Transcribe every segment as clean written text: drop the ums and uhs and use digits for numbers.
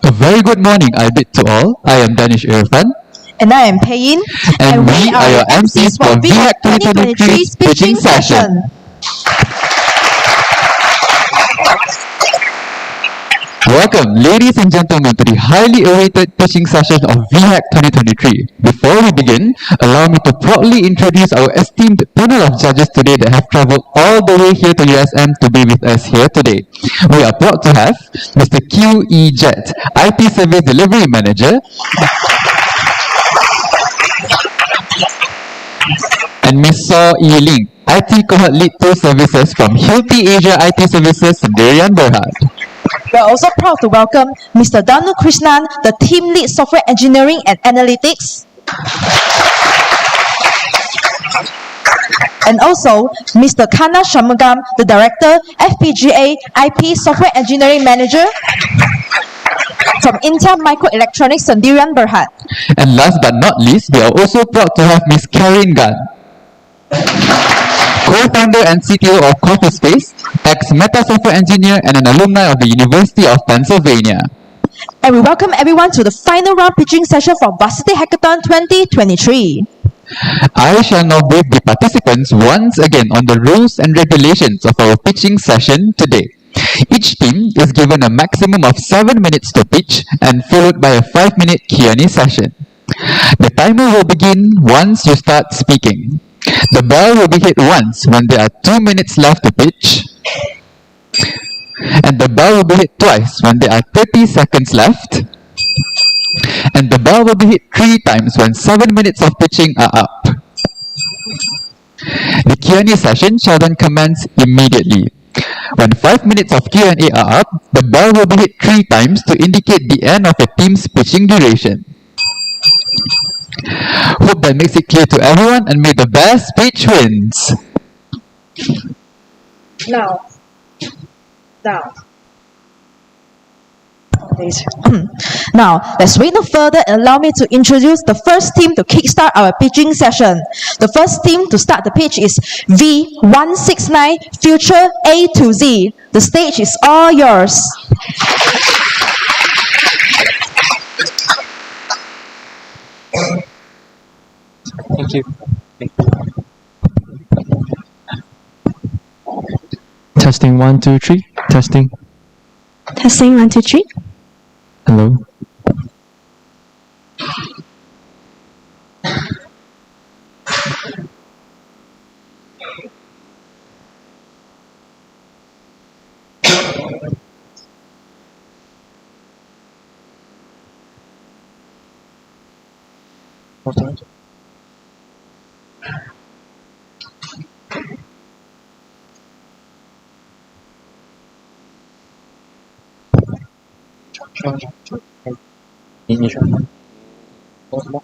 A very good morning, I bid to all. I am Danish Irfan. And I am Payin. And we are your MCs for VHAC 2023 pitching session. Welcome, ladies and gentlemen, to the highly awaited pitching session of VHAC 2023. Before we begin, allow me to proudly introduce our esteemed panel of judges today that have travelled all the way here to USM to be with us here today. We are proud to have Mr. Q. E. Jet, IT Service Delivery Manager, and Ms. Saw E. Ling, IT Cohort Lead 2 Services from Hilti Asia IT Services, Sendirian Berhad. We are also proud to welcome Mr. Danu Krishnan, the Team Lead Software Engineering and Analytics. And also Mr. Kana Shamagam, the Director, FPGA IP Software Engineering Manager from Intel Microelectronics Sendirian Berhad. And last but not least, we are also proud to have Ms. Karen Gunn, co-founder and CTO of Corpus Space, ex-Meta software engineer and an alumni of the University of Pennsylvania. And we welcome everyone to the final round pitching session for Varsity Hackathon 2023. I shall now brief the participants once again on the rules and regulations of our pitching session today. Each team is given a maximum of 7 minutes to pitch and followed by a 5-minute Q&A session. The timer will begin once you start speaking. The bell will be hit once when there are 2 minutes left to pitch, and the bell will be hit twice when there are 30 seconds left, and the bell will be hit 3 times when 7 minutes of pitching are up. The Q&A session shall then commence immediately. When 5 minutes of Q&A are up, the bell will be hit 3 times to indicate the end of a team's pitching duration. Hope that makes it clear to everyone, and may the best speech wins. Now. Now, let's wait no further and allow me to introduce the first team to kickstart our pitching session. The first team to start the pitch is V169 Future A to Z. The stage is all yours. Thank you. Testing 1, 2, 3. Testing. Testing 1, 2, 3. Hello.你说说什么？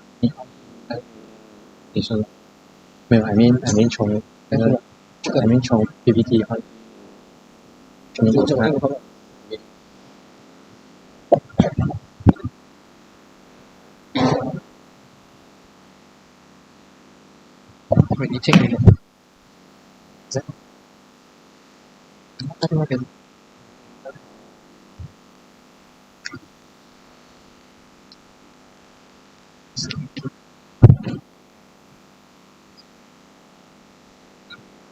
你说没有还没从那个还没从 PPT 换，你说这个你这个在那边。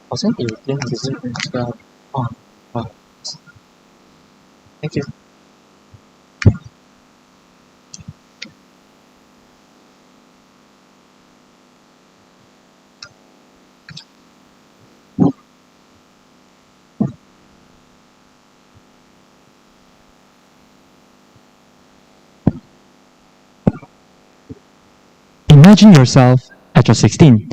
好像有点只是这个Thank you. Imagine yourself at your 16,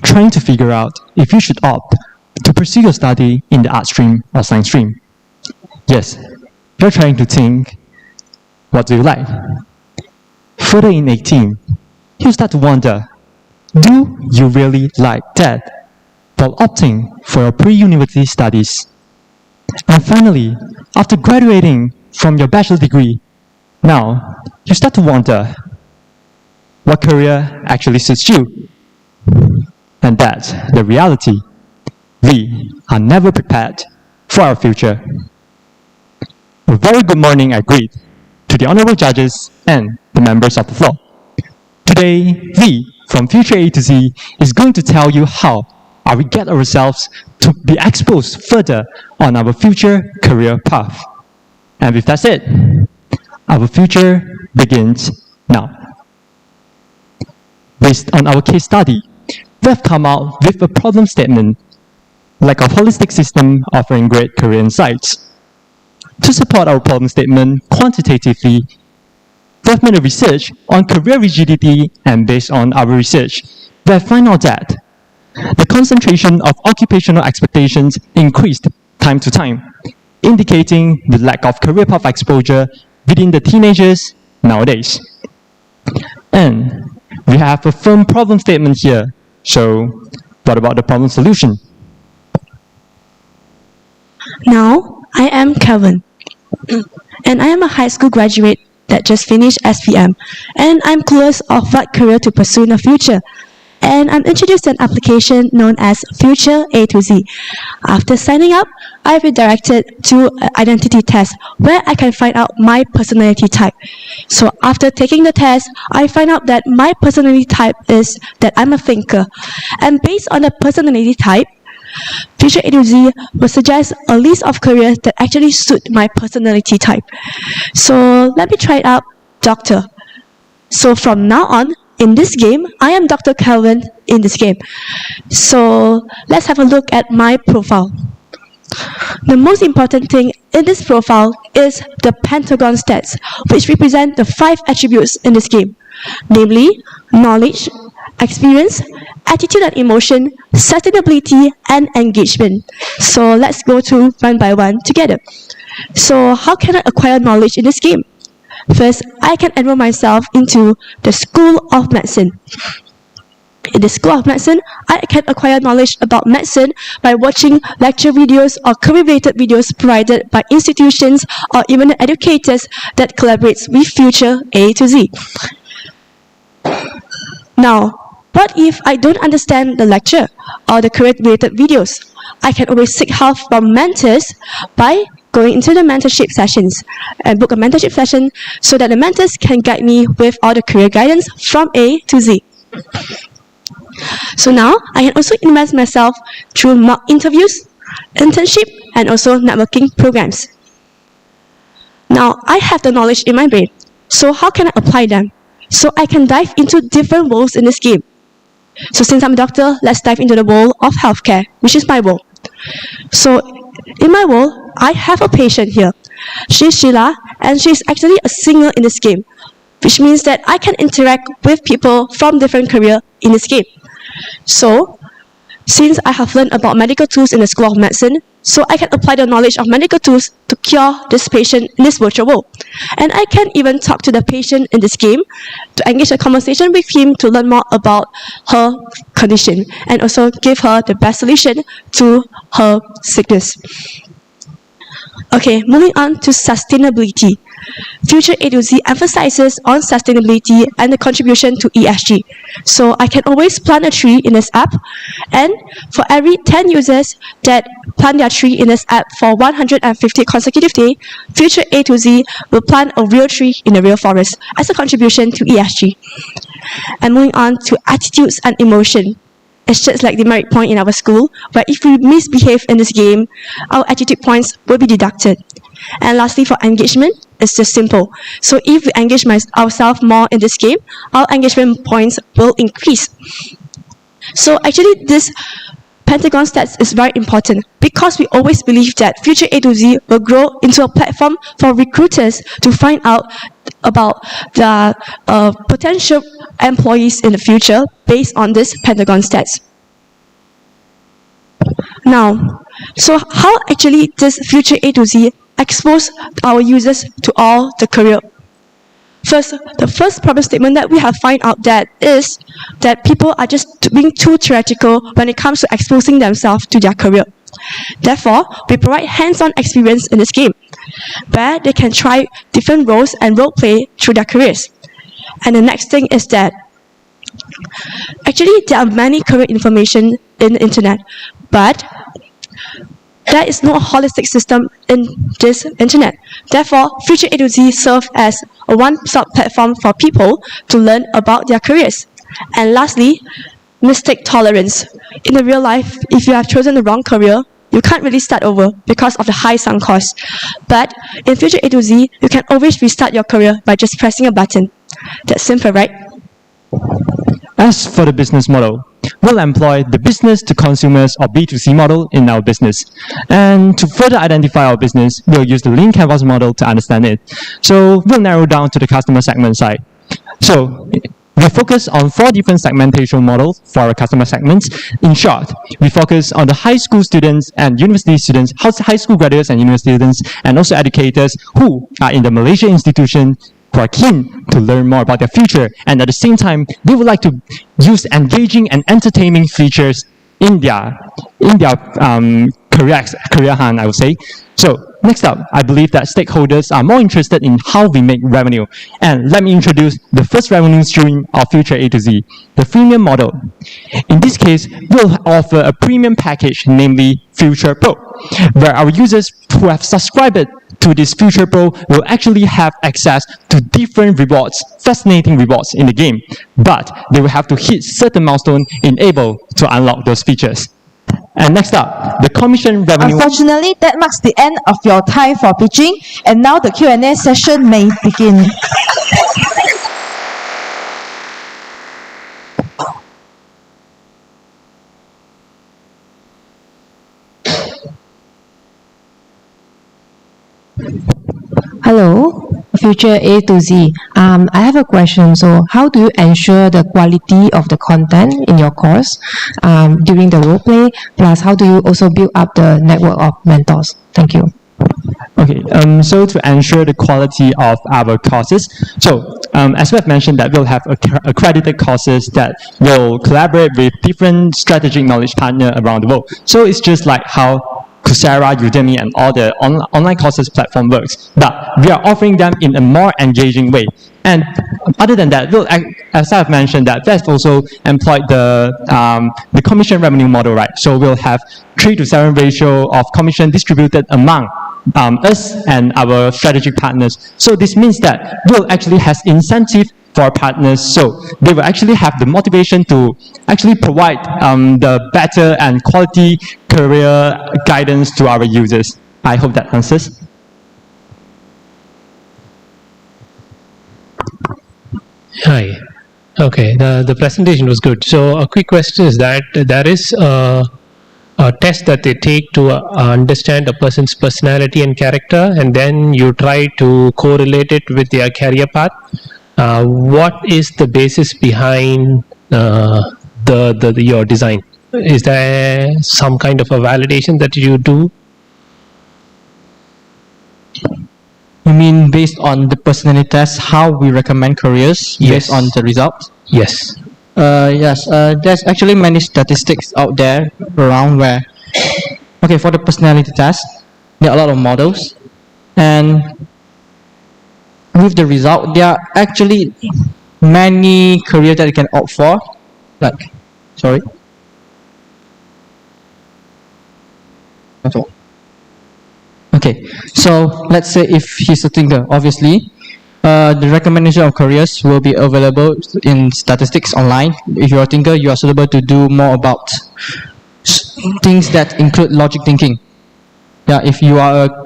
trying to figure out if you should opt to pursue your study in the art stream or science stream. Yes, you're trying to think, what do you like? Further in 18, you start to wonder, do you really like that? While opting for your pre-university studies. And finally, after graduating from your bachelor's degree, now you start to wonder, what career actually suits you? And that's the reality. We are never prepared for our future. A very good morning, I greet to the honorable judges and the members of the floor. Today, we from Future A to Z is going to tell you how we get ourselves to be exposed further on our future career path. And with that said, our future begins now. Based on our case study, we have come out with a problem statement, like a holistic system offering great career insights. To support our problem statement quantitatively, we have made a research on career rigidity, and based on our research, we have found out that the concentration of occupational expectations increased time to time, indicating the lack of career path exposure within the teenagers nowadays. And we have a firm problem statement here. So, what about the problem solution? Now, I am Kevin, and I am a high school graduate that just finished SPM, and I'm clueless of what career to pursue in the future. And I'm introduced to an application known as Future A to Z. After signing up, I've been directed to an identity test where I can find out my personality type. So after taking the test, I find out that my personality type is that I'm a thinker. And based on the personality type, Future A to Z will suggest a list of careers that actually suit my personality type. So let me try it out, doctor. So from now on, in this game, I am Dr. Calvin in this game. So let's have a look at my profile. The most important thing in this profile is the pentagon stats, which represent the 5 attributes in this game, namely knowledge, experience, attitude and emotion, sustainability, and engagement. So let's go through one by one together. So how can I acquire knowledge in this game? First, I can enroll myself into the School of Medicine. In the School of Medicine, I can acquire knowledge about medicine by watching lecture videos or career-related videos provided by institutions or even educators that collaborates with Future A to Z. Now, what if I don't understand the lecture or the career-related videos? I can always seek help from mentors by going into the mentorship sessions and book a mentorship session so that the mentors can guide me with all the career guidance from A to Z. So now, I can also invest myself through mock interviews, internship, and also networking programs. Now, I have the knowledge in my brain, so how can I apply them? So I can dive into different roles in this game. So since I'm a doctor, let's dive into the role of healthcare, which is my role. So in my role, I have a patient here. She's Sheila, and she's actually a singer in this game, which means that I can interact with people from different careers in this game. So, since I have learned about medical tools in the School of Medicine, so I can apply the knowledge of medical tools to cure this patient in this virtual world. And I can even talk to the patient in this game to engage a conversation with him to learn more about her condition and also give her the best solution to her sickness. Okay, moving on to sustainability. Future A to Z emphasizes on sustainability and the contribution to ESG. So I can always plant a tree in this app, and for every 10 users that plant their tree in this app for 150 consecutive days, Future A to Z will plant a real tree in a real forest as a contribution to ESG. And moving on to attitudes and emotion. It's just like the merit point in our school, where if we misbehave in this game, our attitude points will be deducted. And lastly, for engagement, it's just simple. So if we engage ourselves more in this game, our engagement points will increase. So actually, this Pentagon stats is very important because we always believe that Future A to Z will grow into a platform for recruiters to find out about the potential employees in the future based on this Pentagon stats. Now, so how actually this Future A to Z expose our users to all the career? First, the first problem statement that we have find out that is that people are just being too theoretical when it comes to exposing themselves to their career. Therefore, we provide hands-on experience in this game, where they can try different roles and role play through their careers. And the next thing is that actually there are many career information in the internet, but there is no holistic system in this internet. Therefore, Future A to Z serves as a one-stop platform for people to learn about their careers. And lastly, mistake tolerance. In the real life, if you have chosen the wrong career, you can't really start over because of the high sunk cost. But in Future A to Z, you can always restart your career by just pressing a button. That's simple, right? As for the business model, we'll employ the business to consumers or B2C model in our business. And to further identify our business, we'll use the lean canvas model to understand it. So we'll narrow down to the customer segment side. So we focus on 4 different segmentation models for our customer segments. In short, we focus on the high school students and university students, high school graduates and university students, and also educators who are in the Malaysia institution who are keen to learn more about their future, and at the same time, they would like to use engaging and entertaining features in their career hunt, I would say. So next up, I believe that stakeholders are more interested in how we make revenue. And let me introduce the first revenue stream of Future A to Z, the freemium model. In this case, we'll offer a premium package, namely Future Pro, where our users who have subscribed to this Future Pro will actually have access to different rewards, fascinating rewards in the game. But they will have to hit certain milestones in able to unlock those features. And next up, the commission revenue. Unfortunately, that marks the end of your time for pitching, and now the Q&A session may begin. Hello, future A to Z. I have a question. So, how do you ensure the quality of the content in your course during the role play? Plus, how do you also build up the network of mentors? Thank you. Okay, so to ensure the quality of our courses, so as we have mentioned that we'll have accredited courses that will collaborate with different strategic knowledge partners around the world. So it's just like how Coursera, Udemy, and all the online courses platform works, but we are offering them in a more engaging way. And other than that, we'll, as I've mentioned, that we've also employed the commission revenue model, right? So we'll have 3-to-7 ratio of commission distributed among us and our strategic partners. So this means that we'll actually has incentive for our partners, so they will actually have the motivation to actually provide the better and quality career guidance to our users. I hope that answers. Hi. Okay, the presentation was good. So a quick question is that there is a test that they take to understand a person's personality and character, and then you try to correlate it with their career path. What is the basis behind your design? Is there some kind of a validation that you do? You mean based on the personality test, how we recommend careers Yes. based on the results? Yes. Yes, there's actually many statistics out there around where, okay, for the personality test, there are a lot of models, and with the result, there are actually many careers that you can opt for, like, sorry. That's all. Okay, so let's say if he's a thinker, obviously, the recommendation of careers will be available in statistics online. If you're a thinker, you are suitable to do more about things that include logic thinking. Yeah, if you are a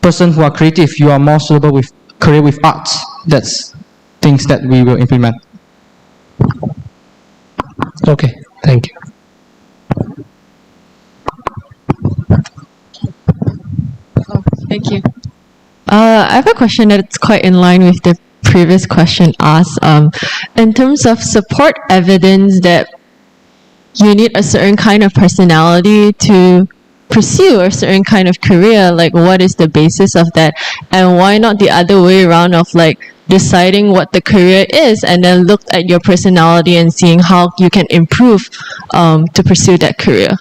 person who are creative, you are more suitable with career with arts. That's things that we will implement. Okay, thank you. Thank you. I have a question that's quite in line with the previous question asked. In terms of support evidence that you need a certain kind of personality to pursue a certain kind of career, like what is the basis of that? And why not the other way around of like deciding what the career is and then look at your personality and seeing how you can improve to pursue that career?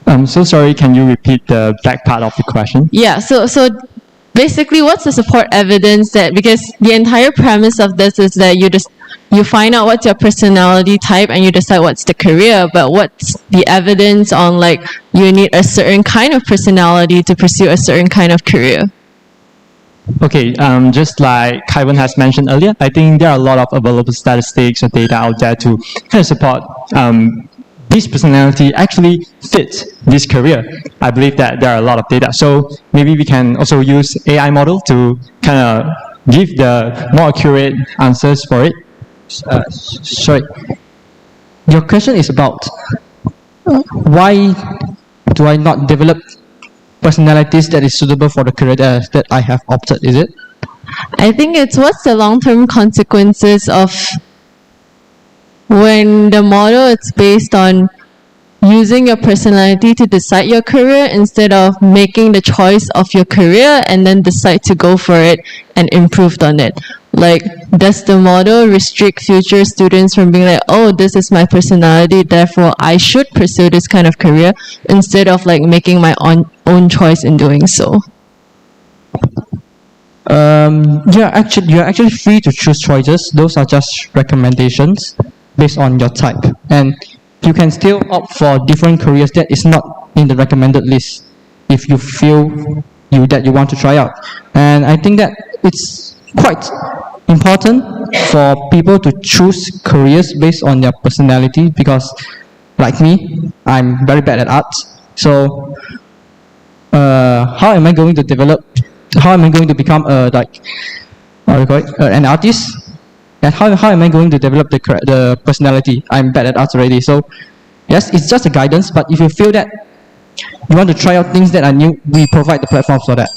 I'm so sorry, can you repeat the back part of the question? Yeah, so basically what's the support evidence that, because the entire premise of this is that you find out what's your personality type and you decide what's the career, but what's the evidence on like you need a certain kind of personality to pursue a certain kind of career? Okay, just like Kaiwan has mentioned earlier, I think there are a lot of available statistics or data out there to kind of support this personality actually fits this career. I believe that there are a lot of data. So maybe we can also use AI model to kind of give the more accurate answers for it. Sorry. Your question is about why do I not develop personalities that is suitable for the career that I have opted, is it? I think it's what's the long-term consequences of when the model is based on using your personality to decide your career instead of making the choice of your career and then decide to go for it and improve on it. Like, does the model restrict future students from being like, oh, this is my personality, therefore I should pursue this kind of career, instead of like making my own choice in doing so? You're actually free to choose choices. Those are just recommendations based on your type, and you can still opt for different careers that is not in the recommended list if you feel that you want to try out. And I think that it's quite important for people to choose careers based on their personality, because like me, I'm very bad at arts. So how am I going to become an artist? And how am I going to develop the personality? I'm bad at arts already. So yes, it's just a guidance, but if you feel that You want to try out things that are new, we provide the platform for that.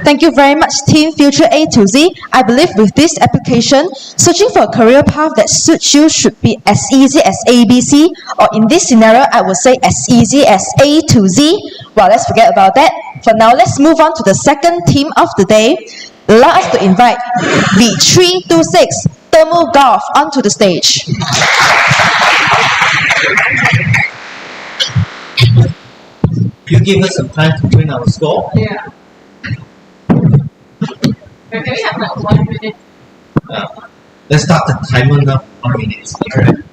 Thank you very much, Team Future A to Z. I believe with this application, searching for a career path that suits you should be as easy as ABC, or in this scenario, I would say as easy as A to Z. Well, let's forget about that. For now, let's move on to the second team of the day. Allow us to invite V326 Thermal Golf onto the stage. You give us some time to bring our score. Yeah. Can we have like 1 minute? Let's start the timer now. 1 minute. Alright.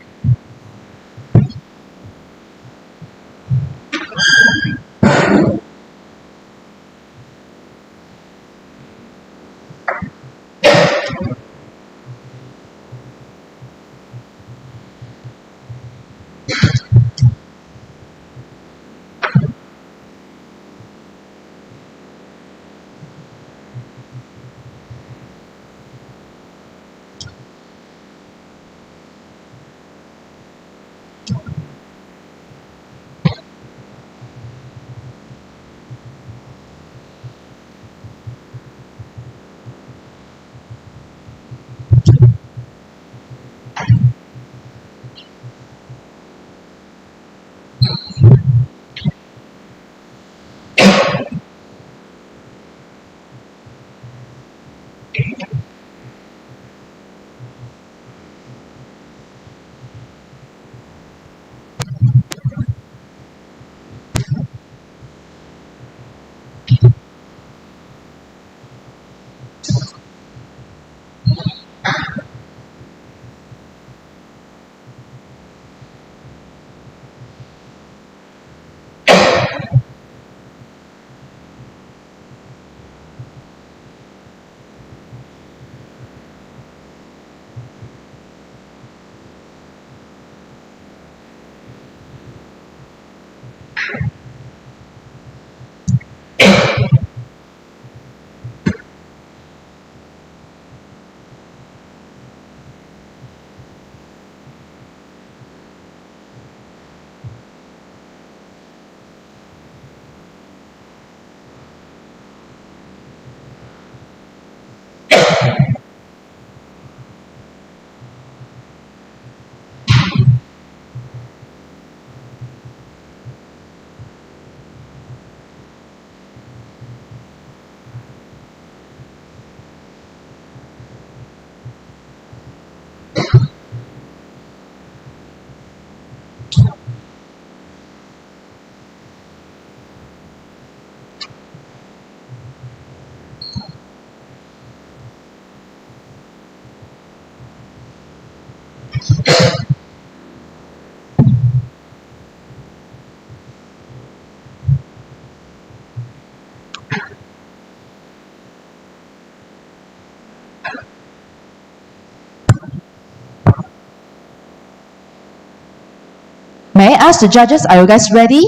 May I ask the judges, are you guys ready?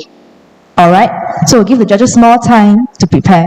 Alright, so we'll give the judges more time to prepare.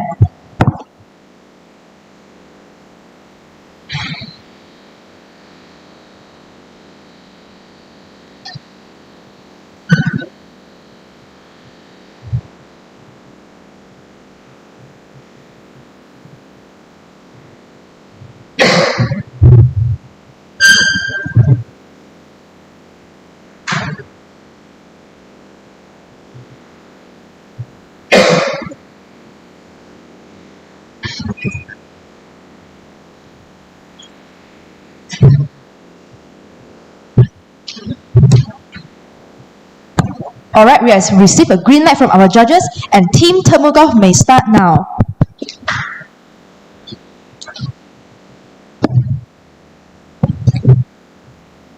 Alright, we have received a green light from our judges, and Team Thermogolf may start now.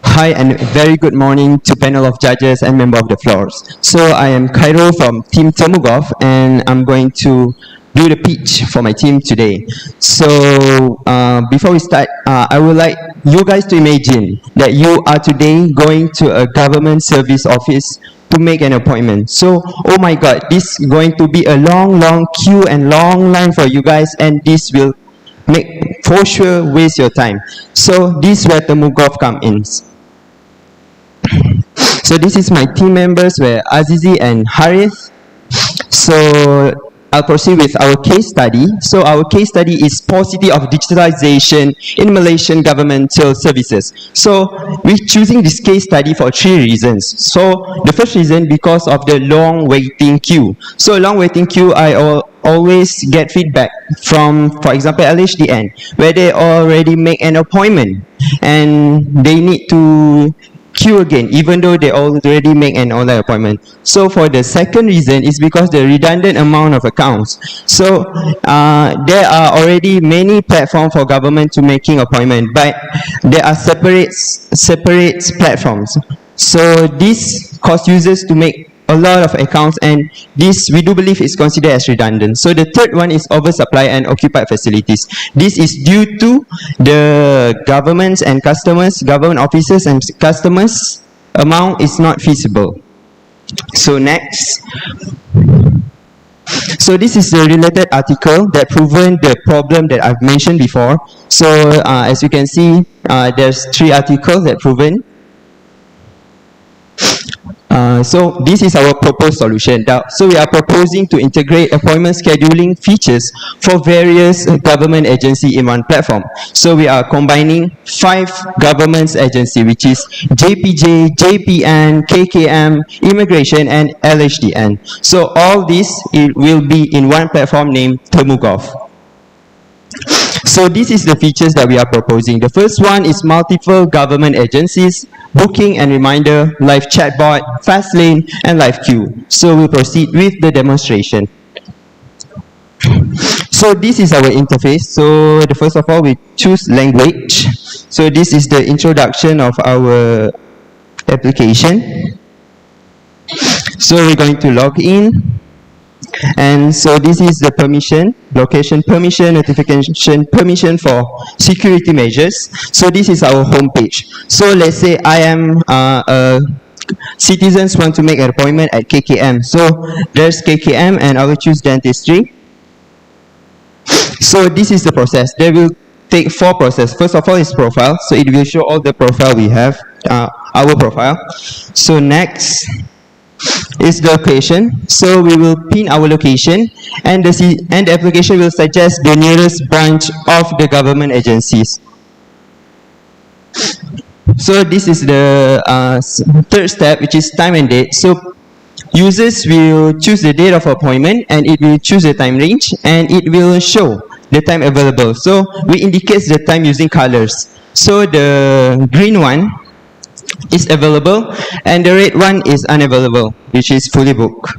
Hi and very good morning to panel of judges and member of the floors. So I am Cairo from Team Thermogolf, and I'm going to do the pitch for my team today. So before we start, I would like you guys to imagine that you are today going to a government service office to make an appointment. So, oh my God, this is going to be a long queue and long line for you guys, and this will make for sure waste your time. So this is where Temugov come in. So this is my team members where Azizi and Harith. So I'll proceed with our case study. So our case study is paucity of digitalization in Malaysian governmental services. So we're choosing this case study for 3 reasons. So the first reason, because of the long waiting queue. So long waiting queue, I always get feedback from, for example, LHDN, where they already make an appointment and they need to queue again, even though they already make an online appointment. So for the second reason is because the redundant amount of accounts. So there are already many platforms for government to making appointment, but there are separate platforms. So this cause users to make a lot of accounts, and this we do believe is considered as redundant. So the third one is oversupply and occupied facilities. This is due to the governments and customers, government officers and customers amount is not feasible. So next. So this is the related article that proven the problem that I've mentioned before. So as you can see, there's 3 articles that proven. So this is our proposed solution. So we are proposing to integrate appointment scheduling features for various government agency in one platform. So we are combining 5 government agency, which is JPJ, JPN, KKM, Immigration and LHDN. So all this will be in one platform named Temugov. So this is the features that we are proposing. The first one is multiple government agencies, booking and reminder, live chatbot, fast lane, and live queue. So we'll proceed with the demonstration. So this is our interface. So the first of all, we choose language. So this is the introduction of our application. So we're going to log in. And so this is the permission, location permission, notification permission for security measures. So this is our home page. So let's say I am citizens want to make an appointment at KKM. So there's KKM and I will choose dentistry. So this is the process. They will take 4 processes. First of all is profile. So it will show all the profile we have, our profile. So next is the location. So we will pin our location, and the application will suggest the nearest branch of the government agencies. So this is the third step, which is time and date. So users will choose the date of appointment, and it will choose the time range, and it will show the time available. So we indicate the time using colors. So the green one is available and the red one is unavailable, which is fully booked.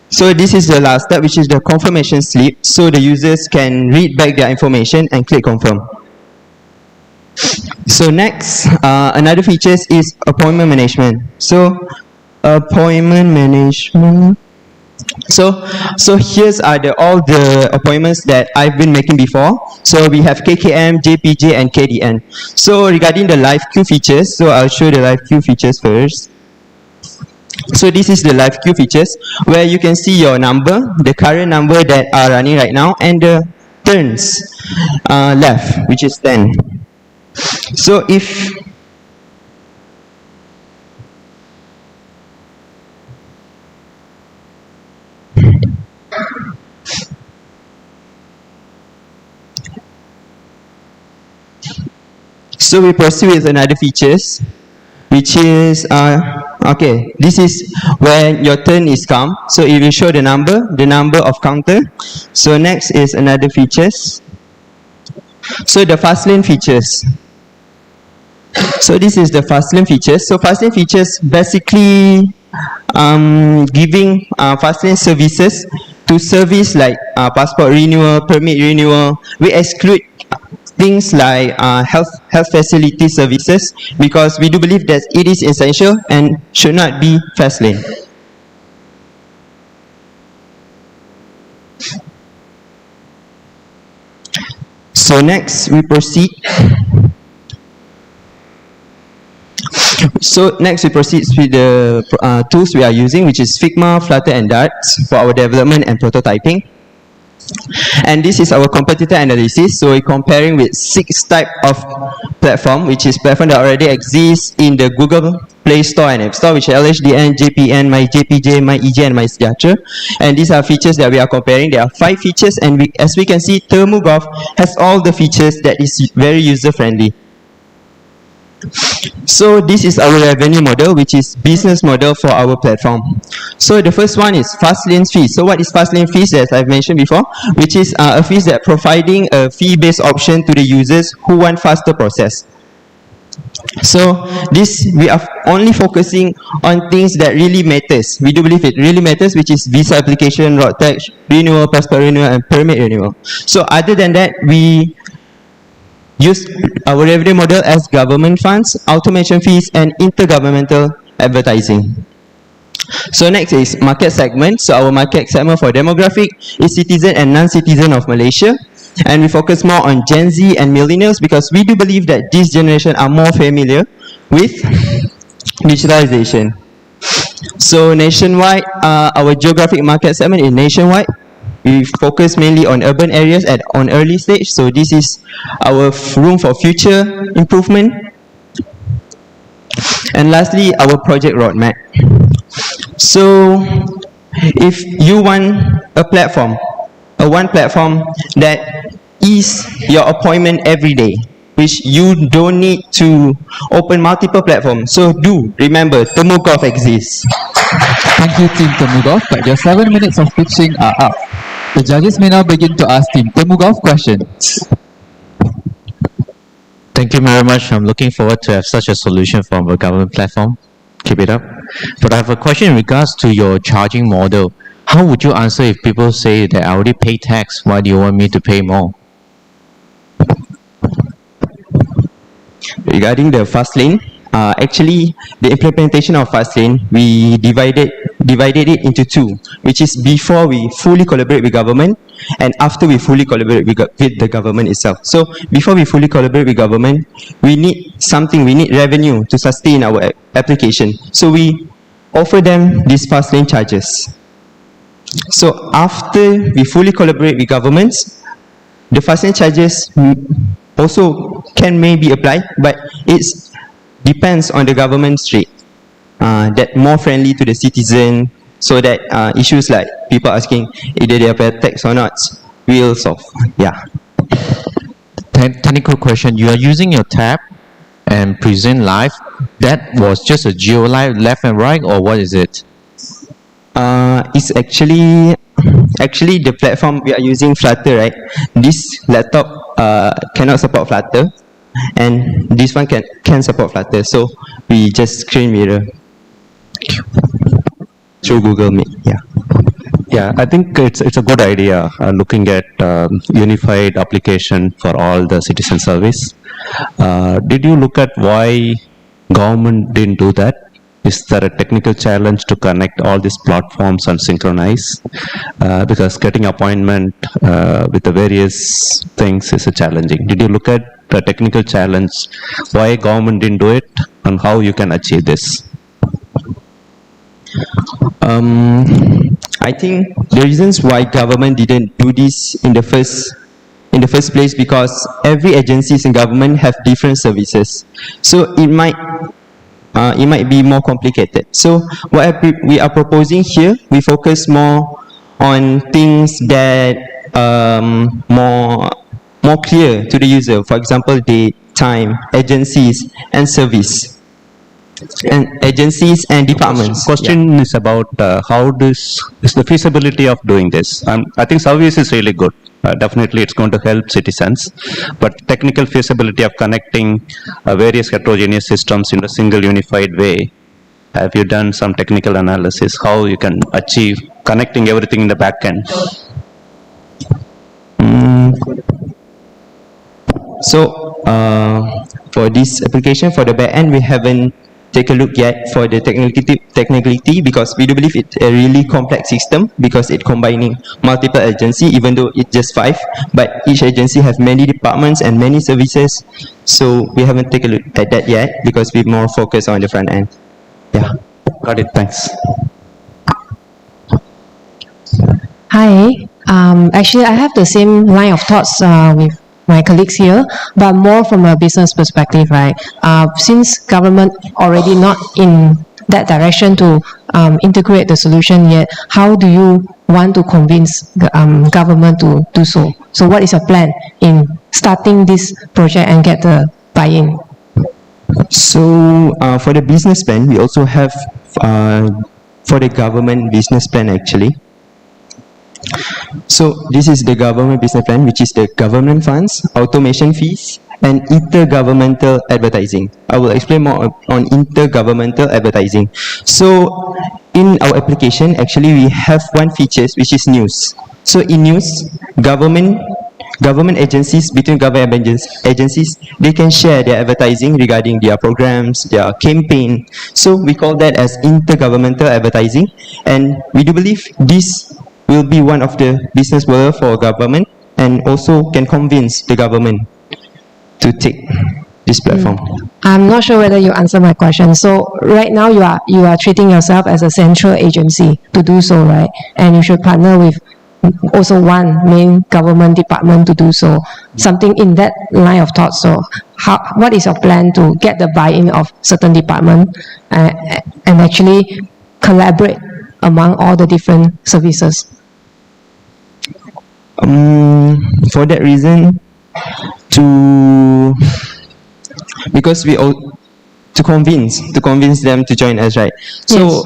So this is the last step, which is the confirmation slip. So the users can read back their information and click confirm. So next, another feature is appointment management. So appointment management. So here's all the appointments that I've been making before. So we have KKM, JPJ and KDN. So regarding the live queue features, so I'll show the live queue features first. So this is the live queue features, where you can see your number, the current number that are running right now, and the turns left, which is 10. So if so we proceed with another features, which is okay, this is when your turn is come. So it will show the number of counter. So next is another features. So the fast lane features. So this is the fast lane features. So fast lane features basically giving fast lane services to service like passport renewal, permit renewal. We exclude things like health facility services, because we do believe that it is essential and should not be fast lane. So next we proceed So next we proceed with the tools we are using, which is Figma, Flutter and Dart for our development and prototyping. And this is our competitor analysis. So we're comparing with 6 type of platform, which is platform that already exists in the Google Play Store and App Store, which are LHDN, JPN, MyJPJ, MyEJ, and MySejahtera. And these are features that we are comparing. There are 5 features, and as we can see, Thermogolf has all the features that is very user-friendly. So this is our revenue model, which is business model for our platform. So the first one is fast lane fees. So what is fast lane fees, as I've mentioned before, which is a fees that providing a fee-based option to the users who want faster process. So this, we are only focusing on things that really matters. We do believe it really matters, which is visa application, road tax renewal, passport renewal, and permit renewal. So other than that, we use our revenue model as government funds, automation fees, and intergovernmental advertising. So next is market segment. So our market segment for demographic is citizen and non-citizen of Malaysia. And we focus more on Gen Z and millennials because we do believe that this generation are more familiar with digitalization. So nationwide, our geographic market segment is nationwide. We focus mainly on urban areas and on early stage. So this is our room for future improvement. And lastly, our project roadmap. So if you want a platform, one platform that is your appointment every day, which you don't need to open multiple platforms. So do remember, Thermogolf exists. Thank you, Team Thermogolf, but your 7 minutes of pitching are up. The judges may now begin to ask Team Thermogolf questions. Thank you very much. I'm looking forward to have such a solution from a government platform. Keep it up. But I have a question in regards to your charging model. How would you answer if people say that I already pay tax, why do you want me to pay more? Regarding the fast lane, actually the implementation of fast lane, we divided it into 2, which is before we fully collaborate with government and after we fully collaborate with the government itself. So before we fully collaborate with government, we need revenue to sustain our application. So we offer them these fast lane charges. So after we fully collaborate with governments, the fast lane charges also can maybe apply, but it depends on the government's rate that more friendly to the citizen, so that issues like people asking either they pay tax or not will solve. Yeah. Technical question. You are using your tab and present live. That was just a geo live left and right, or what is it? It's actually the platform we are using Flutter, right? This laptop cannot support Flutter, and this one can support Flutter. So we just screen mirror through Google Meet. Yeah. Yeah, I think it's a good idea looking at unified application for all the citizen service. Did you look at why government didn't do that? Is there a technical challenge to connect all these platforms and synchronize? Because getting appointment with the various things is a challenging. Did you look at the technical challenge, why government didn't do it, and how you can achieve this? I think the reasons why government didn't do this in the first place, because every agencies in government have different services, so it might be more complicated. So what we are proposing here, we focus more on things that more clear to the user. For example, date, time, agencies, and service. And agencies and departments. Question is about how this is the feasibility of doing this. I think service is really good. Definitely it's going to help citizens, but technical feasibility of connecting various heterogeneous systems in a single unified way, have you done some technical analysis how you can achieve connecting everything in the back end? So for this application, for the back end, we haven't take a look yet for the technicality because we do believe it's a really complex system because it's combining multiple agencies, even though it's just 5, but each agency have many departments and many services. So we haven't taken a look at that yet because we're more focused on the front end. Yeah. Got it. Thanks. Hi. Actually, I have the same line of thoughts with my colleagues here, but more from a business perspective, right? Since government already not in that direction to integrate the solution yet, how do you want to convince government to do so? So what is your plan in starting this project and get the buy-in? So for the business plan, we also have for the government business plan actually. So this is the government business plan, which is the government funds, automation fees, and intergovernmental advertising. I will explain more on intergovernmental advertising. So in our application, actually we have one feature which is news. So in news, government agencies, between government agencies, they can share their advertising regarding their programs, their campaign. So we call that as intergovernmental advertising, and we do believe this will be one of the business model for government and also can convince the government to take this platform. I'm not sure whether you answer my question. So right now you are treating yourself as a central agency to do so, right? And you should partner with also one main government department to do so. Something in that line of thought. So what is your plan to get the buy-in of certain department and actually collaborate among all the different services? For that reason, because we all to convince them to join us, right? So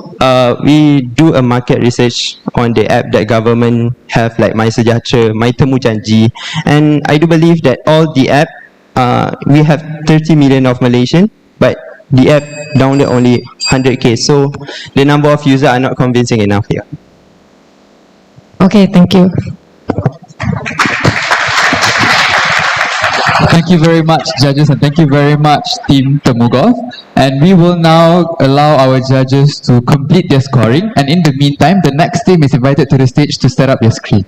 we do a market research on the app that government have, like My Sejahtera, My Temu Janji, and I do believe that all the app we have 30 million of Malaysian, but the app download only 100k. So the number of users are not convincing enough here. Okay, thank you. Thank you very much, judges, and thank you very much, Team Temugov. And we will now allow our judges to complete their scoring. And in the meantime, the next team is invited to the stage to set up your screen.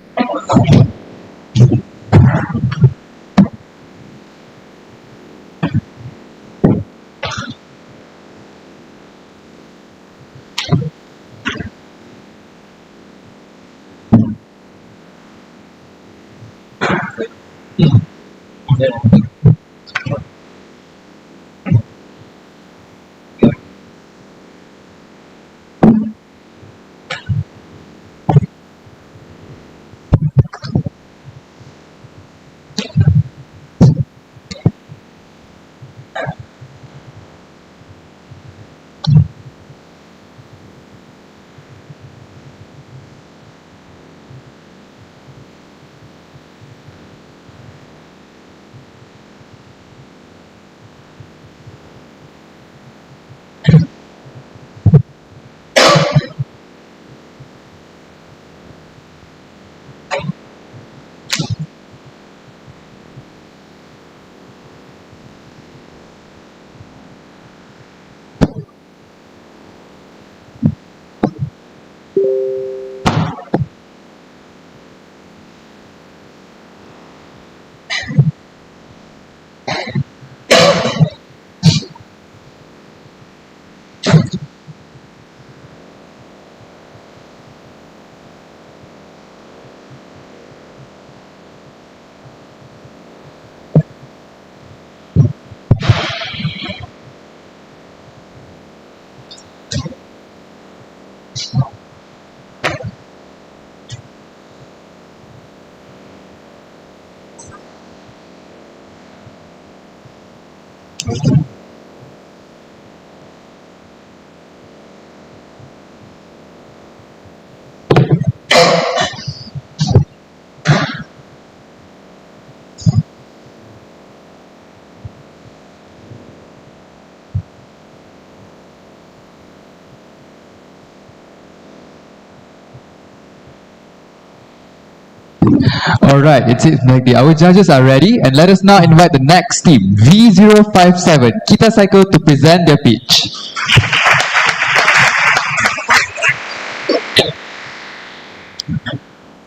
Alright, it seems like our judges are ready, and let us now invite the next team, V057, Kita Cycle, to present their pitch.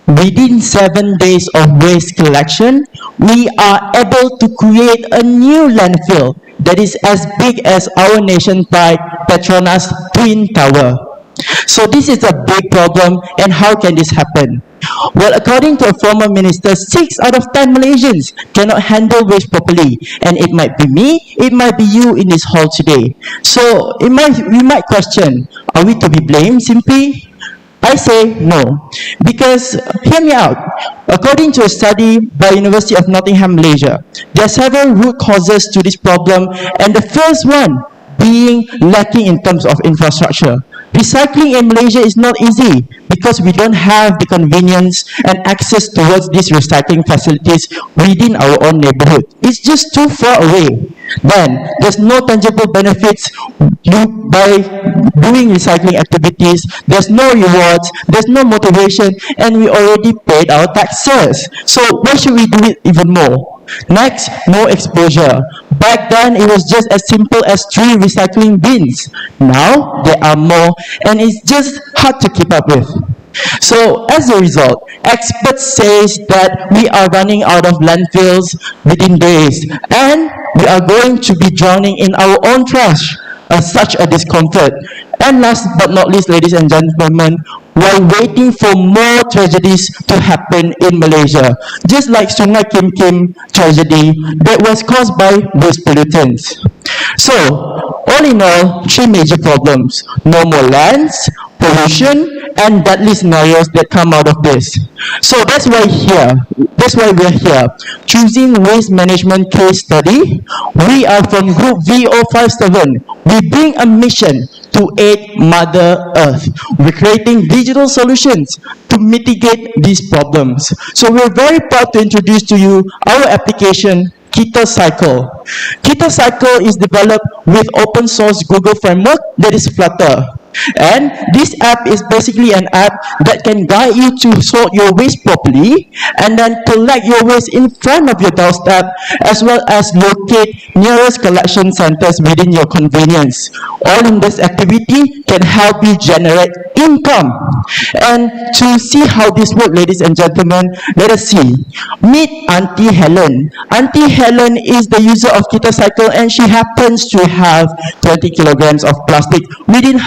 Within 7 days of waste collection, we are able to create a new landfill that is as big as our nationwide Petronas Twin Tower. So this is a big problem, and how can this happen? Well, according to a former minister, 6 out of 10 Malaysians cannot handle waste properly. And it might be me, it might be you in this hall today. So we might question, are we to be blamed simply? I say no, because hear me out. According to a study by University of Nottingham, Malaysia, there are several root causes to this problem, and the first one being lacking in terms of infrastructure. Recycling in Malaysia is not easy because we don't have the convenience and access towards these recycling facilities within our own neighborhood. It's just too far away. Then, there's no tangible benefits by doing recycling activities. There's no rewards, there's no motivation, and we already paid our taxes. So why should we do it even more? Next, no exposure. Back then, it was just as simple as 3 recycling bins. Now, there are more, and it's just hard to keep up with. So, as a result, experts say that we are running out of landfills within days, and we are going to be drowning in our own trash. Such a discomfort. And last but not least, ladies and gentlemen, while waiting for more tragedies to happen in Malaysia, just like Sungai Kim Kim tragedy that was caused by waste pollutants. So, all in all, 3 major problems: no more lands, pollution, and deadly scenarios that come out of this. So that's why we're here. Choosing waste management case study, we are from Group VO57. We bring a mission to aid Mother Earth. We're creating digital solutions to mitigate these problems. So we're very proud to introduce to you our application, Kita Cycle. Kita Cycle is developed with open source Google framework that is Flutter. And this app is basically an app that can guide you to sort your waste properly and then collect your waste in front of your doorstep, as well as locate nearest collection centers within your convenience. All in this activity can help you generate income. And to see how this works, ladies and gentlemen, let us see. Meet Auntie Helen. Auntie Helen is the user of Kita Cycle, and she happens to have 20 kilograms of plastic within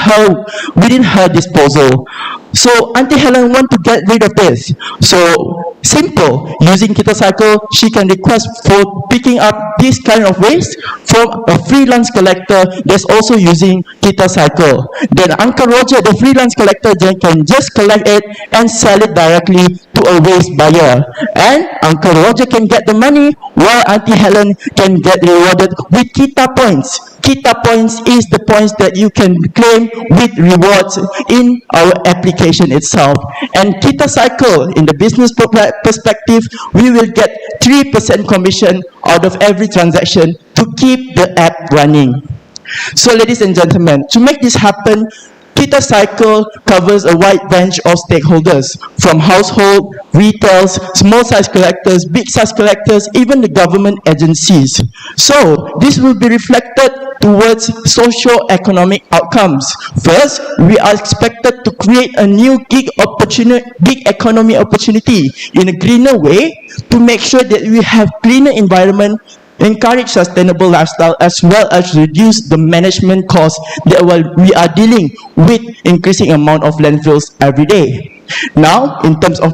her disposal. So Auntie Helen wants to get rid of this. So simple, using Kita Cycle, she can request for picking up this kind of waste from a freelance collector that's also using Kita Cycle. Then Uncle Roger, the freelance collector, can just collect it and sell it directly to a waste buyer. And Uncle Roger can get the money while Auntie Helen can get rewarded with Kita points. Kita points is the points that you can claim with rewards in our application itself. And Kita Cycle, in the business perspective, we will get 3% commission out of every transaction to keep the app running. So ladies and gentlemen, to make this happen, Kita Cycle covers a wide range of stakeholders, from household, retails, small-size collectors, big-size collectors, even the government agencies. So this will be reflected towards socio-economic outcomes. First, we are expected to create a new gig economy opportunity in a greener way to make sure that we have cleaner environment, encourage sustainable lifestyle, as well as reduce the management costs that we are dealing with increasing amount of landfills every day. Now, in terms of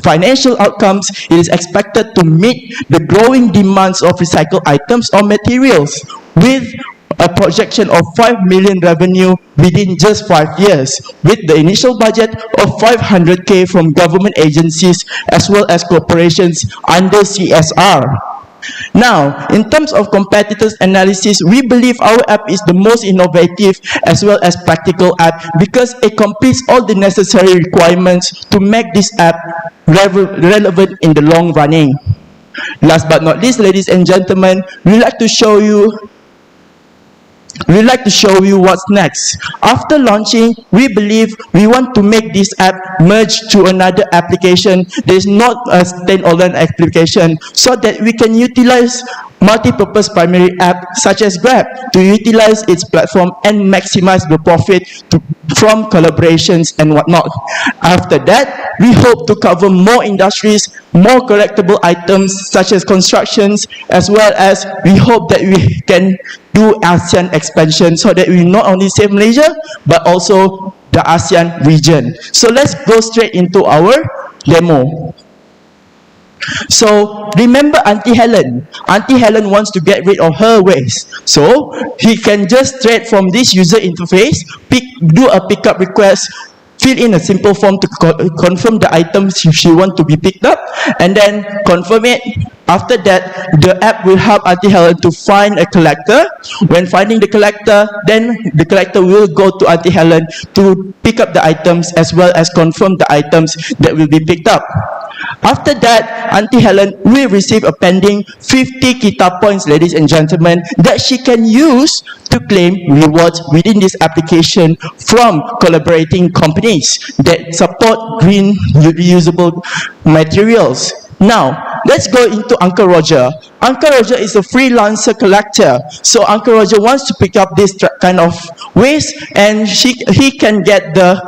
financial outcomes, it is expected to meet the growing demands of recycled items or materials with a projection of 5 million revenue within just 5 years, with the initial budget of 500k from government agencies as well as corporations under CSR. Now, in terms of competitors analysis, we believe our app is the most innovative as well as practical app because it completes all the necessary requirements to make this app relevant in the long running. Last but not least, ladies and gentlemen, we'd like to show you what's next. After launching, we believe we want to make this app merge to another application that is not a standalone application, so that we can utilize multi-purpose primary app such as Grab to utilize its platform and maximize the profit from collaborations and whatnot. After that, we hope to cover more industries, more collectible items such as constructions, as well as we hope that we can do ASEAN expansion so that we not only save Malaysia but also the ASEAN region. So let's go straight into our demo. So remember Auntie Helen. Auntie Helen wants to get rid of her waste. So he can just straight from this user interface, do a pickup request, fill in a simple form to confirm the items she want to be picked up, and then confirm it. After that, the app will help Auntie Helen to find a collector. When finding the collector, then the collector will go to Auntie Helen to pick up the items as well as confirm the items that will be picked up. After that, Auntie Helen will receive a pending 50 Kita points, ladies and gentlemen, that she can use to claim rewards within this application from collaborating companies that support green reusable materials. Now, let's go into Uncle Roger. Uncle Roger is a freelancer collector. So Uncle Roger wants to pick up this kind of waste, and he can get the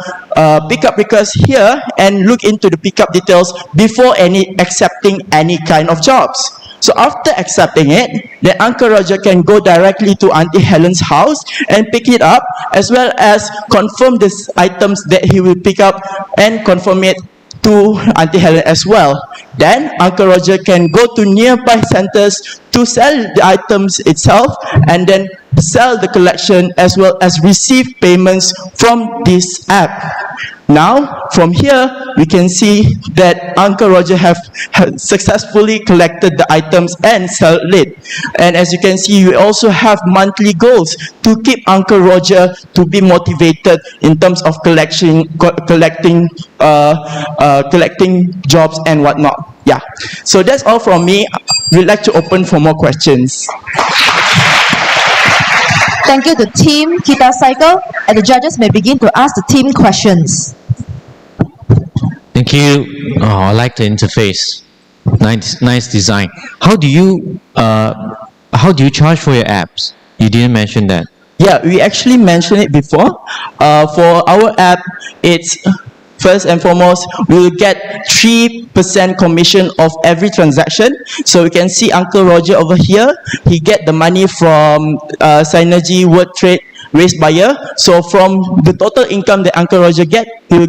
pickup request here and look into the pickup details before accepting any kind of jobs. So after accepting it, then Uncle Roger can go directly to Auntie Helen's house and pick it up, as well as confirm the items that he will pick up and confirm it to Auntie Helen as well. Then Uncle Roger can go to nearby centers to sell the items itself and then sell the collection as well as receive payments from this app. Now, from here, we can see that Uncle Roger have successfully collected the items and sell it. And as you can see, we also have monthly goals to keep Uncle Roger to be motivated in terms of collecting jobs and whatnot. Yeah. So that's all from me. We'd like to open for more questions. Thank you to Team Kita Cycle, and the judges may begin to ask the team questions. Thank you. I like the interface. Nice design. How do you charge for your apps? You didn't mention that. Yeah, we actually mentioned it before. For our app, it's first and foremost, we will get 3% commission of every transaction. So we can see Uncle Roger over here. He get the money from Synergy Word Trade Race Buyer. So from the total income that Uncle Roger get, we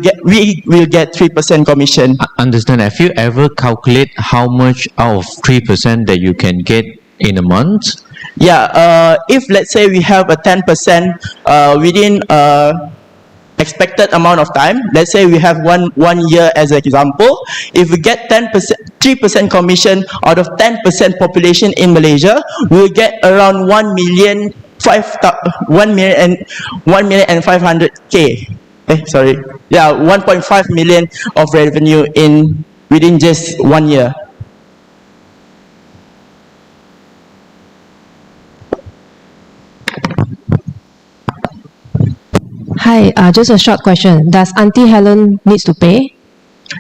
will get 3% commission. Understand. Have you ever calculate how much out of 3% that you can get in a month? Yeah. If let's say we have a 10% within expected amount of time, let's say we have one year as an example, if we get 3% commission out of 10% population in Malaysia, we'll get around 1,500,000. 1.5 million of revenue within just 1 year. Hi, just a short question. Does Auntie Helen needs to pay?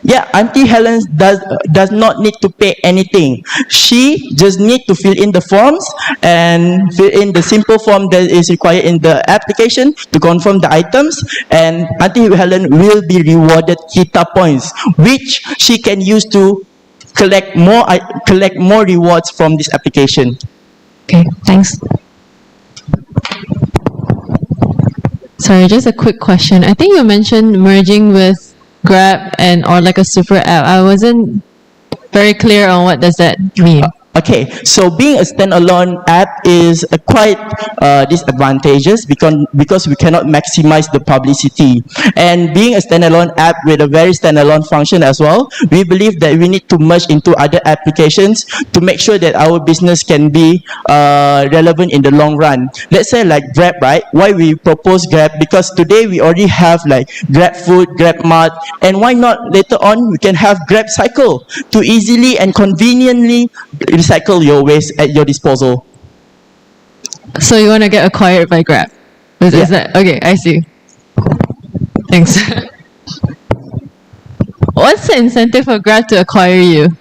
Yeah, Auntie Helen does not need to pay anything. She just need to fill in the forms and fill in the simple form that is required in the application to confirm the items, and Auntie Helen will be rewarded Kita points, which she can use to collect more rewards from this application. Okay, thanks. Sorry, just a quick question. I think you mentioned merging with Grab or like a super app. I wasn't very clear on what does that mean. Okay, so being a standalone app is quite disadvantageous because we cannot maximize the publicity. And being a standalone app with a very standalone function as well, we believe that we need to merge into other applications to make sure that our business can be relevant in the long run. Let's say like Grab, right? Why we propose Grab? Because today we already have like Grab Food, Grab Mart, and why not later on we can have Grab Cycle to easily and conveniently recycle your waste at your disposal. So you want to get acquired by Grab? Is that okay? I see. Thanks. What's the incentive for Grab to acquire you?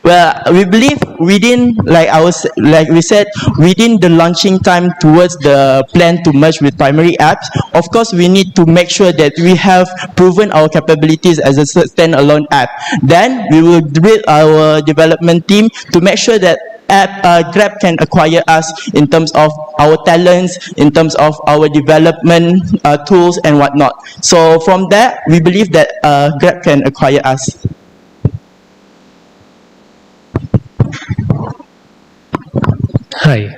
Well, we believe within, like we said, within the launching time towards the plan to merge with primary apps, of course, we need to make sure that we have proven our capabilities as a standalone app. Then we will build our development team to make sure that Grab can acquire us in terms of our talents, in terms of our development tools and whatnot. So from there, we believe that Grab can acquire us. Hi.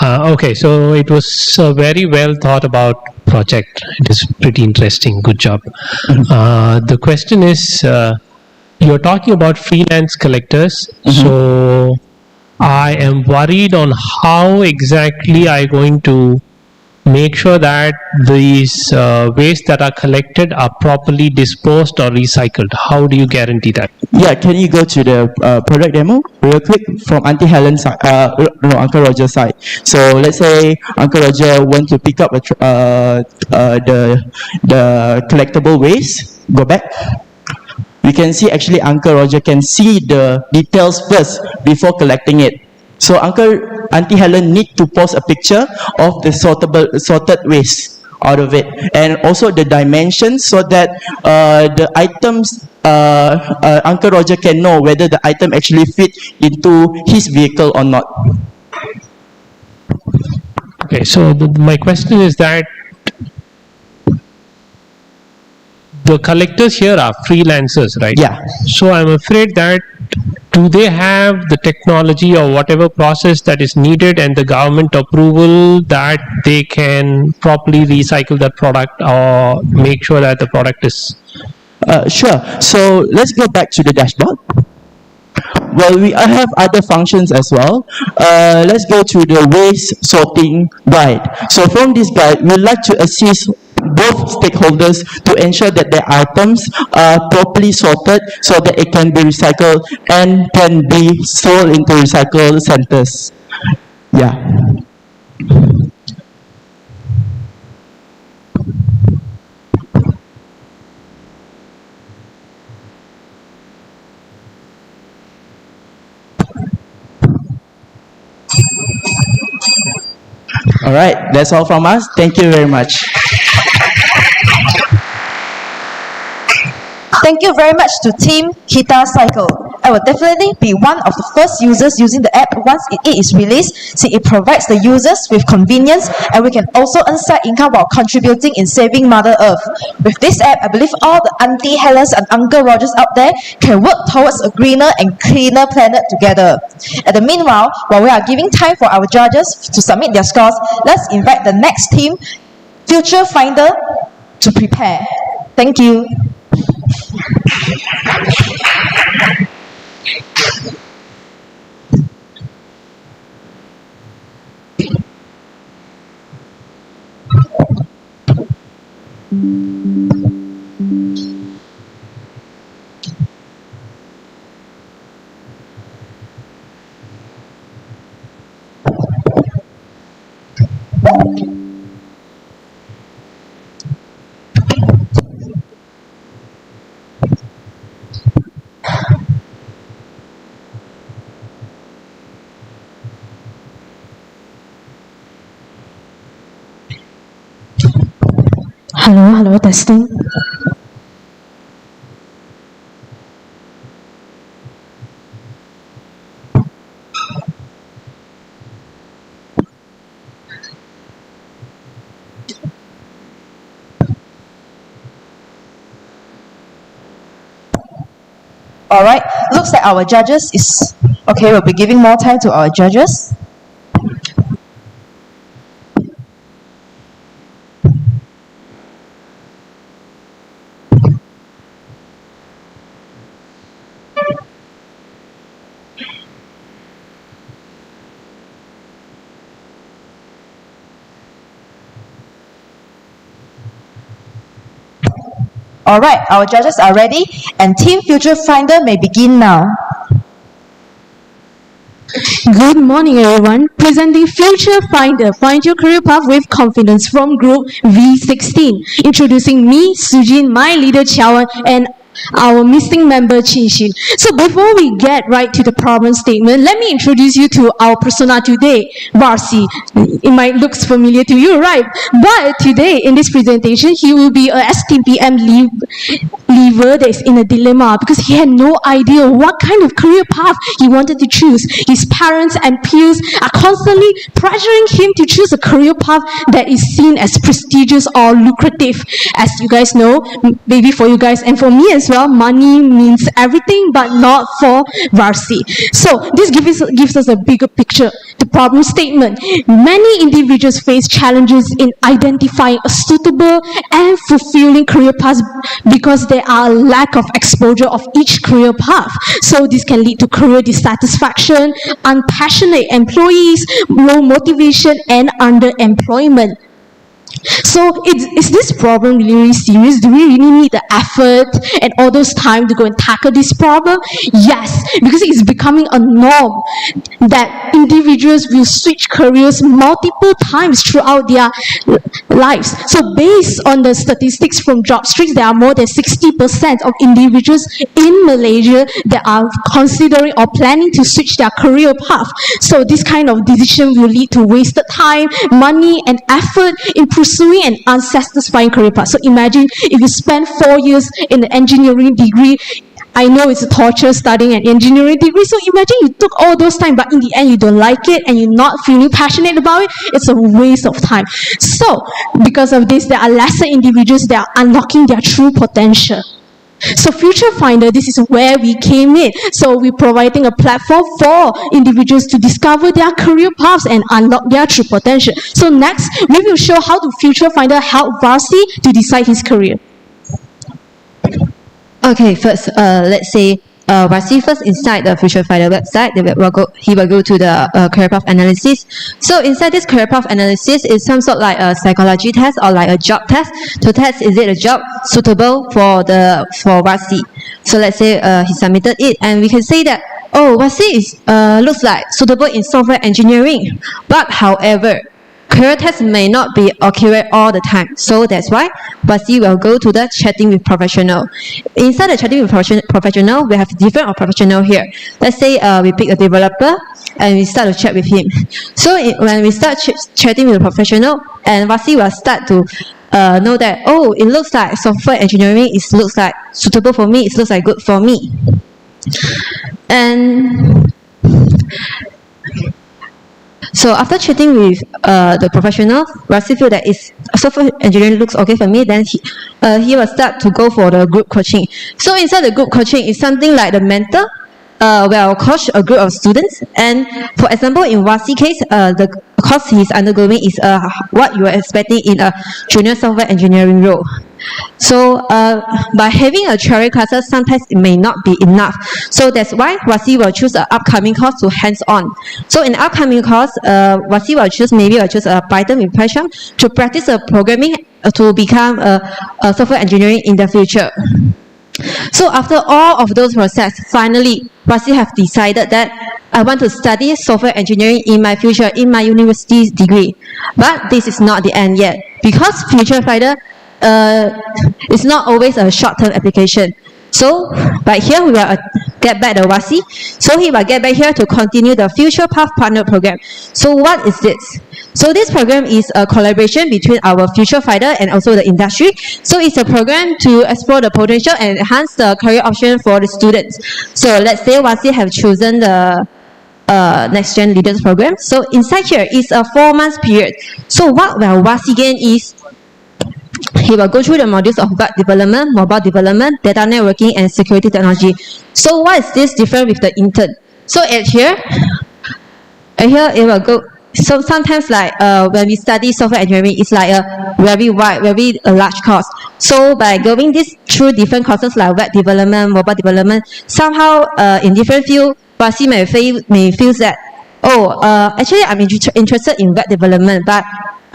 Okay, so it was a very well thought about project. It is pretty interesting. Good job. The question is, you're talking about freelance collectors. So I am worried on how exactly I going to make sure that these waste that are collected are properly disposed or recycled. How do you guarantee that? Yeah, can you go to the product demo real quick from Auntie Helen's side, no, Uncle Roger's side. So let's say Uncle Roger want to pick up the collectible waste. Go back. We can see actually Uncle Roger can see the details first before collecting it. So Auntie Helen need to post a picture of the sorted waste out of it, and also the dimensions, so that the items Uncle Roger can know whether the item actually fit into his vehicle or not. Okay, so my question is that the collectors here are freelancers, right? Yeah. So I'm afraid that do they have the technology or whatever process that is needed and the government approval that they can properly recycle that product or make sure that the product is... Sure. So let's go back to the dashboard. Well, we have other functions as well. Let's go to the waste sorting guide. So from this guide, we'd like to assist both stakeholders to ensure that their items are properly sorted so that it can be recycled and can be sold into recycle centers. Yeah. All right, that's all from us. Thank you very much. Thank you very much to Team Kita Cycle. I will definitely be one of the first users using the app once it is released, since it provides the users with convenience, and we can also earn side income while contributing in saving Mother Earth. With this app, I believe all the Auntie Helens and Uncle Rogers out there can work towards a greener and cleaner planet together. At the meanwhile, while we are giving time for our judges to submit their scores, let's invite the next team, Future Finder, to prepare. Thank you. Hello, testing. Alright, looks like our judges is... Okay, we'll be giving more time to our judges. Alright, our judges are ready, and Team Future Finder may begin now. Good morning, everyone. Presenting Future Finder, find your career path with confidence from Group V16. Introducing me, Sujin, my leader Chiawan, and our missing member Chin Shin. So before we get right to the problem statement, let me introduce you to our persona today, Varsity. It might look familiar to you, right? But today in this presentation, he will be a STPM leaver that is in a dilemma because he had no idea what kind of career path he wanted to choose. His parents and peers are constantly pressuring him to choose a career path that is seen as prestigious or lucrative. As you guys know, maybe for you guys and for me as well, money means everything, but not for Varsity. So this gives us a bigger picture. The problem statement. Many individuals face challenges in identifying a suitable and fulfilling career path because there are a lack of exposure of each career path. So this can lead to career dissatisfaction, unpassionate employees, low motivation, and underemployment. So is this problem really serious? Do we really need the effort and all those time to go and tackle this problem? Yes, because it's becoming a norm that individuals will switch careers multiple times throughout their lives. So based on the statistics from JobStreet, there are more than 60% of individuals in Malaysia that are considering or planning to switch their career path. So this kind of decision will lead to wasted time, money, and effort in pursuing an unsatisfying career path. So imagine if you spend 4 years in an engineering degree. I know it's a torture studying an engineering degree, so imagine you took all those time, but in the end you don't like it and you're not feeling passionate about it. It's a waste of time. So because of this, there are lesser individuals that are unlocking their true potential. So Future Finder, this is where we came in. So we're providing a platform for individuals to discover their career paths and unlock their true potential. So next, we will show how the Future Finder help Varsity to decide his career. Okay, first, let's say Varsity first inside the Future Finder website, he will go to the career path analysis. So inside this career path analysis is some sort like a psychology test or like a job test to test is it a job suitable for Varsity. So let's say he submitted it, and we can say that Varsity is looks like suitable in software engineering, but however, career test may not be accurate all the time. So that's why Varsity will go to the chatting with professional. Inside the chatting with professional, we have different professional here. Let's say we pick a developer and we start to chat with him. So when we start chatting with a professional, and Varsity will start to know that, it looks like software engineering, it looks like suitable for me, it looks like good for me. And so after chatting with the professional, Varsity feel that software engineering looks okay for me, then he will start to go for the group coaching. So inside the group coaching is something like the mentor where I'll coach a group of students. And for example, in Varsity case, the course he's undergoing is what you are expecting in a junior software engineering role. So by having a theory classes, sometimes it may not be enough. So that's why Varsity will choose an upcoming course to hands-on. So in the upcoming course, Varsity will choose a Python with Python to practice programming to become a software engineering in the future. So after all of those process, finally, Varsity have decided that I want to study software engineering in my future, in my university degree. But this is not the end yet, because Future Finder it's not always a short-term application. So, but here we will get back the Varsity. So he will get back here to continue the Future Path Partner Program. So what is this? So this program is a collaboration between our Future Finder and also the industry. So it's a program to explore the potential and enhance the career option for the students. So let's say Varsity have chosen the Next Gen Leaders Program. So inside here is a 4 months period. So what will Varsity gain is he will go through the modules of web development, mobile development, data networking, and security technology. So what is this different with the intern? So here it will go. So sometimes like when we study software engineering, it's like a very wide, very large course. So by going through different courses like web development, mobile development, somehow in different fields, Varsity may feel that, actually I'm interested in web development, but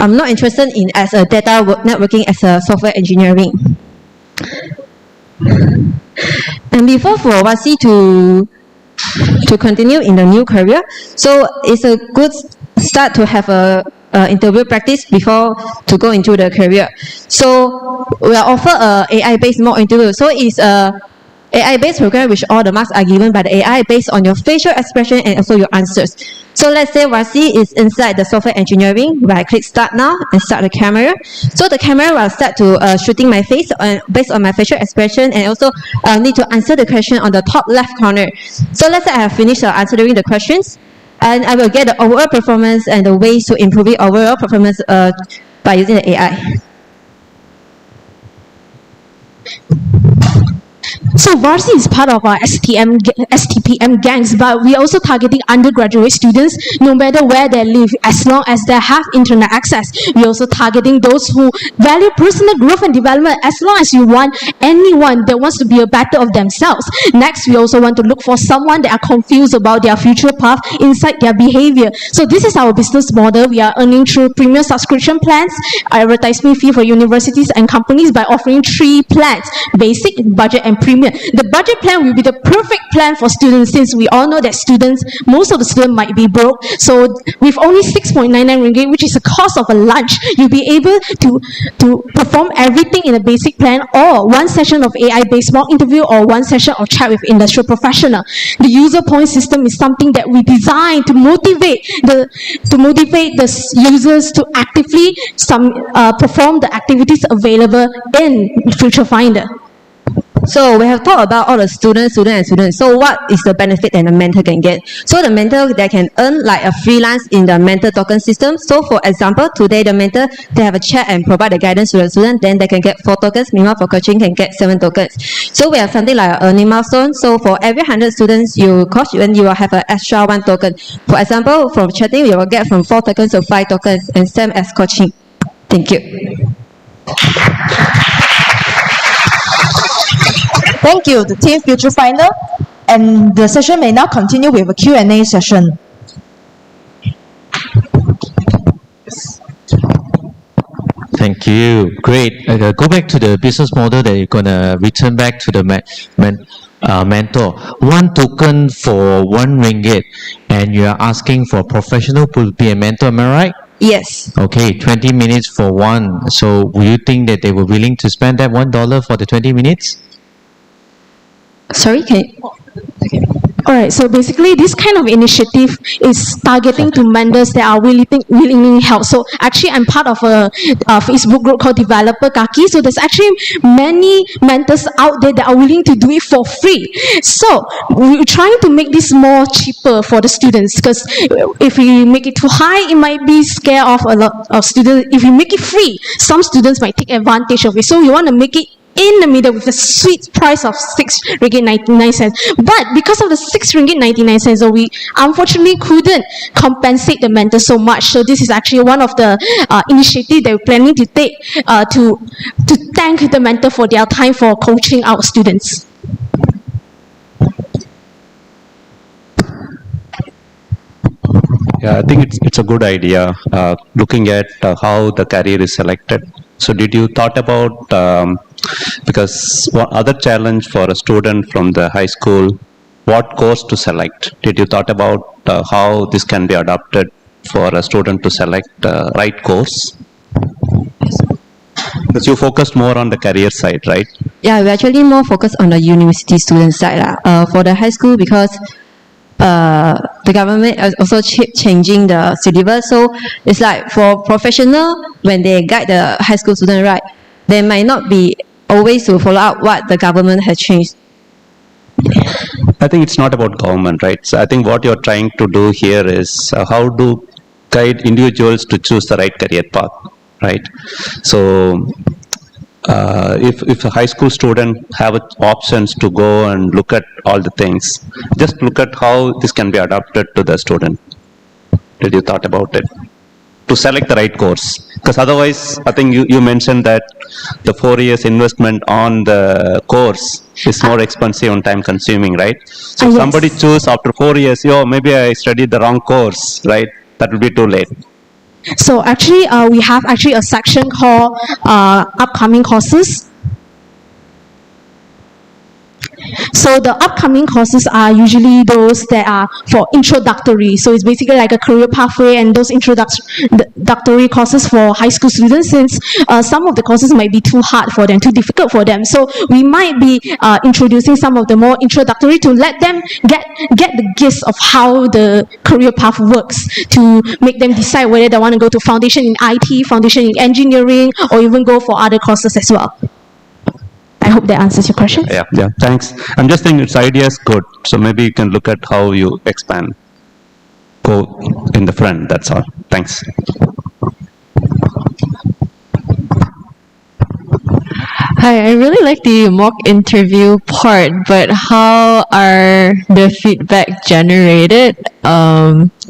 I'm not interested in as a data networking as a software engineering. And before for Varsity to continue in the new career, so it's a good start to have a interview practice before to go into the career. So we offer a AI-based mock interview. So it's a AI-based program which all the marks are given by the AI based on your facial expression and also your answers. So let's say Varsity is inside the software engineering, where I click start now and start the camera. So the camera will start to shooting my face based on my facial expression, and also need to answer the question on the top left corner. So let's say I have finished answering the questions, and I will get the overall performance and the ways to improve the overall performance by using the AI. So Varsity is part of our STPM gangs, but we are also targeting undergraduate students, no matter where they live, as long as they have internet access. We are also targeting those who value personal growth and development, as long as you want anyone that wants to be a better of themselves. Next, we also want to look for someone that are confused about their future path inside their behavior. So this is our business model. We are earning through premium subscription plans, advertisement fee for universities and companies by offering 3 plans: basic, budget, and premium. The budget plan will be the perfect plan for students, since we all know that most of the students might be broke. So with only 6.99 ringgit, which is the cost of a lunch, you'll be able to perform everything in a basic plan, or 1 session of AI-based mock interview, or 1 session of chat with industrial professional. The user point system is something that we designed to motivate the users to actively perform the activities available in Future Finder. So we have talked about all the students. So what is the benefit that a mentor can get? So the mentor, they can earn like a freelance in the mentor token system. So for example, today the mentor, they have a chat and provide the guidance to the student, then they can get 4 tokens. Meanwhile, for coaching can get 7 tokens. So we have something like an earning milestone. So for every 100 students you coach, then you will have an extra 1 token. For example, from chatting, you will get from 4 tokens to 5 tokens, and same as coaching. Thank you. Thank you, the Team Future Finder. And the session may now continue with a Q&A session. Thank you. Great. Go back to the business model that you're gonna return back to the mentor. 1 token for 1 ringgit, and you are asking for a professional to be a mentor. Am I right? Yes. Okay, 20 minutes for 1. So, will you think that they were willing to spend that $1 for the 20 minutes? Sorry, can you? Okay. Alright, so basically this kind of initiative is targeting to mentors that are willingly help. So actually I'm part of a Facebook group called Developer Kaki. So there's actually many mentors out there that are willing to do it for free. So we're trying to make this more cheaper for the students, because if we make it too high, it might be scare off a lot of students. If we make it free, some students might take advantage of it. So we want to make it in the middle with a sweet price of 6 ringgit 99 cents. But because of the 6 ringgit 99 cents, so we unfortunately couldn't compensate the mentor so much. So this is actually one of the initiatives that we're planning to take to thank the mentor for their time for coaching our students. Yeah, I think it's a good idea looking at how the career is selected. So did you thought about, because one other challenge for a student from the high school, what course to select? Did you thought about how this can be adapted for a student to select the right course? Because you focused more on the career side, right? Yeah, we're actually more focused on the university student side. For the high school, because the government is also changing the syllabus. So it's like for professional, when they guide the high school student, right, they might not be always to follow up what the government has changed. I think it's not about government, right? So I think what you're trying to do here is how to guide individuals to choose the right career path, right? So if a high school student have options to go and look at all the things, just look at how this can be adapted to the student. Did you thought about it? To select the right course, because otherwise I think you mentioned that the 4 years investment on the course is more expensive and time consuming, right? So if somebody choose after 4 years, maybe I studied the wrong course, right? That will be too late. So actually we have actually a section called upcoming courses. So the upcoming courses are usually those that are for introductory. So it's basically like a career pathway, and those introductory courses for high school students, since some of the courses might be too hard for them, too difficult for them. So we might be introducing some of the more introductory to let them get the gist of how the career path works, to make them decide whether they want to go to foundation in IT, foundation in engineering, or even go for other courses as well. I hope that answers your question. Yeah, thanks. I'm just thinking its idea is good, so maybe you can look at how you expand. Go in the front, that's all. Thanks. Hi, I really like the mock interview part, but how are the feedback generated?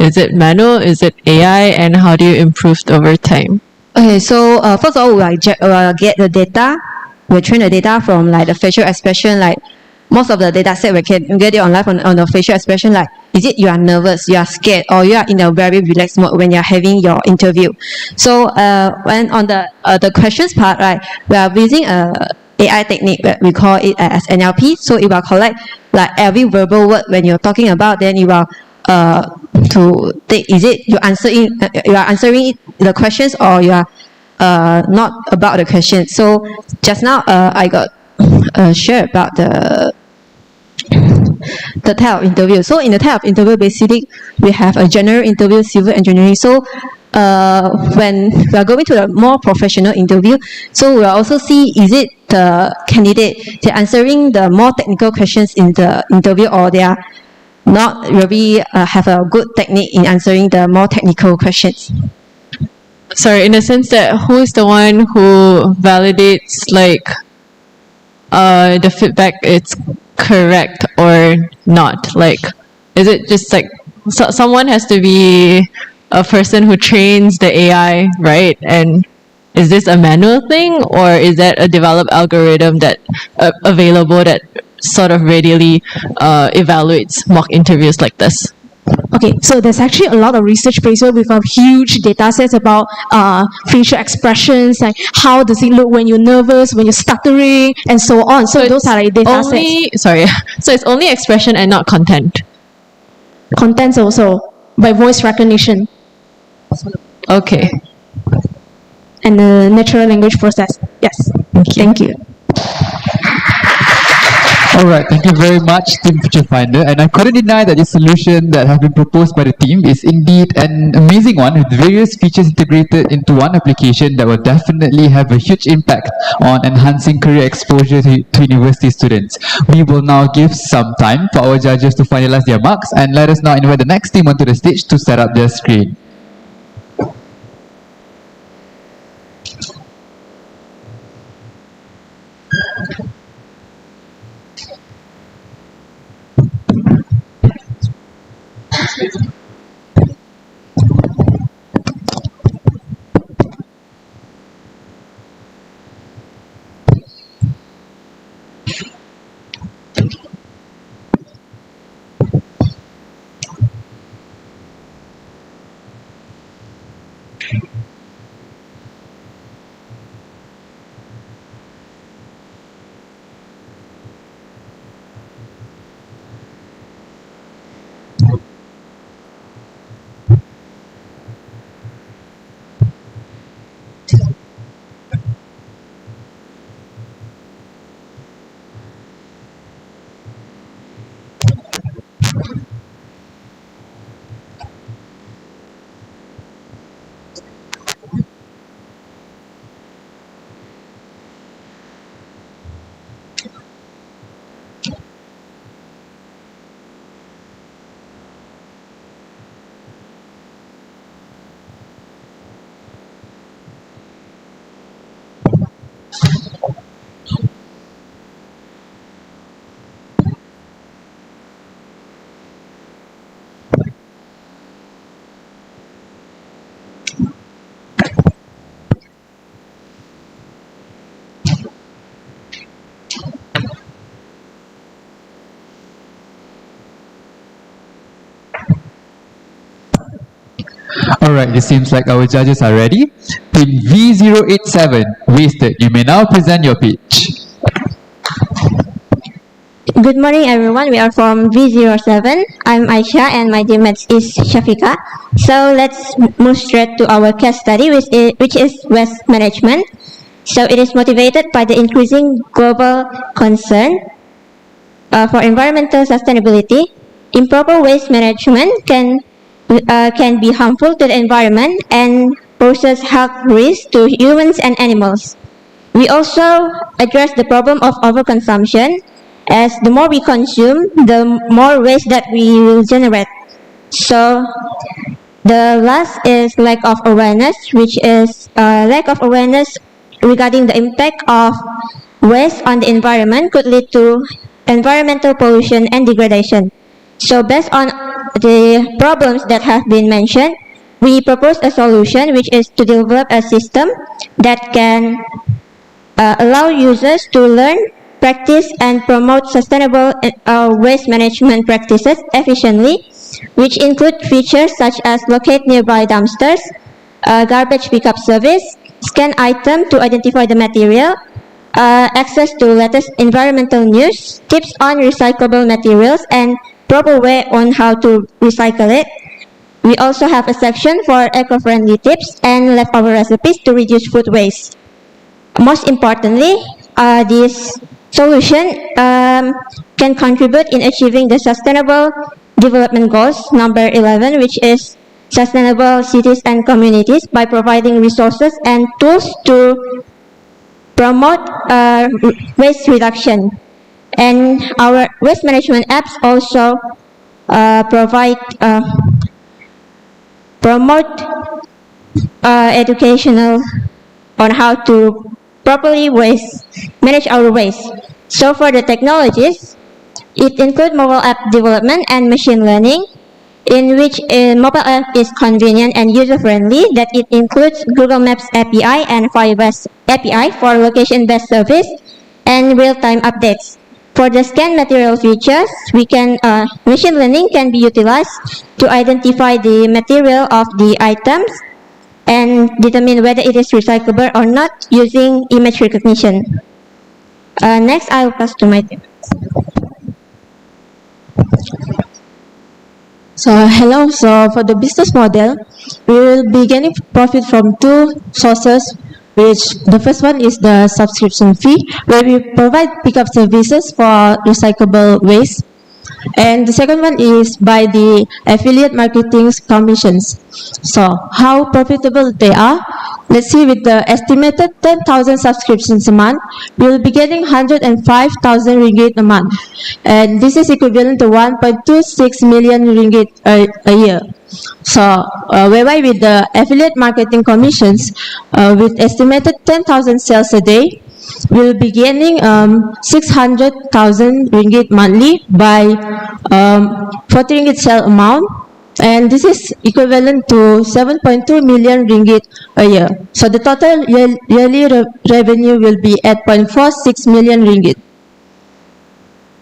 Is it manual? Is it AI? And how do you improve over time? Okay, so first of all, we get the data. We train the data from like the facial expression. Like most of the data set, we can get it online on the facial expression. Like, is it you are nervous, you are scared, or you are in a very relaxed mode when you are having your interview? So when on the questions part, right, we are using a AI technique that we call it as NLP. So it will collect like every verbal word when you're talking about. Then you are to take, is it you are answering the questions, or you are not about the question. So just now I got shared about the type of interview. So in the type of interview, basically we have a general interview, civil engineering. So when we are going to the more professional interview, so we will also see, is it the candidate, they're answering the more technical questions in the interview, or they are not really have a good technique in answering the more technical questions. Sorry, in the sense that who is the one who validates like the feedback it's correct or not? Like, is it just like someone has to be a person who trains the AI, right? And is this a manual thing, or is that a developed algorithm that available that sort of readily evaluates mock interviews like this? Okay, so there's actually a lot of research based with a huge data sets about facial expressions, like how does it look when you're nervous, when you're stuttering, and so on. So those are like data sets. Sorry, so it's only expression and not content. Contents also by voice recognition. Okay. And the natural language process. Yes. Thank you. Alright, thank you very much, Team Future Finder. And I couldn't deny that the solution that has been proposed by the team is indeed an amazing one, with various features integrated into one application that will definitely have a huge impact on enhancing career exposure to university students. We will now give some time for our judges to finalize their marks, and let us now invite the next team onto the stage to set up their screen. Alright, it seems like our judges are ready. Team V087, wasted. You may now present your pitch. Good morning, everyone. We are from V07. I'm Aisha, and my teammate is Shafika. So let's move straight to our case study, which is waste management. So it is motivated by the increasing global concern for environmental sustainability. Improper waste management can be harmful to the environment and poses health risks to humans and animals. We also address the problem of overconsumption, as the more we consume, the more waste that we will generate. So the last is lack of awareness, which is lack of awareness regarding the impact of waste on the environment could lead to environmental pollution and degradation. So based on the problems that have been mentioned, we propose a solution, which is to develop a system that can allow users to learn, practice, and promote sustainable waste management practices efficiently, which include features such as locate nearby dumpsters, garbage pickup service, scan item to identify the material, access to latest environmental news, tips on recyclable materials, and proper way on how to recycle it. We also have a section for eco-friendly tips and leftover recipes to reduce food waste. Most importantly, this solution can contribute in achieving the Sustainable Development Goals number 11, which is sustainable cities and communities, by providing resources and tools to promote waste reduction. And our waste management apps also promote educational on how to properly manage our waste. So for the technologies, it includes mobile app development and machine learning, in which a mobile app is convenient and user-friendly, that it includes Google Maps API and Firebase API for location-based service and real-time updates. For the scan material features, machine learning can be utilized to identify the material of the items and determine whether it is recyclable or not using image recognition. Next, I will pass to my team. So hello, so for the business model, we will be getting profit from two sources, which the first one is the subscription fee, where we provide pickup services for recyclable waste. And the second one is by the affiliate marketing commissions. So how profitable they are? Let's see, with the estimated 10,000 subscriptions a month, we will be getting 105,000 ringgit a month. And this is equivalent to 1.26 million ringgit a year. So whereby with the affiliate marketing commissions, with estimated 10,000 sales a day, we'll be gaining 600,000 ringgit monthly by 40 ringgit sale amount, and this is equivalent to 7.2 million ringgit a year. So the total yearly revenue will be 8.46 million ringgit.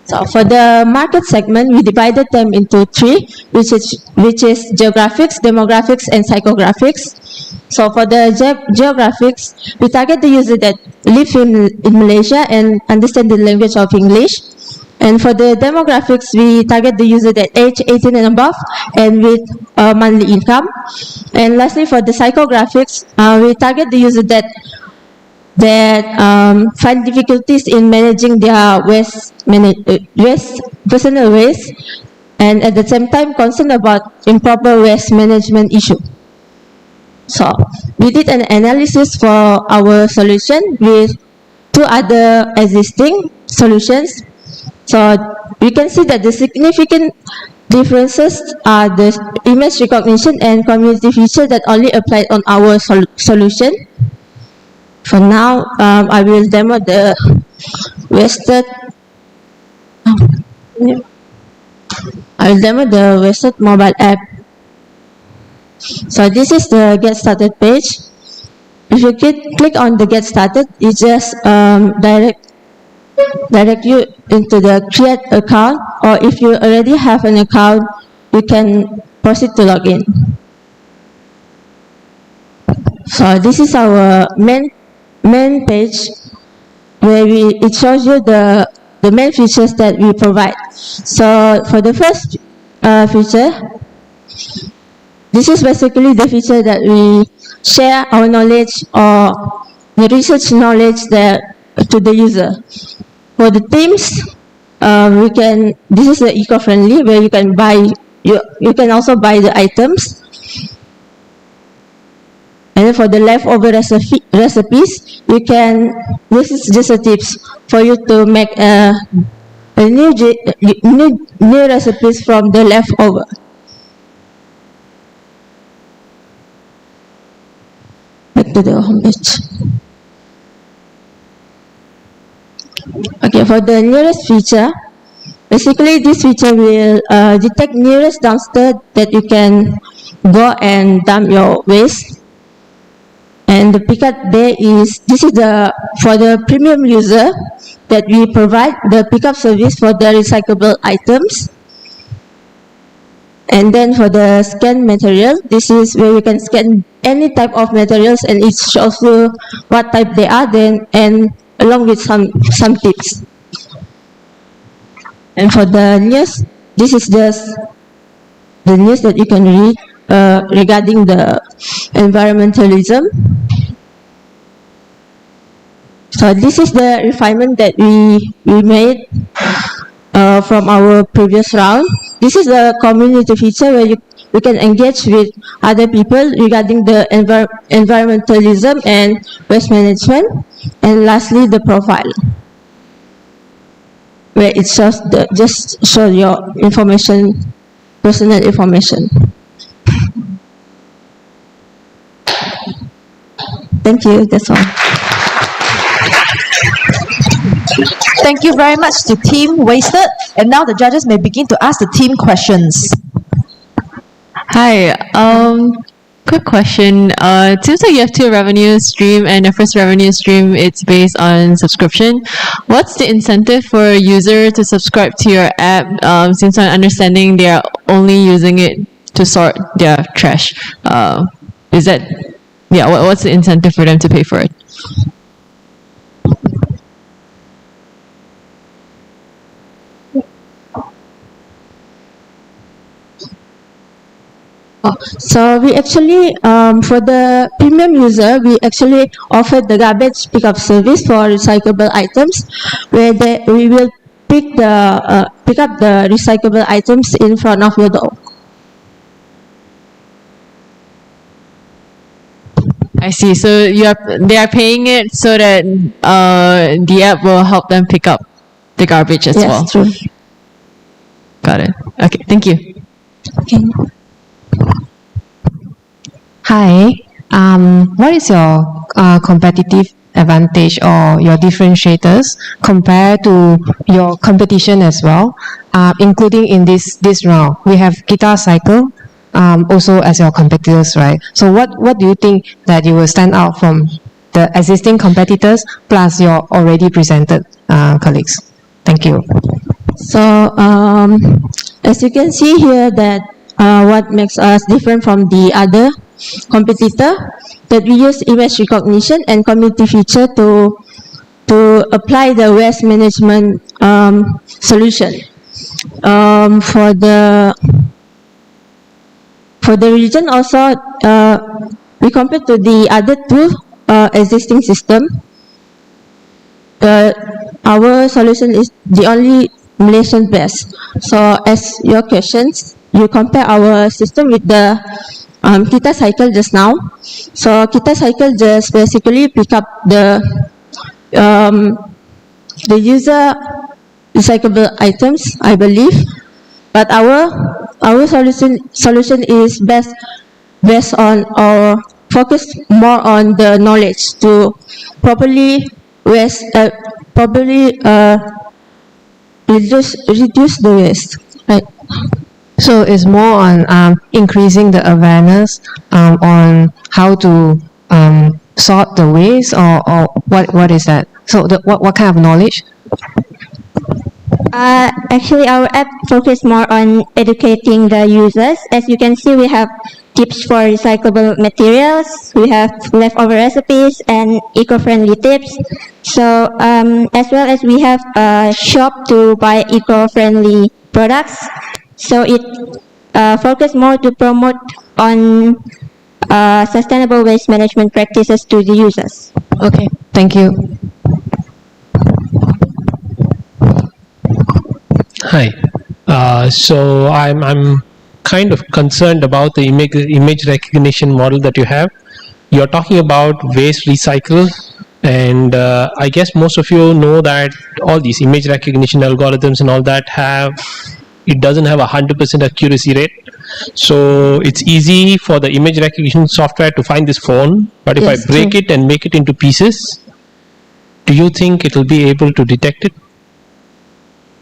So for the market segment, we divided them into three, which is geographics, demographics, and psychographics. So for the geographics, we target the user that live in Malaysia and understand the language of English. And for the demographics, we target the user that age 18 and above and with monthly income. And lastly, for the psychographics, we target the user that find difficulties in managing their personal waste, and at the same time concerned about improper waste management issue. So we did an analysis for our solution with two other existing solutions. So we can see that the significant differences are the image recognition and community feature that only applied on our solution. For now, I will demo the Wasted mobile app. So this is the Get Started page. If you click on the Get Started, it just direct you into the Create account, or if you already have an account, you can proceed to log in. So this is our main page, where it shows you the the main features that we provide. So for the first feature, this is basically the feature that we share our knowledge or the research knowledge to the user. For the themes, this is the eco-friendly where you can buy, you can also buy the items. And then for the leftover recipes, this is just a tips for you to make new recipes from the leftover. Back to the homepage. Okay, for the nearest feature, basically this feature will detect nearest dumpster that you can go and dump your waste. And the pickup there this is for the premium user that we provide the pickup service for the recyclable items. And then for the scan material, this is where you can scan any type of materials and it shows you what type they are and along with some tips. And for the news, this is just the news that you can read regarding the environmentalism. So this is the refinement that we made from our previous round. This is the community feature where you can engage with other people regarding the environmentalism and waste management. And lastly, the profile, where it shows just show your information, personal information. Thank you, that's all. Thank you very much to Team Wasted. And now the judges may begin to ask the team questions. Hi. Quick question. It seems like you have two revenue stream, and the first revenue stream it's based on subscription. What's the incentive for a user to subscribe to your app? Since I'm understanding they are only using it to sort their trash. What's the incentive for them to pay for it? So we actually, for the premium user, we actually offer the garbage pickup service for recyclable items, where we will pick up the recyclable items in front of your door. I see. So they are paying it so that the app will help them pick up the garbage as well. Yes, true. Got it. Okay, thank you. Okay. Hi, what is your competitive advantage or your differentiators compared to your competition as well, including in this round? We have Guitar Cycle also as your competitors, right? So what do you think that you will stand out from the existing competitors plus your already presented colleagues? Thank you. So as you can see here that what makes us different from the other competitor, that we use image recognition and community feature to apply the waste management solution. For the region also, we compare to the other two existing system. Our solution is the only Malaysian best. So as your questions, you compare our system with the Kita Cycle just now. So Kita Cycle just basically pick up the user recyclable items, I believe. But our solution is based on or focus more on the knowledge to properly reduce the waste, right? So it's more on increasing the awareness on how to sort the waste, or what is that? So what kind of knowledge? Actually, our app focus more on educating the users. As you can see, we have tips for recyclable materials, we have leftover recipes and eco-friendly tips. So, as well as we have a shop to buy eco-friendly products. So it focus more to promote on sustainable waste management practices to the users. Okay, thank you. Hi. So I'm kind of concerned about the image recognition model that you have. You're talking about waste recycle, and I guess most of you know that all these image recognition algorithms and all that it doesn't have 100% accuracy rate. So it's easy for the image recognition software to find this phone, but if Yes, I break true. it and make it into pieces, do you think it will be able to detect it?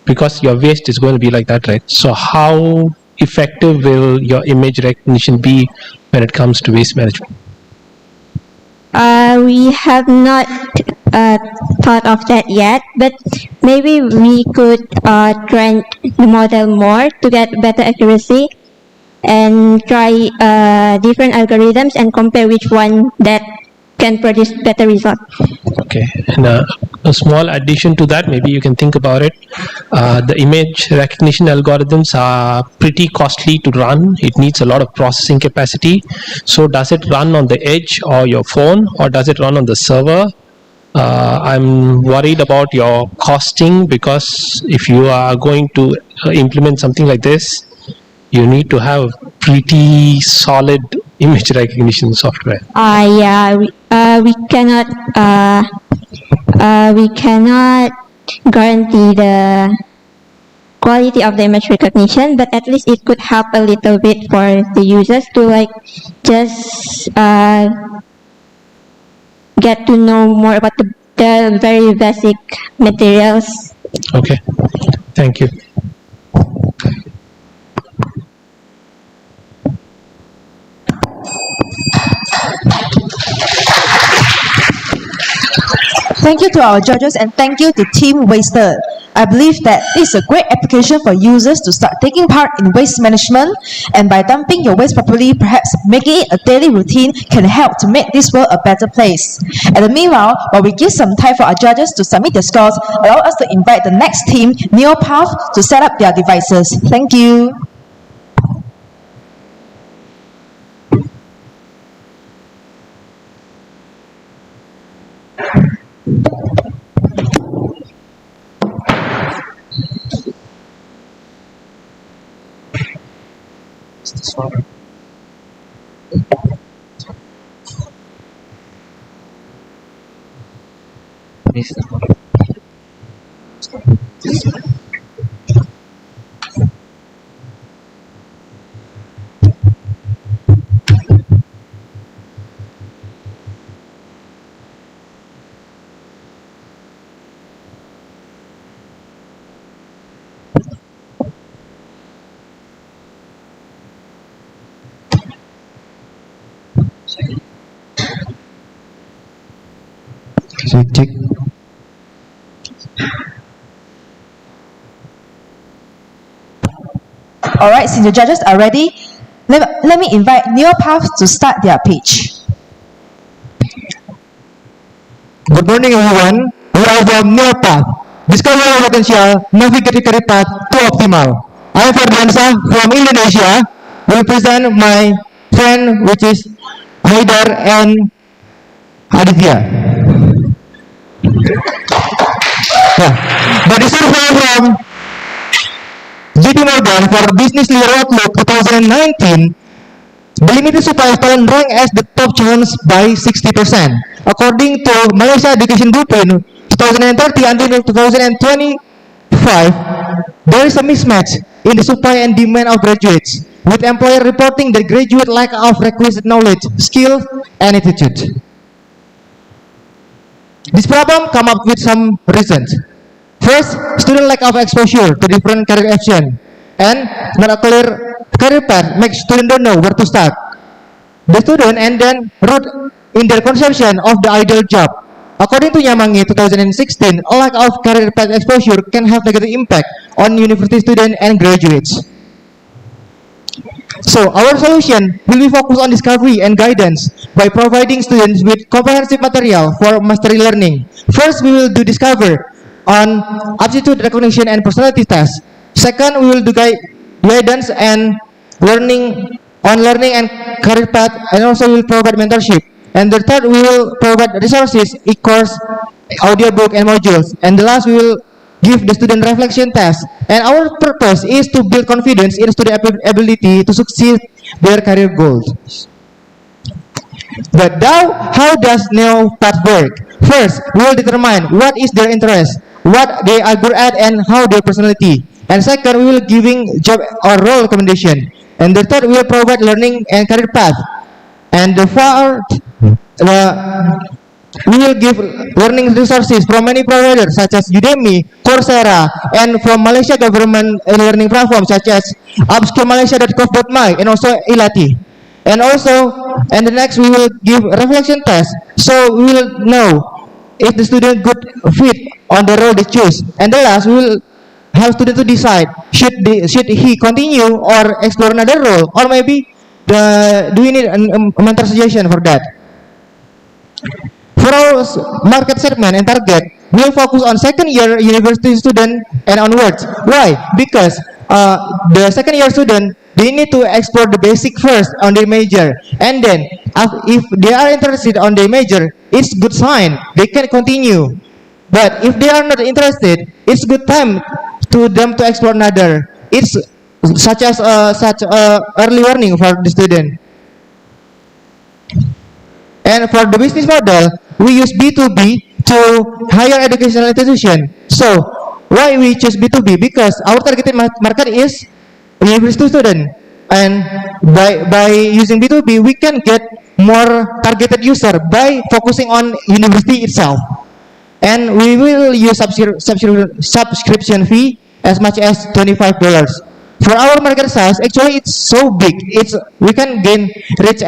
Because your waste is going to be like that, right? So how effective will your image recognition be when it comes to waste management? We have not thought of that yet, but maybe we could train the model more to get better accuracy and try different algorithms and compare which one that can produce better result. Okay, and a small addition to that, maybe you can think about it. The image recognition algorithms are pretty costly to run. It needs a lot of processing capacity. So does it run on the edge or your phone, or does it run on the server? I'm worried about your costing, because if you are going to implement something like this, you need to have pretty solid image recognition software. Yeah, we cannot guarantee the quality of the image recognition, but at least it could help a little bit for the users to just get to know more about the very basic materials. Okay, thank you. Thank you to our judges and thank you to Team Wasted. I believe that this is a great application for users to start taking part in waste management, and by dumping your waste properly, perhaps making it a daily routine can help to make this world a better place. And meanwhile, while we give some time for our judges to submit their scores, allow us to invite the next team, NeoPath, to set up their devices. Thank you. Check. Alright, since the judges are ready, let me invite NeoPath to start their pitch. Good morning, everyone. We are from NeoPath. Discover your potential, navigate your career path to optimal. I am Ferdinand from Indonesia. Will present my friend, which is Haidar and Aditya. The survey from JP Morgan for Business Leader Outlook 2019, the limited supply of talent ranked as the top chance by 60%. According to Malaysia Education Blueprint 2030 until 2025, there is a mismatch in the supply and demand of graduates, with employer reporting that graduate lack of requisite knowledge, skill, and attitude. This problem come up with some reasons. First, student lack of exposure to different career options, and not a clear career path makes student don't know where to start. The student and then root in their conception of the ideal job. according to Nyamangi 2016, a lack of career path exposure can have negative impact on university students and graduates. So our solution will be focused on discovery and guidance by providing students with comprehensive material for mastery learning. First, we will do discover on aptitude recognition and personality tests. Second, we will do guidance and learning and career path, and also we will provide mentorship. And the third, we will provide resources, e-course, audiobook, and modules. And the last, we will give the student reflection test. And our purpose is to build confidence in student ability to succeed their career goals. But now, how does NeoPath work? First, we will determine what is their interest, what they are good at, and how their personality. And second, we will giving job or role recommendation. And the third, we will provide learning and career path. And the fourth, we will give learning resources from many providers such as Udemy, Coursera, and from Malaysia government learning platforms such as upskillmalaysia.gov.my and also Ilati. And the next we will give reflection test, so we will know if the student good fit on the role they choose. And the last, we will help student to decide should he continue or explore another role, or maybe do we need a mentor suggestion for that. For our market segment and target, we will focus on second year university student and onwards. Why? Because the second year student, they need to explore the basic first on their major, and then if they are interested on their major, it's good sign they can continue. But if they are not interested, it's good time to them to explore another. It's such early warning for the student. And for the business model, we use B2B to higher educational institution. So why we choose B2B? Because our targeted market is university student, and by using B2B, we can get more targeted user by focusing on university itself. And we will use subscription fee as much as $25. For our market size, actually it's so big. We can reach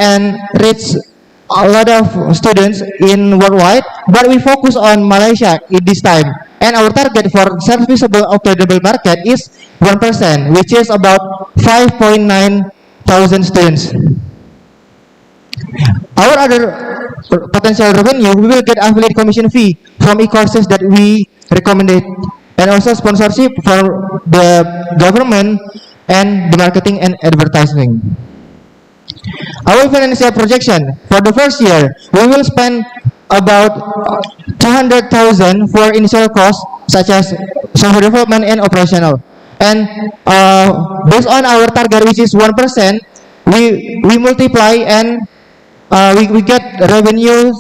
a lot of students in worldwide, but we focus on Malaysia in this time. And our target for serviceable upgradable market is 1%, which is about 5.9 thousand students. Our other potential revenue, we will get affiliate commission fee from e-courses that we recommended, and also sponsorship for the government and the marketing and advertising. Our financial projection for the first year, we will spend about 200,000 for initial costs such as software development and operational. And based on our target, which is 1%, we multiply and we get revenue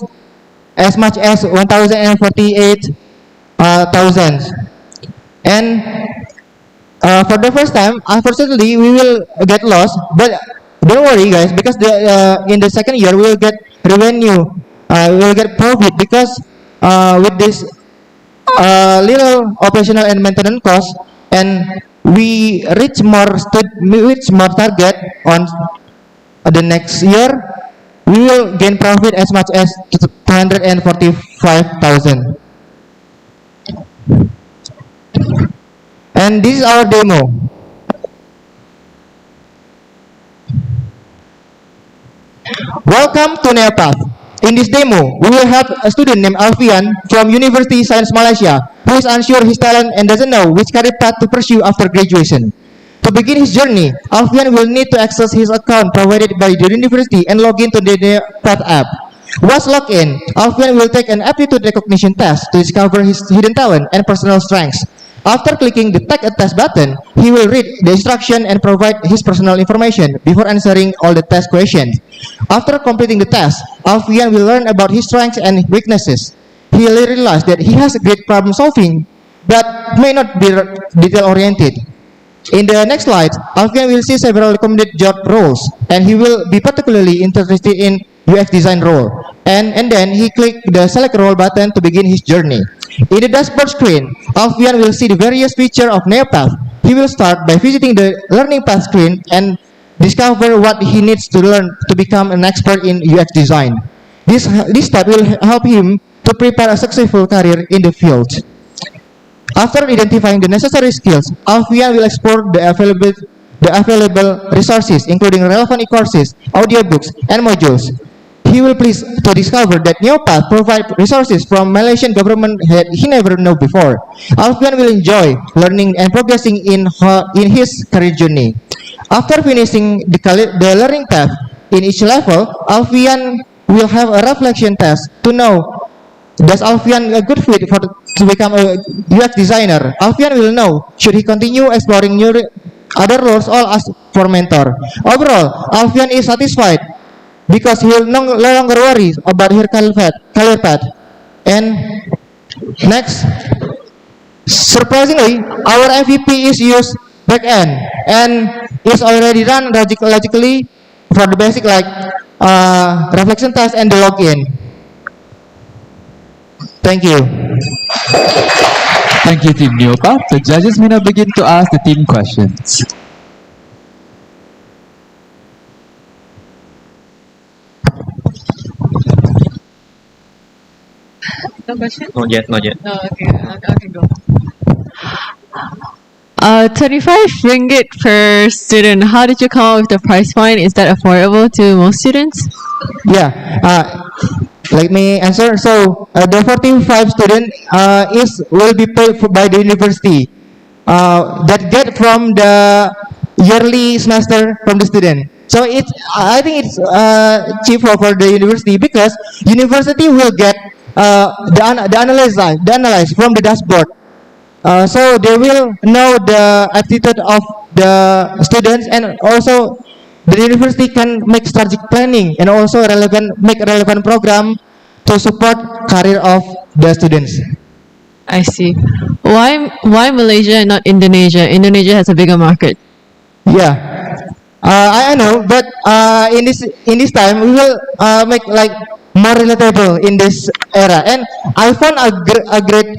as much as 1,048,000. And for the first time, unfortunately, we will get lost, but don't worry, guys, because in the second year we will get revenue, we will get profit, because with this little operational and maintenance cost, and we reach more target on the next year, we will gain profit as much as 245,000. And this is our demo. Welcome to NeoPath. In this demo, we will have a student named Alfian from University Science Malaysia, who is unsure his talent and doesn't know which career path to pursue after graduation. To begin his journey, Alfian will need to access his account provided by the university and log into the NeoPath app. Once logged in, Alfian will take an aptitude recognition test to discover his hidden talent and personal strengths. After clicking the Take a Test button, he will read the instruction and provide his personal information before answering all the test questions. After completing the test, Alfian will learn about his strengths and weaknesses. He will realize that he has great problem solving, but may not be detail-oriented. In the next slide, Alfian will see several recommended job roles, and he will be particularly interested in UX design role. And then he click the select role button to begin his journey. In the dashboard screen, Alfian will see the various features of NeoPath. He will start by visiting the learning path screen and discover what he needs to learn to become an expert in UX design. This step will help him to prepare a successful career in the field. After identifying the necessary skills, Alfian will explore the available resources, including relevant e-courses, audiobooks, and modules. He will please to discover that new path provide resources from Malaysian government that he never knew before. Alfian will enjoy learning and progressing in his career journey. After finishing the learning path in each level, Alfian will have a reflection test to know, does Alfian a good fit to become a UX designer? Alfian will know, should he continue exploring new other roles or ask for mentor. Overall, Alfian is satisfied because he will no longer worry about her career path. And next, surprisingly, our MVP is used backend and is already run logically for the basic like reflection test and the login. Thank you. Thank you, Team Neopa. The judges may now begin to ask the team questions. No question? Not yet, not yet. No, okay, I can go. 35 ringgit per student. How did you come up with the price point? Is that affordable to most students? Yeah, let me answer. So the 45 student will be paid by the university that get from the yearly semester from the student. So I think it's cheaper for the university because university will get the analyze from the dashboard. So they will know the attitude of the students, and also the university can make strategic planning and also make relevant program to support career of the students. I see. Why Malaysia and not Indonesia? Indonesia has a bigger market. Yeah, I know, but in this time we will make like more relatable in this era. And I found a great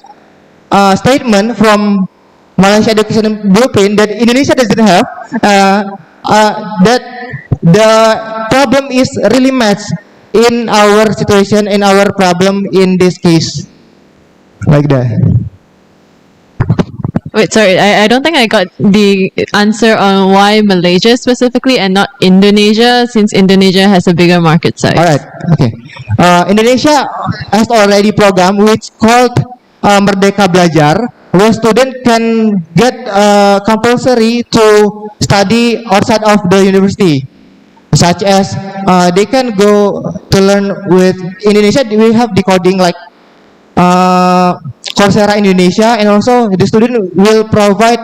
statement from Malaysia Education Blueprint that Indonesia doesn't have. That the problem is really matched in our situation, in our problem in this case, like that. Wait, sorry, I don't think I got the answer on why Malaysia specifically and not Indonesia, since Indonesia has a bigger market size. Alright, okay. Indonesia has already program which called Merdeka Belajar, where student can get compulsory to study outside of the university, such as they can go to learn with Indonesia. We have decoding like Coursera Indonesia, and also the student will provide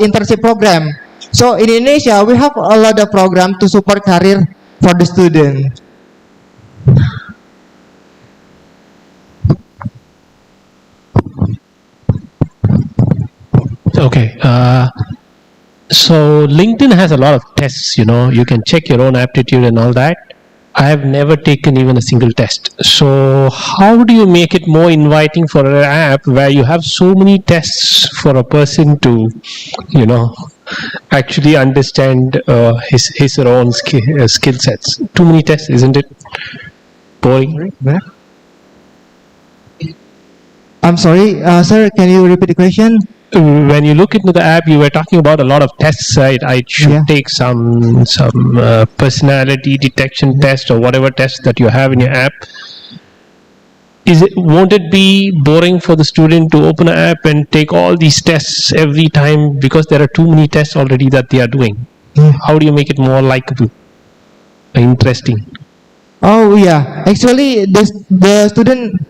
internship program. So in Indonesia we have a lot of program to support career for the student. Okay. So LinkedIn has a lot of tests, you can check your own aptitude and all that. I have never taken even a single test. So how do you make it more inviting for an app where you have so many tests for a person to, actually understand his or own skill sets? Too many tests, isn't it? Boring. I'm sorry, sir, can you repeat the question? When you look into the app, you were talking about a lot of tests, right? I should take some personality detection test or whatever test that you have in your app. Won't it be boring for the student to open an app and take all these tests every time, because there are too many tests already that they are doing? How do you make it more likable, interesting? Oh yeah, actually the student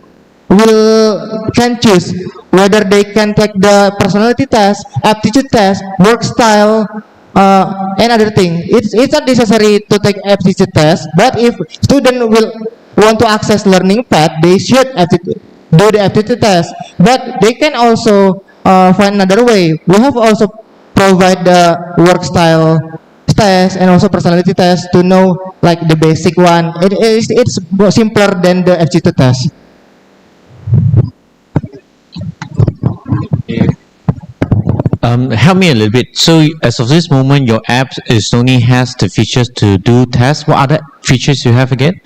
can choose whether they can take the personality test, aptitude test, work style, and other thing. It's not necessary to take aptitude test, but if student will want to access learning path, they should do the aptitude test. But they can also find another way. We have also provide the work style test and also personality test to know like the basic one. It's simpler than the aptitude test. Help me a little bit. So as of this moment, your app is only has the features to do tests. What other features you have again?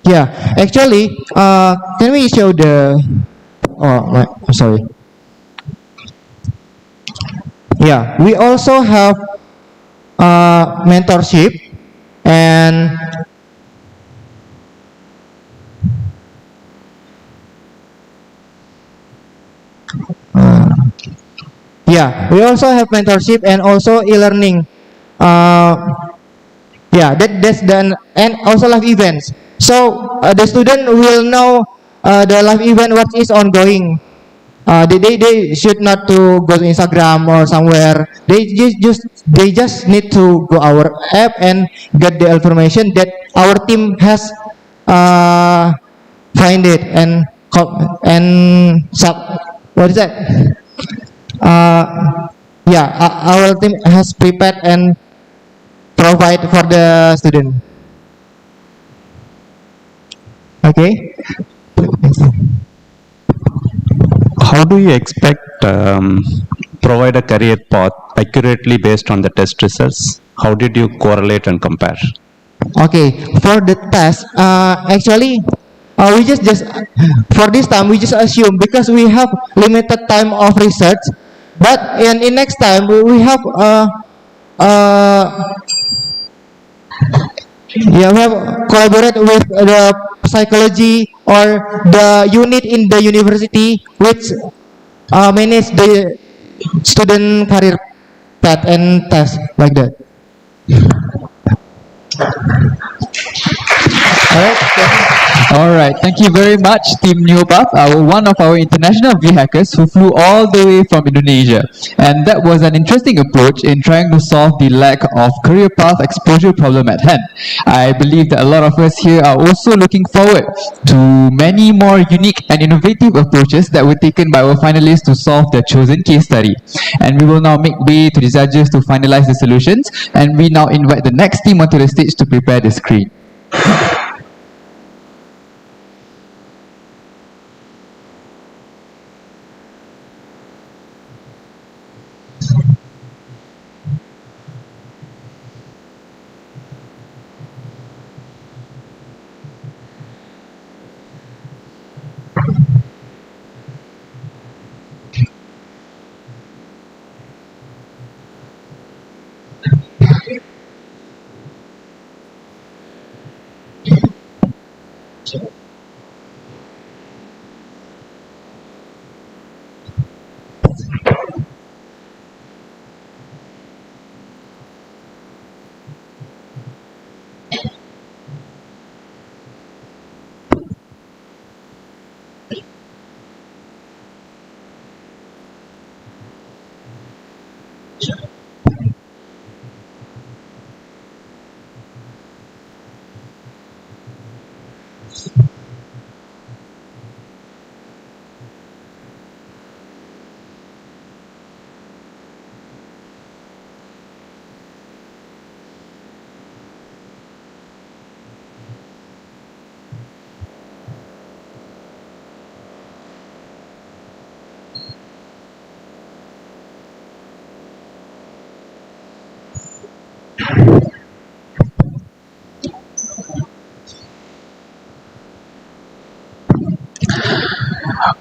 Yeah, actually, can we show the? Sorry. Yeah, we also have mentorship and yeah, we also have mentorship and also e-learning. Yeah, that's done, and also live events. So the student will know the live event what is ongoing. They should not to go to Instagram or somewhere. They just need to go our app and get the information that our team has find it and what is that? Yeah, our team has prepared and provide for the student. Okay. How do you expect provide a career path accurately based on the test results? How did you correlate and compare? Okay, for the test, actually, we just for this time we just assume because we have limited time of research, but in next time we have yeah, we have collaborate with the psychology or the unit in the university which manage the student career path and test like that. All right, thank you very much, Team Neopath, one of our international V-hackers who flew all the way from Indonesia. And that was an interesting approach in trying to solve the lack of career path exposure problem at hand. I believe that a lot of us here are also looking forward to many more unique and innovative approaches that were taken by our finalists to solve their chosen case study. And we will now make way to the judges to finalize the solutions, and we now invite the next team onto the stage to prepare the screen.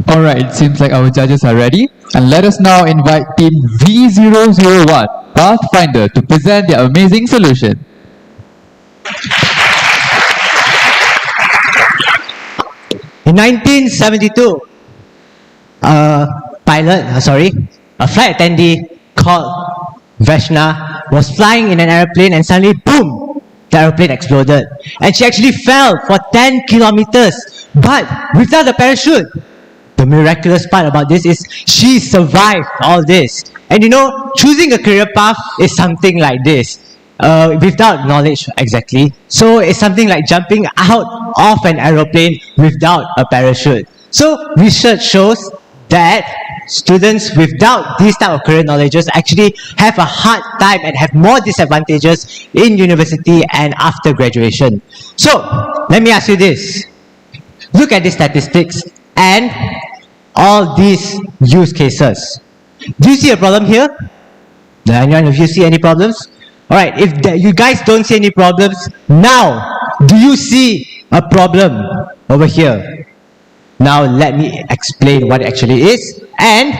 Alright, it seems like our judges are ready. And let us now invite Team V001, Pathfinder, to present their amazing solution. In 1972, a flight attendee called Vashna was flying in an airplane and suddenly, boom, the airplane exploded. And she actually fell for 10 kilometers, but without a parachute. The miraculous part about this is she survived all this. And you know, choosing a career path is something like this. Without knowledge exactly. So it's something like jumping out of an aeroplane without a parachute. So research shows that students without these type of career knowledges actually have a hard time and have more disadvantages in university and after graduation. So let me ask you this. Look at the statistics and all these use cases. Do you see a problem here? Do anyone of you see any problems? Alright, if you guys don't see any problems, now do you see a problem over here? Now let me explain what it actually is. And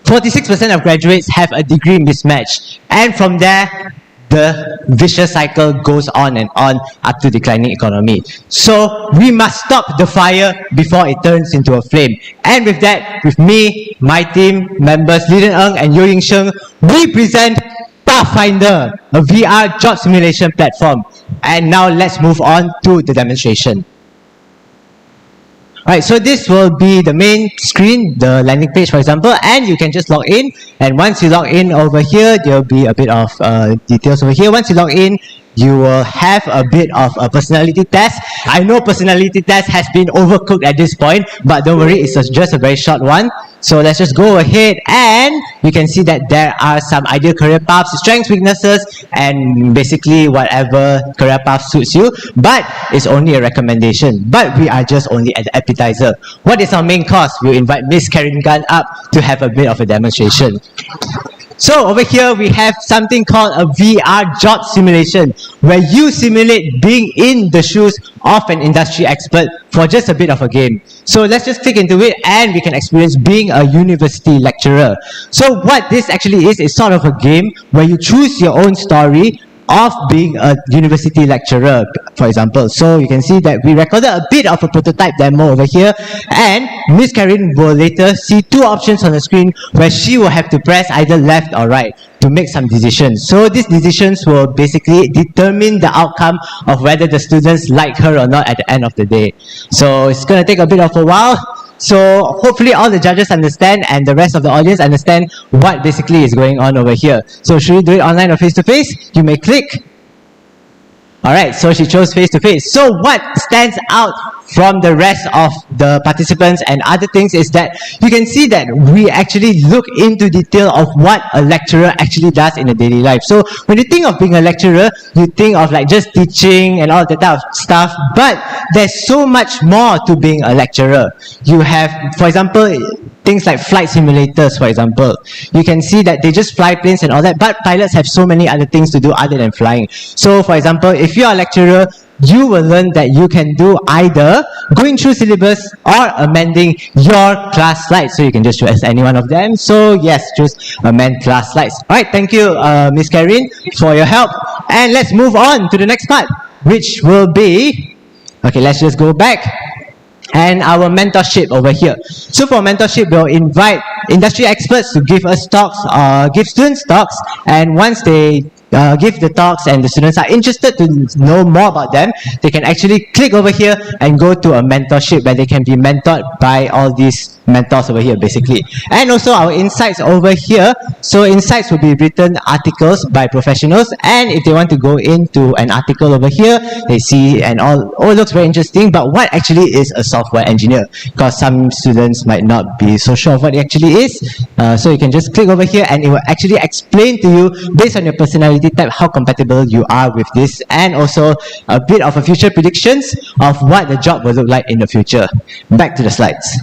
46% of graduates have a degree mismatch. And from there, the vicious cycle goes on and on up to declining economy. So we must stop the fire before it turns into a flame. And with that, with me, my team members, Liden Ng and Yo Ying Sheng, we present Pathfinder, a VR job simulation platform. And now let's move on to the demonstration. Alright, so this will be the main screen, the landing page for example, and you can just log in, and once you log in over here, there will be a bit of details over here. Once you log in, you will have a bit of a personality test. I know personality test has been overcooked at this point, but don't worry, it's just a very short one. So let's just go ahead, and you can see that there are some ideal career paths, strengths, weaknesses, and basically whatever career path suits you, but it's only a recommendation. But we are just only at the appetizer. What is our main course? We'll invite Miss Karen Gunn up to have a bit of a demonstration. So over here we have something called a VR job simulation, where you simulate being in the shoes of an industry expert for just a bit of a game. So let's just click into it and we can experience being a university lecturer. So what this actually is sort of a game where you choose your own story of being a university lecturer, for example. So you can see that we recorded a bit of a prototype demo over here, and Miss Karen will later see two options on the screen where she will have to press either left or right to make some decisions. So these decisions will basically determine the outcome of whether the students like her or not at the end of the day. So it's going to take a bit of a while. So hopefully all the judges understand and the rest of the audience understand what basically is going on over here. So should we do it online or face-to-face? You may click. Alright, so she chose face-to-face. So what stands out from the rest of the participants and other things is that you can see that we actually look into detail of what a lecturer actually does in a daily life. So when you think of being a lecturer, you think of like just teaching and all that type of stuff, but there's so much more to being a lecturer. You have, for example, things like flight simulators, for example. You can see that they just fly planes and all that, but pilots have so many other things to do other than flying. So for example, if you are a lecturer, you will learn that you can do either going through syllabus or amending your class slides. So you can just choose any one of them. So yes, choose amend class slides. Alright, thank you Miss Karen for your help. And let's move on to the next part, which will be, okay, let's just go back. And our mentorship over here. So for mentorship, we'll invite industry experts to give us talks, give students talks, and once they give the talks and the students are interested to know more about them, they can actually click over here and go to a mentorship where they can be mentored by all these mentors over here basically. And also our insights over here. So insights will be written articles by professionals, and if they want to go into an article over here, they see and all, oh, it looks very interesting, but what actually is a software engineer? Because some students might not be so sure of what it actually is. So you can just click over here and it will actually explain to you based on your personality type how compatible you are with this, and also a bit of a future predictions of what the job will look like in the future. Back to the slides.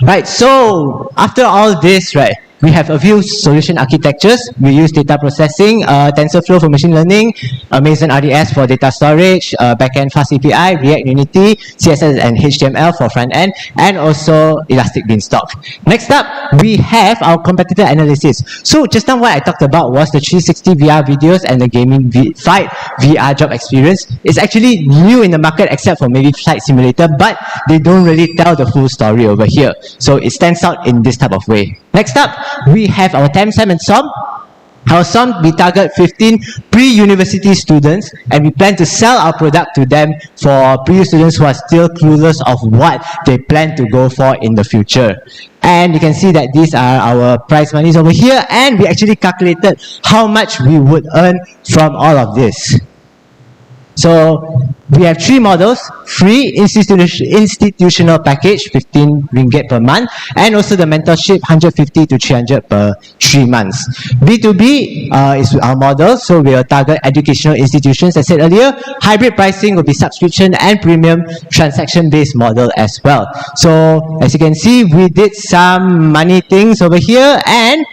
Right, so after all this, right, we have a few solution architectures. We use data processing, TensorFlow for machine learning, Amazon RDS for data storage, backend Fast API, React Unity, CSS and HTML for front end, and also Elastic Beanstalk. Next up, we have our competitor analysis. So just now what I talked about was the 360 VR videos and the gaming fight VR job experience. It's actually new in the market except for maybe Flight Simulator, but they don't really tell the full story over here. So it stands out in this type of way. Next up, we have our TAM, SAM and SOM. Our SOM, we target 15 pre-university students, and we plan to sell our product to them for pre-U students who are still clueless of what they plan to go for in the future. And you can see that these are our prize monies over here, and we actually calculated how much we would earn from all of this. So we have three models: free institutional package, 15 ringgit per month, and also the mentorship, 150 to 300 per 3 months. B2B is our model, so we will target educational institutions. As I said earlier, hybrid pricing will be subscription and premium transaction-based model as well. So as you can see, we did some money things over here, and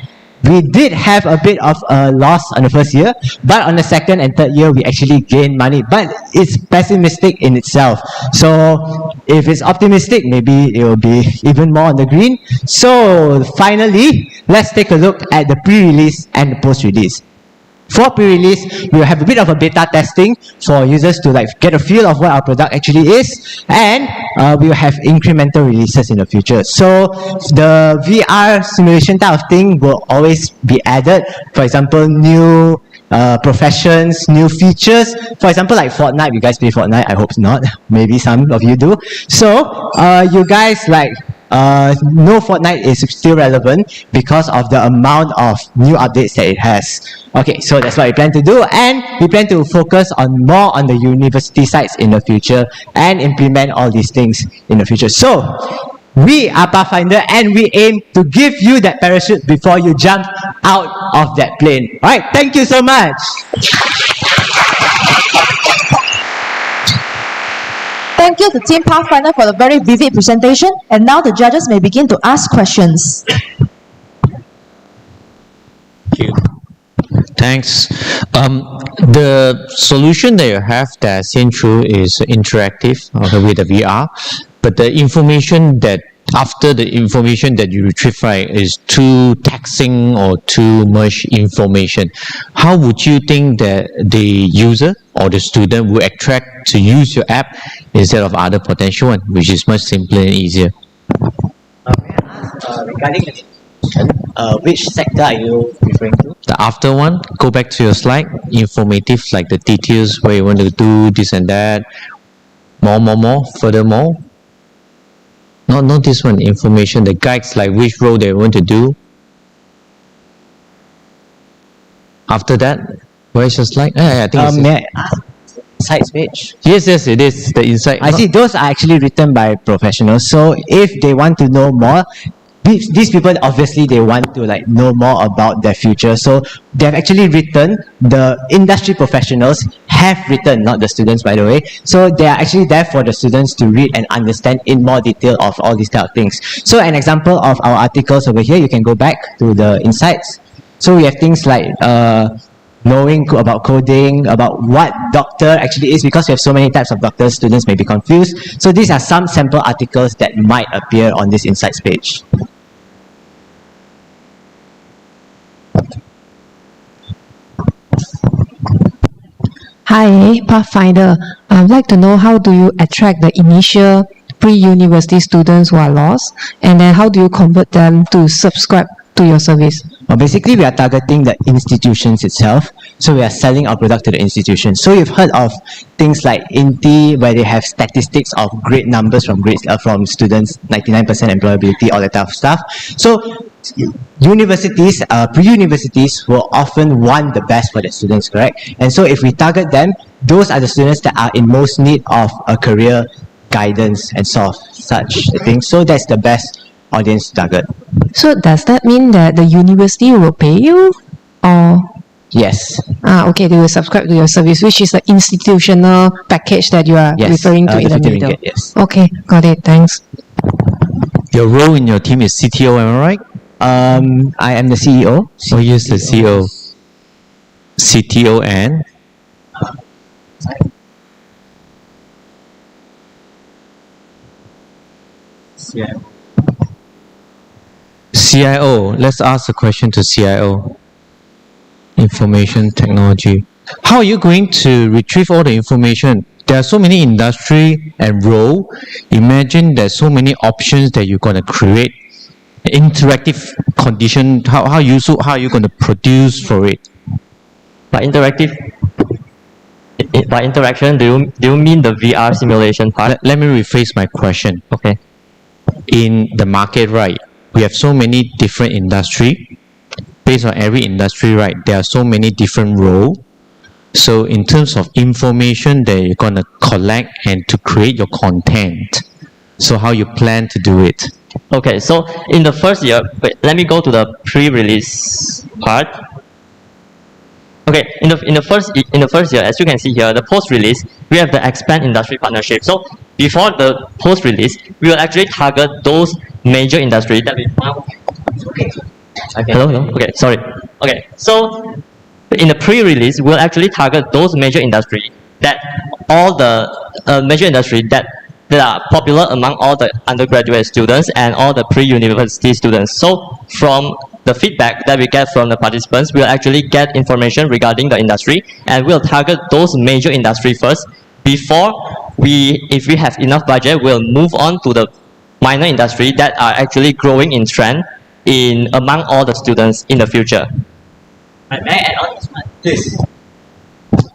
we did have a bit of a loss on the first year, but on the second and third year, we actually gained money. But it's pessimistic in itself. So if it's optimistic, maybe it will be even more on the green. So finally, let's take a look at the pre-release and the post-release. For pre-release, we will have a bit of a beta testing for users to get a feel of what our product actually is, and we will have incremental releases in the future. So the VR simulation type of thing will always be added. For example, new professions, new features. For example, like Fortnite. You guys play Fortnite? I hope not. Maybe some of you do. So you guys no, Fortnite is still relevant because of the amount of new updates that it has. Okay, so that's what we plan to do, and we plan to focus more on the university sites in the future and implement all these things in the future. So we are Pathfinder, and we aim to give you that parachute before you jump out of that plane. Alright, thank you so much. Thank you to Team Pathfinder for the very vivid presentation. And now the judges may begin to ask questions. Thanks. The solution that you have that seen through is interactive with the VR, but the information that after the information that you retrieve is too taxing or too much information. How would you think that the user or the student will attract to use your app instead of other potential one, which is much simpler and easier? Regarding the which sector are you referring to? The after one, go back to your slide, informative, like the details where you want to do this and that, more, furthermore. Not this one, information, the guides, like which role they want to do. After that, where's your slide? I think it's Insights page. Yes, it is the insight. I see those are actually written by professionals. So if they want to know more, these people obviously they want to know more about their future. So they have actually written, the industry professionals have written, not the students by the way. So they are actually there for the students to read and understand in more detail of all these type of things. So an example of our articles over here, you can go back to the insights. So we have things like knowing about coding, about what doctor actually is, because we have so many types of doctors, students may be confused. So these are some sample articles that might appear on this insights page. Hi, Pathfinder. I'd like to know, how do you attract the initial pre-university students who are lost, and then how do you convert them to subscribe to your service? Well, basically, we are targeting the institutions itself. So we are selling our product to the institution. So you've heard of things like INTI, where they have statistics of grade numbers from students, 99% employability, all that type of stuff. So universities, pre-universities will often want the best for their students, correct? And so if we target them, those are the students that are in most need of a career guidance and such things. So that's the best audience to target. So does that mean that the university will pay you, or? Yes. Okay, they will subscribe to your service, which is the institutional package that you are referring to in the middle. Yes. Okay, got it, thanks. Your role in your team is CTO, am I right? I am the CEO. Oh, yes, the CEO. CTO and? CIO. Let's ask a question to CIO. Information technology. How are you going to retrieve all the information? There are so many industry and role. Imagine there's so many options that you're going to create. Interactive condition. How are you going to produce for it? By interaction, do you mean the VR simulation part? Let me rephrase my question. Okay. In the market, right, we have so many different industry. Based on every industry, right, there are so many different roles. So in terms of information that you're going to collect and to create your content, so how you plan to do it? Okay, so in the first year, let me go to the pre-release part. Okay, in the first year, as you can see here, the post-release, we have the expand industry partnership. So before the post-release, we will actually target those major industries that we found. Hello. Okay, sorry. Okay, so in the pre-release, we'll actually target those major industry that all the major industry that are popular among all the undergraduate students and all the pre-university students. So from the feedback that we get from the participants, we'll actually get information regarding the industry, and we'll target those major industry first before if we have enough budget, we'll move on to the minor industry that are actually growing in trend among all the students in the future. May I add on this one? Please.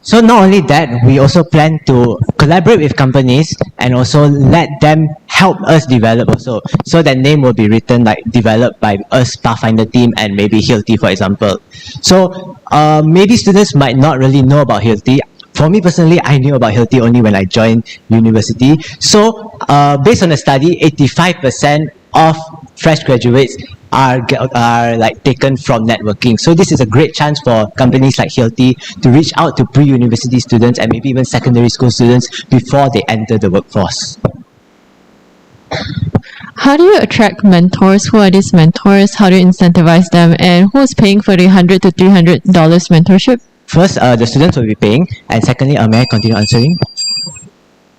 So not only that, we also plan to collaborate with companies and also let them help us develop also. So that name will be written like developed by us Pathfinder team and maybe Hilti, for example. So maybe students might not really know about Hilti. For me personally, I knew about Hilti only when I joined university. So based on a study, 85% of fresh graduates are like taken from networking. So this is a great chance for companies like Hilti to reach out to pre-university students and maybe even secondary school students before they enter the workforce. How do you attract mentors? Who are these mentors? How do you incentivize them? And who is paying for the $100 to $300 mentorship? First, the students will be paying, and secondly, may I continue answering?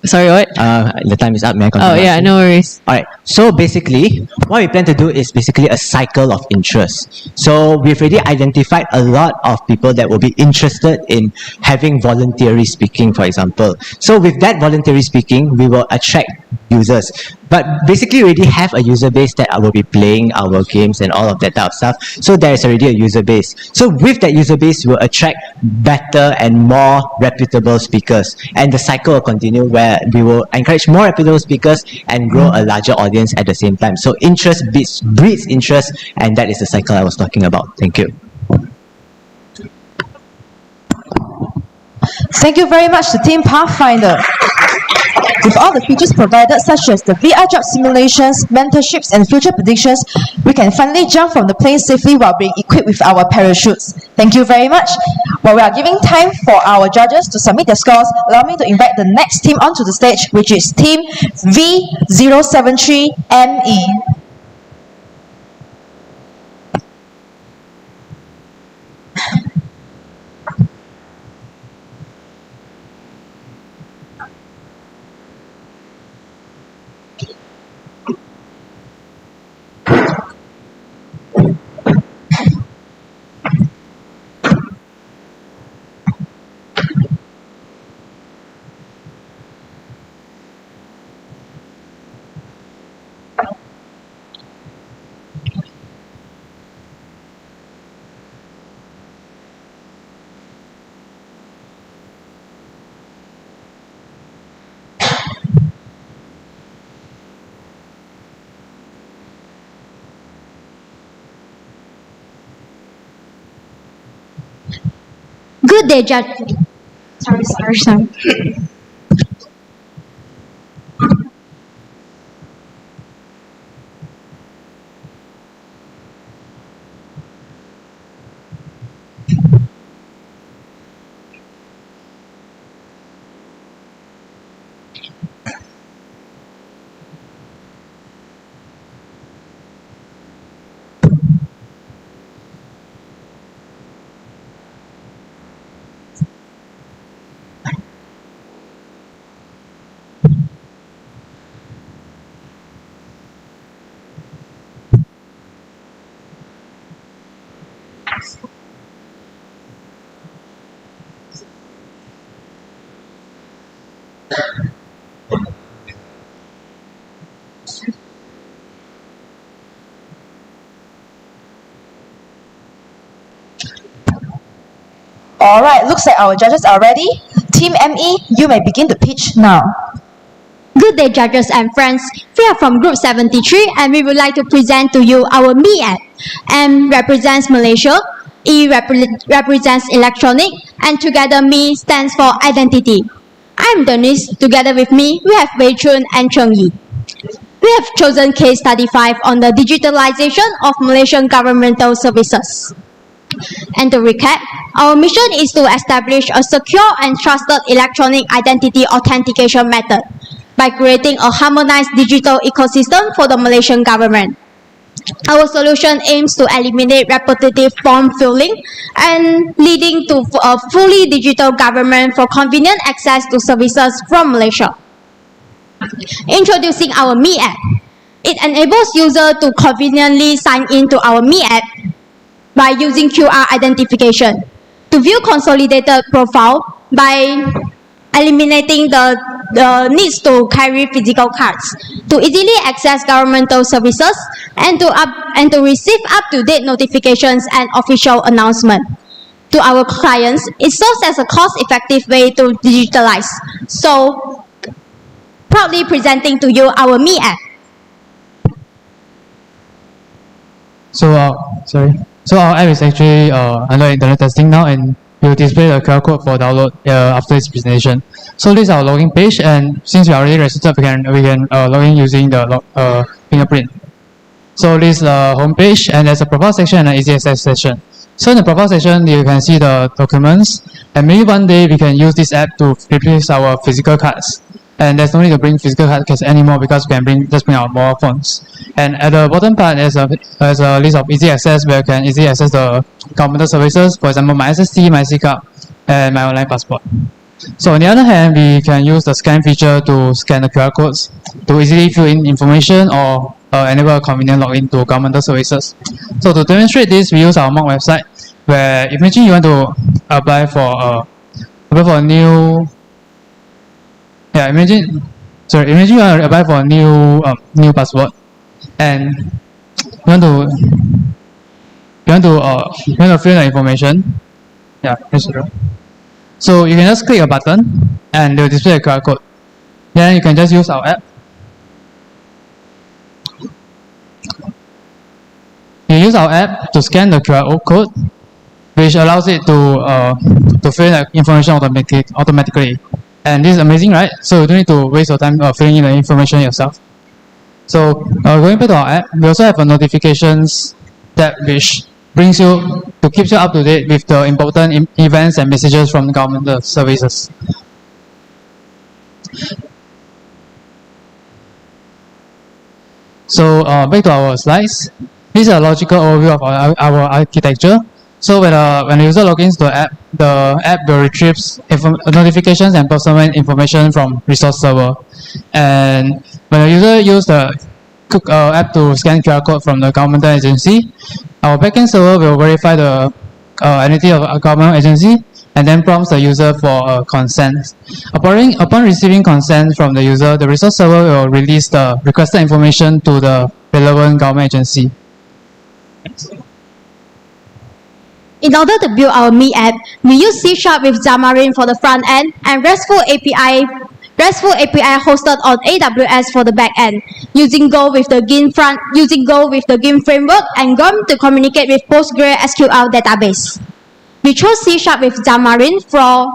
Sorry, what? The time is up. May I continue? Oh, yeah, no worries. Alright, so basically, what we plan to do is basically a cycle of interest. So we've already identified a lot of people that will be interested in having voluntary speaking, for example. So with that voluntary speaking, we will attract users. But basically, we already have a user base that will be playing our games and all of that type of stuff. So there is already a user base. So with that user base, we'll attract better and more reputable speakers. And the cycle will continue where we will encourage more reputable speakers and grow a larger audience at the same time. So interest breeds interest, and that is the cycle I was talking about. Thank you. Thank you very much to Team Pathfinder. With all the features provided, such as the VR job simulations, mentorships, and future predictions, we can finally jump from the plane safely while being equipped with our parachutes. Thank you very much. While we are giving time for our judges to submit their scores, allow me to invite the next team onto the stage, which is Team V073ME. Good day, Judge. Sorry. Alright, looks like our judges are ready. Team ME, you may begin the pitch now. Good day, judges and friends. We are from Group 73 and we would like to present to you our Me app. M represents Malaysia, E represents electronic, and together Me stands for identity. I am Denise. Together with me, we have Wei Chun and Cheng Yi. We have chosen case study 5 on the digitalization of Malaysian governmental services. And to recap, our mission is to establish a secure and trusted electronic identity authentication method by creating a harmonized digital ecosystem for the Malaysian government. Our solution aims to eliminate repetitive form filling and leading to a fully digital government for convenient access to services from Malaysia. Introducing our Me app. It enables users to conveniently sign into our Me app by using QR identification. To view consolidated profile by eliminating the needs to carry physical cards, to easily access governmental services, and to receive up-to-date notifications and official announcements. To our clients, it serves as a cost-effective way to digitalize. So, proudly presenting to you our Me app. So our app is actually under internet testing now, and we will display the QR code for download after this presentation. So this is our login page, and since we are already registered, we can log in using the fingerprint. So this is the home page, and there's a profile section and an easy access section. So in the profile section, you can see the documents, and maybe one day we can use this app to replace our physical cards. And there's no need to bring physical cards anymore because we can just bring our mobile phones. And at the bottom part, there's a list of easy access where you can easily access the governmental services, for example, my SST, my C-Card, and my online passport. So on the other hand, we can use the scan feature to scan the QR codes to easily fill in information or enable a convenient login to governmental services. So to demonstrate this, we use our mock website where imagine you want to apply for a new imagine you want to apply for a new passport, and you want to fill in the information. So you can just click a button and they will display a QR code. Then you can just use our app. You use our app to scan the QR code, which allows it to fill in the information automatically. And this is amazing, right? So you don't need to waste your time filling in the information yourself. So going back to our app, we also have a notifications tab which keeps you up to date with the important events and messages from the government services. So back to our slides. This is a logical overview of our architecture. So when the user logins to the app will retrieve notifications and personal information from resource server. And when the user uses the app to scan QR code from the government agency, our backend server will verify the identity of a government agency and then prompts the user for consent. Upon receiving consent from the user, the resource server will release the requested information to the relevant government agency. In order to build our Me app, we use C# with Xamarin for the front end and RESTful API hosted on AWS for the back end, using Go with the GIN framework and GOM to communicate with PostgreSQL database. We chose C# with Xamarin for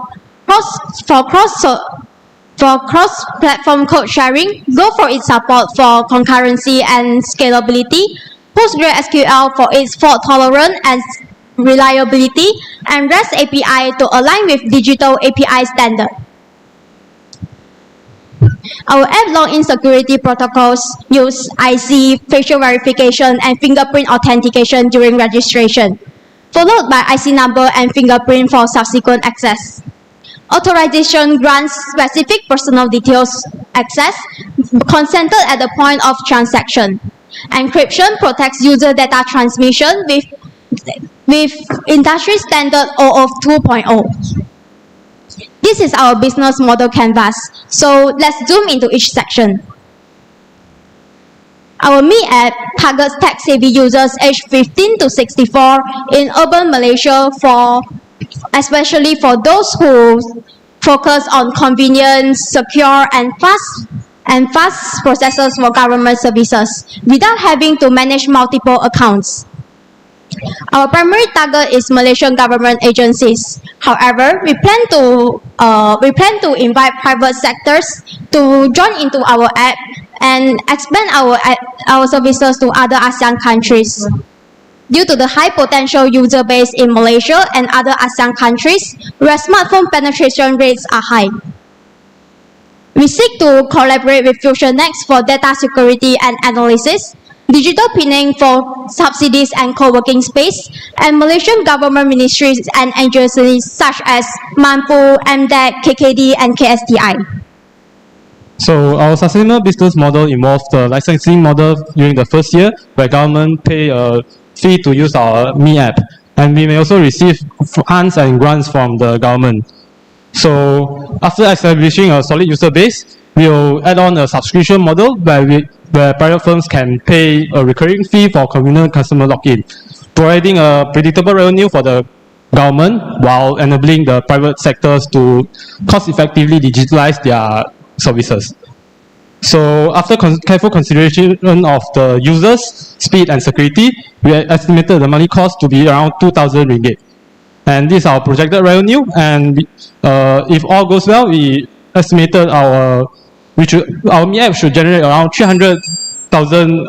cross-platform code sharing, Go for its support for concurrency and scalability, PostgreSQL for its fault tolerance and reliability, and REST API to align with digital API standard. Our app login security protocols use IC, facial verification, and fingerprint authentication during registration, followed by IC number and fingerprint for subsequent access. Authorization grants specific personal details access consented at the point of transaction. Encryption protects user data transmission with industry standard OAuth 2.0. This is our business model canvas. So let's zoom into each section. Our Me app targets tech-savvy users aged 15 to 64 in urban Malaysia, especially for those who focus on convenience, secure, and fast processes for government services without having to manage multiple accounts. Our primary target is Malaysian government agencies. However, we plan to invite private sectors to join into our app and expand our services to other ASEAN countries. Due to the high potential user base in Malaysia and other ASEAN countries, where smartphone penetration rates are high. We seek to collaborate with FusionX for data security and analysis, digital pinning for subsidies and co-working space, and Malaysian government ministries and agencies such as Mampu, MDEC, KKD, and KSTI. So our sustainable business model involves the licensing model during the first year, where government pay a fee to use our Me app, and we may also receive funds and grants from the government. So after establishing a solid user base, we will add on a subscription model where private firms can pay a recurring fee for convenient customer login, providing a predictable revenue for the government while enabling the private sectors to cost-effectively digitalize their services. So after careful consideration of the users, speed and security, we estimated the monthly cost to be around 2,000 ringgit. And this is our projected revenue, and if all goes well, we estimated our Me app should generate around 300,000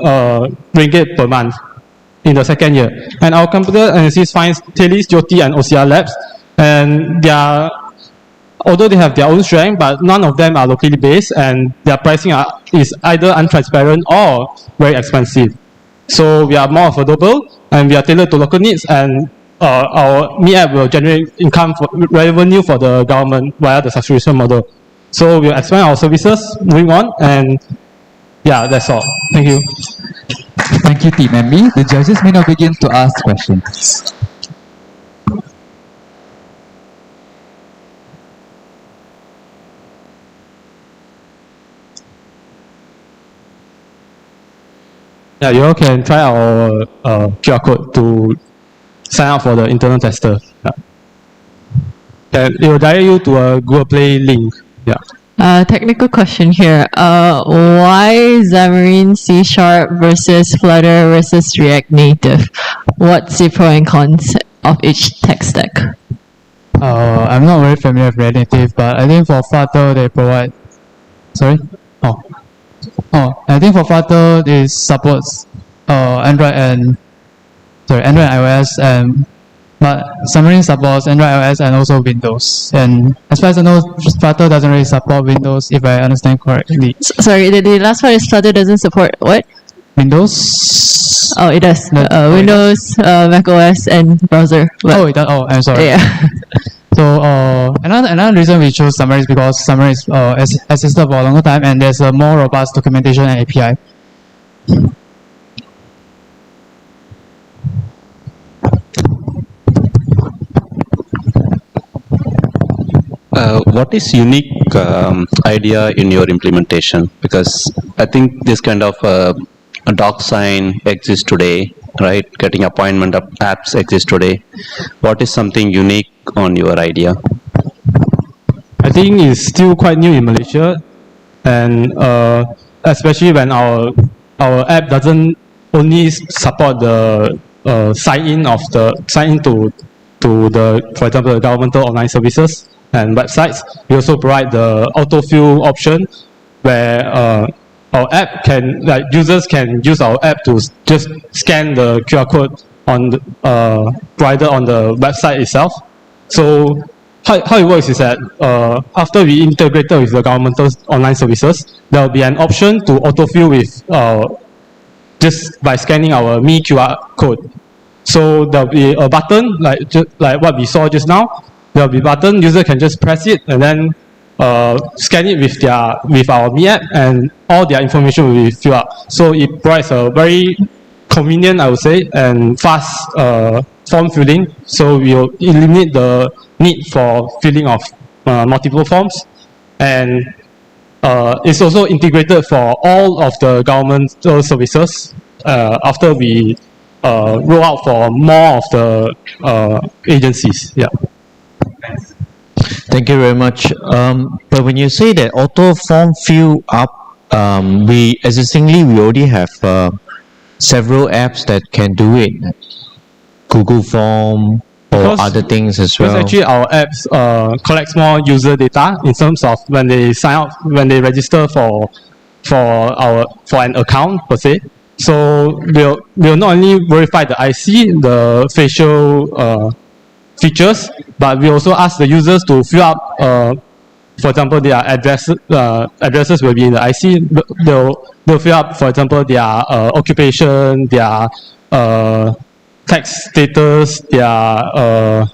ringgit per month in the second year. And our computer analysis finds Telis, Jyoti and OCR labs, and although they have their own strength, but none of them are locally based, and their pricing is either untransparent or very expensive. So we are more affordable, and we are tailored to local needs, and our Me app will generate revenue for the government via the subscription model. So we'll expand our services moving on, and yeah, that's all. Thank you. Thank you, Team MB. The judges may now begin to ask questions. Yeah, you all can try our QR code to sign up for the internal tester. Yeah. And it will direct you to a Google Play link. Yeah. Technical question here. Why Xamarin C# versus Flutter versus React Native? What's the pro and cons of each tech stack? I'm not very familiar with React Native, but I think for Flutter they provide. Sorry. I think for Flutter it supports Android and iOS, but Xamarin supports Android, iOS, and also Windows. And as far as I know, Flutter doesn't really support Windows, if I understand correctly. Sorry, the last one is Flutter doesn't support what? Windows. Oh, it does. Windows, Mac OS, and browser. Oh, it does. Oh, I'm sorry. Yeah. So another reason we chose Xamarin is because Xamarin is existed for a longer time, and there's a more robust documentation and API. What is unique idea in your implementation? Because I think this kind of a doc sign exists today, right? Getting appointment of apps exists today. What is something unique on your idea? I think it's still quite new in Malaysia, and especially when our app doesn't only support the sign in to the, for example, the governmental online services and websites. We also provide the autofill option where our app users can use our app to just scan the QR code provided on the website itself. So how it works is that after we integrated with the governmental online services, there will be an option to autofill with just by scanning our Me QR code. So there will be a button like what we saw just now. There will be a button, user can just press it and then scan it with our Me app, and all their information will be filled up. So it provides a very convenient, I would say, and fast form filling. So we'll eliminate the need for filling of multiple forms, and it's also integrated for all of the governmental services after we roll out for more of the agencies. Yeah. Thank you very much. But when you say that auto form fill up, we already have several apps that can do it. Google Form or other things as well. Because actually our apps collects more user data in terms of when they sign up, when they register for an account per se. So we'll not only verify the IC, the facial features, but we also ask the users to fill up for example, their addresses will be in the IC. They'll fill up, for example, their occupation, their tax status, their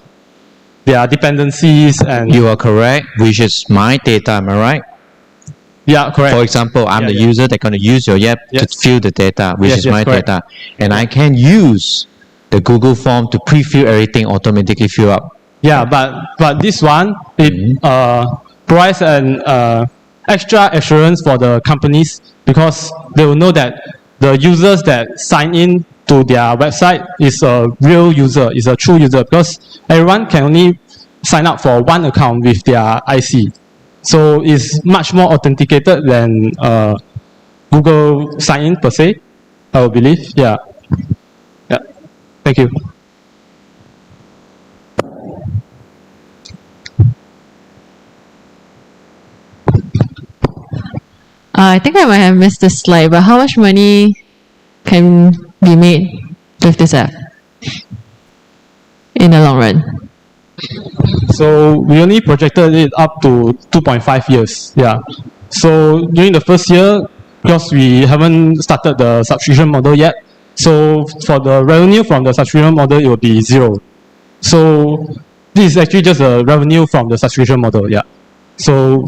dependencies, and You are correct, which is my data, am I right? yeah, correct. For example, I'm the user that's going to use your app to fill the data, which Yes, is yes, my correct. data. And I can use the Google form to pre-fill everything, automatically fill up. Yeah, but this one, it provides an extra assurance for the companies because they will know that the users that sign in to their website is a real user, is a true user, because everyone can only sign up for one account with their IC. So it's much more authenticated than Google sign-in per se, I would believe. Yeah. Yeah. Thank you. I think I might have missed this slide, but how much money can be made with this app in the long run? So we only projected it up to 2.5 years. Yeah. So during the first year, because we haven't started the subscription model yet, so for the revenue from the subscription model, it will be 0. So this is actually just the revenue from the subscription model. Yeah. So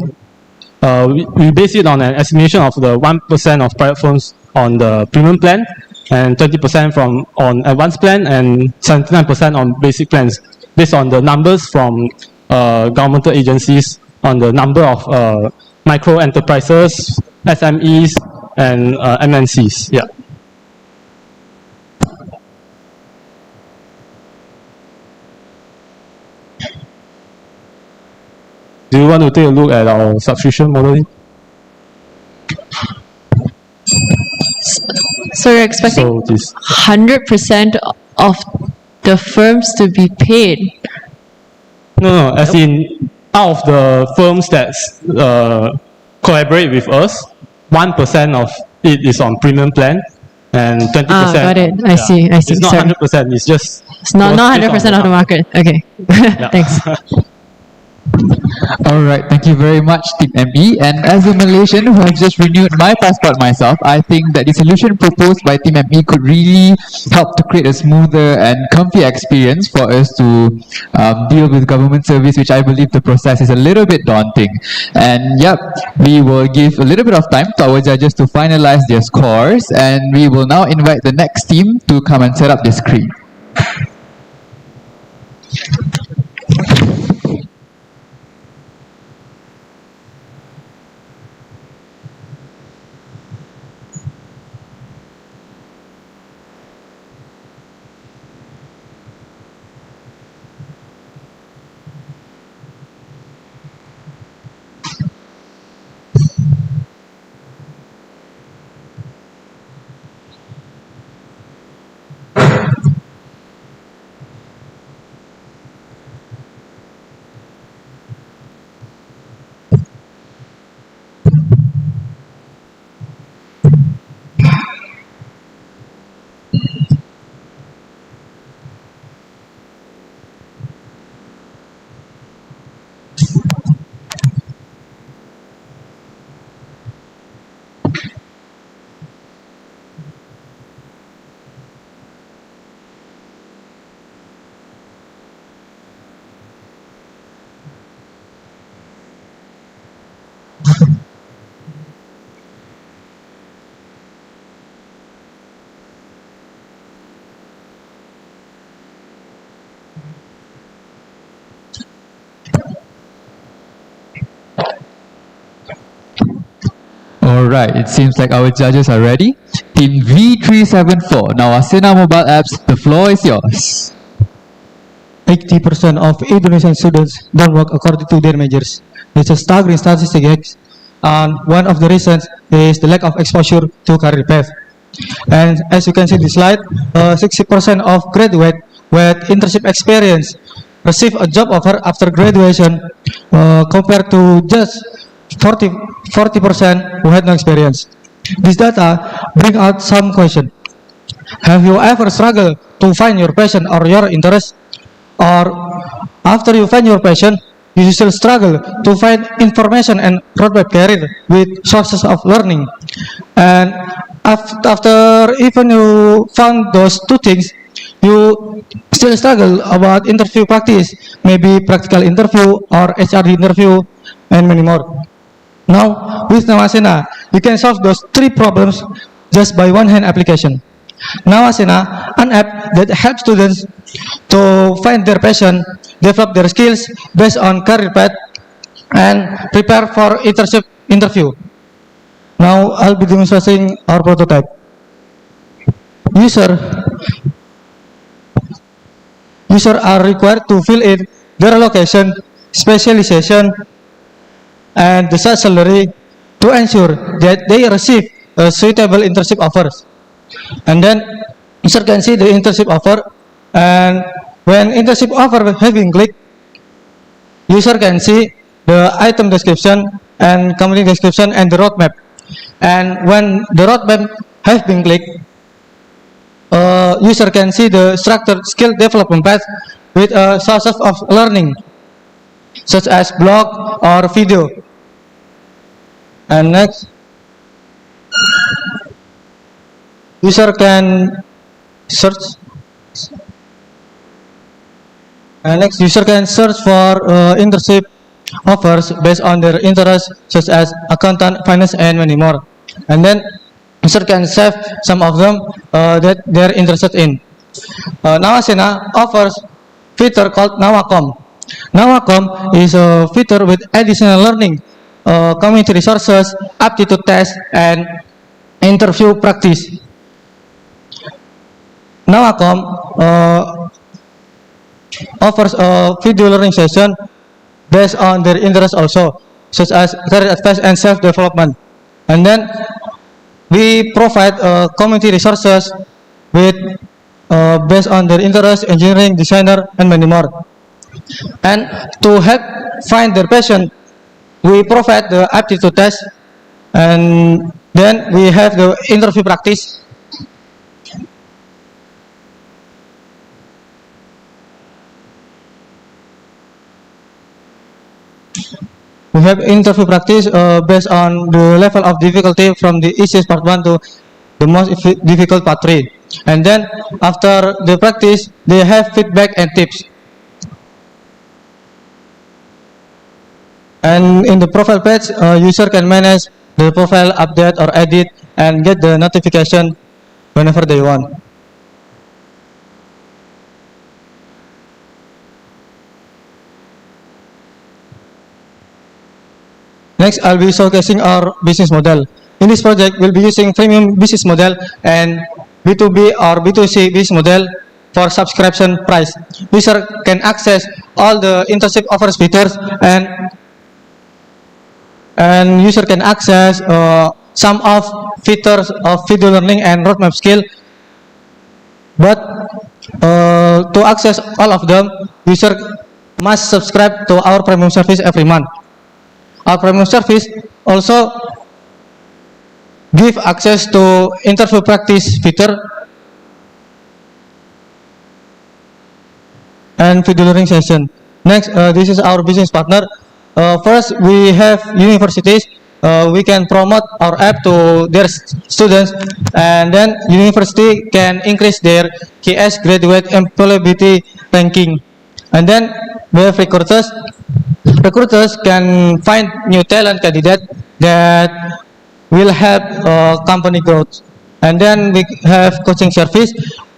we base it on an estimation of the 1% of private phones on the premium plan, and 20% on advanced plan, and 79% on basic plans, based on the numbers from governmental agencies on the number of micro enterprises, SMEs, and MNCs. Yeah. Do you want to take a look at our subscription modeling? So you're expecting 100% of the firms to be paid? No, as in out of the firms that collaborate with us, 1% of it is on premium plan, and 20%. Got it. I see. It's not Sorry. 100%. It's just. It's not 100% of the market. Okay. Thanks. Alright, thank you very much, Team ME. And as a Malaysian who has just renewed my passport myself, I think that the solution proposed by Team ME could really help to create a smoother and comfy experience for us to deal with government service, which I believe the process is a little bit daunting. And yep, we will give a little bit of time to our judges to finalize their scores, and we will now invite the next team to come and set up the screen. Alright, it seems like our judges are ready. Team V374, now Asena Mobile Apps, the floor is yours. 80% of Indonesian students don't work according to their majors. It's a staggering statistic, and one of the reasons is the lack of exposure to career path. And as you can see in the slide, 60% of graduates with internship experience receive a job offer after graduation, compared to just 40% who had no experience. This data bring out some question. Have you ever struggled to find your passion or your interest? Or after you find your passion, you still struggle to find information and roadmap career with sources of learning. And after even you found those two things, you still struggle about interview practice, maybe practical interview or HRD interview, and many more. Now, with Nawasena, you can solve those three problems just by one-hand application. Nawasena, an app that helps students to find their passion, develop their skills based on career path, and prepare for internship interview. Now, I'll be demonstrating our prototype. User are required to fill in their location, specialization, and the salary to ensure that they receive a suitable internship offers. And then user can see the internship offer, and when internship offer have been clicked, user can see the item description and company description and the roadmap. And when the roadmap have been clicked, user can see the structured skill development path with a source of learning, such as blog or video. And next, user can search. And next, user can search for internship offers based on their interests, such as accountant, finance, and many more. And then user can save some of them that they're interested in. Nawasena offers feature called Nawacom. Nawacom is a feature with additional learning, community resources, aptitude tests, and interview practice. Nawacom offers a video learning session based on their interests also, such as career advice and self-development. And then we provide community resources with based on their interests, engineering, designer, and many more. And to help find their passion, we provide the aptitude test, and then we have the interview practice. We have interview practice based on the level of difficulty from the easiest part 1 to the most difficult part 3. And then after the practice, they have feedback and tips. And in the profile page, user can manage the profile, update or edit, and get the notification whenever they want. Next, I'll be showcasing our business model. In this project, we'll be using freemium business model and B2B or B2C business model for subscription price. User can access all the internship offers features, and user can access some of features of video learning and roadmap skill. But to access all of them, user must subscribe to our premium service every month. Our premium service also give access to interview practice feature and video learning session. Next, this is our business partner. First, we have universities. We can promote our app to their students, and then university can increase their KS graduate employability ranking. And then we have recruiters. Recruiters can find new talent candidate that will help company growth. And then we have coaching service.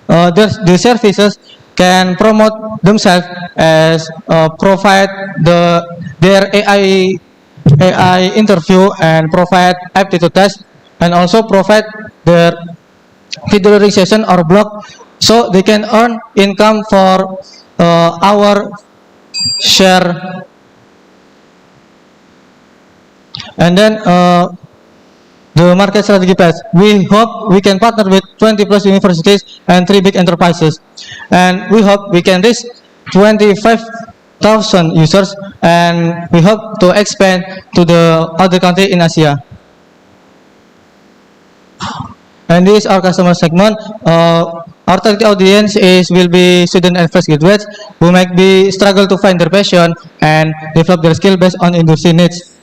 The services can promote themselves as provide their AI interview and provide aptitude test, and also provide their video learning session or blog, so they can earn income for our share. And then the market strategy path. We hope we can partner with 20 plus universities and 3 big enterprises, and we hope we can reach 25,000 users, and we hope to expand to the other country in Asia. And this is our customer segment. Our target audience will be students and fresh graduates who might be struggle to find their passion and develop their skill based on industry needs.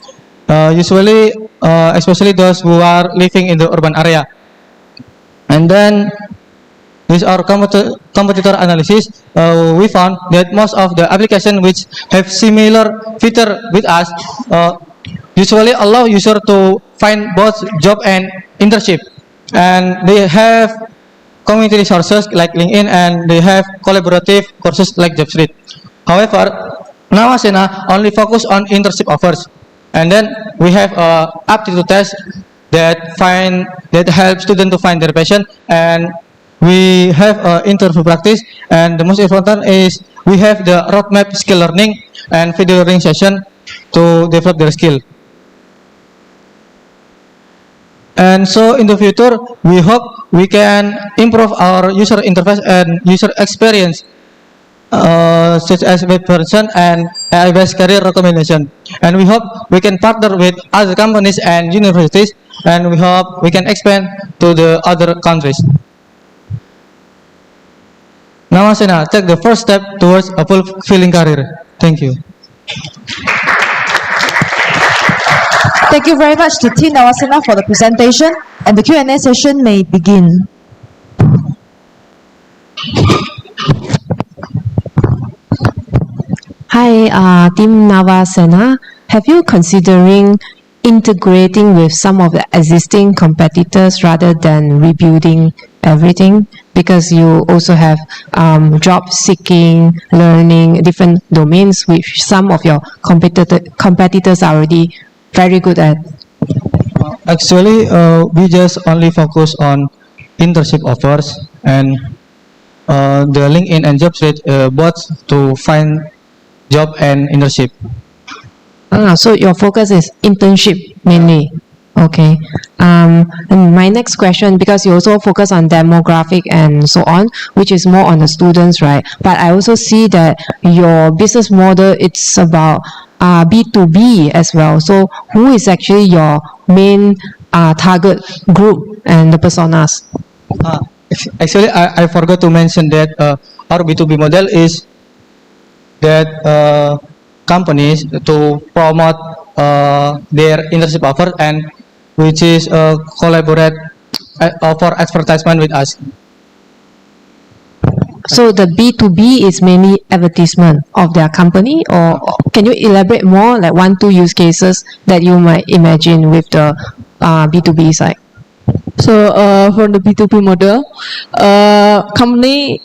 Usually, especially those who are living in the urban area. And then, with our competitor analysis, we found that most of the applications which have similar feature with us usually allow user to find both job and internship, and they have community resources like LinkedIn, and they have collaborative courses like JobStreet. However, Nawasena only focus on internship offers, and then we have aptitude test that help students to find their passion, and we have interview practice, and the most important is we have the roadmap skill learning and video learning session to develop their skill. And so in the future, we hope we can improve our user interface and user experience, such as web version and AI-based career recommendation. And we hope we can partner with other companies and universities, and we hope we can expand to the other countries. Nawasena, take the first step towards a fulfilling career. Thank you. Thank you very much to Team Nawasena for the presentation, and the Q&A session may begin. Hi, Team Nawasena. Have you considering integrating with some of the existing competitors rather than rebuilding everything? Because you also have job seeking, learning, different domains which some of your competitors are already very good at. Actually, we just only focus on internship offers and the LinkedIn and JobStreet both to find job and internship. So your focus is internship mainly. Okay. And my next question, because you also focus on demographic and so on, which is more on the students, right? But I also see that your business model, it's about B2B as well. So who is actually your main target group and the personas? Actually, I forgot to mention that our B2B model is that companies to promote their internship offer, and which is collaborate for advertisement with us. So the B2B is mainly advertisement of their company, or can you elaborate more, like 1-2 use cases that you might imagine with the B2B side? So for the B2B model, company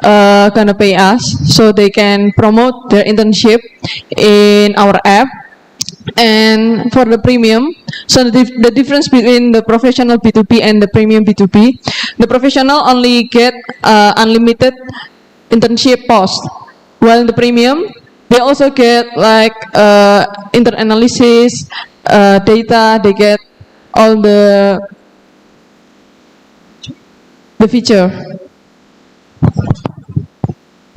gonna pay us so they can promote their internship in our app. And for the premium, so the difference between the professional B2B and the premium B2B, the professional only get unlimited internship post, while in the premium they also get like inter-analysis data. They get all the feature.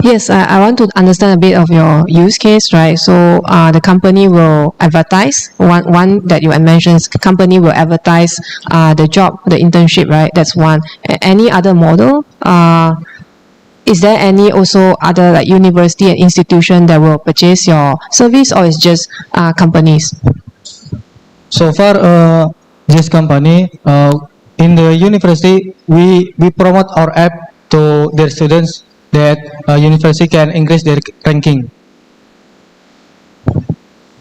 Yes, I want to understand a bit of your use case, right? So the company will advertise, one that you mentioned, company will advertise the job, the internship, right? That's one. Any other model? Is there any also other like university and institution that will purchase your service, or is just companies? So far, this company, in the university, we promote our app to their students that university can increase their ranking.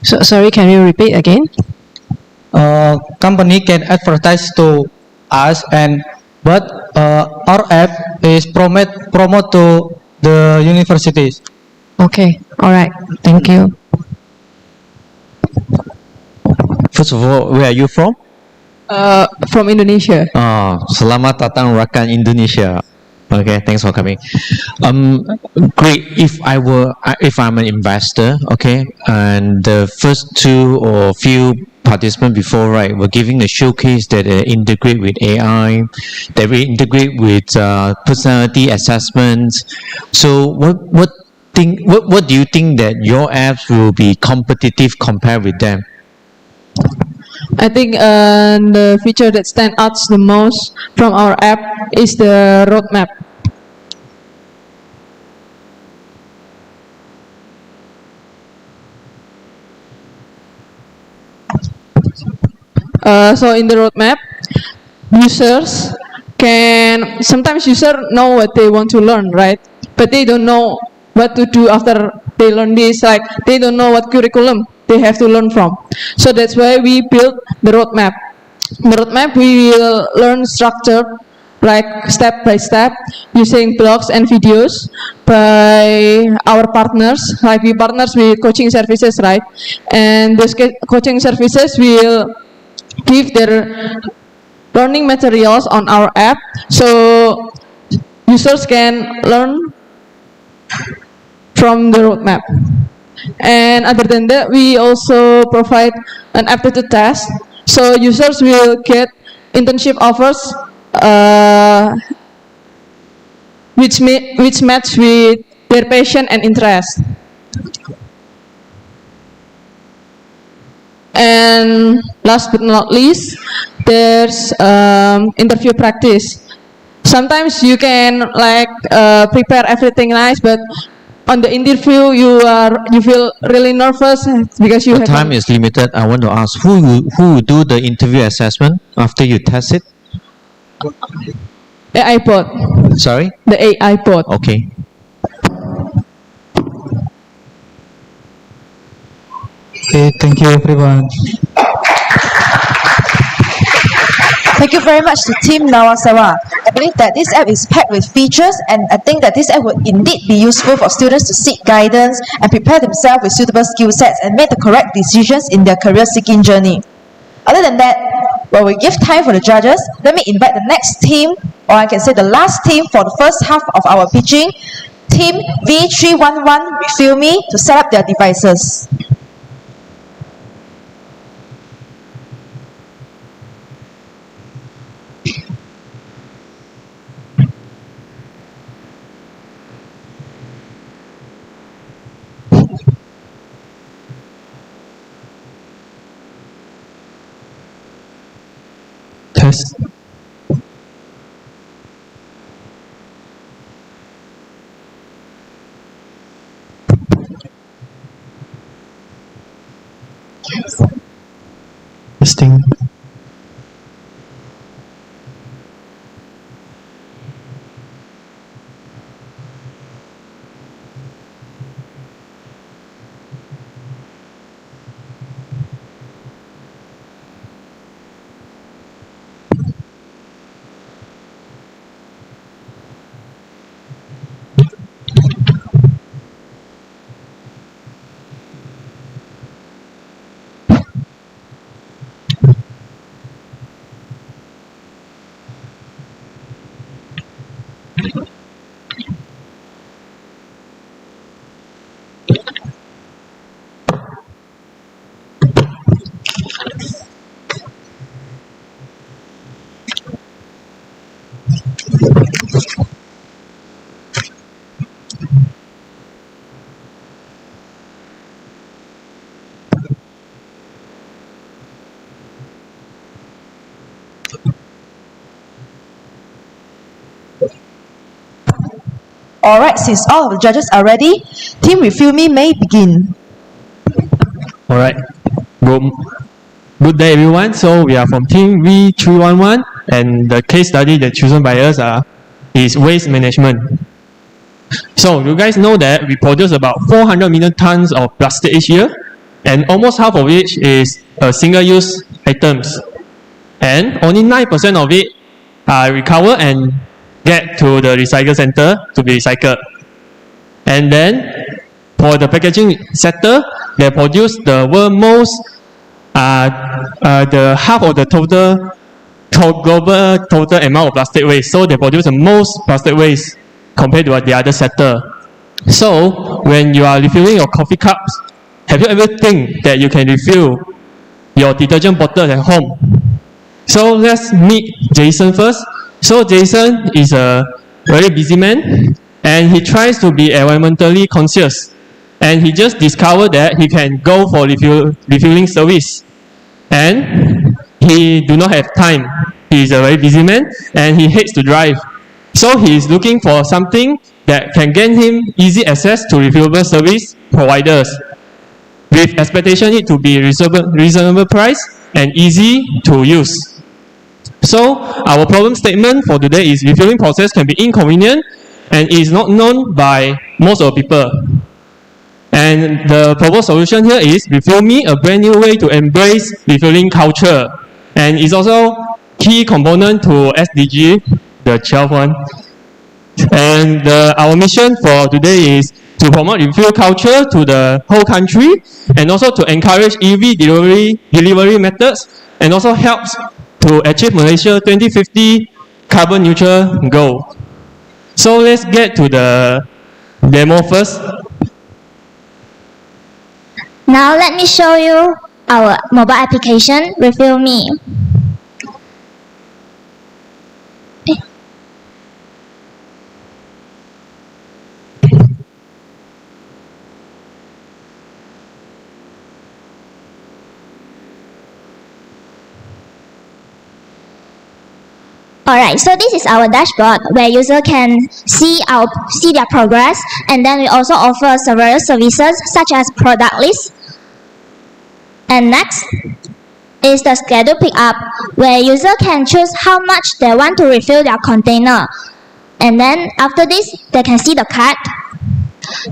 So, sorry, can you repeat again? Company can advertise to us, but our app is promote to the universities. Okay, all right, thank you. First of all, where are you from? From Indonesia. Selamat datang rakan Indonesia. Okay, thanks for coming. Great. If I'm an investor, okay, and the first two or few participants before, right, were giving a showcase that integrate with AI, that we integrate with personality assessments. So, what do you think that your apps will be competitive compared with them? I think the feature that stands out the most from our app is the roadmap. So in the roadmap, users can, sometimes users know what they want to learn, right? But they don't know what to do after they learn this, like they don't know what curriculum they have to learn from. So that's why we built the roadmap. The roadmap, we will learn structure, like step by step, using blogs and videos by our partners. Like we partners with coaching services, right? And those coaching services will give their learning materials on our app, so users can learn from the roadmap. And other than that, we also provide an aptitude test, so users will get internship offers which match with their passion and interest. And last but not least, there's interview practice. Sometimes you can like prepare everything nice, but on the interview you feel really nervous because you The have time is limited. I want to ask who will do the interview assessment after you test it? AI bot. Sorry? The AI bot. Okay. Okay, thank you everyone. Thank you very much to Team Nawasara. I believe that this app is packed with features, and I think that this app would indeed be useful for students to seek guidance and prepare themselves with suitable skill sets and make the correct decisions in their career seeking journey. Other than that, while we give time for the judges, let me invite the next team, or I can say the last team for the first half of our pitching, Team V311 Refill Me, to set up their devices. Test. Testing. Alright, since all of the judges are ready, Team Refill Me may begin. Alright. Good day everyone. So we are from Team V311 and the case study that chosen by us is waste management. So you guys know that we produce about 400 million tons of plastic each year, and almost half of it is single-use items. And only 9% of it are recovered and get to the recycle center to be recycled. And then for the packaging sector, they produce the world most the half of the global total amount of plastic waste. So they produce the most plastic waste compared to the other sector. So when you are refilling your coffee cups, have you ever think that you can refill your detergent bottle at home? So let's meet Jason first. So Jason is a very busy man and he tries to be environmentally conscious. And he just discovered that he can go for refilling service. And he do not have time. He is a very busy man and he hates to drive. So he is looking for something that can gain him easy access to refillable service providers with expectation it to be reasonable price and easy to use. So our problem statement for today is refilling process can be inconvenient and is not known by most of the people. And the proposed solution here is Refill Me, a brand new way to embrace refilling culture. And it's also key component to SDG, the 12th one. And our mission for today is to promote refill culture to the whole country and also to encourage EV delivery methods and also helps to achieve Malaysia 2050 carbon neutral goal. So let's get to the demo first. Now let me show you our mobile application, Refill Me. Alright, so this is our dashboard where user can see their progress, and then we also offer several services such as product list. And next is the schedule pickup where user can choose how much they want to refill their container. And then after this, they can see the card,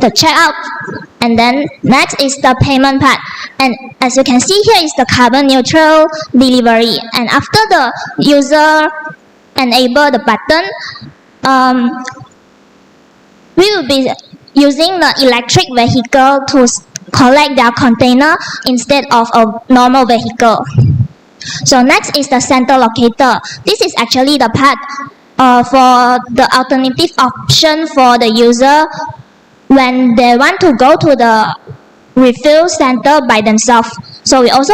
the checkout, and then next is the payment part. And as you can see here is the carbon neutral delivery. And after the user enable the button, we will be using the electric vehicle to collect their container instead of a normal vehicle. So next is the center locator. This is actually the part for the alternative option for the user when they want to go to the refill center by themselves. So we also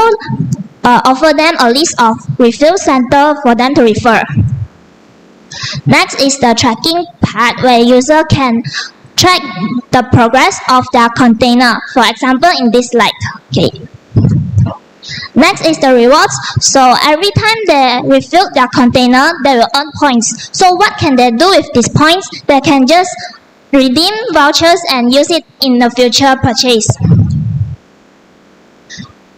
offer them a list of refill center for them to refer. Next is the tracking part where user can track the progress of their container. For example, in this slide. Okay. Next is the rewards. So every time they refill their container, they will earn points. So what can they do with these points? They can just redeem vouchers and use it in the future purchase.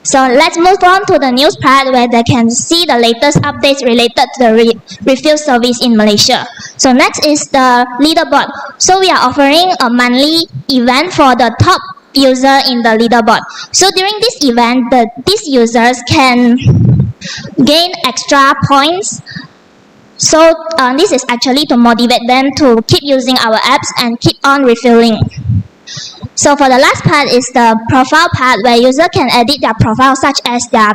So let's move on to the news part where they can see the latest updates related to the refill service in Malaysia. So next is the leaderboard. So we are offering a monthly event for the top user in the leaderboard. So during this event, these users can gain extra points. So this is actually to motivate them to keep using our apps and keep on refilling. So for the last part is the profile part where user can edit their profile such as their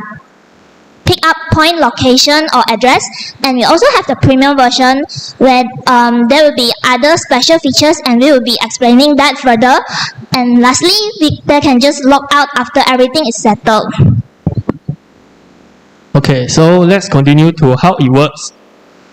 pickup point location or address. And we also have the premium version where there will be other special features and we will be explaining that further. And lastly, they can just log out after everything is settled. Okay, so let's continue to how it works.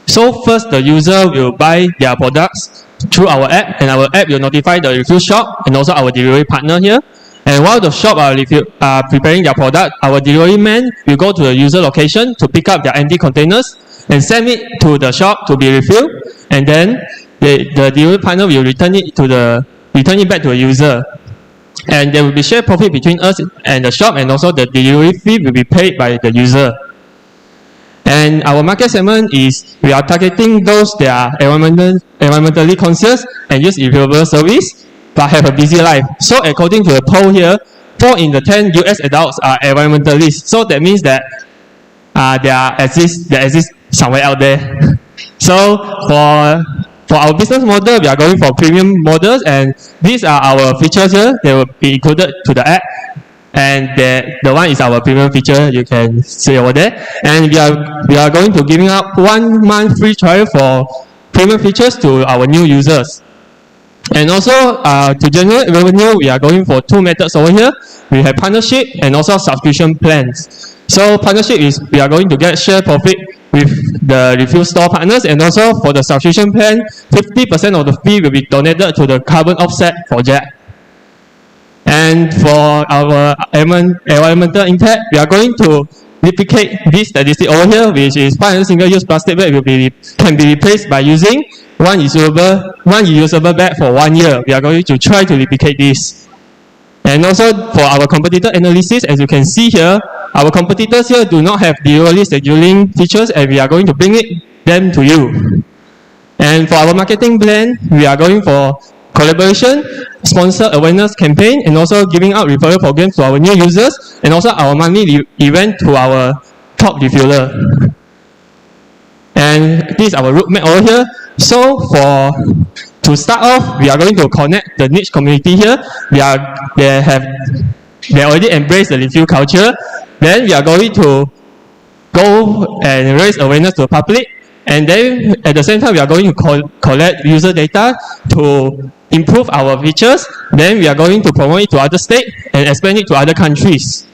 So first the user will buy their products through our app, and our app will notify the refill shop and also our delivery partner here. And while the shop are preparing their product, our delivery man will go to the user location to pick up their empty containers and send it to the shop to be refilled. And then the delivery partner will return it back to the user. And there will be shared profit between us and the shop, and also the delivery fee will be paid by the user. And our market segment is we are targeting those that are environmentally conscious and use refillable service but have a busy life. So according to the poll here, 4 in the 10 US adults are environmentalists. So that means that they exist somewhere out there. So for our business model, we are going for premium models, and these are our features here. They will be included to the app. And the one is our premium feature, you can see over there. And we are going to giving out 1 month free trial for premium features to our new users. And also to generate revenue, we are going for 2 methods over here. We have partnership and also subscription plans. So partnership is we are going to get share profit with the refill store partners, and also for the subscription plan, 50% of the fee will be donated to the carbon offset project. And for our environmental impact, we are going to replicate this statistic over here, which is 500 single-use plastic bag can be replaced by using one reusable bag for 1 year. We are going to try to replicate this. And also for our competitor analysis, as you can see here, our competitors here do not have dually scheduling features, and we are going to bring them to you. And for our marketing plan, we are going for collaboration, sponsor awareness campaign, and also giving out referral programs to our new users, and also our monthly event to our top refueler. And this is our roadmap over here. So to start off, we are going to connect the niche community here. They already embraced the refuel culture. Then we are going to go and raise awareness to the public. And then at the same time, we are going to collect user data to improve our features. Then we are going to promote it to other states and expand it to other countries.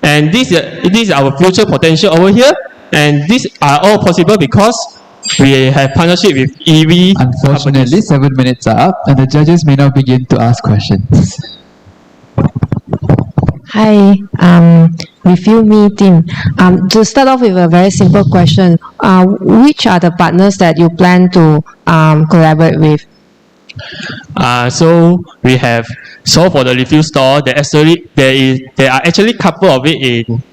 And this is our future potential over here. And these are all possible because we have partnership with EV. Unfortunately, 7 minutes are up, and the judges may now begin to ask questions. Hi, Refuel Me team. To start off with a very simple question, which are the partners that you plan to collaborate with? So we have for the refuel store, there are actually a couple of it in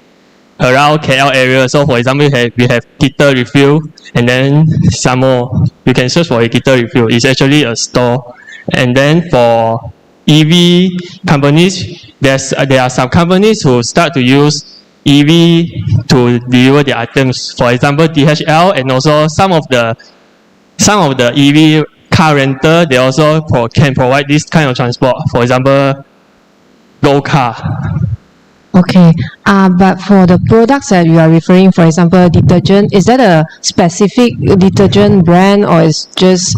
around KL area. So for example, we have Kita Refuel, and then some more. You can search for a Kita Refuel. It's actually a store. And then for EV companies, there are some companies who start to use EV to deliver their items. For example, DHL, and also some of the EV car rental, they also can provide this kind of transport. For example, Go Car. Okay, but for the products that you are referring, for example, detergent, is that a specific detergent brand, or is just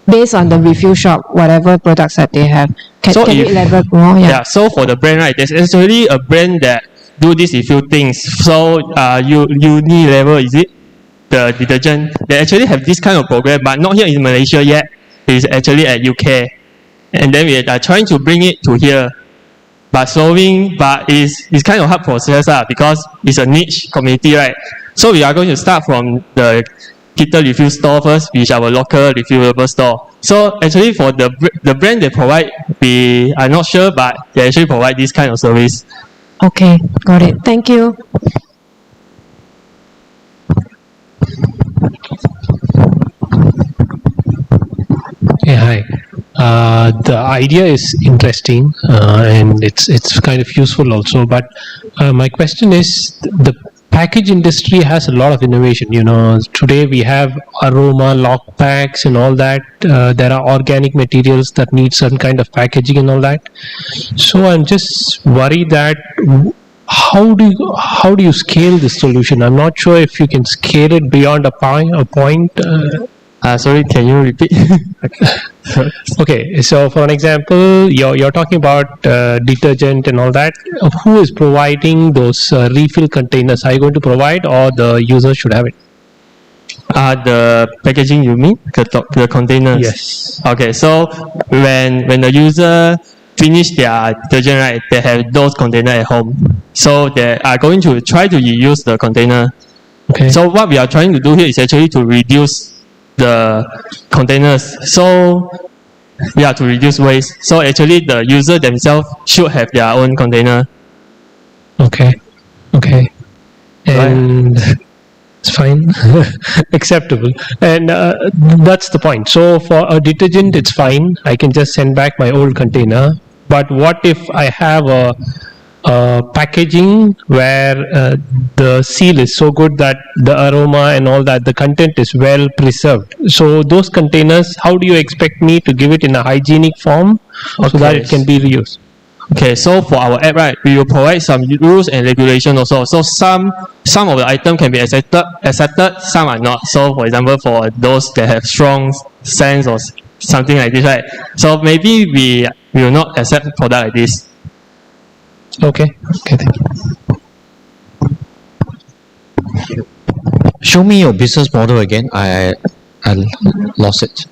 based on the refuel shop, whatever products that they have? Can you elaborate more? Yeah, so for the brand, right, there's actually a brand that do this refuel things. So Unilever, is it? The detergent, they actually have this kind of program, but not here in Malaysia yet. It's actually at UK. And then we are trying to bring it to here. But it's kind of hard process because it's a niche community, right? So we are going to start from the Kita Refuel store first, which is our local refillable store. So actually for the brand they provide, we are not sure, but they actually provide this kind of service. Okay, got it. Thank you. Yeah, hi. The idea is interesting and it's kind of useful also. But my question is, the package industry has a lot of innovation. You know, today we have aroma lock packs and all that. There are organic materials that need certain kind of packaging and all that. So I'm just worried that how do you scale this solution? I'm not sure if you can scale it beyond a point. Sorry, can you repeat? Okay, so for an example, you're talking about detergent and all that. Who is providing those refill containers? Are you going to provide, or the user should have it? The packaging, you mean? The containers? Yes. Okay, so when the user finish their detergent, right, they have those containers at home. So they are going to try to reuse the container. Okay. So what we are trying to do here is actually to reduce the containers. So to reduce waste. So actually the user themselves should have their own container. Okay. And it's fine. Acceptable. And that's the point. So for a detergent, it's fine. I can just send back my old container. But what if I have a packaging where the seal is so good that the aroma and all that, the content is well preserved? So those containers, how do you expect me to give it in a hygienic form so that it can be reused? Okay, so for our app, right, we will provide some rules and regulation also. So some of the items can be accepted, some are not. So for example, for those that have strong scents or something like this, right? So maybe we will not accept product like this. Okay, thank you. Show me your business model again. I lost it.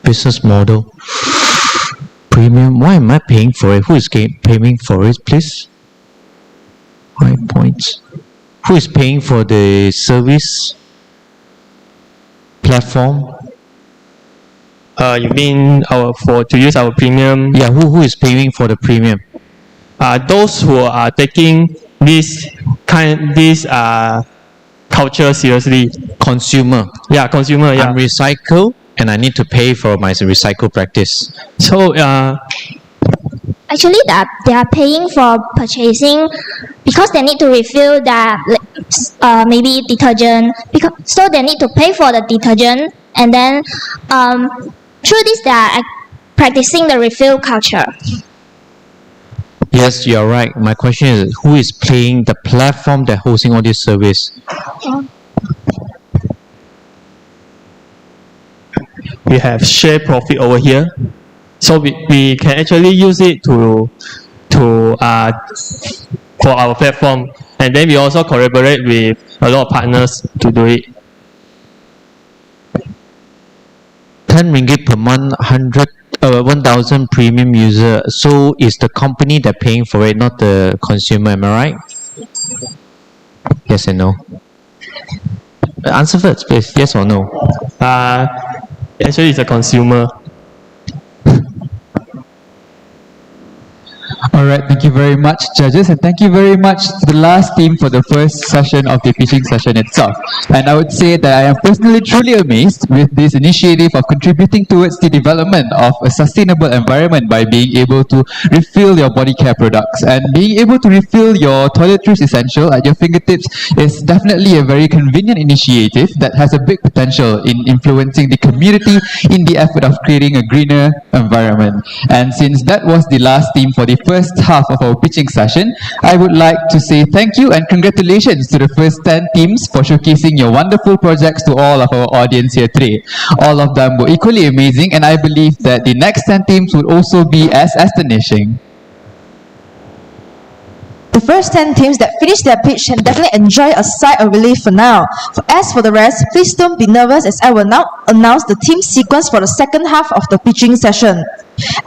Business model. Premium. Why am I paying for it? Who is paying for it, please? 5 points. Who is paying for the service platform? You mean to use our premium? Yeah, who is paying for the premium? Those who are taking this culture seriously. Consumer. Yeah, consumer. Yeah. I'm recycle and I need to pay for my recycle practice. So Actually, they are paying for purchasing because they need to refill their maybe detergent. So they need to pay for the detergent, and then through this they are practicing the refill culture. Yes, you're right. My question is, who is paying the platform that hosting all this service? We have share profit over here, so we can actually use it to for our platform, and then we also collaborate with a lot of partners to do it. 10 ringgit per month, 1,000 premium user. So is the company that paying for it, not the consumer? Am I right? Yes and no. Answer first, please. Yes or no? Actually, it's a consumer. Alright, thank you very much, judges, and thank you very much to the last team for the first session of the pitching session itself. And I would say that I am personally truly amazed with this initiative of contributing towards the development of a sustainable environment by being able to refill your body care products. And being able to refill your toiletries essential at your fingertips is definitely a very convenient initiative that has a big potential in influencing the community in the effort of creating a greener environment. And since that was the last team for the first half of our pitching session, I would like to say thank you and congratulations to the first 10 teams for showcasing your wonderful projects to all of our audience here today. All of them were equally amazing, and I believe that the next 10 teams would also be as astonishing. The first 10 teams that finished their pitch can definitely enjoy a sigh of relief for now. As for the rest, please don't be nervous as I will now announce the team sequence for the second half of the pitching session.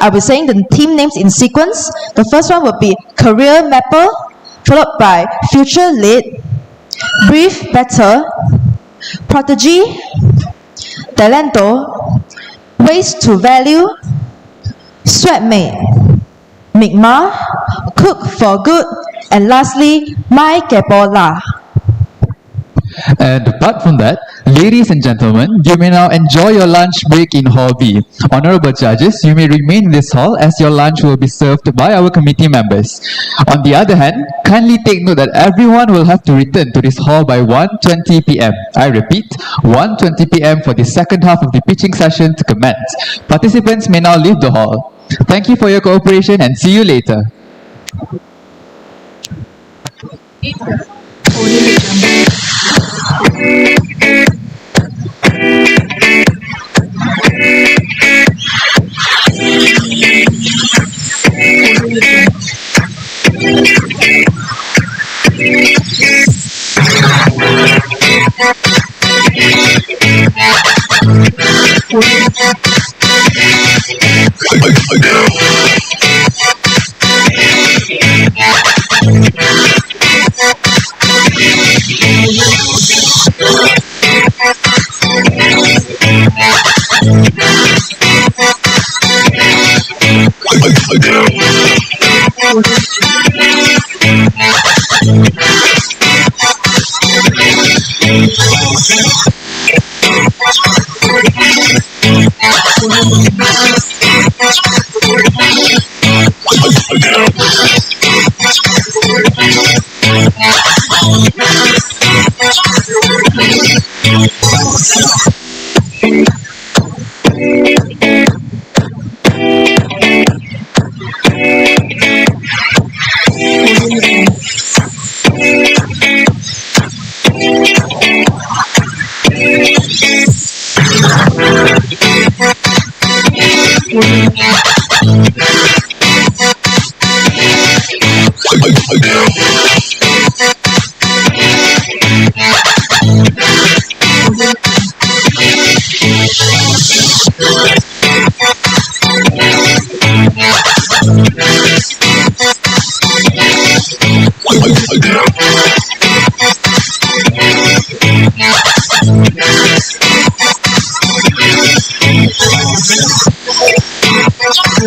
I'll be saying the team names in sequence. The first one will be Career Mapper, followed by Future Lead, Breathe Better, Prodigy, Talento, Waste to Value, Sweatmate, Migma, Cook for Good, and lastly, My Kebola. And apart from that, ladies and gentlemen, you may now enjoy your lunch break in Hall B. Honorable judges, you may remain in this hall as your lunch will be served by our committee members. On the other hand, kindly take note that everyone will have to return to this hall by 1:20 p.m. I repeat, 1:20 p.m. for the second half of the pitching session to commence. Participants may now leave the hall. Thank you for your cooperation and see you later.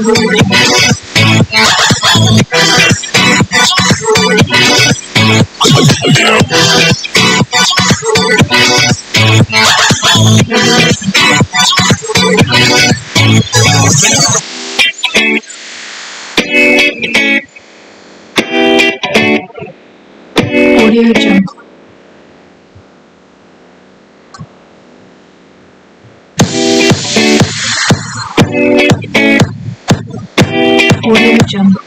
Audio Jungle. Audio Jungle. Audio Jungle.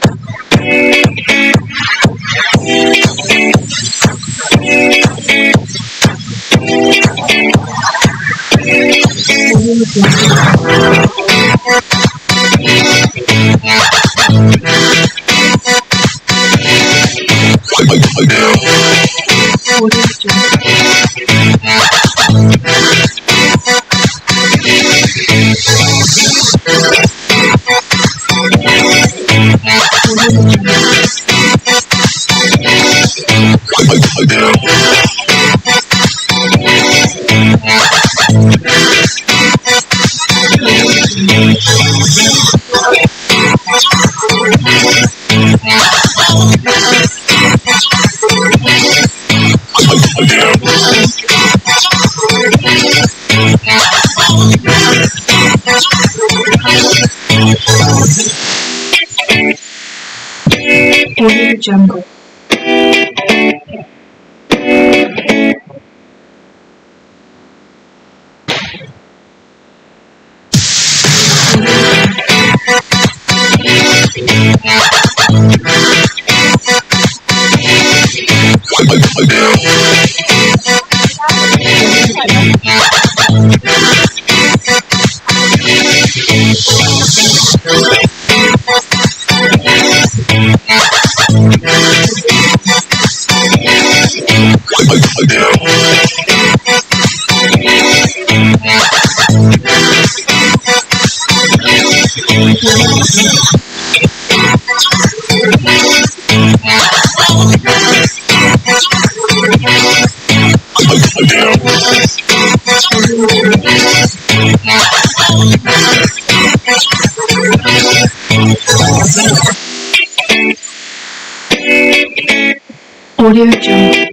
Audio Jungle. Audio Jungle.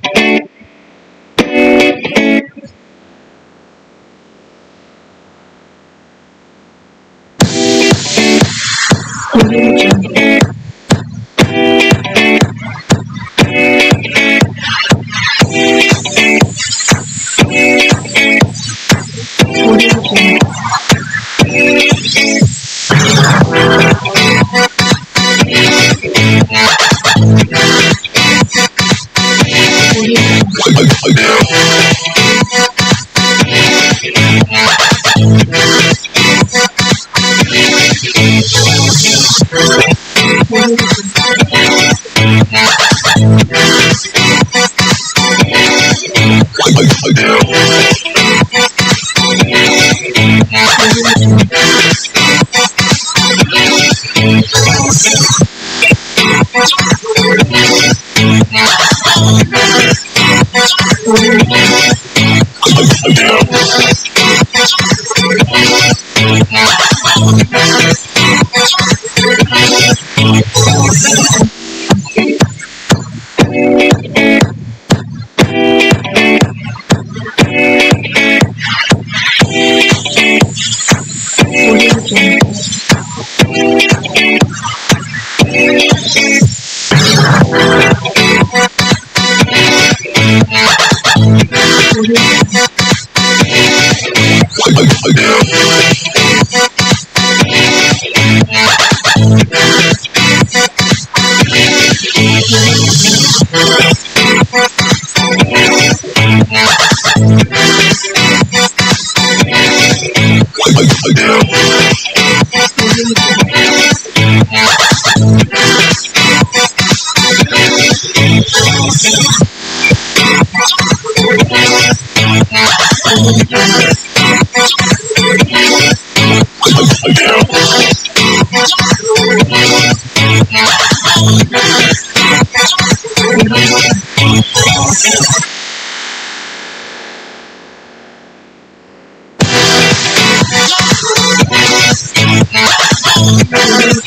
Audio Jungle.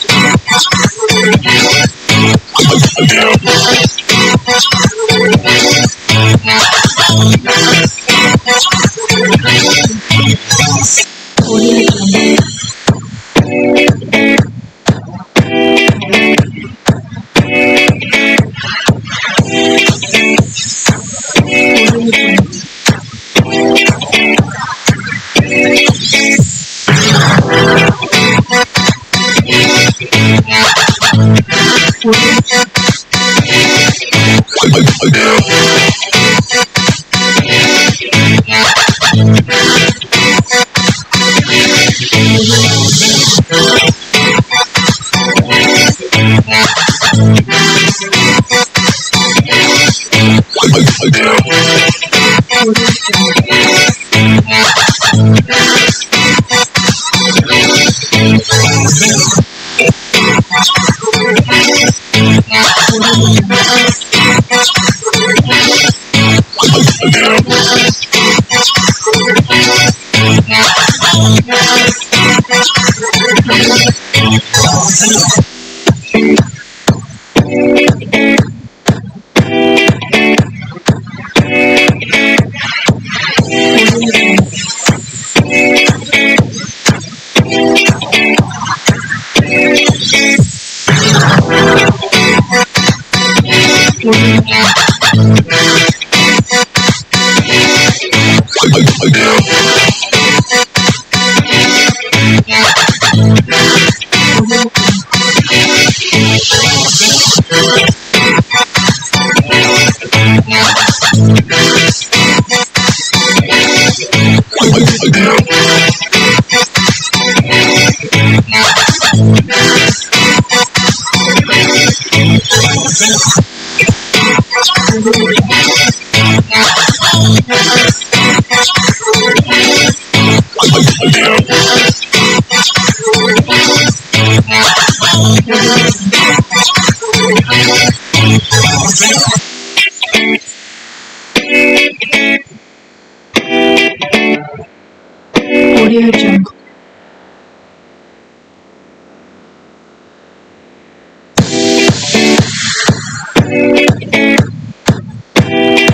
Audio Jungle.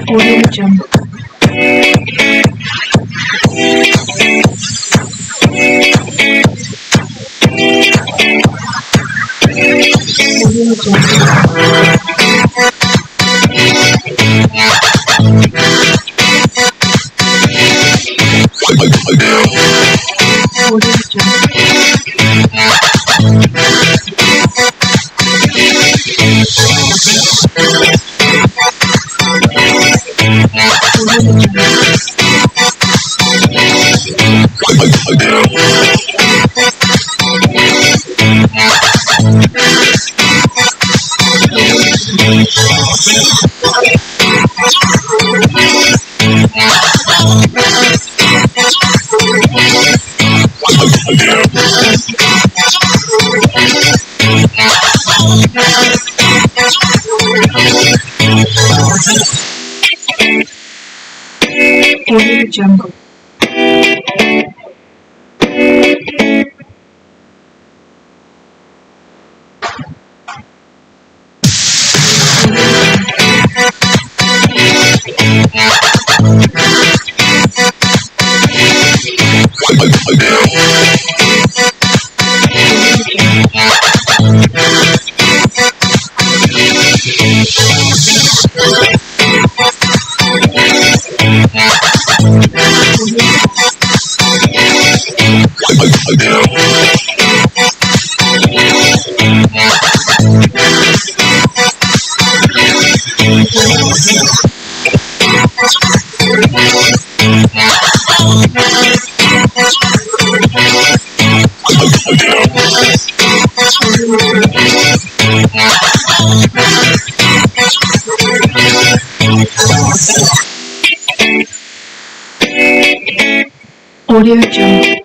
Audio Jungle. Audio Audio Jungle. Audio Jungle. Audio Jungle. Audio Jungle.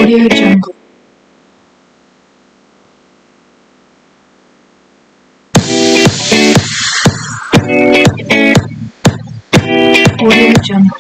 Audio Jungle. Audio Jungle. Audio Jungle.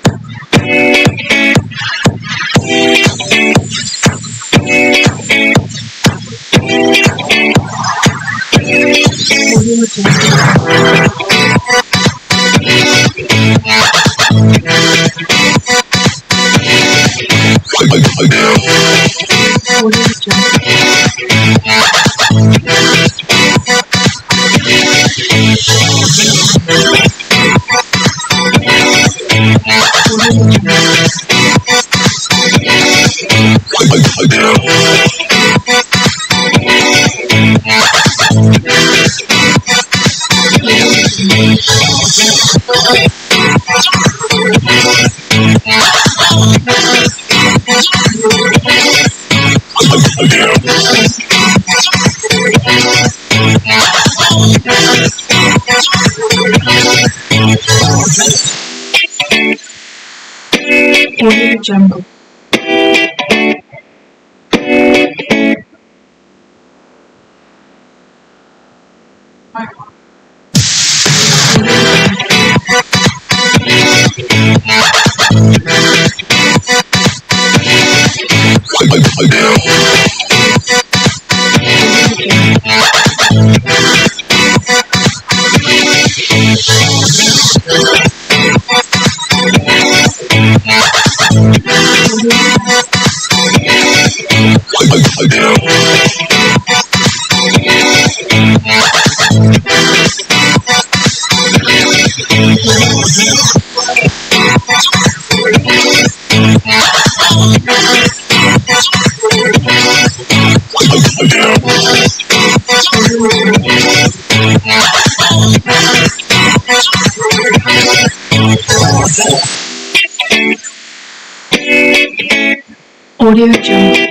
Audio Jungle. Audio Jungle. Audio Jungle.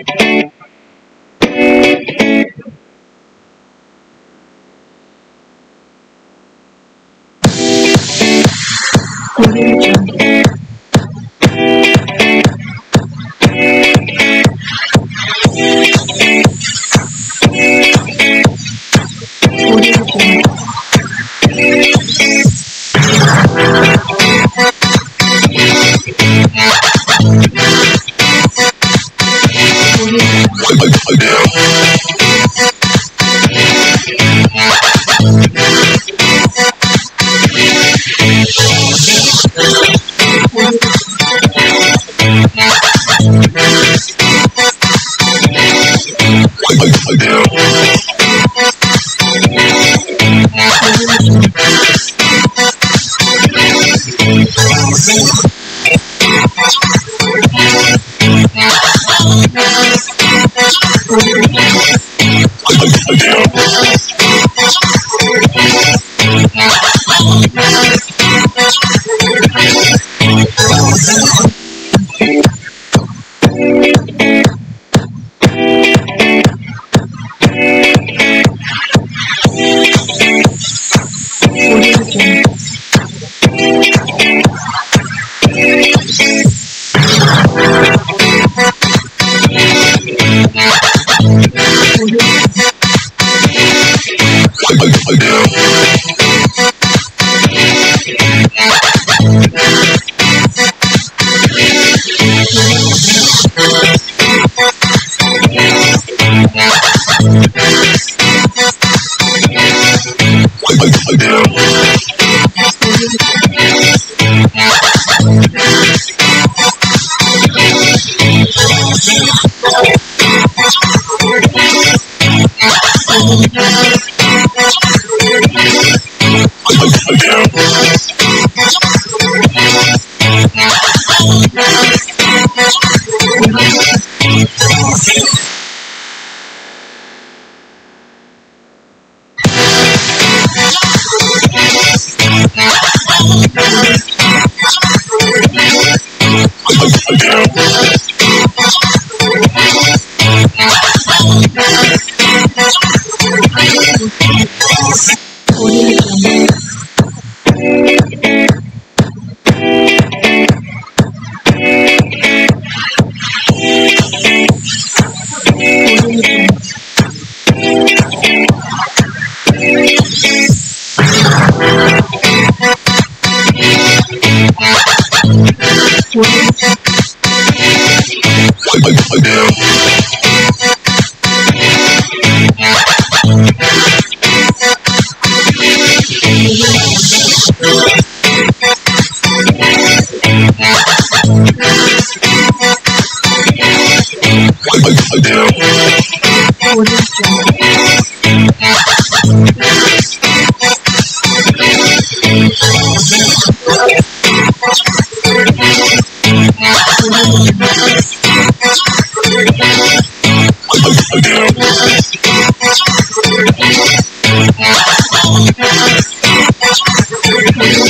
Audio Jungle.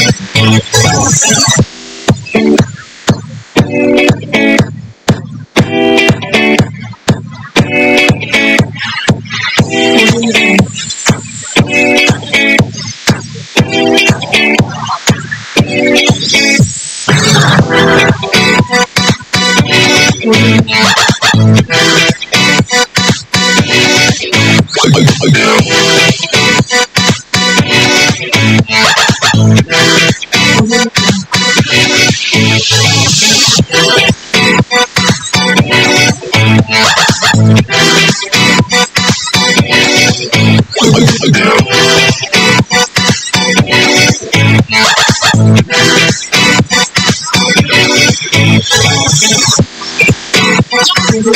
Audio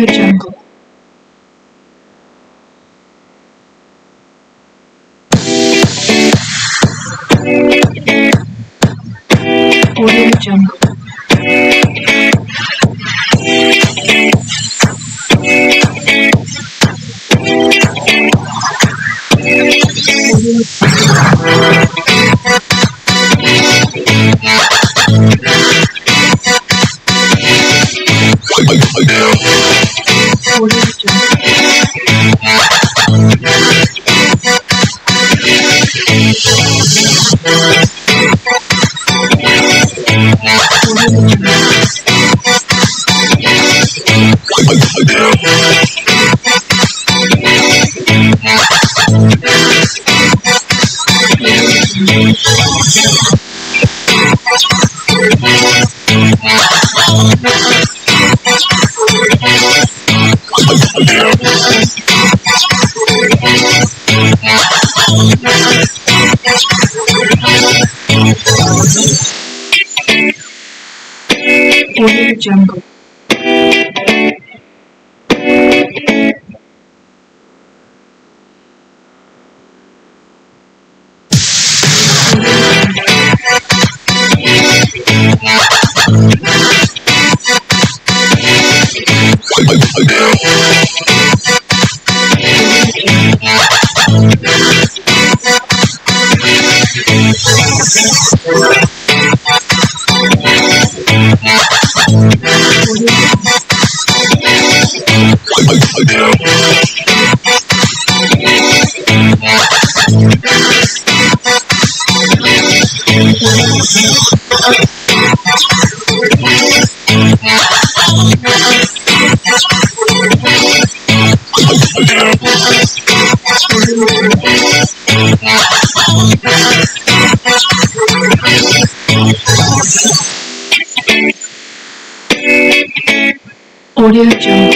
Jungle. Audio Jungle. Audio Jungle. Audio Jungle. Audio Jungle. Audio Jungle.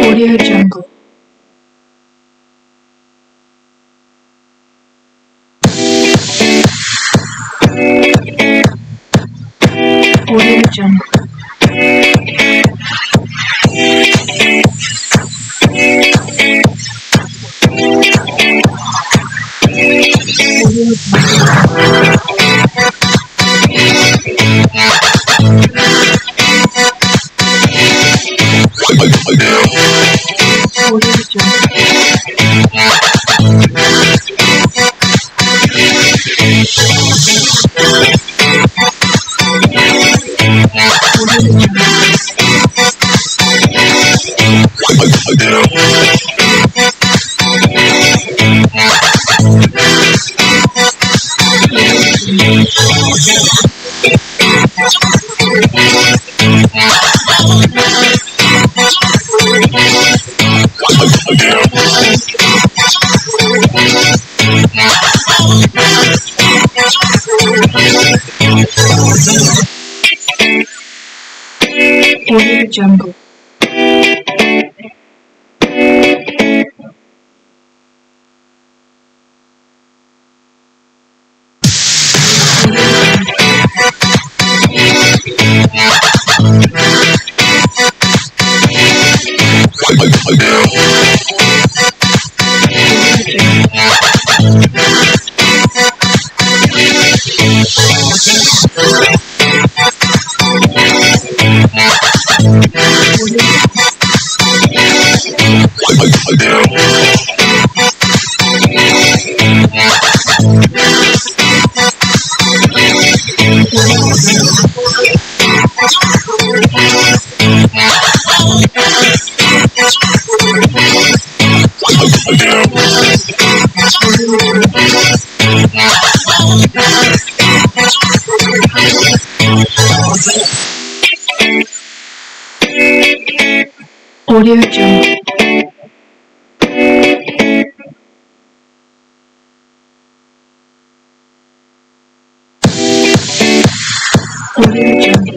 Audio Jungle. Audio Jungle. Audio Jungle. Audio Jungle. Audio Jungle.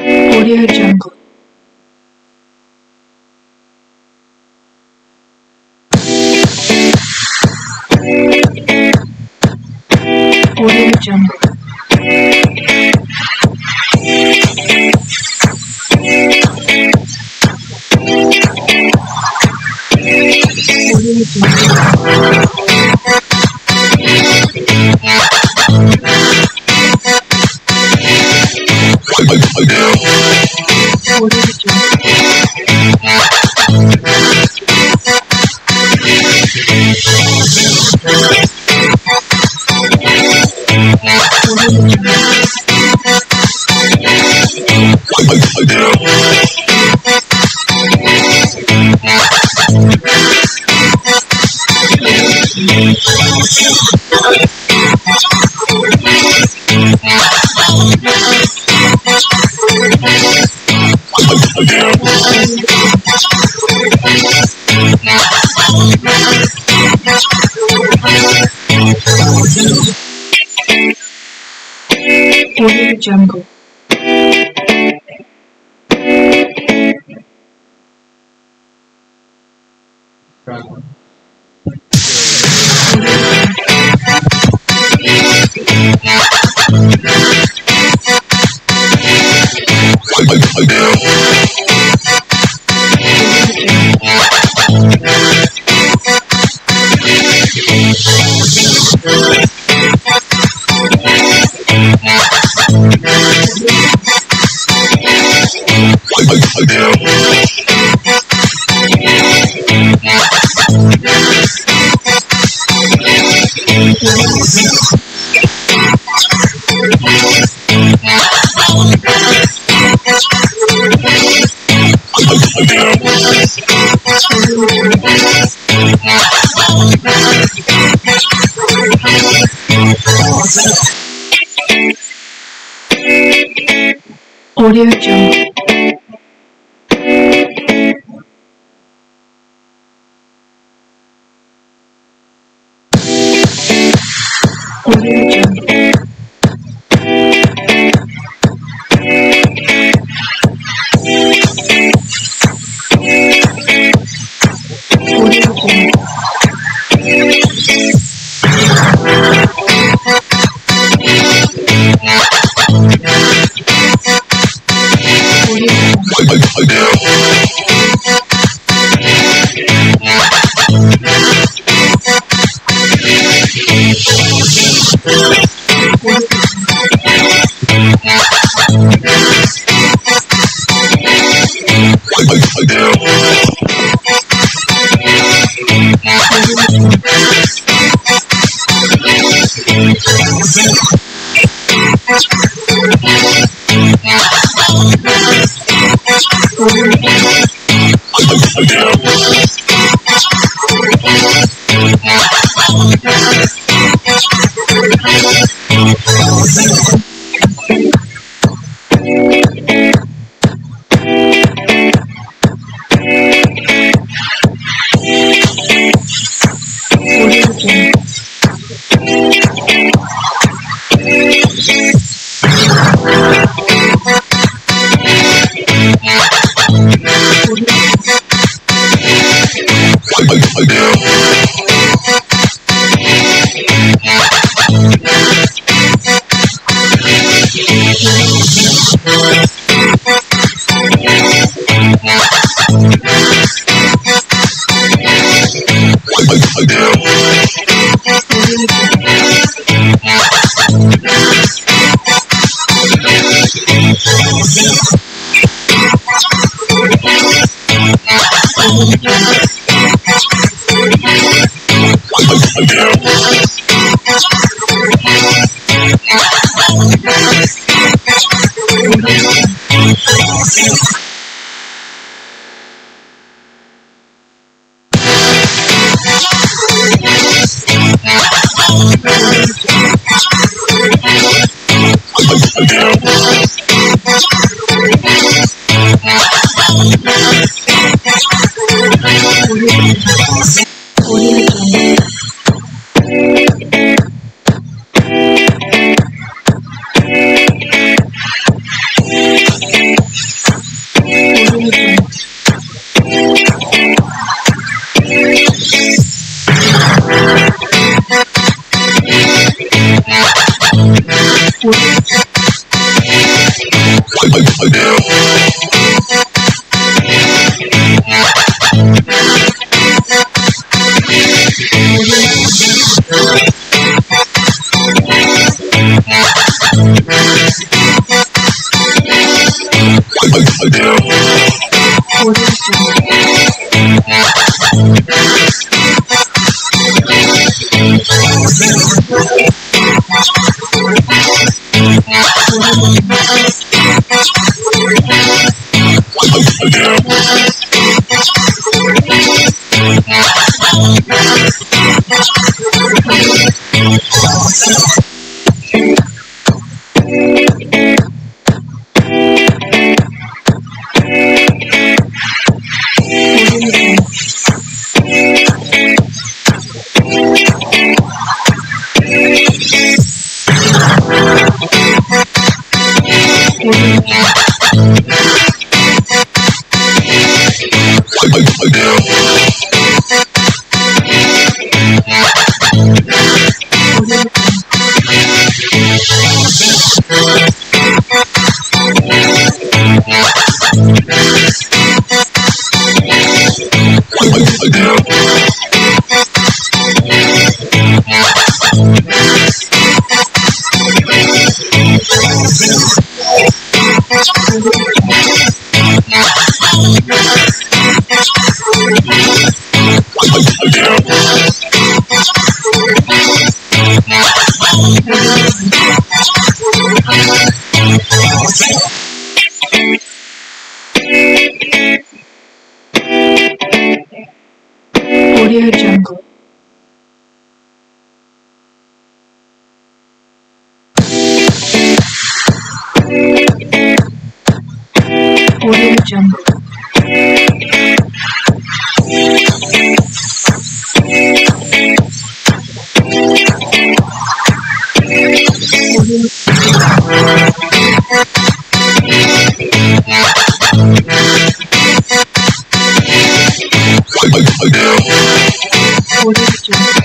Audio Jungle. Audio Jungle. Audio Audio Jungle. Audio Jungle. Audio Jungle. Audio Jungle. Audio Jungle. Audio Jungle. Audio Jungle.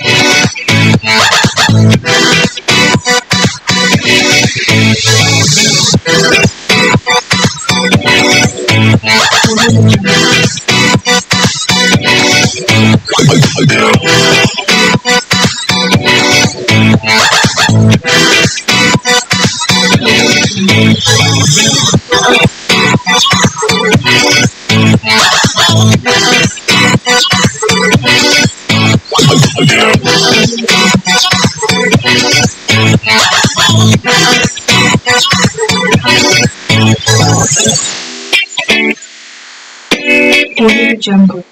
Audio Jungle.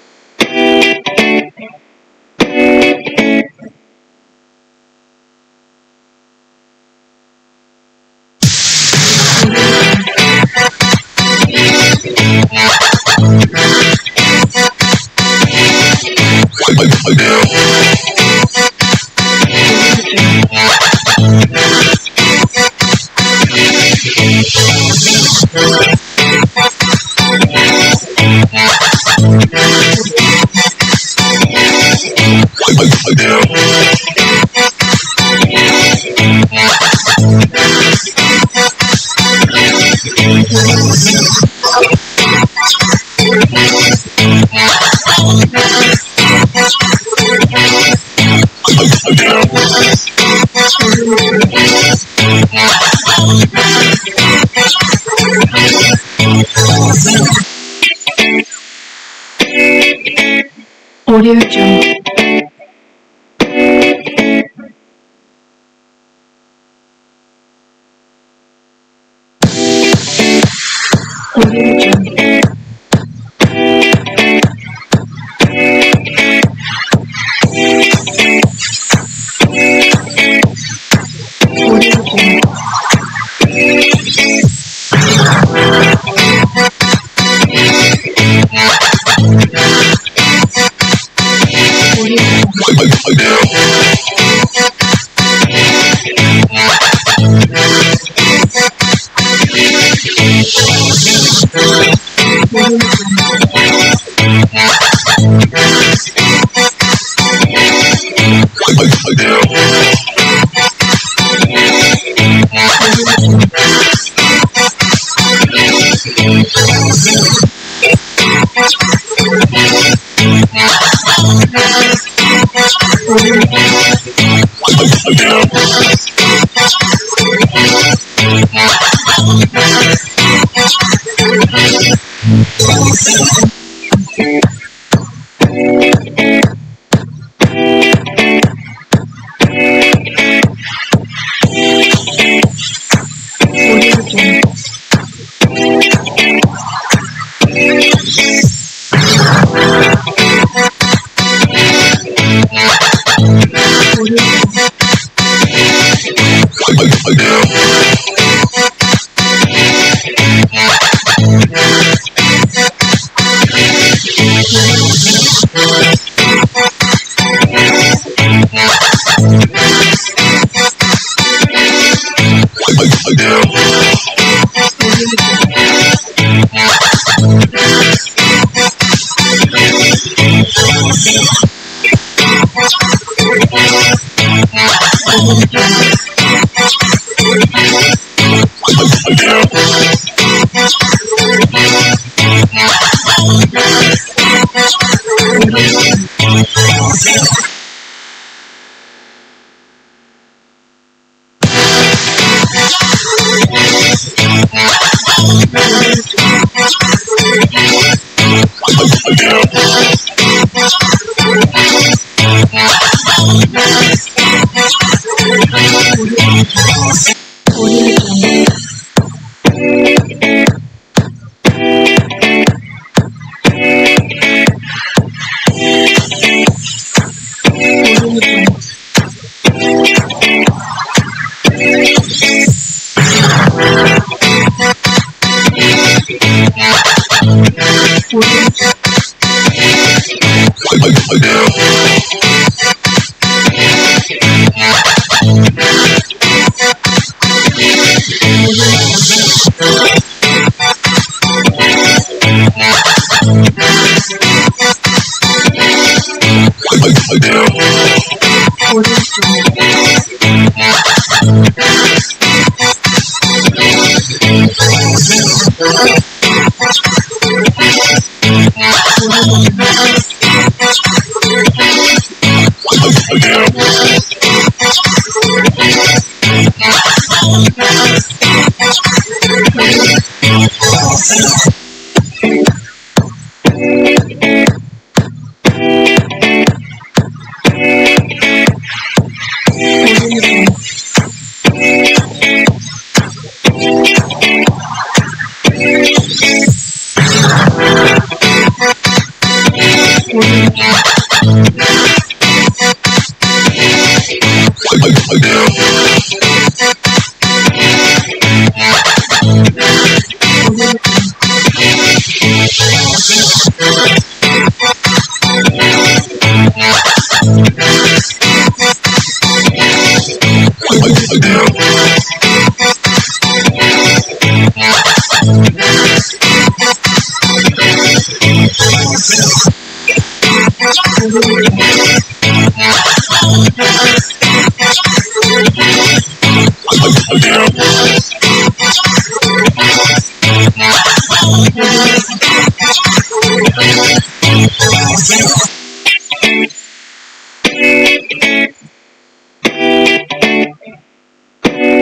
Audio Jungle. Audio Jungle.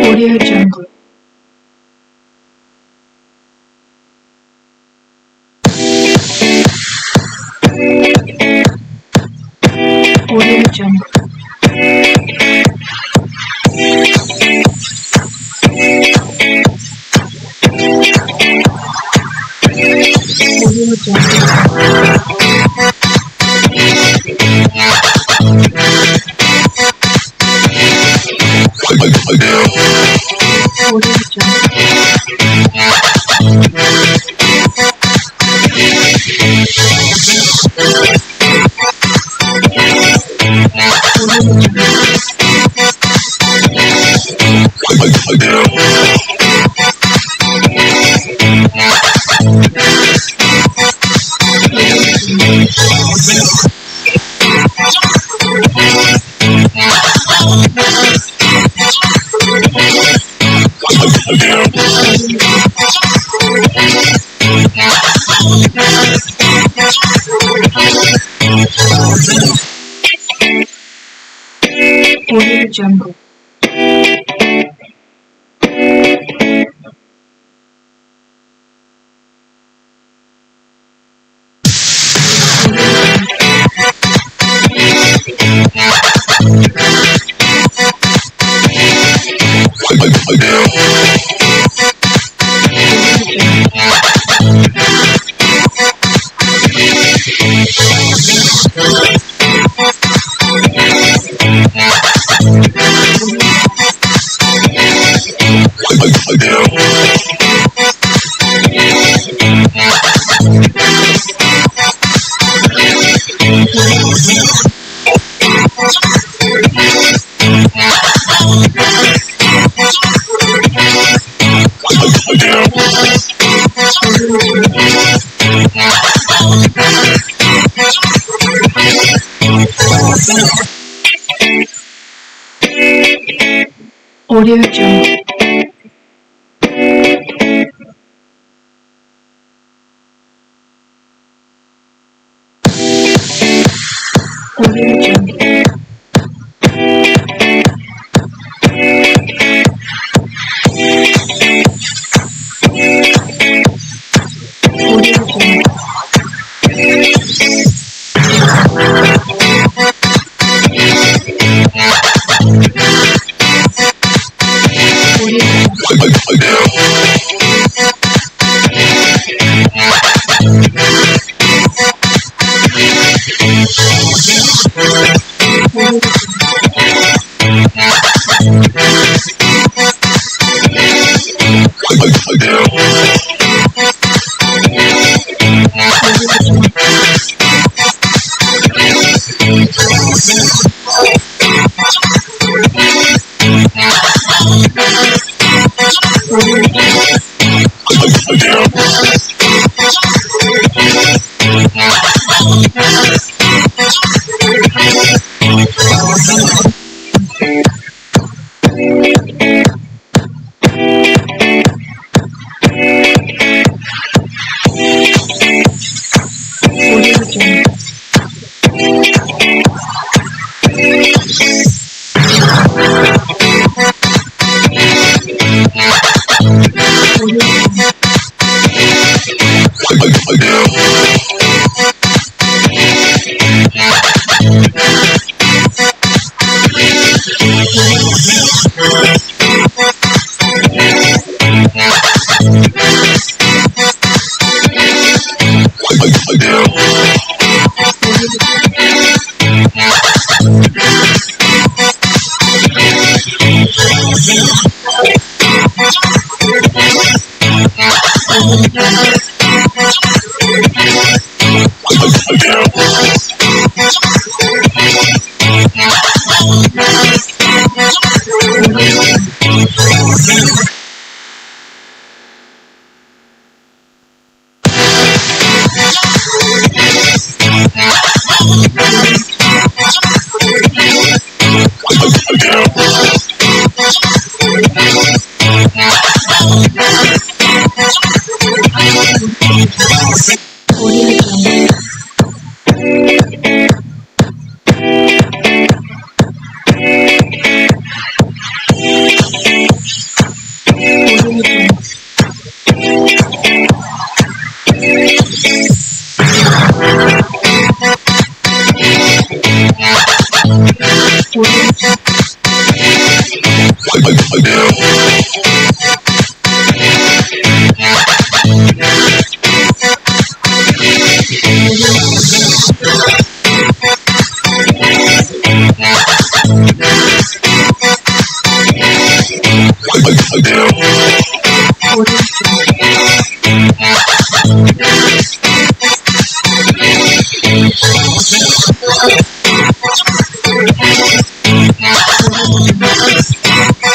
Audio Jungle. Audio Jungle. Audio Audio Jungle. Audio Jungle. Audio Jungle. Audio Jungle.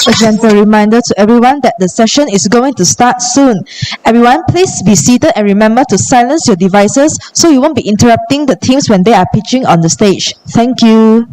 A gentle reminder to everyone that the session is going to start soon. Everyone, please be seated and remember to silence your devices so you won't be interrupting the teams when they are pitching on the stage. Thank you.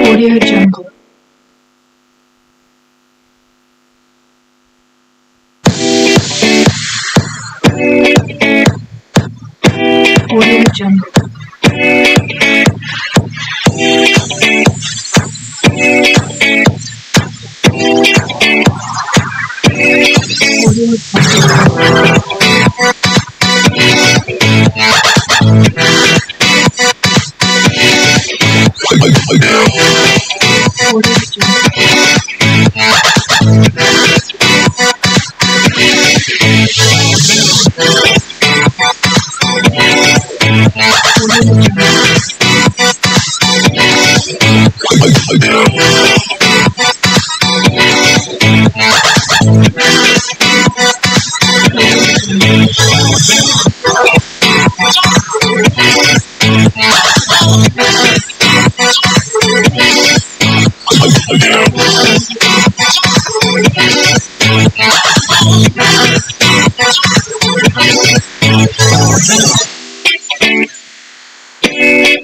Audio Jungle. Audio Jungle.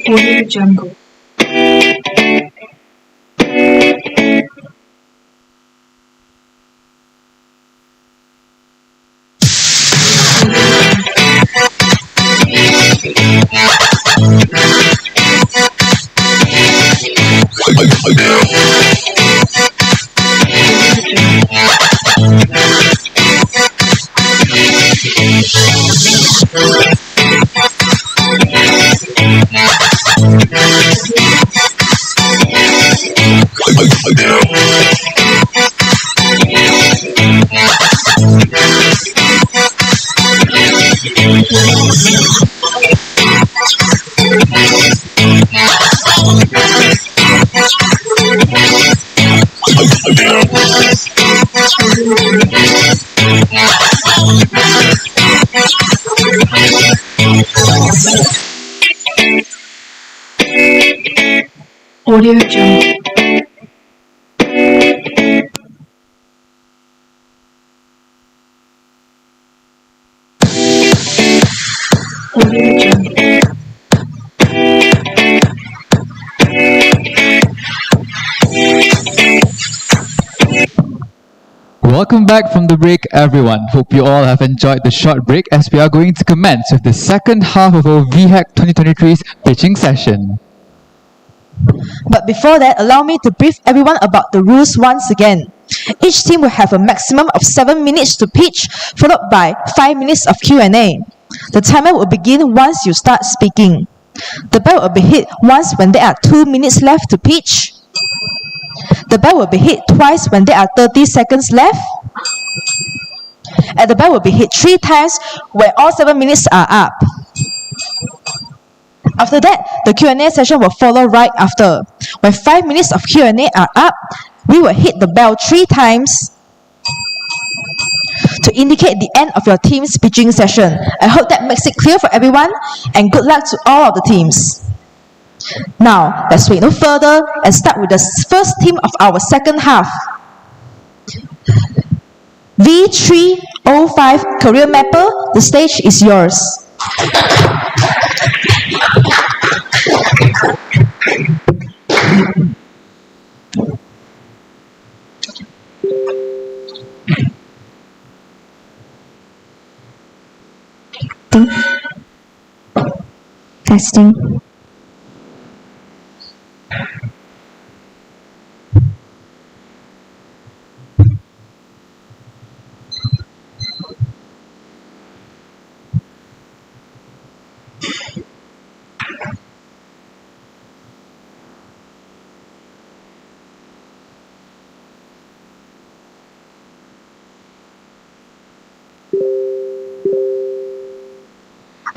Audio Jungle. Audio Jungle. Audio Jungle. Welcome back from the break, everyone. Hope you all have enjoyed the short break as we are going to commence with the second half of our VHAC 2023's pitching session. But before that, allow me to brief everyone about the rules once again. Each team will have a maximum of 7 minutes to pitch, followed by 5 minutes of Q&A. The timer will begin once you start speaking. The bell will be hit once when there are 2 minutes left to pitch. The bell will be hit twice when there are 30 seconds left. And the bell will be hit 3 times when all 7 minutes are up. After that, the Q&A session will follow right after. When 5 minutes of Q&A are up, we will hit the bell 3 times to indicate the end of your team's pitching session. I hope that makes it clear for everyone, and good luck to all of the teams. Now, let's wait no further and start with the first team of our second half. V305 Career Mapper, the stage is yours. Testing.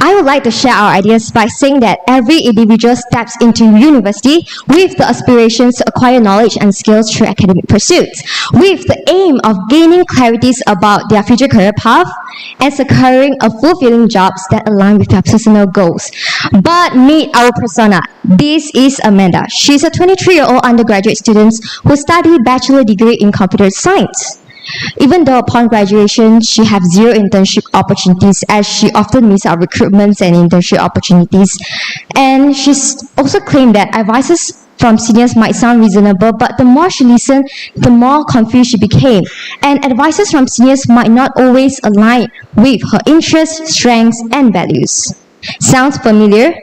I would like to share our ideas by saying that every individual steps into university with the aspirations to acquire knowledge and skills through academic pursuits, with the aim of gaining clarities about their future career path and securing a fulfilling jobs that align with their personal goals. But meet our persona. This is Amanda. She's a 23-year-old undergraduate student who studied bachelor degree in computer science. Even though upon graduation, she has 0 internship opportunities, as she often misses out recruitments and internship opportunities. And she's also claimed that advices from seniors might sound reasonable, but the more she listened, the more confused she became. And advices from seniors might not always align with her interests, strengths, and values. Sounds familiar?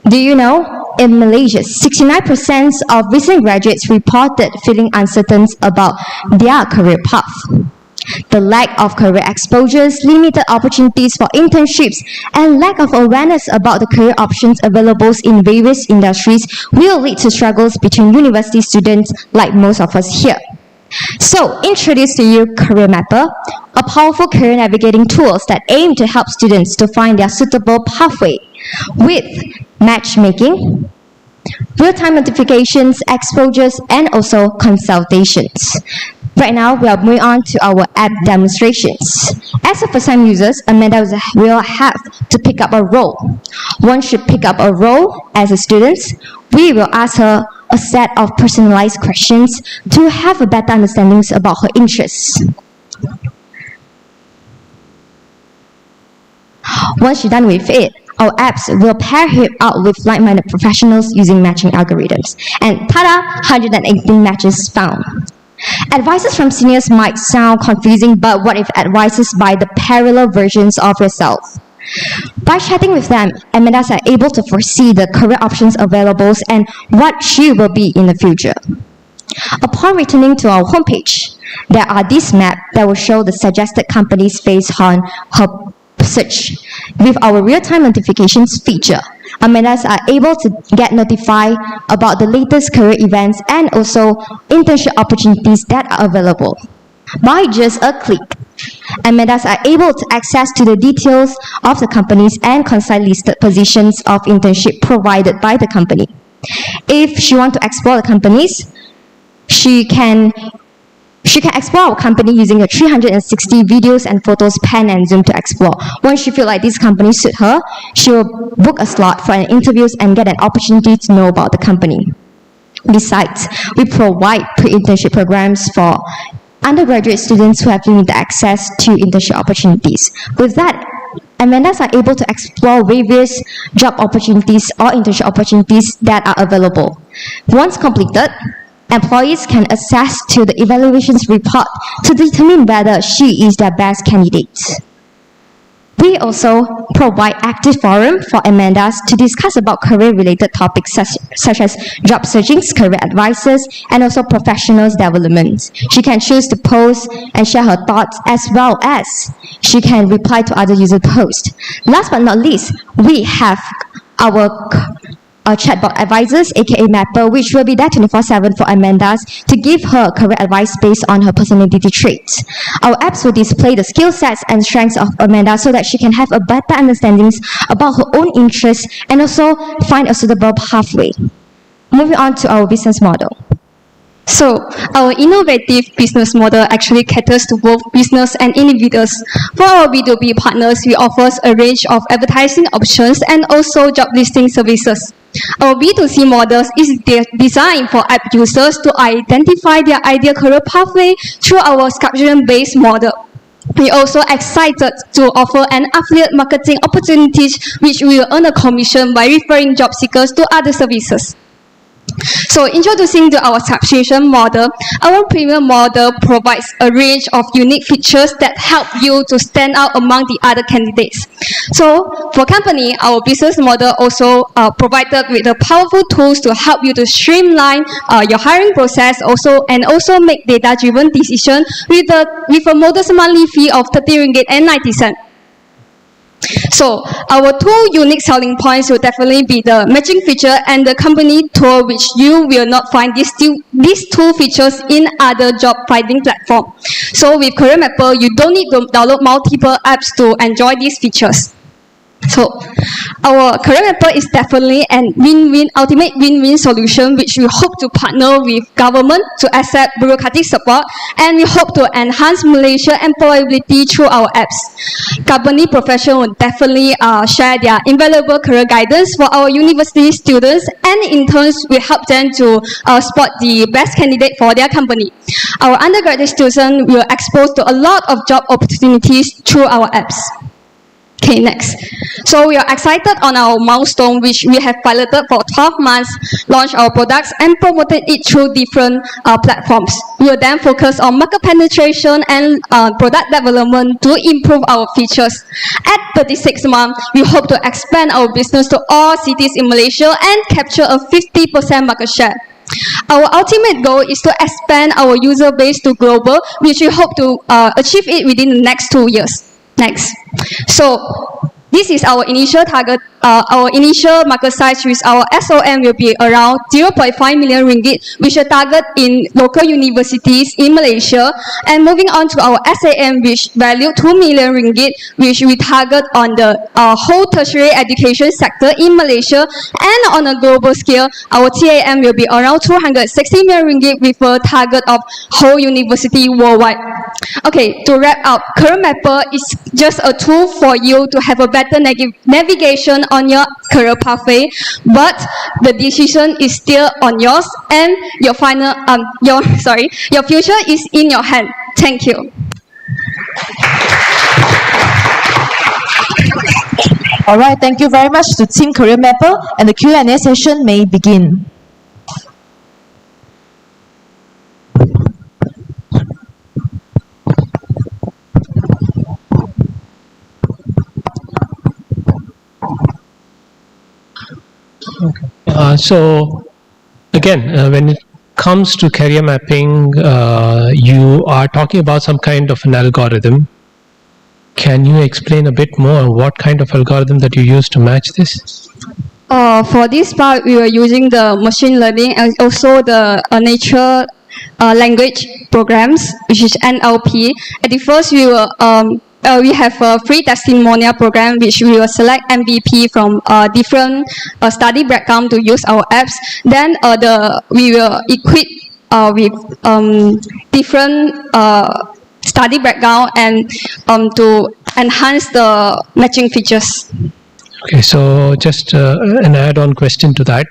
Do you know? In Malaysia, 69% of recent graduates reported feeling uncertain about their career path. The lack of career exposures, limited opportunities for internships, and lack of awareness about the career options available in various industries will lead to struggles between university students like most of us here. So, introduce to you Career Mapper, a powerful career navigating tools that aim to help students to find their suitable pathway with matchmaking, real-time notifications, exposures, and also consultations. Right now, we are moving on to our app demonstrations. As a first-time user, Amanda will have to pick up a role. Once she pick up a role as a student, we will ask her a set of personalized questions to have a better understanding about her interests. Once you're done with it, our apps will pair her out with like-minded professionals using matching algorithms. And tada, 118 matches found. Advices from seniors might sound confusing, but what if advices by the parallel versions of yourself? By chatting with them, Amanda is able to foresee the career options available and what she will be in the future. Upon returning to our homepage, there are these maps that will show the suggested companies based on her search. With our real-time notifications feature, Amandas are able to get notified about the latest career events and also internship opportunities that are available. By just a click, Amandas are able to access to the details of the companies and concise listed positions of internship provided by the company. If she wants to explore the companies, she can explore our company using a 360 videos and photos, pan and zoom to explore. Once she feels like this company suit her, she will book a slot for an interviews and get an opportunity to know about the company. Besides, we provide pre-internship programs for undergraduate students who have limited access to internship opportunities. With that, Amandas are able to explore various job opportunities or internship opportunities that are available. Once completed, employees can access to the evaluations report to determine whether she is their best candidate. We also provide active forum for Amandas to discuss about career-related topics such as job searching, career advices, and also professional development. She can choose to post and share her thoughts as well as she can reply to other user posts. Last but not least, we have our chatbot advisors, aka Mapper, which will be there 24/7 for Amandas to give her career advice based on her personality traits. Our apps will display the skill sets and strengths of Amanda so that she can have a better understanding about her own interests and also find a suitable pathway. Moving on to our business model. So, our innovative business model actually caters to both business and individuals. For our B2B partners, we offer a range of advertising options and also job listing services. Our B2C model is designed for app users to identify their ideal career pathway through our subscription-based model. We are also excited to offer an affiliate marketing opportunities which will earn a commission by referring job seekers to other services. So, introducing to our subscription model, our premium model provides a range of unique features that help you to stand out among the other candidates. So, for company, our business model also provided with the powerful tools to help you to streamline your hiring process and also make data-driven decisions with a modest monthly fee of 30 ringgit and 90 cents. So, our two unique selling points will definitely be the matching feature and the company tour, which you will not find these two features in other job finding platform. So, with Career Mapper, you don't need to download multiple apps to enjoy these features. So, our Career Mapper is definitely an ultimate win-win solution which we hope to partner with government to accept bureaucratic support, and we hope to enhance Malaysia employability through our apps. Company professionals will definitely share their invaluable career guidance for our university students, and interns will help them to spot the best candidate for their company. Our undergraduate students will expose to a lot of job opportunities through our apps. Okay, next. So we are excited on our milestone, which we have piloted for 12 months, launched our products and promoted it through different platforms. We will then focus on market penetration and product development to improve our features. At 36 months, we hope to expand our business to all cities in Malaysia and capture a 50% market share. Our ultimate goal is to expand our user base to global, which we hope to achieve it within the next 2 years. Next. So, this is our initial target. Our initial market size with our SOM will be around 0.5 million ringgit, which will target in local universities in Malaysia. And moving on to our SAM, which value 2 million ringgit, which we target on the whole tertiary education sector in Malaysia. And on a global scale, our TAM will be around 260 million ringgit with a target of whole university worldwide. Okay, to wrap up, Career Mapper is just a tool for you to have a better navigation on your career pathway, but the decision is still on yours, and your future is in your hand. Thank you. All right, thank you very much to Team Career Mapper, and the Q&A session may begin. So, again, when it comes to career mapping, you are talking about some kind of an algorithm, Can you explain a bit more what kind of algorithm that you use to match this? For this part, we were using the machine learning and also the natural language programs, which is NLP. At the first, we have a free testimonial program which we will select MVP from different study background to use our apps. Then we will equip with different study background and to enhance the matching features. Okay, so just an add-on question to that.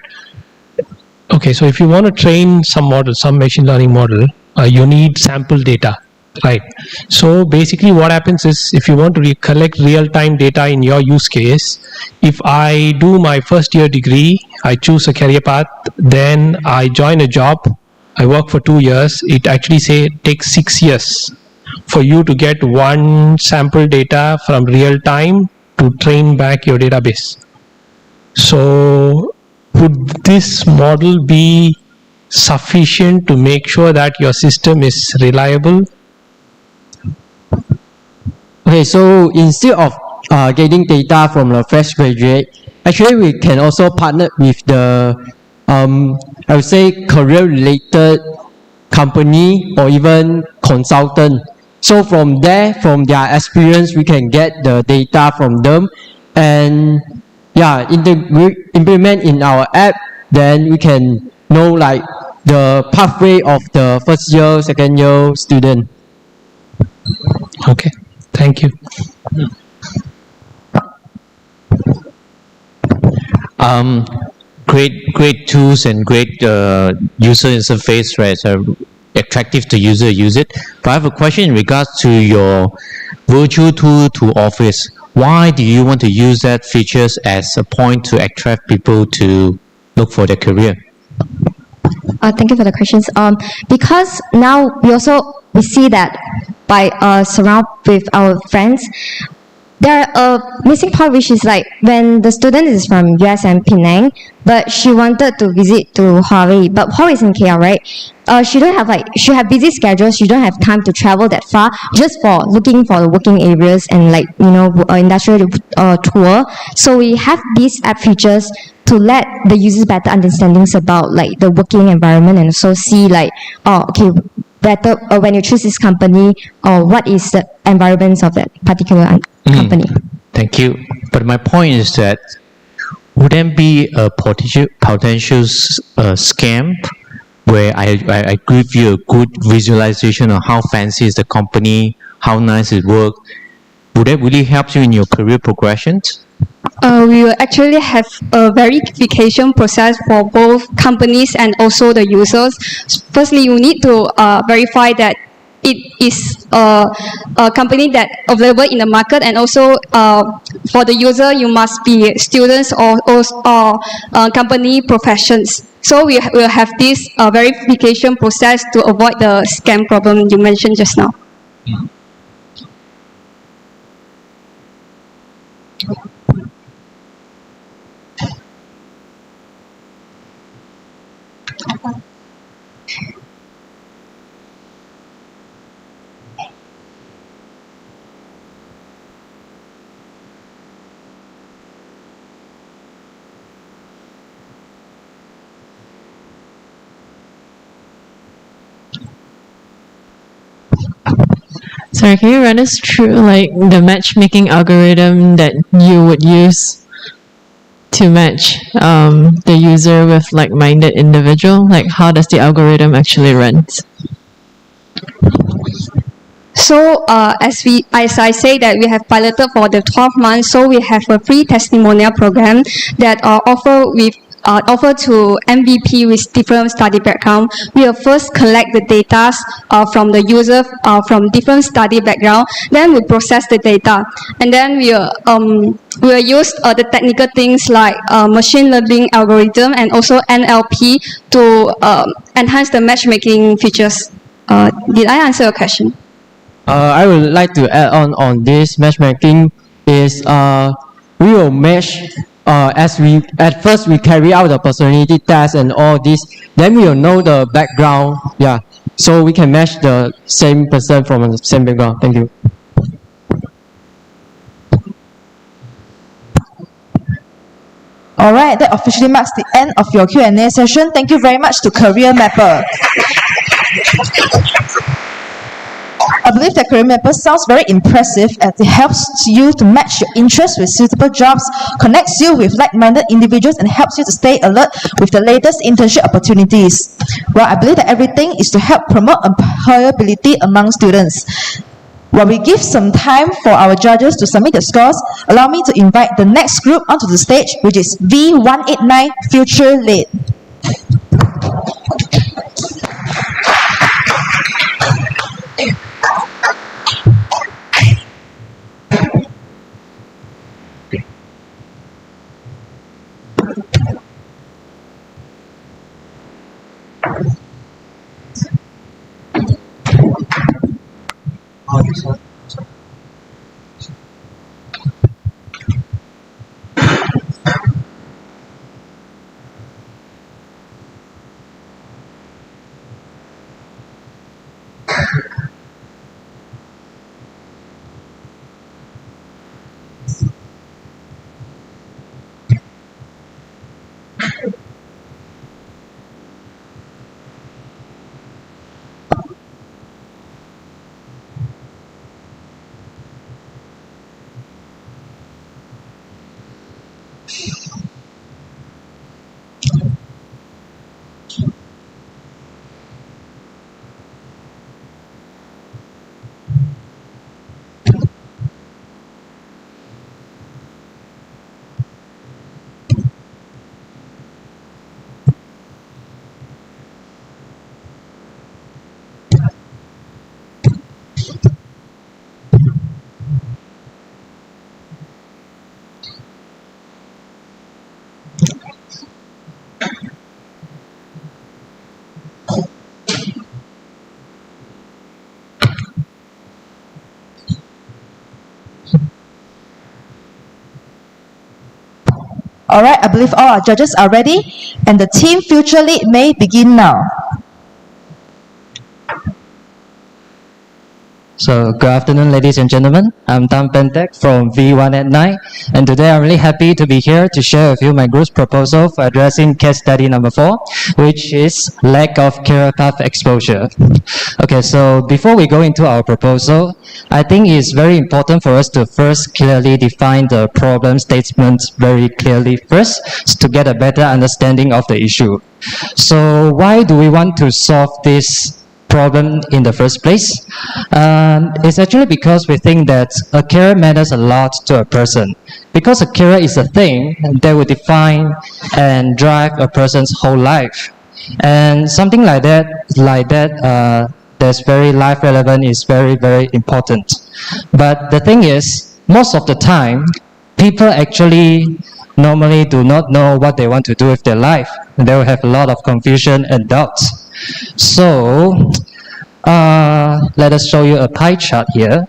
Okay, so if you want to train some model, some machine learning model, you need sample data, right? So basically what happens is, if you want to collect real-time data in your use case, if I do my first year degree, I choose a career path, then I join a job, I work for 2 years, it actually takes 6 years for you to get one sample data from real time to train back your database. So would this model be sufficient to make sure that your system is reliable? Okay, so instead of getting data from a fresh graduate, actually we can also partner with the, I would say, career-related company or even consultant. So from there, from their experience, we can get the data from them and implement in our app. Then we can know like the pathway of the first year, second year student. Okay, thank you. Great tools and great user interface, right? So attractive to user use it. But I have a question in regards to your virtual tool to Office. Why do you want to use that features as a point to attract people to look for their career? Thank you for the questions. Because now we see that by surround with our friends, there are a missing part, which is like when the student is from US and Penang, but she wanted to visit to Hawaii, but Hawaii is in KL, right? She have busy schedules. She don't have time to travel that far just for looking for the working areas and industrial tour. So we have these app features to let the users better understandings about like the working environment and also see like, better when you choose this company or what is the environments of that particular company. Thank you. But my point is that wouldn't be a potential scam where I give you a good visualization of how fancy is the company, how nice it works. Would that really help you in your career progressions? We will actually have a verification process for both companies and also the users. Firstly, you need to verify that it is a company that available in the market, and also for the user, you must be students or company professions. So we will have this verification process to avoid the scam problem you mentioned just now. Sorry, can you run us through like the matchmaking algorithm that you would use to match the user with like-minded individual? Like, how does the algorithm actually run? So as I say that we have piloted for the 12 months, so we have a free testimonial program that offer to MVP with different study background. We will first collect the data from the user from different study background. Then we process the data, and then we will use the technical things like machine learning algorithm and also NLP to enhance the matchmaking features. Did I answer your question? I would like to add on this matchmaking is we will match at first we carry out the personality test and all this, then we will know the background, so we can match the same person from the same background. Thank you. All right, that officially marks the end of your Q&A session. Thank you very much to Career Mapper. I believe that Career Mapper sounds very impressive as it helps you to match your interests with suitable jobs, connects you with like-minded individuals, and helps you to stay alert with the latest internship opportunities. Well, I believe that everything is to help promote employability among students. While we give some time for our judges to submit the scores, allow me to invite the next group onto the stage, which is V189 Future Lead. All right, I believe all our judges are ready, and the team Future Lead may begin now. So, good afternoon, ladies and gentlemen. I'm Dan Pentek from V189, and today I'm really happy to be here to share with you my group's proposal for addressing case study number 4, which is lack of career path exposure. Okay, so before we go into our proposal, I think it's very important for us to first clearly define the problem statement very clearly first to get a better understanding of the issue. So, why do we want to solve this problem in the first place? It's actually because we think that a career matters a lot to a person. Because a career is a thing that will define and drive a person's whole life. And something like that, that's very life relevant is very, very important. But the thing is, most of the time, people actually normally do not know what they want to do with their life. They will have a lot of confusion and doubts. So, let us show you a pie chart here.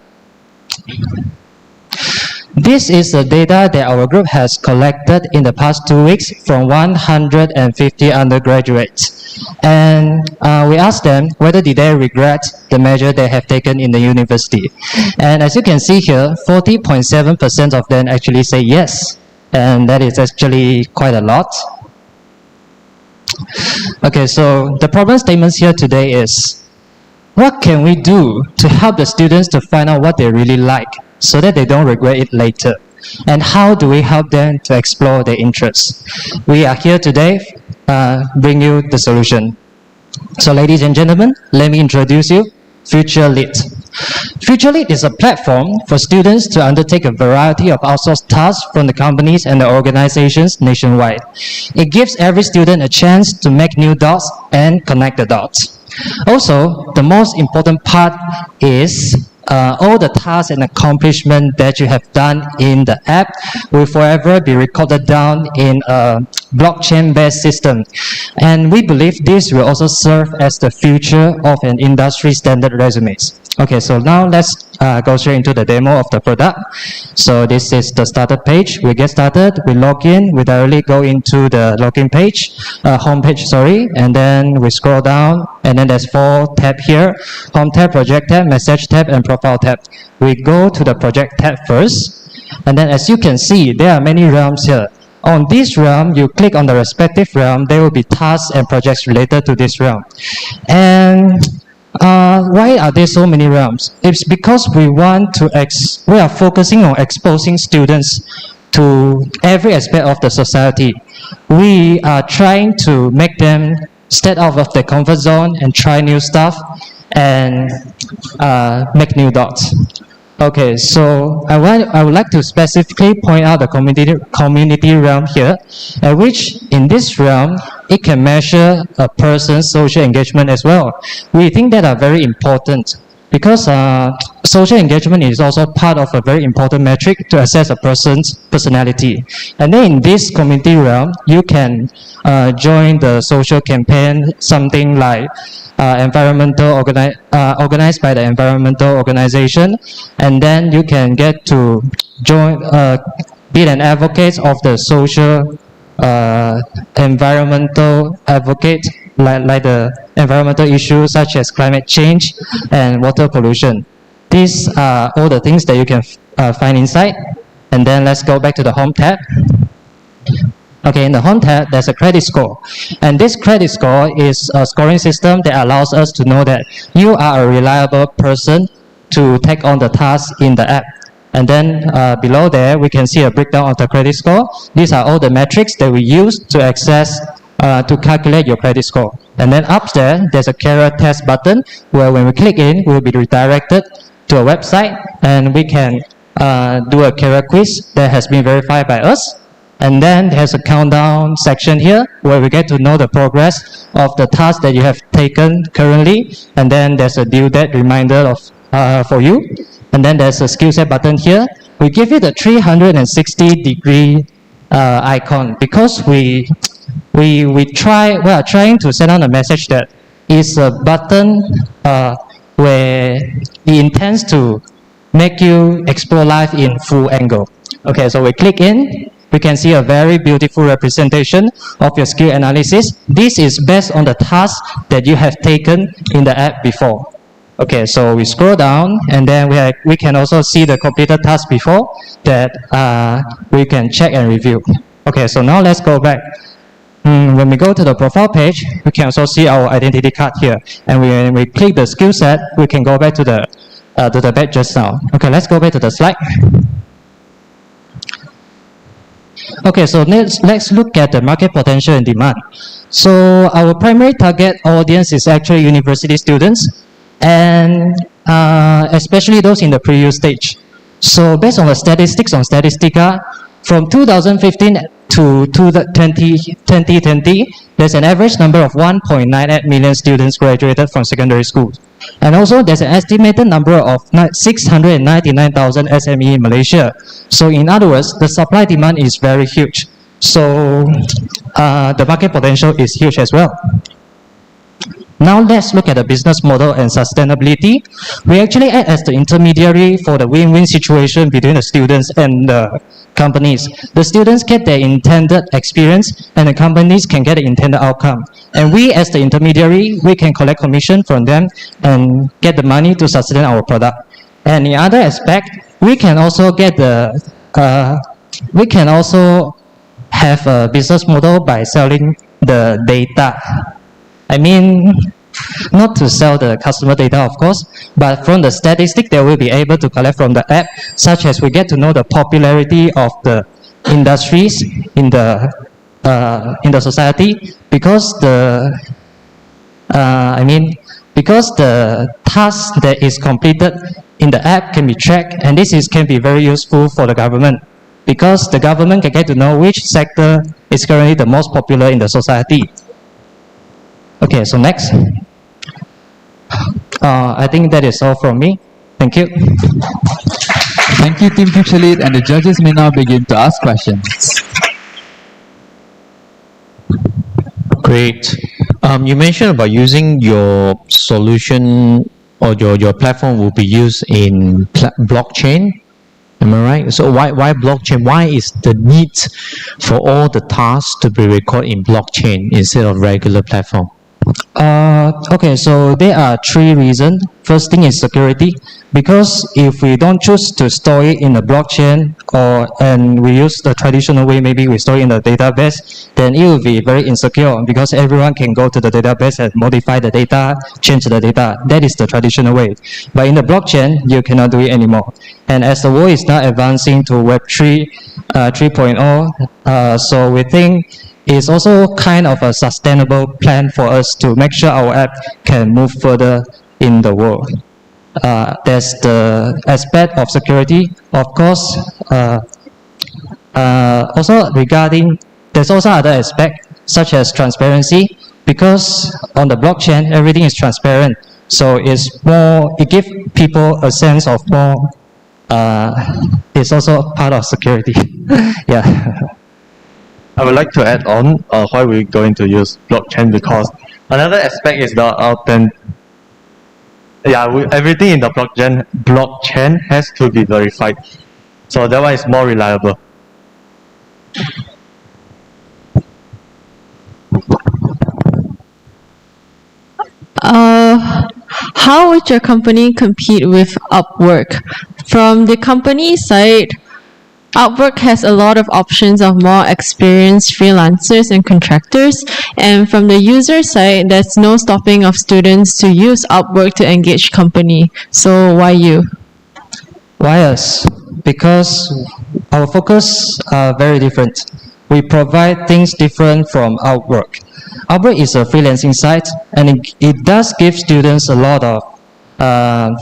This is the data that our group has collected in the past 2 weeks from 150 undergraduates. And we asked them whether did they regret the measure they have taken in the university. And as you can see here, 40.7% of them actually say yes. And that is actually quite a lot. Okay, so the problem statements here today is, what can we do to help the students to find out what they really like so that they don't regret it later? And how do we help them to explore their interests? We are here today bring you the solution. So ladies and gentlemen, let me introduce you Future Lead. Future Lead is a platform for students to undertake a variety of outsourced tasks from the companies and the organizations nationwide. It gives every student a chance to make new dots and connect the dots. Also, the most important part is all the tasks and accomplishments that you have done in the app will forever be recorded down in a blockchain-based system. And we believe this will also serve as the future of an industry standard resumes. Okay, so now let's go straight into the demo of the product. So this is the starter page. We get started, we log in, we directly go into the login page, home page, sorry, and then we scroll down, and then there's 4 tabs here: home tab, project tab, message tab, and profile tab. We go to the project tab first, and then as you can see, there are many realms here. On this realm, you click on the respective realm, there will be tasks and projects related to this realm. And why are there so many realms? It's because we are focusing on exposing students to every aspect of the society. We are trying to make them step out of their comfort zone and try new stuff and make new dots. Okay, so I would like to specifically point out the community realm here, at which in this realm, it can measure a person's social engagement as well. We think that are very important because social engagement is also part of a very important metric to assess a person's personality. And then in this community realm, you can join the social campaign, something like organized by the environmental organization, and then you can get to join, be an advocate of the social environmental advocate, like the environmental issues such as climate change and water pollution. These are all the things that you can find inside. And then let's go back to the home tab. Okay, in the home tab, there's a credit score. And this credit score is a scoring system that allows us to know that you are a reliable person to take on the task in the app. And then below there, we can see a breakdown of the credit score. These are all the metrics that we use to access, to calculate your credit score. And then up there, there's a career test button where when we click in, we'll be redirected to a website and we can do a career quiz that has been verified by us. And then there's a countdown section here where we get to know the progress of the task that you have taken currently. And then there's a due date reminder for you. And then there's a skill set button here. We give you the 360-degree icon because we are trying to send out a message that is a button where it intends to make you explore life in full angle. Okay, so we click in. We can see a very beautiful representation of your skill analysis. This is based on the task that you have taken in the app before. Okay, so we scroll down and then we can also see the completed task before that we can check and review. Okay, so now let's go back. When we go to the profile page, we can also see our identity card here. And when we click the skill set, we can go back to the page just now. Okay, let's go back to the slide. Okay, so let's look at the market potential and demand. So our primary target audience is actually university students, and especially those in the pre-U stage. So based on the statistics on Statistica, from 2015 to 2020, there's an average number of 1.98 million students graduated from secondary school. And also there's an estimated number of 699,000 SME in Malaysia. So in other words, the supply demand is very huge. So the market potential is huge as well. Now let's look at the business model and sustainability. We actually act as the intermediary for the win-win situation between the students and the companies. The students get their intended experience and the companies can get the intended outcome. And we as the intermediary, we can collect commission from them and get the money to sustain our product. And the other aspect, we can also have a business model by selling the data. I mean, not to sell the customer data, of course, but from the statistic that we'll be able to collect from the app, such as we get to know the popularity of the industries in the society, because the task that is completed in the app can be tracked, and can be very useful for the government, because the government can get to know which sector is currently the most popular in the society. Okay, so next. I think that is all from me. Thank you. Thank you, Team Future Lead, and the judges may now begin to ask questions. Great. You mentioned about using your solution or your platform will be used in blockchain. Am I right? So why blockchain? Why is the need for all the tasks to be recorded in blockchain instead of regular platform? Okay, so there are three reasons. First thing is security, because if we don't choose to store it in a blockchain and we use the traditional way, maybe we store it in a database, then it will be very insecure because everyone can go to the database and modify the data, change the data. That is the traditional way. But in the blockchain, you cannot do it anymore. And as the world is now advancing to Web 3.0, so we think it's also kind of a sustainable plan for us to make sure our app can move further in the world. There's the aspect of security, of course. Also regarding, there's also other aspect such as transparency, because on the blockchain everything is transparent. So it's more, it gives people a sense of more. It's also part of security. Yeah. I would like to add on why we're going to use blockchain, because another aspect is the everything in the blockchain has to be verified, so that one is more reliable. How would your company compete with Upwork? From the company side, Upwork has a lot of options of more experienced freelancers and contractors, and from the user side, there's no stopping of students to use Upwork to engage company. So why you? Why us? Because our focus are very different. We provide things different from Upwork. Upwork is a freelancing site, and it does give students a lot of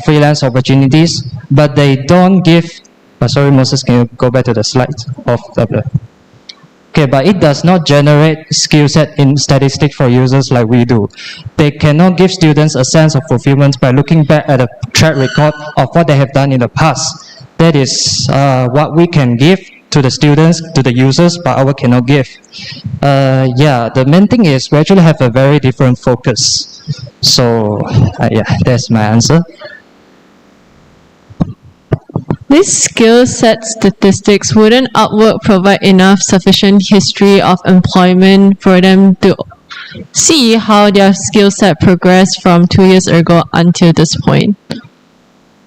freelance opportunities, but they don't give. Sorry, Moses, can you go back to the slides of the? Okay, but it does not generate skill set in statistics for users like we do. They cannot give students a sense of fulfillment by looking back at a track record of what they have done in the past. That is what we can give to the students, to the users, but our cannot give. Yeah, the main thing is we actually have a very different focus. So yeah, that's my answer. This skill set statistics, wouldn't Upwork provide enough sufficient history of employment for them to see how their skill set progressed from 2 years ago until this point?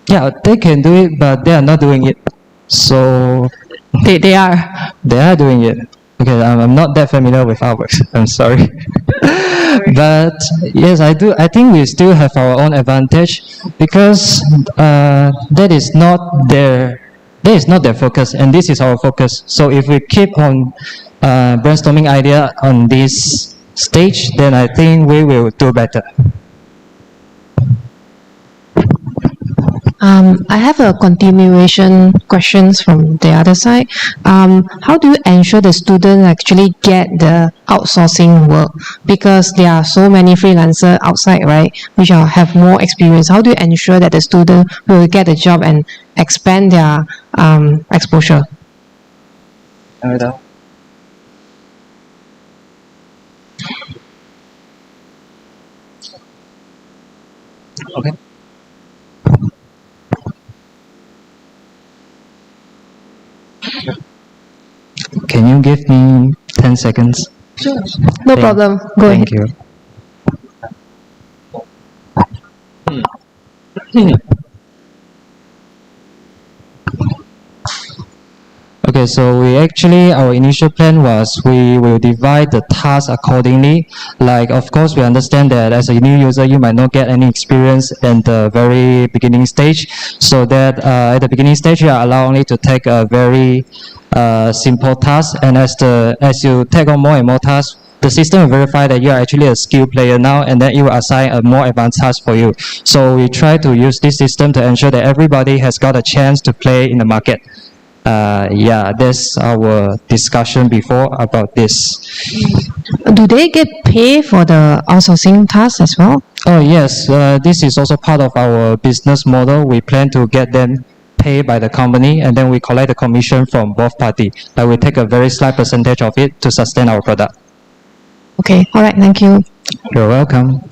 Yeah, they can do it, but they are not doing it. So they are. They are doing it. Okay, I'm not that familiar with Upwork. I'm sorry. But yes, I do. I think we still have our own advantage because that is not their focus, and this is our focus. So if we keep on brainstorming idea on this stage, then I think we will do better. I have a continuation questions from the other side. How do you ensure the students actually get the outsourcing work? Because there are so many freelancers outside, right, which have more experience. How do you ensure that the student will get a job and expand their exposure? Okay. Can you give me 10 seconds? Sure. No problem. Go ahead. Thank you. Okay, so our initial plan was we will divide the tasks accordingly. Like, of course, we understand that as a new user, you might not get any experience in the very beginning stage. So that at the beginning stage, you are allowed only to take a very simple task. And as you take on more and more tasks, the system will verify that you are actually a skilled player now, and then it will assign a more advanced task for you. So we try to use this system to ensure that everybody has got a chance to play in the market. Yeah, that's our discussion before about this. Do they get paid for the outsourcing tasks as well? Oh yes, this is also part of our business model. We plan to get them paid by the company, and then we collect the commission from both parties. But we take a very slight percentage of it to sustain our product. Okay, all right, thank you. You're welcome.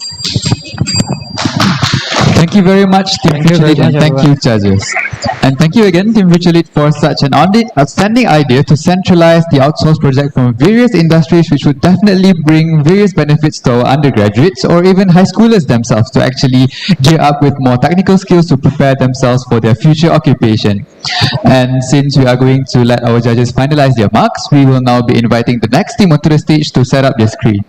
Thank you very much, Team Future, and thank you, judges. And thank you again, Team Richard, for such an outstanding idea to centralize the outsource project from various industries, which would definitely bring various benefits to our undergraduates or even high schoolers themselves to actually gear up with more technical skills to prepare themselves for their future occupation. And since we are going to let our judges finalize their marks, we will now be inviting the next team onto the stage to set up their screen.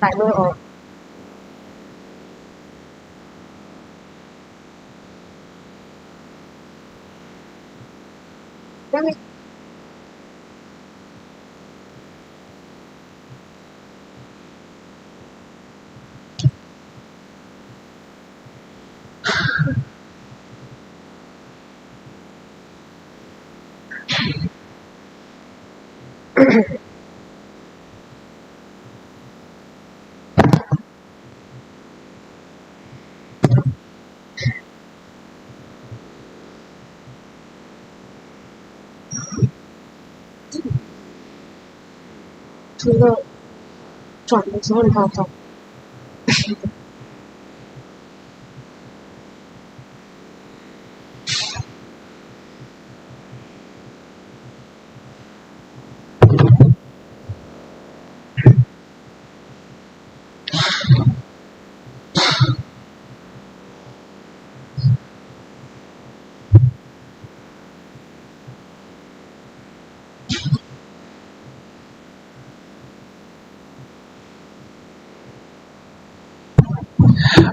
Timer or除了转的时候，你看转。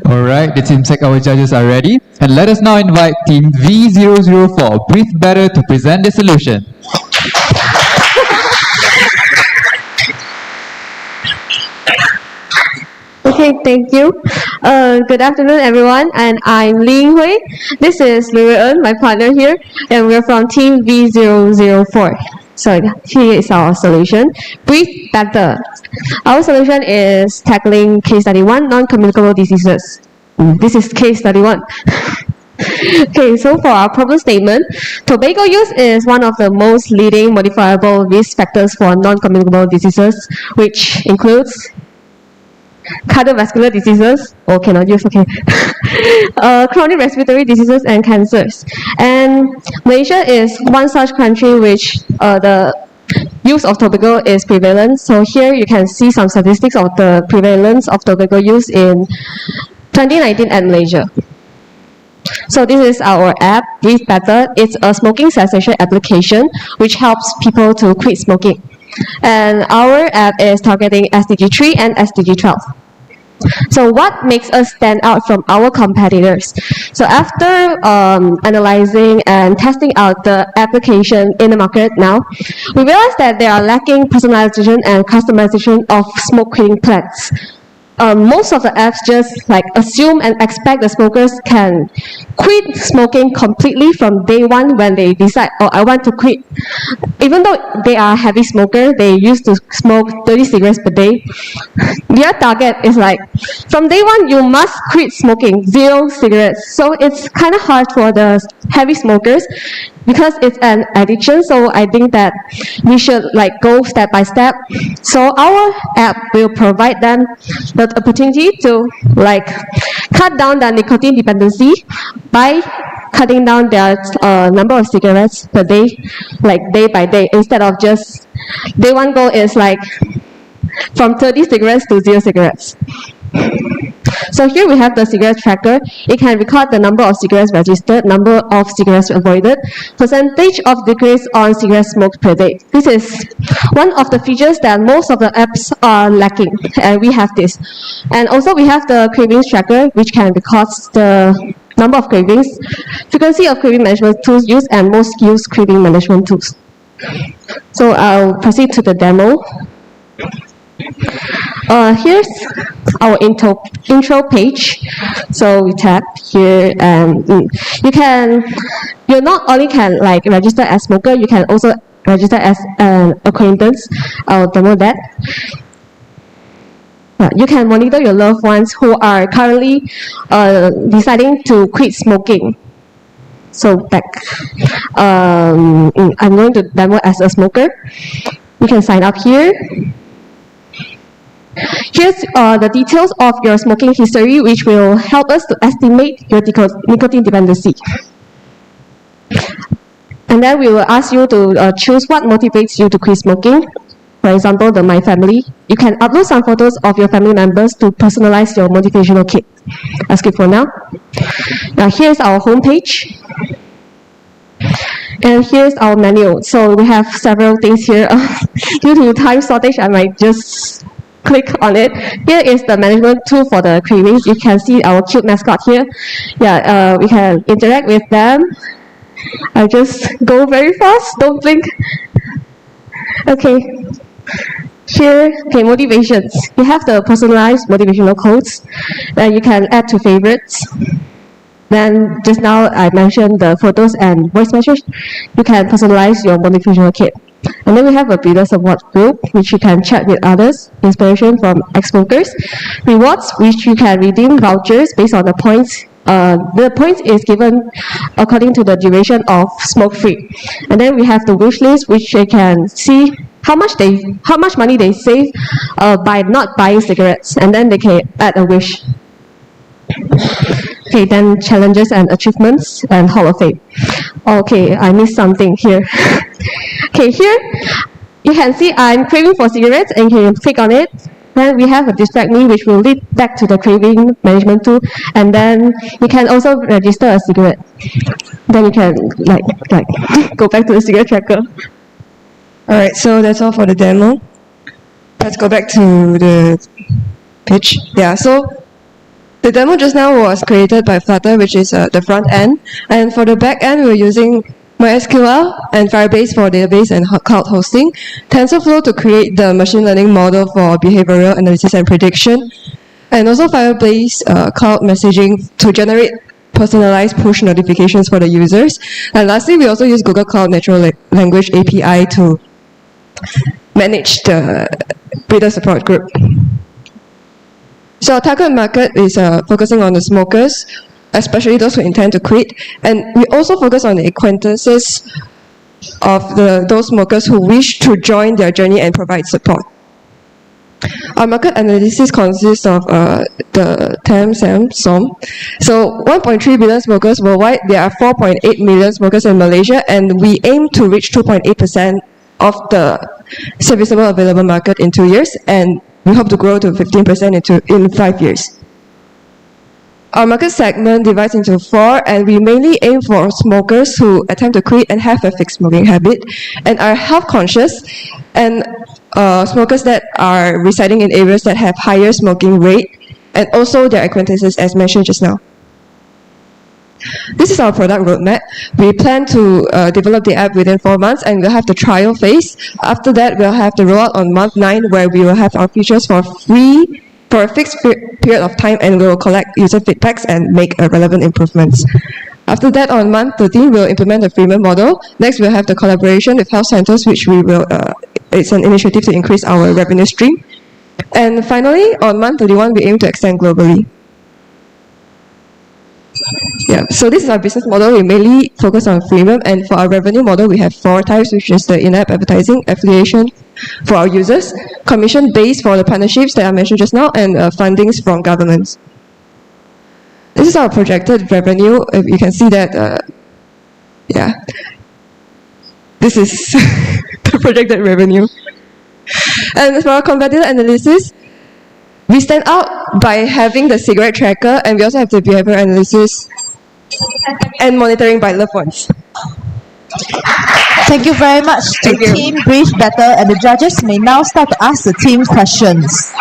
Alright, it seems like our judges are ready. And let us now invite Team V004, Breathe Better, to present the solution. Okay, thank you. Good afternoon, everyone, and I'm Ling Hui. This is Liu Eun, my partner here, and we're from Team V004. So here is our solution. Breathe better. Our solution is tackling case study 1, non-communicable diseases. This is case study 1. Okay, so for our problem statement, tobacco use is one of the most leading modifiable risk factors for non-communicable diseases, which includes cardiovascular diseases, or cannot use, okay, chronic respiratory diseases and cancers. And Malaysia is one such country which the use of tobacco is prevalent. So here you can see some statistics of the prevalence of tobacco use in 2019 at Malaysia. So this is our app, Breathe Better. It's a smoking cessation application which helps people to quit smoking. And our app is targeting SDG 3 and SDG 12. So what makes us stand out from our competitors? So after analyzing and testing out the application in the market now, we realized that they are lacking personalization and customization of smoke quitting plans. Most of the apps just like assume and expect the smokers can quit smoking completely from day one when they decide, oh, I want to quit. Even though they are heavy smokers, they used to smoke 30 cigarettes per day. Their target is like, from day one, you must quit smoking 0 cigarettes. So it's kind of hard for the heavy smokers because it's an addiction. So I think that we should like go step by step. So our app will provide them the opportunity to like cut down their nicotine dependency by cutting down their number of cigarettes per day, like day by day, instead of just day one goal is like from 30 cigarettes to 0 cigarettes. So here we have the cigarette tracker. It can record the number of cigarettes registered, number of cigarettes avoided, percentage of decrease on cigarette smoke per day. This is one of the features that most of the apps are lacking, and we have this. And also we have the cravings tracker, which can record the number of cravings, frequency of craving management tools used, and most used craving management tools. So I'll proceed to the demo. Here's our intro page. So we tap here, and you not only can like register as smoker, you can also register as an acquaintance. I'll demo that. You can monitor your loved ones who are currently deciding to quit smoking. So back, I'm going to demo as a smoker. You can sign up here. Here's the details of your smoking history, which will help us to estimate your nicotine dependency. And then we will ask you to choose what motivates you to quit smoking. For example, My Family. You can upload some photos of your family members to personalize your motivational kit. I'll skip for now. Now here's our homepage. And here's our menu. So we have several things here. Due to time shortage, I might just click on it. Here is the management tool for the cravings. You can see our cute mascot here. We can interact with them. I just go very fast, don't blink. Okay. Here, motivations. You have the personalized motivational codes that you can add to favorites. Then just now I mentioned the photos and voice message. You can personalize your motivational kit. And then we have a reader support group, which you can chat with others, inspiration from ex-smokers. Rewards, which you can redeem vouchers based on the points. The points is given according to the duration of smoke-free. And then we have the wish list, which you can see how much money they save by not buying cigarettes, and then they can add a wish. Okay, then challenges and achievements and Hall of Fame. Okay, I missed something here. Okay, here you can see I'm craving for cigarettes, and you can click on it. Then we have a distract me, which will lead back to the craving management tool, and then you can also register a cigarette. Then you can like go back to the cigarette tracker. Alright, so that's all for the demo. Let's go back to the pitch. Yeah, so the demo just now was created by Flutter, which is the front end. And for the back end, we're using MySQL and Firebase for database and cloud hosting, TensorFlow to create the machine learning model for behavioral analysis and prediction, and also Firebase cloud messaging to generate personalized push notifications for the users. And lastly, we also use Google Cloud Natural Language API to manage the beta support group. So our target market is focusing on the smokers, especially those who intend to quit. And we also focus on the acquaintances of those smokers who wish to join their journey and provide support. Our market analysis consists of the TAM, SAM, SOM. So 1.3 billion smokers worldwide. There are 4.8 million smokers in Malaysia, and we aim to reach 2.8% of the serviceable available market in 2 years, and we hope to grow to 15% in 5 years. Our market segment divides into 4, and we mainly aim for smokers who attempt to quit and have a fixed smoking habit and are health conscious, and smokers that are residing in areas that have higher smoking rate, and also their acquaintances as mentioned just now. This is our product roadmap. We plan to develop the app within 4 months, and we'll have the trial phase. After that, we'll have the rollout on month 9, where we will have our features for free for a fixed period of time, and we will collect user feedbacks and make relevant improvements. After that, on month 13, we'll implement the freemium model. Next, we'll have the collaboration with health centers, which we will, it's an initiative to increase our revenue stream. And finally, on month 31, we aim to extend globally. Yeah, so this is our business model. We mainly focus on freemium, and for our revenue model, we have 4 types, which is the in-app advertising, affiliation for our users, commission-based for the partnerships that I mentioned just now, and fundings from governments. This is our projected revenue. You can see that, yeah, this is the projected revenue. And for our competitor analysis, we stand out by having the cigarette tracker, and we also have the behavior analysis and monitoring by loved ones. Thank you very much to Team Brief Better, and the judges may now start to ask the team questions.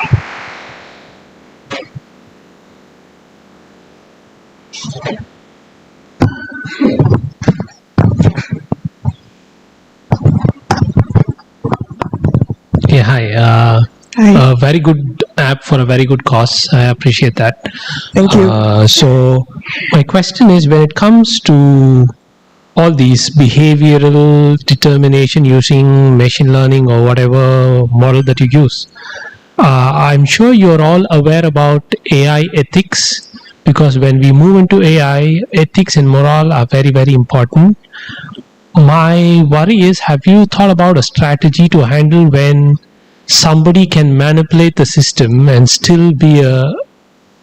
Yeah, hi. A very good app for a very good cause. I appreciate that. Thank you. So, my question is, when it comes to all these behavioral determination using machine learning or whatever model that you use, I'm sure you're all aware about AI ethics, because when we move into AI, ethics and moral are very, very important. My worry is, have you thought about a strategy to handle when somebody can manipulate the system and still be a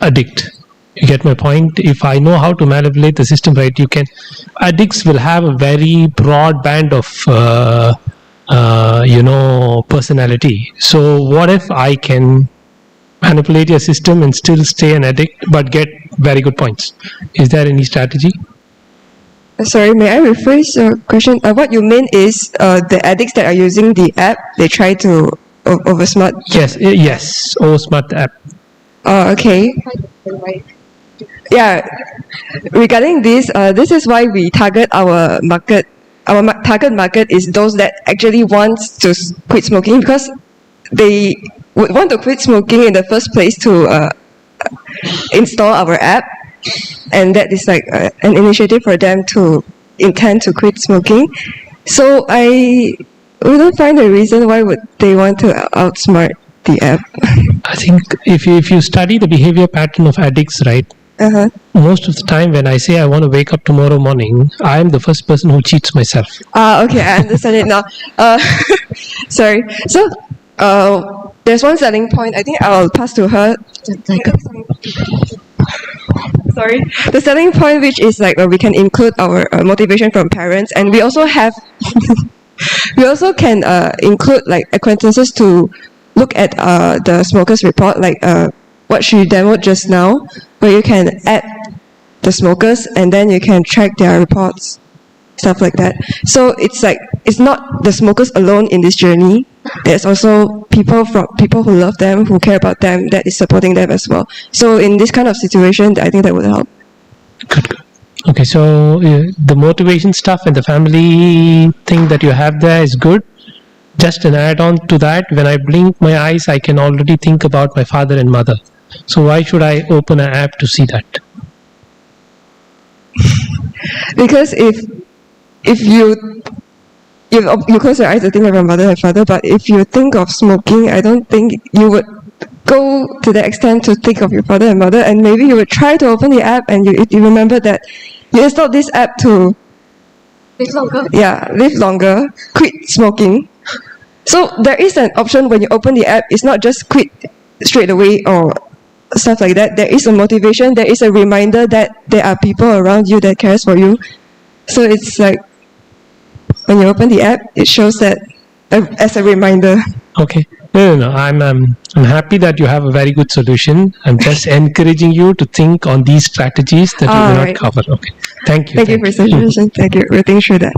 addict? You get my point? If I know how to manipulate the system, right, addicts will have a very broad band of personality. So what if I can manipulate your system and still stay an addict but get very good points? Is there any strategy? Sorry, may I rephrase your question? What you mean is the addicts that are using the app, they try to oversmart? Yes, oversmart the app. Okay. Yeah, regarding this, this is why we target our market. Our target market is those that actually want to quit smoking, because they would want to quit smoking in the first place to install our app, and that is like an initiative for them to intend to quit smoking. So we don't find a reason why would they want to outsmart the app. I think if you study the behavior pattern of addicts, right, most of the time when I say I want to wake up tomorrow morning, I am the first person who cheats myself. Okay, I understand it now. Sorry. So, there's one selling point. I think I'll pass to her. Sorry. The selling point, which is like we can include our motivation from parents, and we also have, we also can include like acquaintances to look at the smokers report, like what she demoed just now, where you can add the smokers and then you can track their reports, stuff like that. So it's like, it's not the smokers alone in this journey. There's also people who love them, who care about them, that is supporting them as well. So in this kind of situation, I think that would help. Good. Okay, so the motivation stuff and the family thing that you have there is good. Just an add-on to that, when I blink my eyes, I can already think about my father and mother. So why should I open an app to see that? Because if you close your eyes to think of your mother and father, but if you think of smoking, I don't think you would go to the extent to think of your father and mother, and maybe you would try to open the app and you remember that you installed this app to live longer, quit smoking. So there is an option when you open the app. It's not just quit straight away or stuff like that. There is a motivation. There is a reminder that there are people around you that cares for you. So it's like when you open the app, it shows that as a reminder. Okay. No. I'm happy that you have a very good solution. I'm just encouraging you to think on these strategies that we will not cover. Okay. Thank you. Thank you for the suggestion. Thank you. We'll think through that.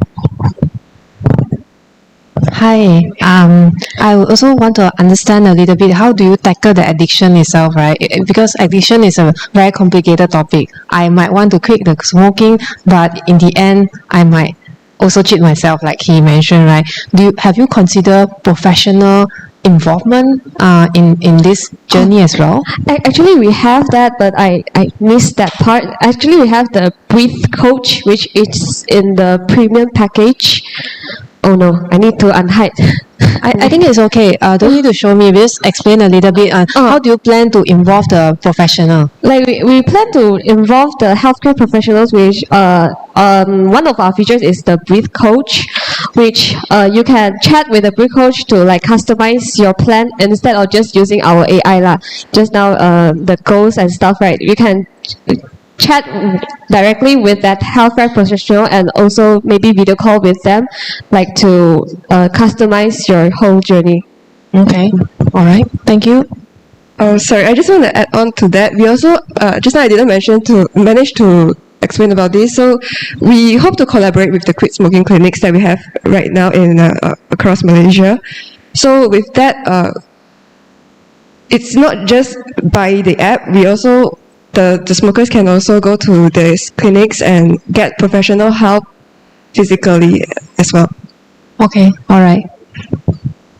Hi. I also want to understand a little bit, how do you tackle the addiction itself, right? Because addiction is a very complicated topic. I might want to quit the smoking, but in the end, I might also cheat myself, like he mentioned, right? Have you considered professional involvement in this journey as well? Actually, we have that, but I missed that part. Actually, we have the Breathe Coach, which is in the premium package. Oh no, I need to unhide. I think it's okay. Don't need to show me. Just explain a little bit. How do you plan to involve the professional? Like we plan to involve the healthcare professionals, which one of our features is the Breathe Coach, which you can chat with the Breathe Coach to like customize your plan instead of just using our AI lah. Just now the goals and stuff, right? You can chat directly with that healthcare professional and also maybe video call with them, like to customize your whole journey. Okay. All right. Thank you. Oh, sorry. I just want to add on to that. We also just now I didn't manage to explain about this. So we hope to collaborate with the quit smoking clinics that we have right now in across Malaysia. So with that, it's not just by the app. We also the smokers can also go to these clinics and get professional help physically as well. Okay, all right.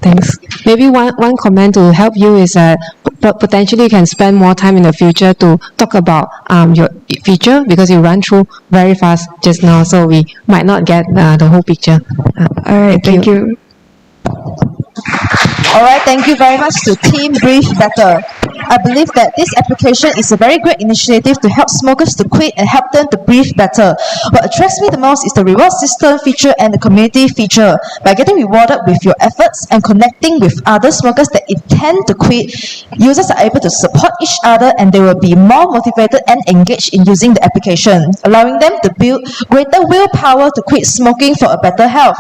Thanks. Maybe one comment to help you is that potentially you can spend more time in the future to talk about your feature, because you run through very fast just now, so we might not get the whole picture. All right, thank you. All right, thank you very much to Team Breathe Better. I believe that this application is a very great initiative to help smokers to quit and help them to breathe better. What attracts me the most is the reward system feature and the community feature. By getting rewarded with your efforts and connecting with other smokers that intend to quit, users are able to support each other and they will be more motivated and engaged in using the application, allowing them to build greater willpower to quit smoking for a better health.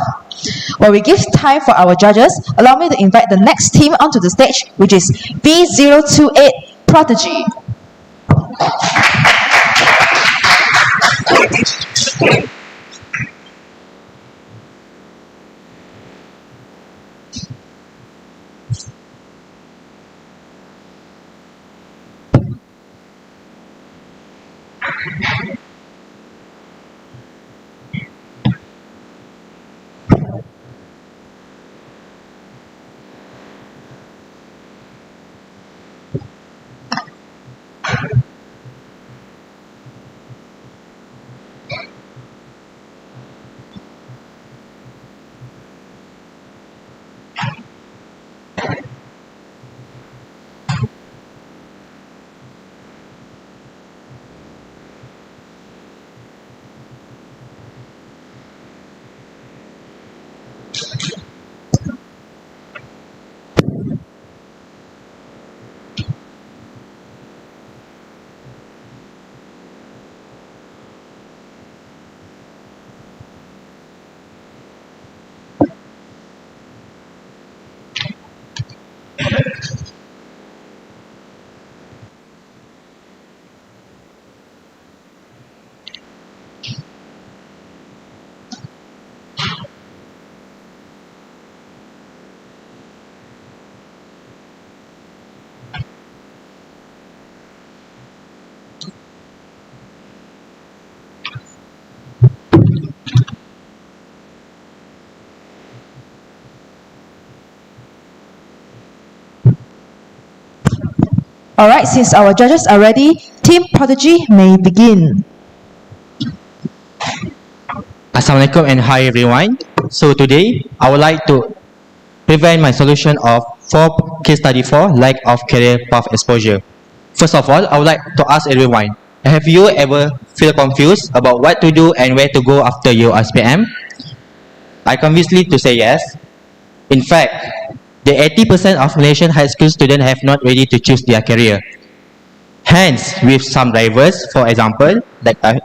While we give time for our judges, allow me to invite the next team onto the stage, which is B028 Prodigy. Alright, since our judges are ready, Team Prodigy may begin. Assalamualaikum and hi everyone. So today, I would like to present my solution of 4 case study for lack of career path exposure. First of all, I would like to ask everyone, have you ever feel confused about what to do and where to go after your SPM? I convincedly to say yes. In fact, the 80% of Malaysian high school students have not ready to choose their career. Hence, with some drivers, for example,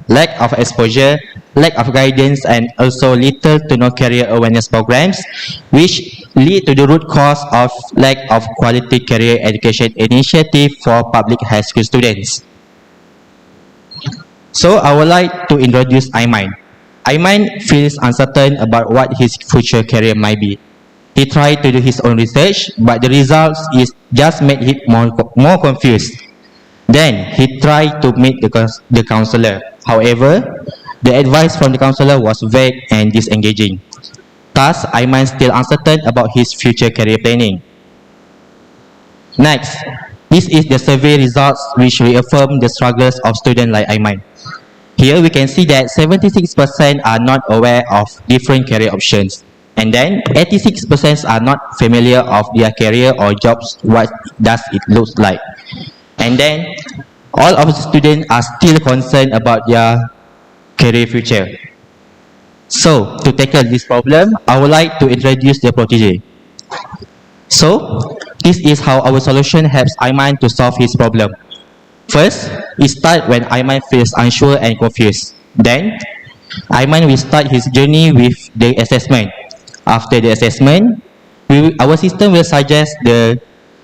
lack of exposure, lack of guidance, and also little to no career awareness programs, which lead to the root cause of lack of quality career education initiative for public high school students. So, I would like to introduce Aiman. Aiman feels uncertain about what his future career might be. He tried to do his own research, but the results is just made him more confused. Then he tried to meet the counselor. However, the advice from the counselor was vague and disengaging. Thus, Aiman still uncertain about his future career planning. Next, this is the survey results which reaffirm the struggles of students like Aiman. Here we can see that 76% are not aware of different career options. And then 86% are not familiar of their career or jobs, what does it look like. And then all of the students are still concerned about their career future. So to tackle this problem, I would like to introduce the protege. So this is how our solution helps Aiman to solve his problem. First, it starts when Aiman feels unsure and confused. Then Aiman will start his journey with the assessment. After the assessment, our system will suggest the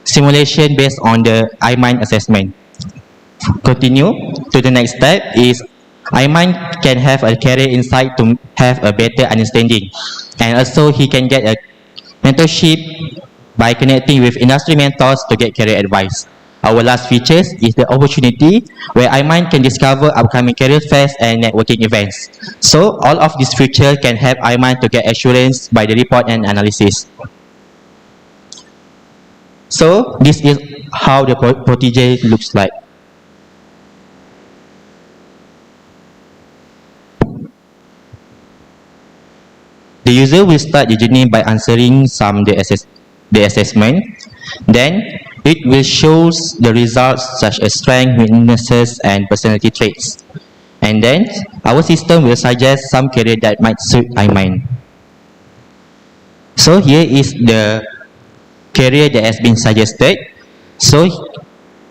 simulation based on the iMind assessment. Continue to the next step is iMind can have a career insight to have a better understanding, and also he can get a mentorship by connecting with industry mentors to get career advice. Our last features is the opportunity where iMind can discover upcoming career fairs and networking events. So all of these features can help iMind to get assurance by the report and analysis. So this is how the protege looks like. The user will start the journey by answering the assessment. Then it will show the results such as strengths, weaknesses, and personality traits. And then our system will suggest some career that might suit iMind. So here is the career that has been suggested. So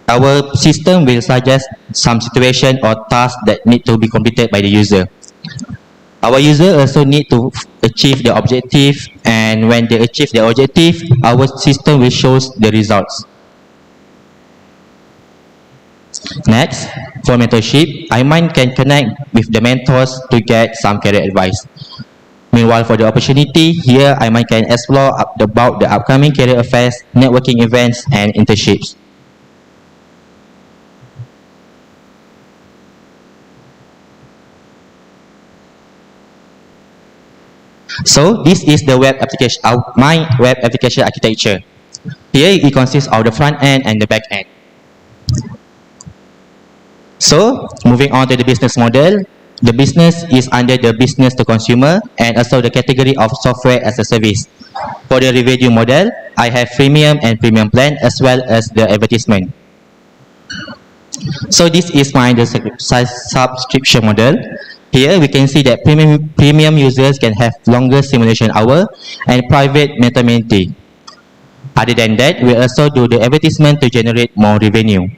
our system will suggest some situation or task that need to be completed by the user. Our user also need to achieve the objective, and when they achieve the objective, our system will show the results. Next, for mentorship, iMind can connect with the mentors to get some career advice. Meanwhile, for the opportunity, here iMind can explore about the upcoming career affairs, networking events, and internships. So this is the web application, my web application architecture. Here it consists of the front end and the back end. So moving on to the business model, the business is under the business to consumer and also the category of software as a service. For the revenue model, I have freemium and premium plan as well as the advertisement. So this is my subscription model. Here we can see that premium users can have longer simulation hour and private mentorship. Other than that, we also do the advertisement to generate more revenue.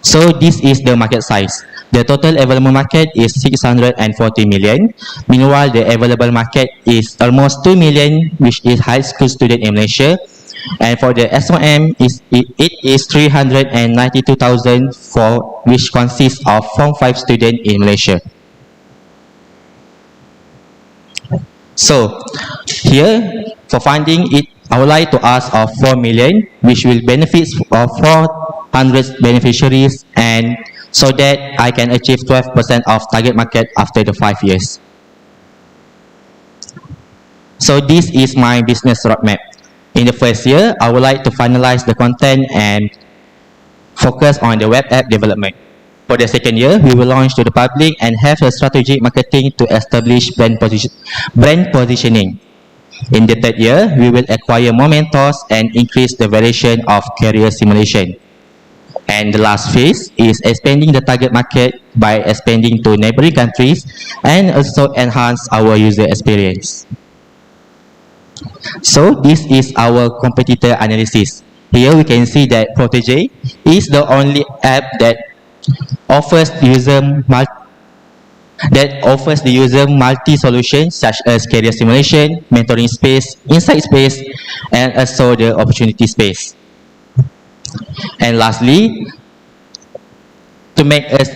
So this is the market size. The total available market is 640 million. Meanwhile, the available market is almost 2 million, which is high school student in Malaysia. And for the SOM, it is 392,000 for which consists of Form 5 student in Malaysia. So here for funding it, I would like to ask of 4 million, which will benefit of 400 beneficiaries, and so that I can achieve 12% of target market after the 5 years. So this is my business roadmap. In the first year, I would like to finalize the content and focus on the web app development. For the second year, we will launch to the public and have a strategic marketing to establish brand positioning. In the third year, we will acquire more mentors and increase the variation of career simulation. And the last phase is expanding the target market by expanding to neighboring countries and also enhance our user experience. So this is our competitor analysis. Here we can see that Protege is the only app that offers the user multi-solutions such as career simulation, mentoring space, insight space, and also the opportunity space. And lastly, to make us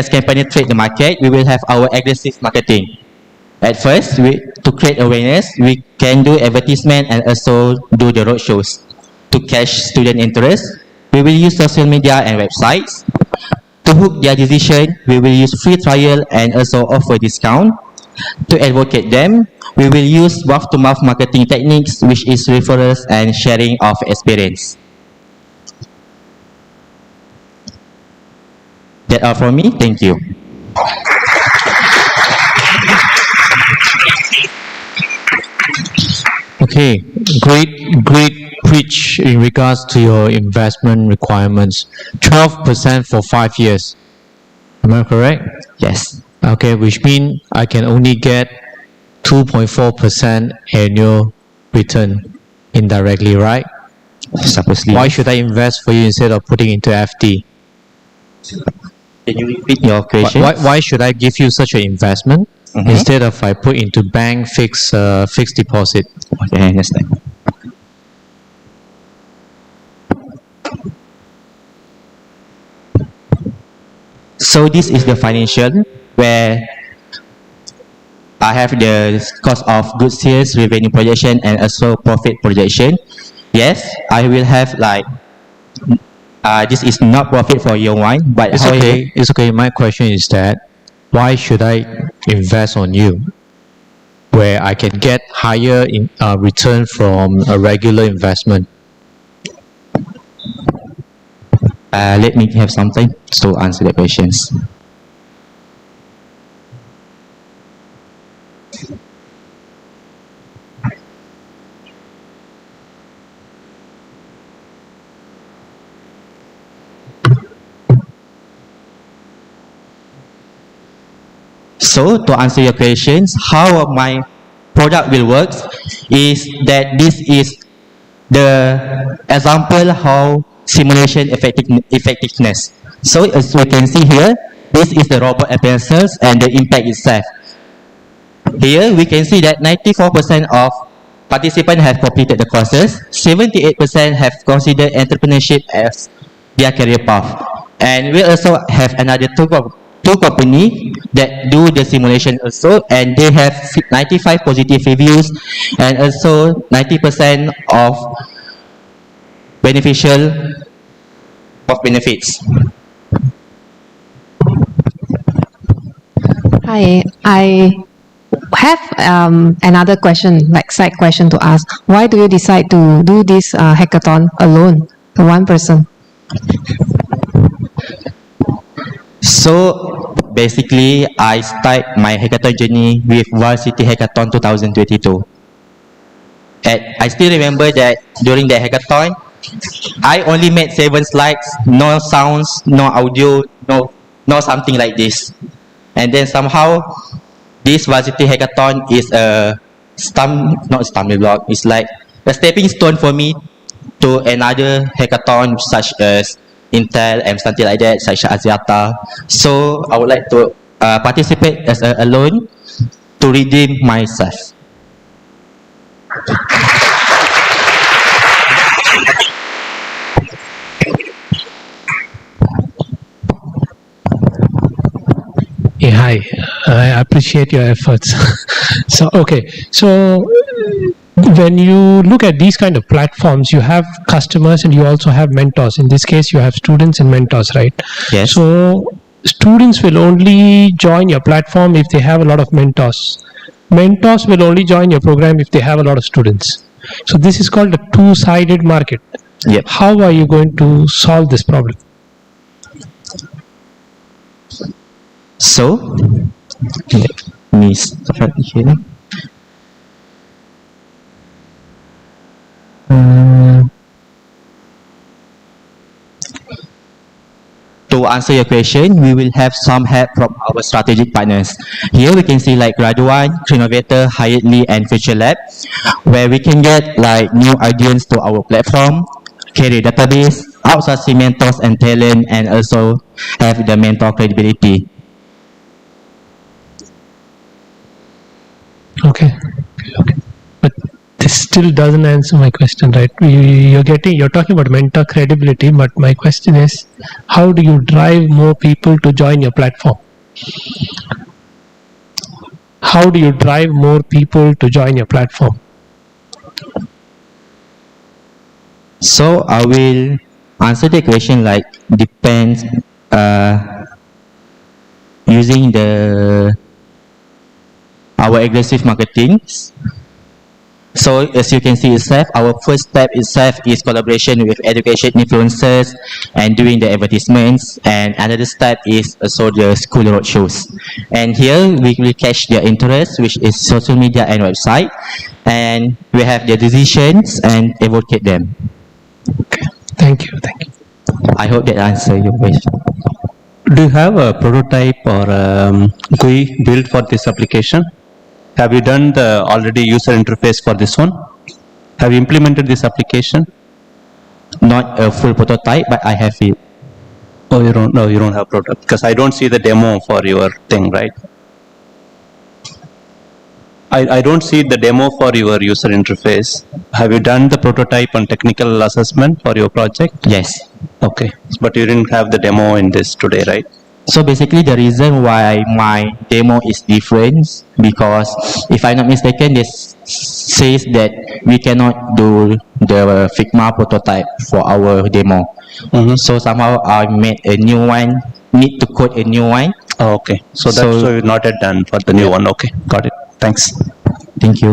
can penetrate the market, we will have our aggressive marketing. At first, to create awareness, we can do advertisement and also do the roadshows. To catch student interest, we will use social media and websites. To hook their decision, we will use free trial and also offer discount. To advocate them, we will use mouth-to-mouth marketing techniques, which is referrals and sharing of experience. That's all from me. Thank you. Okay, great preach in regards to your investment requirements. 12% for 5 years. Am I correct? Yes. Okay, which means I can only get 2.4% annual return indirectly, right? Supposedly. Why should I invest for you instead of putting into FD? Can you repeat your question? Why should I give you such an investment instead of I put into bank fixed deposit? Okay, I understand. So this is the financial where I have the cost of goods sales, revenue projection, and also profit projection. Yes, I will have like this is not profit for year one, but It's okay. It's okay. My question is that why should I invest on you, where I can get higher return from a regular investment? Let me have something to answer the questions. So to answer your questions, how my product will work is that this is the example how simulation effectiveness. So as we can see here, this is the robot appearances and the impact itself. Here we can see that 94% of participants have completed the courses, 78% have considered entrepreneurship as their career path, and we also have another two company that do the simulation also, and they have 95 positive reviews and also 90% of benefits. Hi, I have another question, like side question to ask. Why do you decide to do this hackathon alone, for one person? So basically, I start my hackathon journey with Varsity Hackathon 2022. And I still remember that during the hackathon, I only made 7 slides, no sounds, no audio, no something like this. And then somehow, this Varsity Hackathon is not a stumbling block, it's like a stepping stone for me to another hackathon such as Intel and something like that, such as Axiata. So I would like to participate as alone to redeem myself. Yeah, hi. I appreciate your efforts. So when you look at these kind of platforms, you have customers and you also have mentors. In this case, you have students and mentors, right? Yes. So students will only join your platform if they have a lot of mentors. Mentors will only join your program if they have a lot of students. So this is called a two-sided market. Yep. How are you going to solve this problem? So, let me start here. To answer your question, we will have some help from our strategic partners. Here we can see like Graduan, Crinovator, Hyattly, and Future Lab, where we can get like new ideas to our platform, carry database, outsourcing mentors and talent, and also have the mentor credibility. Okay. But this still doesn't answer my question, right? You're talking about mentor credibility, but my question is, how do you drive more people to join your platform? How do you drive more people to join your platform? So I will answer the question like depends using our aggressive marketing. So as you can see itself, our first step itself is collaboration with education influencers and doing the advertisements, and another step is also the school road shows. And here we will catch their interest, which is social media and website, and we have their decisions and advocate them. Okay. Thank you. I hope that answers your question. Do you have a prototype or GUI built for this application? Have you done the already user interface for this one? Have you implemented this application? Not a full prototype, but I have it. Oh, you don't have prototype, because I don't see the demo for your thing, right? I don't see the demo for your user interface. Have you done the prototype and technical assessment for your project? Yes. Okay, but you didn't have the demo in this today, right? So basically the reason why my demo is different because if I'm not mistaken this says that we cannot do the Figma prototype for our demo. So somehow I made a new one, need to code a new one. Oh, okay. So that's why you're not yet done for the new one. Okay, got it. Thanks. Thank you.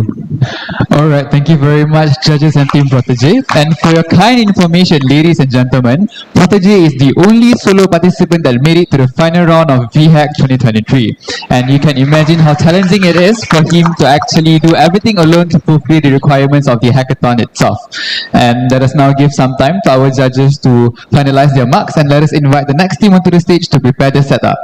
All right, thank you very much, judges and Team Protege. And for your kind information, ladies and gentlemen, Protege is the only solo participant that made it to the final round of VHAC 2023. And you can imagine how challenging it is for him to actually do everything alone to fulfill the requirements of the hackathon itself. And let us now give some time to our judges to finalize their marks, and let us invite the next team onto the stage to prepare the setup.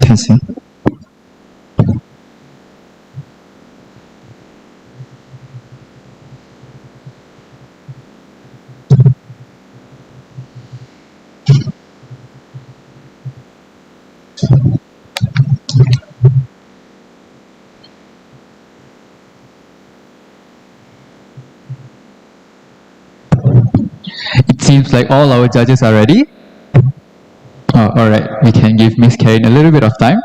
Testing. It seems like all our judges are ready. Oh, all right, we can give Miss Karen a little bit of time.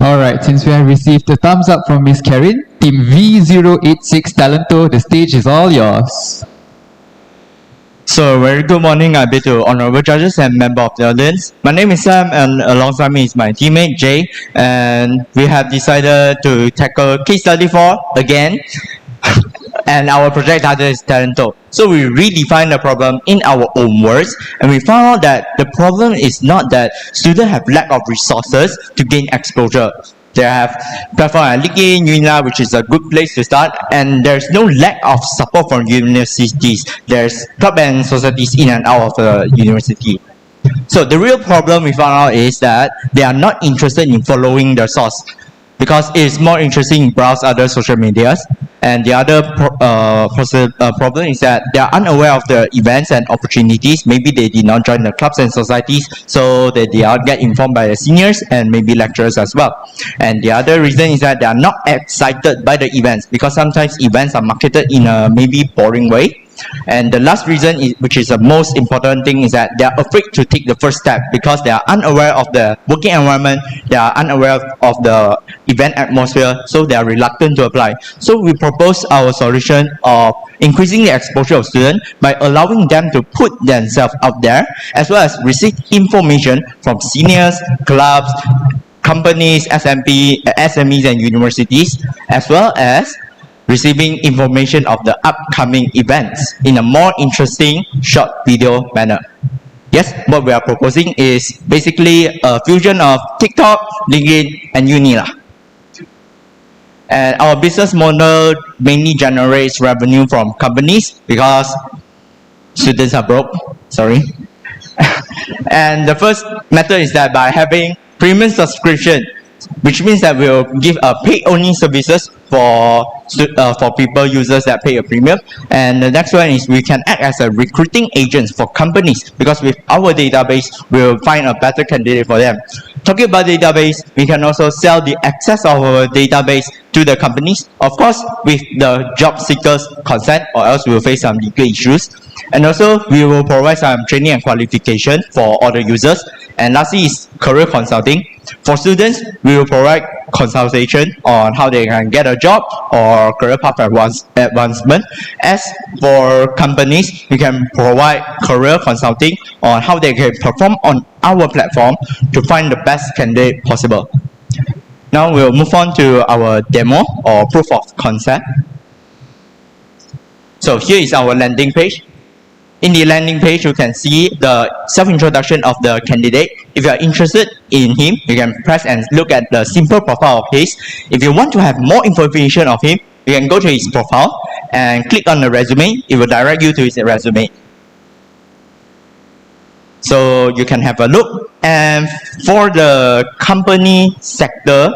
All right, since we have received a thumbs up from Miss Karen, Team V086 Talento, the stage is all yours. So, very good morning, I bid to honorable judges and member of the audience. My name is Sam, and alongside me is my teammate Jay, and we have decided to tackle case study 4 again. And our project title is Talento. So we redefine the problem in our own words, and we found out that the problem is not that students have lack of resources to gain exposure. They have platform like LinkedIn, Unila, which is a good place to start, and there's no lack of support from universities. There's club and societies in and out of the university. So the real problem we found out is that they are not interested in following the source, because it is more interesting in browse other social medias. And the other problem is that they are unaware of the events and opportunities. Maybe they did not join the clubs and societies, so they did not get informed by the seniors and maybe lecturers as well. And the other reason is that they are not excited by the events, because sometimes events are marketed in a maybe boring way. And the last reason, which is the most important thing, is that they are afraid to take the first step because they are unaware of the working environment, they are unaware of the event atmosphere, so they are reluctant to apply. So we propose our solution of increasing the exposure of students by allowing them to put themselves out there, as well as receive information from seniors, clubs, companies, SMEs and universities, as well as receiving information of the upcoming events in a more interesting short video manner. Yes, what we are proposing is basically a fusion of TikTok, LinkedIn, and Unila. And our business model mainly generates revenue from companies because students are broke, sorry. And the first method is that by having premium subscription, which means that we'll give a paid-only services for people, users that pay a premium. And the next one is we can act as a recruiting agents for companies, because with our database, we'll find a better candidate for them. Talking about database, we can also sell the access of our database to the companies, of course with the job seekers' consent, or else we will face some legal issues. And also we will provide some training and qualification for all the users. And lastly is career consulting. For students, we will provide consultation on how they can get a job or career path advancement. As for companies, we can provide career consulting on how they can perform on our platform to find the best candidate possible. Now we'll move on to our demo or proof of concept. So here is our landing page. In the landing page, you can see the self-introduction of the candidate. If you are interested in him, you can press and look at the simple profile of his. If you want to have more information of him, you can go to his profile and click on the resume. It will direct you to his resume. So you can have a look. And for the company sector,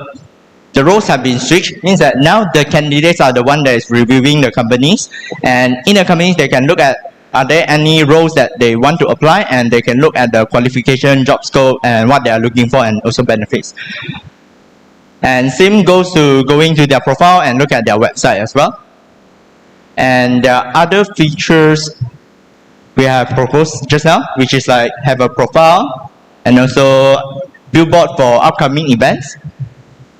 the roles have been switched. Means that now the candidates are the one that is reviewing the companies. And in the companies, they can look at are there any roles that they want to apply, and they can look at the qualification, job scope, and what they are looking for, and also benefits. And same goes to going to their profile and look at their website as well. And there are other features we have proposed just now, which is like have a profile and also billboard for upcoming events.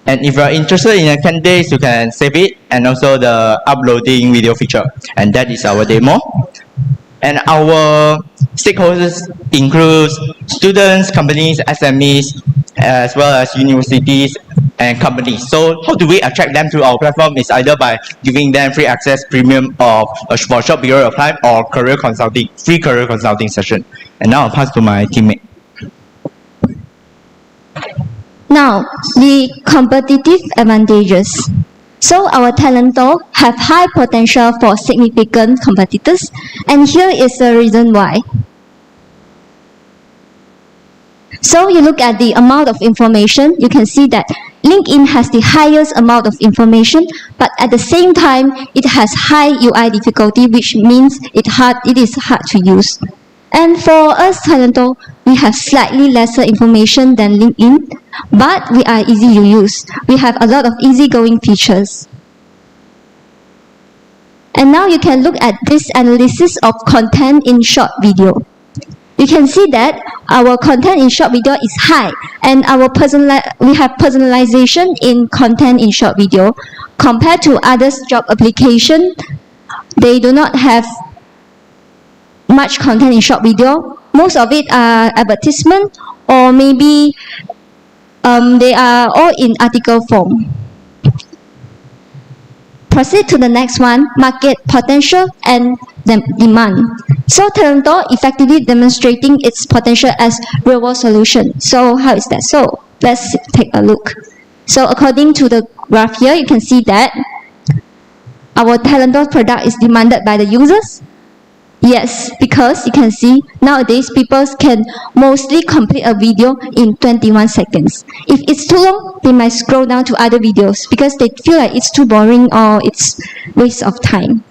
And if you are interested in a candidate, you can save it, and also the uploading video feature. And that is our demo. And our stakeholders include students, companies, SMEs, as well as universities and companies. So how do we attract them to our platform? Is either by giving them free access premium of for a short period of time, or career consulting, free career consulting session. And now I'll pass to my teammate. Now, the competitive advantages. So our Talento have high potential for significant competitors, and here is the reason why. So you look at the amount of information, you can see that LinkedIn has the highest amount of information, but at the same time, it has high UI difficulty, which means it is hard to use. And for us Talento, we have slightly lesser information than LinkedIn, but we are easy to use. We have a lot of easygoing features. And now you can look at this analysis of content in short video. You can see that our content in short video is high, and we have personalization in content in short video. Compared to others job application, they do not have much content in short video. Most of it are advertisement, or maybe they are all in article form. Proceed to the next one, market potential and demand. So Talento effectively demonstrating its potential as real-world solution. So how is that so? Let's take a look. So according to the graph here, you can see that our Talento product is demanded by the users. Yes, because you can see nowadays people can mostly complete a video in 21 seconds. If it's too long, they might scroll down to other videos because they feel like it's too boring or it's waste of time.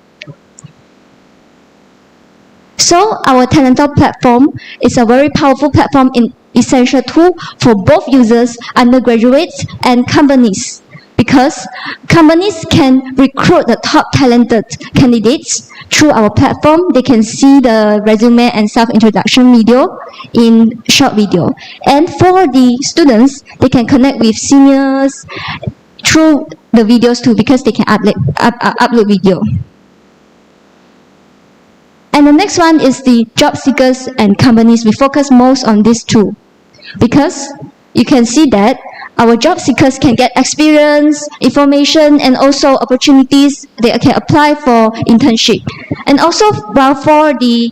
So our Talento platform is a very powerful platform and essential tool for both users, undergraduates, and companies. Because companies can recruit the top talented candidates through our platform. They can see the resume and self-introduction video in short video. And for the students, they can connect with seniors through the videos too, because they can upload video. And the next one is the job seekers and companies. We focus most on these two, because you can see that our job seekers can get experience, information, and also opportunities. They can apply for internship. And also, while for the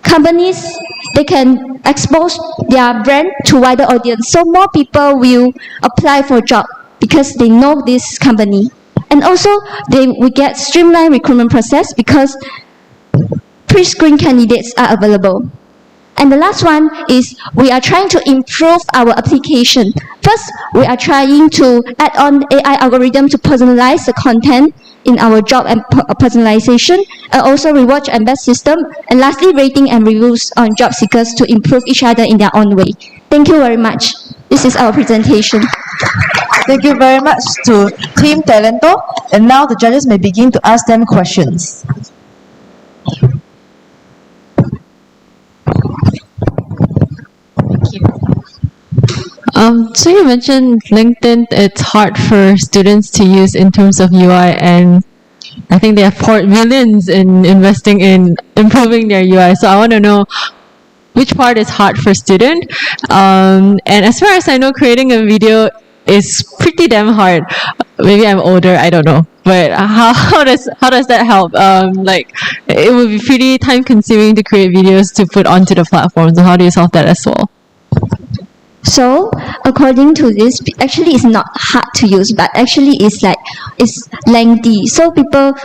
companies, they can expose their brand to wider audience. So more people will apply for job because they know this company. And also, we get streamlined recruitment process because pre-screened candidates are available. And the last one is we are trying to improve our application. First, we are trying to add on AI algorithm to personalize the content in our job and personalization, and also reward and best system, and lastly, rating and reviews on job seekers to improve each other in their own way. Thank you very much. This is our presentation. Thank you very much to Team Talento. And now the judges may begin to ask them questions. So you mentioned LinkedIn, it's hard for students to use in terms of UI, and I think they have poured millions in investing in improving their UI. So I want to know which part is hard for student. And as far as I know, creating a video is pretty damn hard. Maybe I'm older, I don't know. But how does that help? Like, it would be pretty time consuming to create videos to put onto the platform. So how do you solve that as well? So, according to this, actually it's not hard to use, but actually it's lengthy. So people,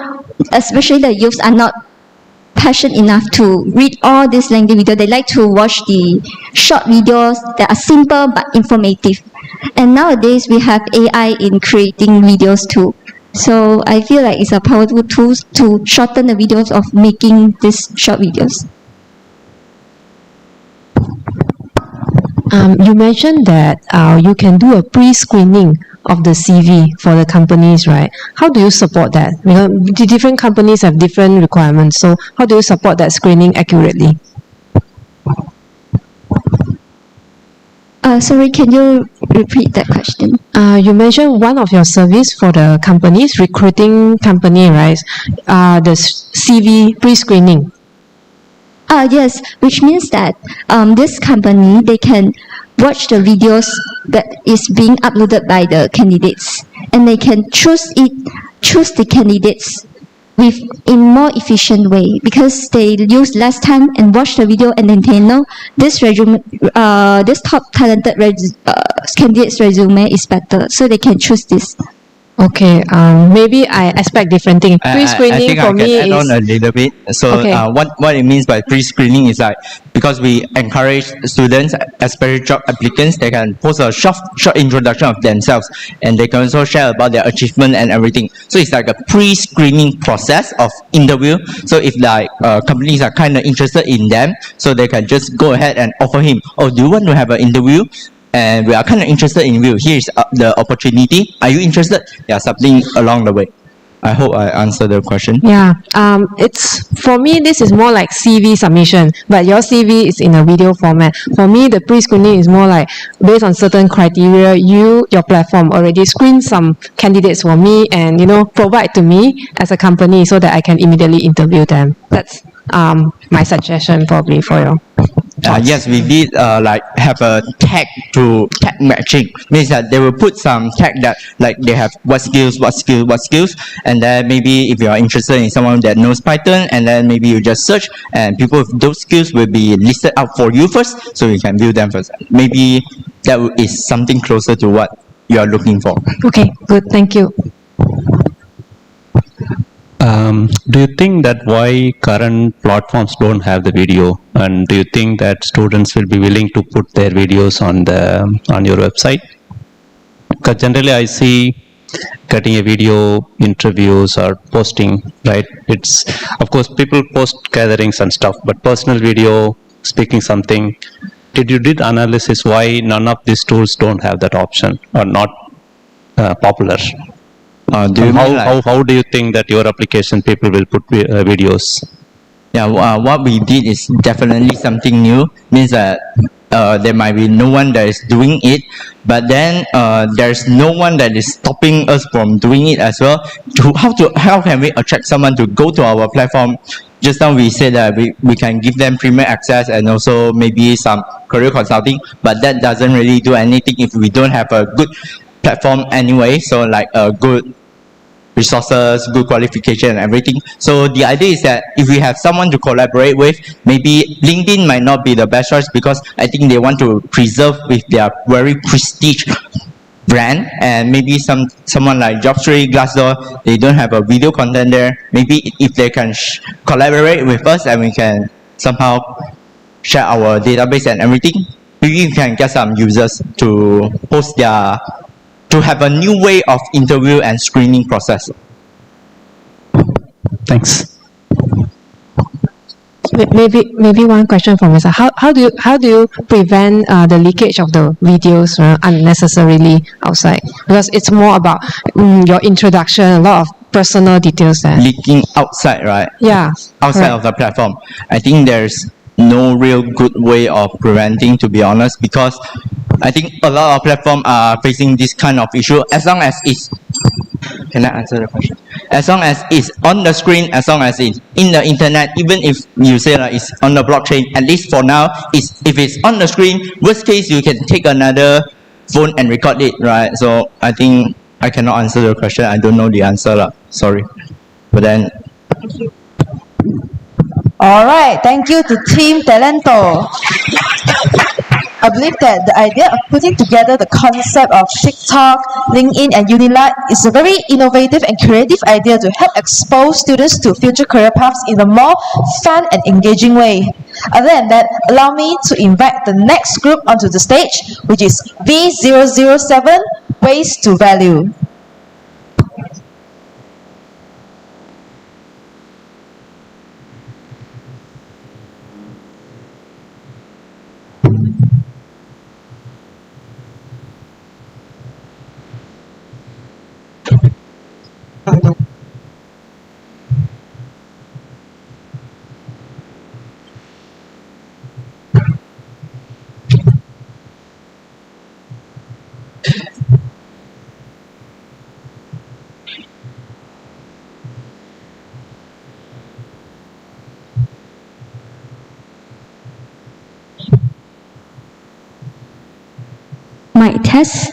especially the youths, are not passionate enough to read all this lengthy video. They like to watch the short videos that are simple but informative. And nowadays we have AI in creating videos too. So I feel like it's a powerful tool to shorten the videos of making these short videos. You mentioned that you can do a pre-screening of the CV for the companies, right? How do you support that? Because the different companies have different requirements. So how do you support that screening accurately? Sorry, can you repeat that question? You mentioned one of your service for the companies, recruiting company, right? The CV pre-screening. Yes, which means that this company, they can watch the videos that is being uploaded by the candidates, and they can choose the candidates in more efficient way, because they use less time and watch the video, and then they know this resume, this top talented candidate's resume is better, so they can choose this. Okay, maybe I expect different thing. Pre-screening for me I can add on a little bit. So Okay. What it means by pre-screening is like, because we encourage students, especially job applicants, they can post a short introduction of themselves, and they can also share about their achievement and everything. So it's like a pre-screening process of interview. So if like companies are kind of interested in them, so they can just go ahead and offer him, oh, do you want to have an interview? And we are kind of interested in you. Here's the opportunity. Are you interested? Yeah, something along the way. I hope I answered the question. Yeah, it's for me. This is more like CV submission, but your CV is in a video format. For me, the pre-screening is more like based on certain criteria. Your platform already screen some candidates for me, and provide to me as a company so that I can immediately interview them. That's my suggestion probably for you. Yes, we did like have a tag matching. Means that they will put some tag that like they have what skills, and then maybe if you are interested in someone that knows Python, and then maybe you just search, and people with those skills will be listed out for you first, so you can view them first. Maybe that is something closer to what you are looking for. Okay, good. Thank you. Do you think that why current platforms don't have the video, and do you think that students will be willing to put their videos on your website? Because generally I see getting a video interviews or posting, right? It's of course people post gatherings and stuff, but personal video, speaking something. Did you did analysis why none of these tools don't have that option or not popular? How do you think that your application people will put videos? Yeah, what we did is definitely something new. Means that there might be no one that is doing it, but then there's no one that is stopping us from doing it as well. How can we attract someone to go to our platform? Just now we said that we can give them premier access and also maybe some career consulting, but that doesn't really do anything if we don't have a good platform anyway. So like a good resources, good qualification and everything. So the idea is that if we have someone to collaborate with, maybe LinkedIn might not be the best choice, because I think they want to preserve with their very prestige brand, and maybe someone like Jobstreet, Glassdoor, they don't have a video content there. Maybe if they can collaborate with us and we can somehow share our database and everything, maybe we can get some users to post to have a new way of interview and screening process. Thanks. Maybe one question from myself. How do you prevent the leakage of the videos unnecessarily outside? Because it's more about your introduction, a lot of personal details there. Leaking outside, right? Yeah. Outside correct. of the platform. I think there's no real good way of preventing, to be honest, because I think a lot of platforms are facing this kind of issue. As long as it's, can I answer the question? As long as it's on the screen, as long as it's in the internet, even if you say like it's on the blockchain, at least for now, if it's on the screen, worst case you can take another phone and record it, right? So I think I cannot answer the question. I don't know the answer lah. Sorry. But then. All right, thank you to Team Talento. I believe that the idea of putting together the concept of TikTok, LinkedIn, and Unilight is a very innovative and creative idea to help expose students to future career paths in a more fun and engaging way. Other than that, allow me to invite the next group onto the stage, which is V007, Ways to Value. Mic test.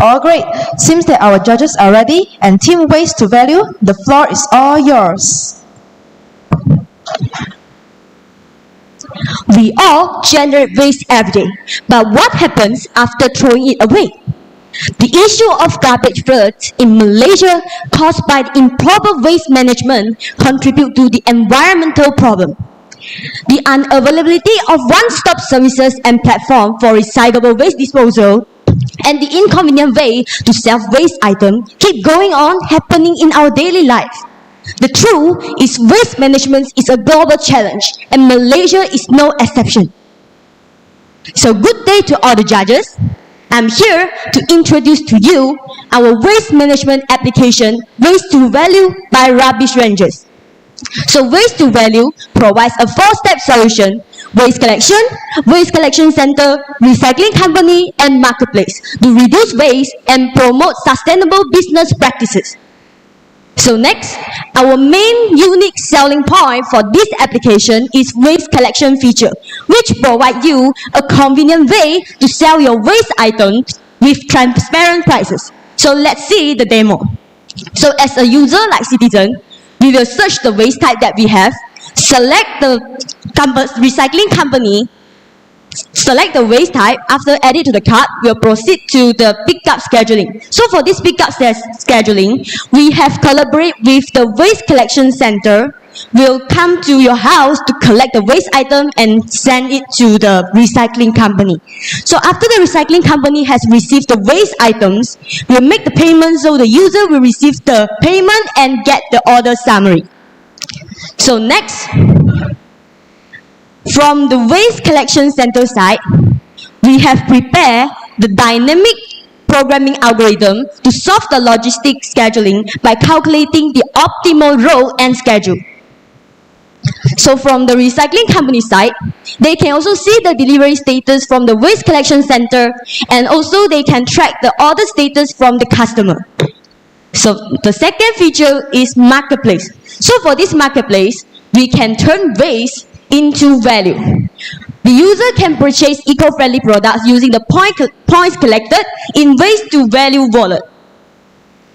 All great. Seems that our judges are ready, and Team Ways to Value, the floor is all yours. We all generate waste every day, but what happens after throwing it away? The issue of garbage floods in Malaysia caused by the improper waste management contribute to the environmental problem. The unavailability of one-stop services and platform for recyclable waste disposal and the inconvenient way to sell waste items keep going on happening in our daily life. The truth is waste management is a global challenge and Malaysia is no exception. So good day to all the judges. I'm here to introduce to you our waste management application, Waste to Value by Rubbish Rangers. So Waste to Value provides a 4-step solution: waste collection center, recycling company, and marketplace to reduce waste and promote sustainable business practices. So next, our main unique selling point for this application is waste collection feature, which provides you a convenient way to sell your waste items with transparent prices. So let's see the demo. So as a user like citizen, we will search the waste type that we have, select the recycling company, select the waste type. After add it to the cart, we'll proceed to the pickup scheduling. So for this pickup scheduling, we have collaborate with the waste collection center. We'll come to your house to collect the waste item and send it to the recycling company. So after the recycling company has received the waste items, we'll make the payment, so the user will receive the payment and get the order summary. So next, from the waste collection center side, we have prepared the dynamic programming algorithm to solve the logistic scheduling by calculating the optimal role and schedule. So from the recycling company side, they can also see the delivery status from the waste collection center, and also they can track the order status from the customer. So the second feature is marketplace. So for this marketplace, we can turn waste into value. The user can purchase eco-friendly products using the points collected in waste to value wallet.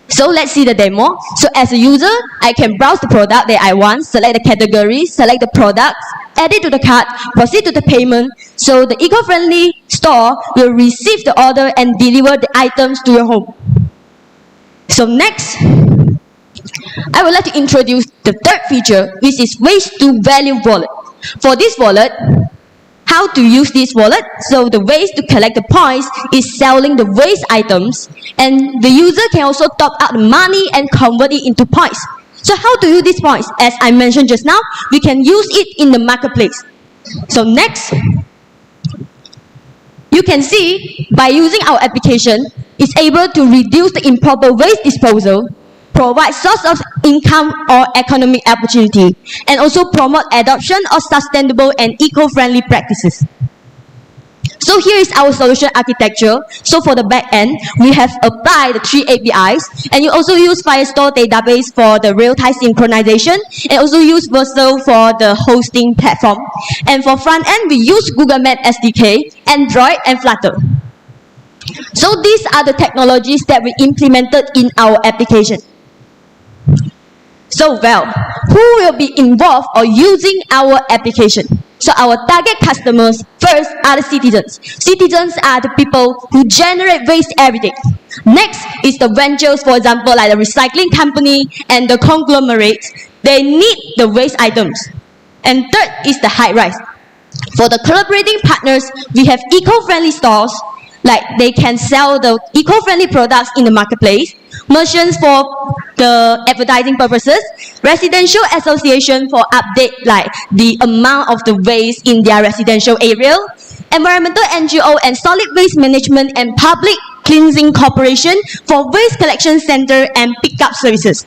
So let's see the demo. So as a user, I can browse the product that I want, select the category, select the products, add it to the cart, proceed to the payment. So the eco-friendly store will receive the order and deliver the items to your home. So next, I would like to introduce the third feature, which is waste to value wallet. For this wallet, how to use this wallet? So the ways to collect the points is selling the waste items, and the user can also top up the money and convert it into points. So how to use these points? As I mentioned just now, we can use it in the marketplace. So next, you can see by using our application, it's able to reduce the improper waste disposal, provide source of income or economic opportunity, and also promote adoption of sustainable and eco-friendly practices. So here is our solution architecture. So for the back end, we have applied the 3 APIs, and you also use Firestore database for the real-time synchronization, and also use Vercel for the hosting platform. And for front end, we use Google Map SDK, Android, and Flutter. So these are the technologies that we implemented in our application. So well, who will be involved or using our application? So our target customers first are the citizens. Citizens are the people who generate waste every day. Next is the ventures, for example, like the recycling company and the conglomerates. They need the waste items. And third is the high-rise. For the collaborating partners, we have eco-friendly stores, like they can sell the eco-friendly products in the marketplace, merchants for the advertising purposes, residential association for update like the amount of the waste in their residential area, environmental NGO and solid waste management and public cleansing corporation for waste collection center and pickup services.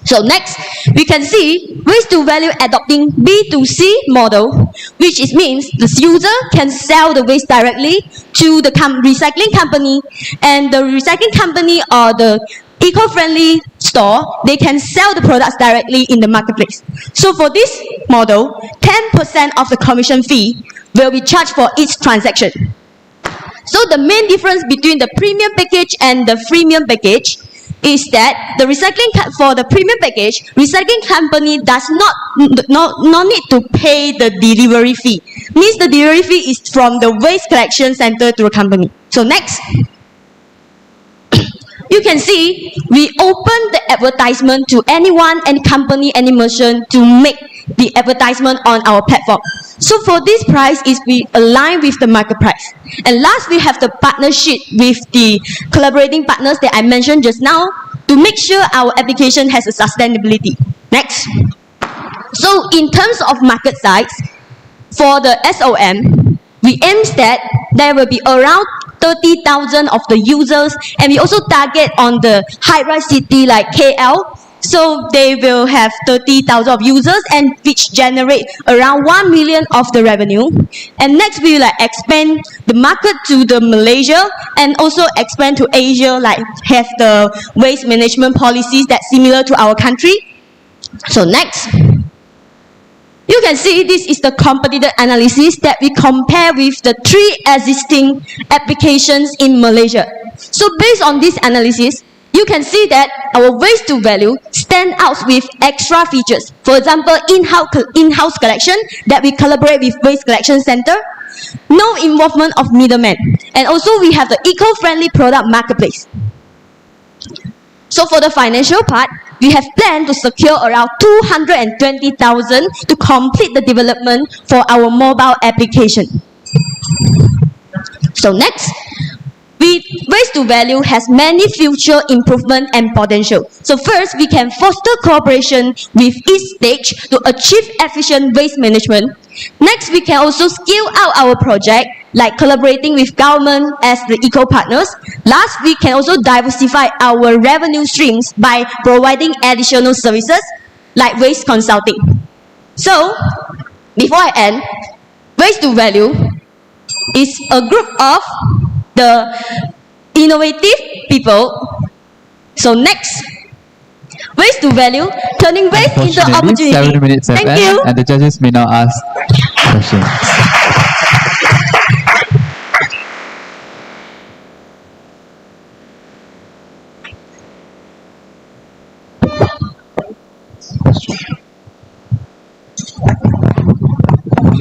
So next, we can see waste to value adopting B2C model, which means the user can sell the waste directly to the recycling company, and the recycling company or the eco-friendly store, they can sell the products directly in the marketplace. So for this model, 10% of the commission fee will be charged for each transaction. So the main difference between the premium package and the freemium package is that the for the premium package, recycling company does not need to pay the delivery fee. Means the delivery fee is from the waste collection center to a company. So next, you can see we open the advertisement to anyone, any company, any merchant to make the advertisement on our platform. So for this price is we align with the market price. And last, we have the partnership with the collaborating partners that I mentioned just now to make sure our application has a sustainability. Next. So in terms of market size, for the SOM, we aim that there will be around 30,000 of the users, and we also target on the high-rise city like KL. So they will have 30,000 of users, and which generate around 1 million of the revenue. And next, we will expand the market to the Malaysia, and also expand to Asia, like have the waste management policies that's similar to our country. So next, you can see this is the competitor analysis that we compare with the 3 existing applications in Malaysia. So based on this analysis, you can see that our waste to value stand out with extra features. For example, in-house collection that we collaborate with Waste Collection Center, no involvement of middlemen, and also we have the eco-friendly product marketplace. So for the financial part, we have planned to secure around 220,000 to complete the development for our mobile application. So next, waste to value has many future improvement and potential. So first, we can foster cooperation with each stage to achieve efficient waste management. Next, we can also scale out our project, like collaborating with government as the eco-partners. Last, we can also diversify our revenue streams by providing additional services, like waste consulting. So, before I end, waste to value is a group of the innovative people. So next, waste to value, turning waste into opportunity. 7 minutes have Thank ended, you. and the judges may now ask questions.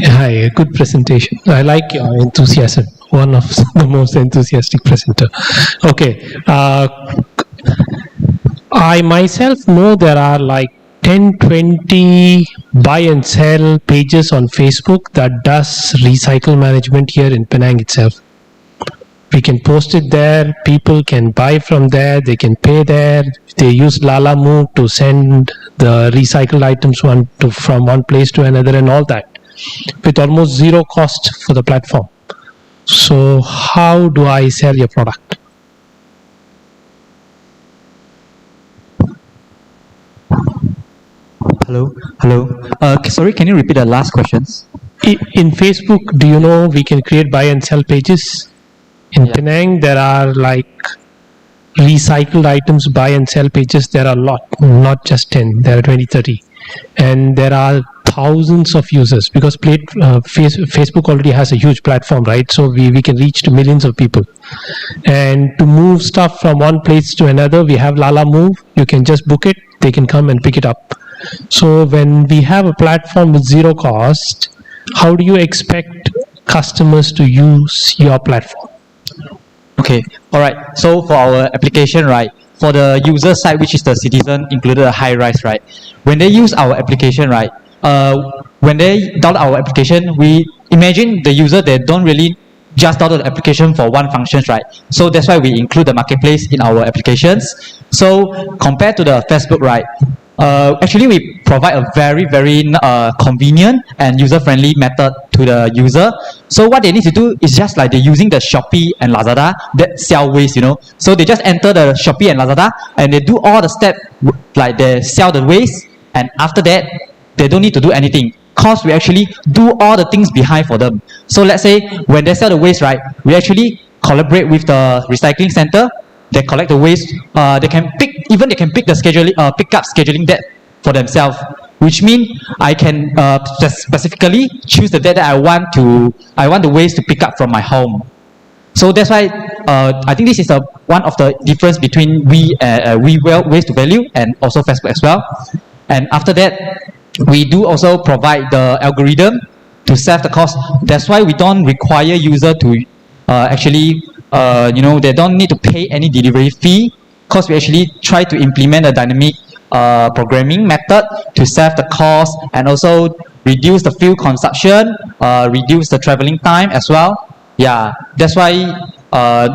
Hi, good presentation. I like your enthusiasm. One of the most enthusiastic presenter. Okay. I myself know there are like 10, 20 buy and sell pages on Facebook that does recycle management here in Penang itself. We can post it there, people can buy from there, they can pay there, they use Lala Move to send the recycled items from one place to another and all that, with almost zero cost for the platform. So how do I sell your product? Hello. Sorry, can you repeat the last questions? In Facebook, do you know we can create buy and sell pages? In Penang, there are like recycled items buy and sell pages. There are a lot, not just 10. There are 20, 30. And there are thousands of users because Facebook already has a huge platform, right? So we can reach to millions of people. And to move stuff from one place to another, we have Lala Move. You can just book it. They can come and pick it up. So when we have a platform with zero cost, how do you expect customers to use your platform? Okay, alright. So for our application, right, for the user side, which is the citizen, included a high rise, right, when they use our application, right, when they download our application, we imagine the user, they don't really just download the application for one function, right? So that's why we include the marketplace in our applications. So compared to the Facebook, right, actually we provide a very convenient and user-friendly method to the user. So what they need to do is just like they're using the Shopee and Lazada that sell waste, So they just enter the Shopee and Lazada and they do all the steps, like they sell the waste, and after that they don't need to do anything, cause we actually do all the things behind for them. So let's say when they sell the waste, right, we actually collaborate with the recycling center. They collect the waste. They can pick the scheduling, pickup scheduling that for themselves, which means I can specifically choose the date that I want the waste to pick up from my home. So that's why I think this is one of the difference between we waste to value and also Facebook as well. And after that, we do also provide the algorithm to save the cost. That's why we don't require user to actually they don't need to pay any delivery fee, because we actually try to implement a dynamic programming method to save the cost and also reduce the fuel consumption, reduce the traveling time as well. Yeah, that's why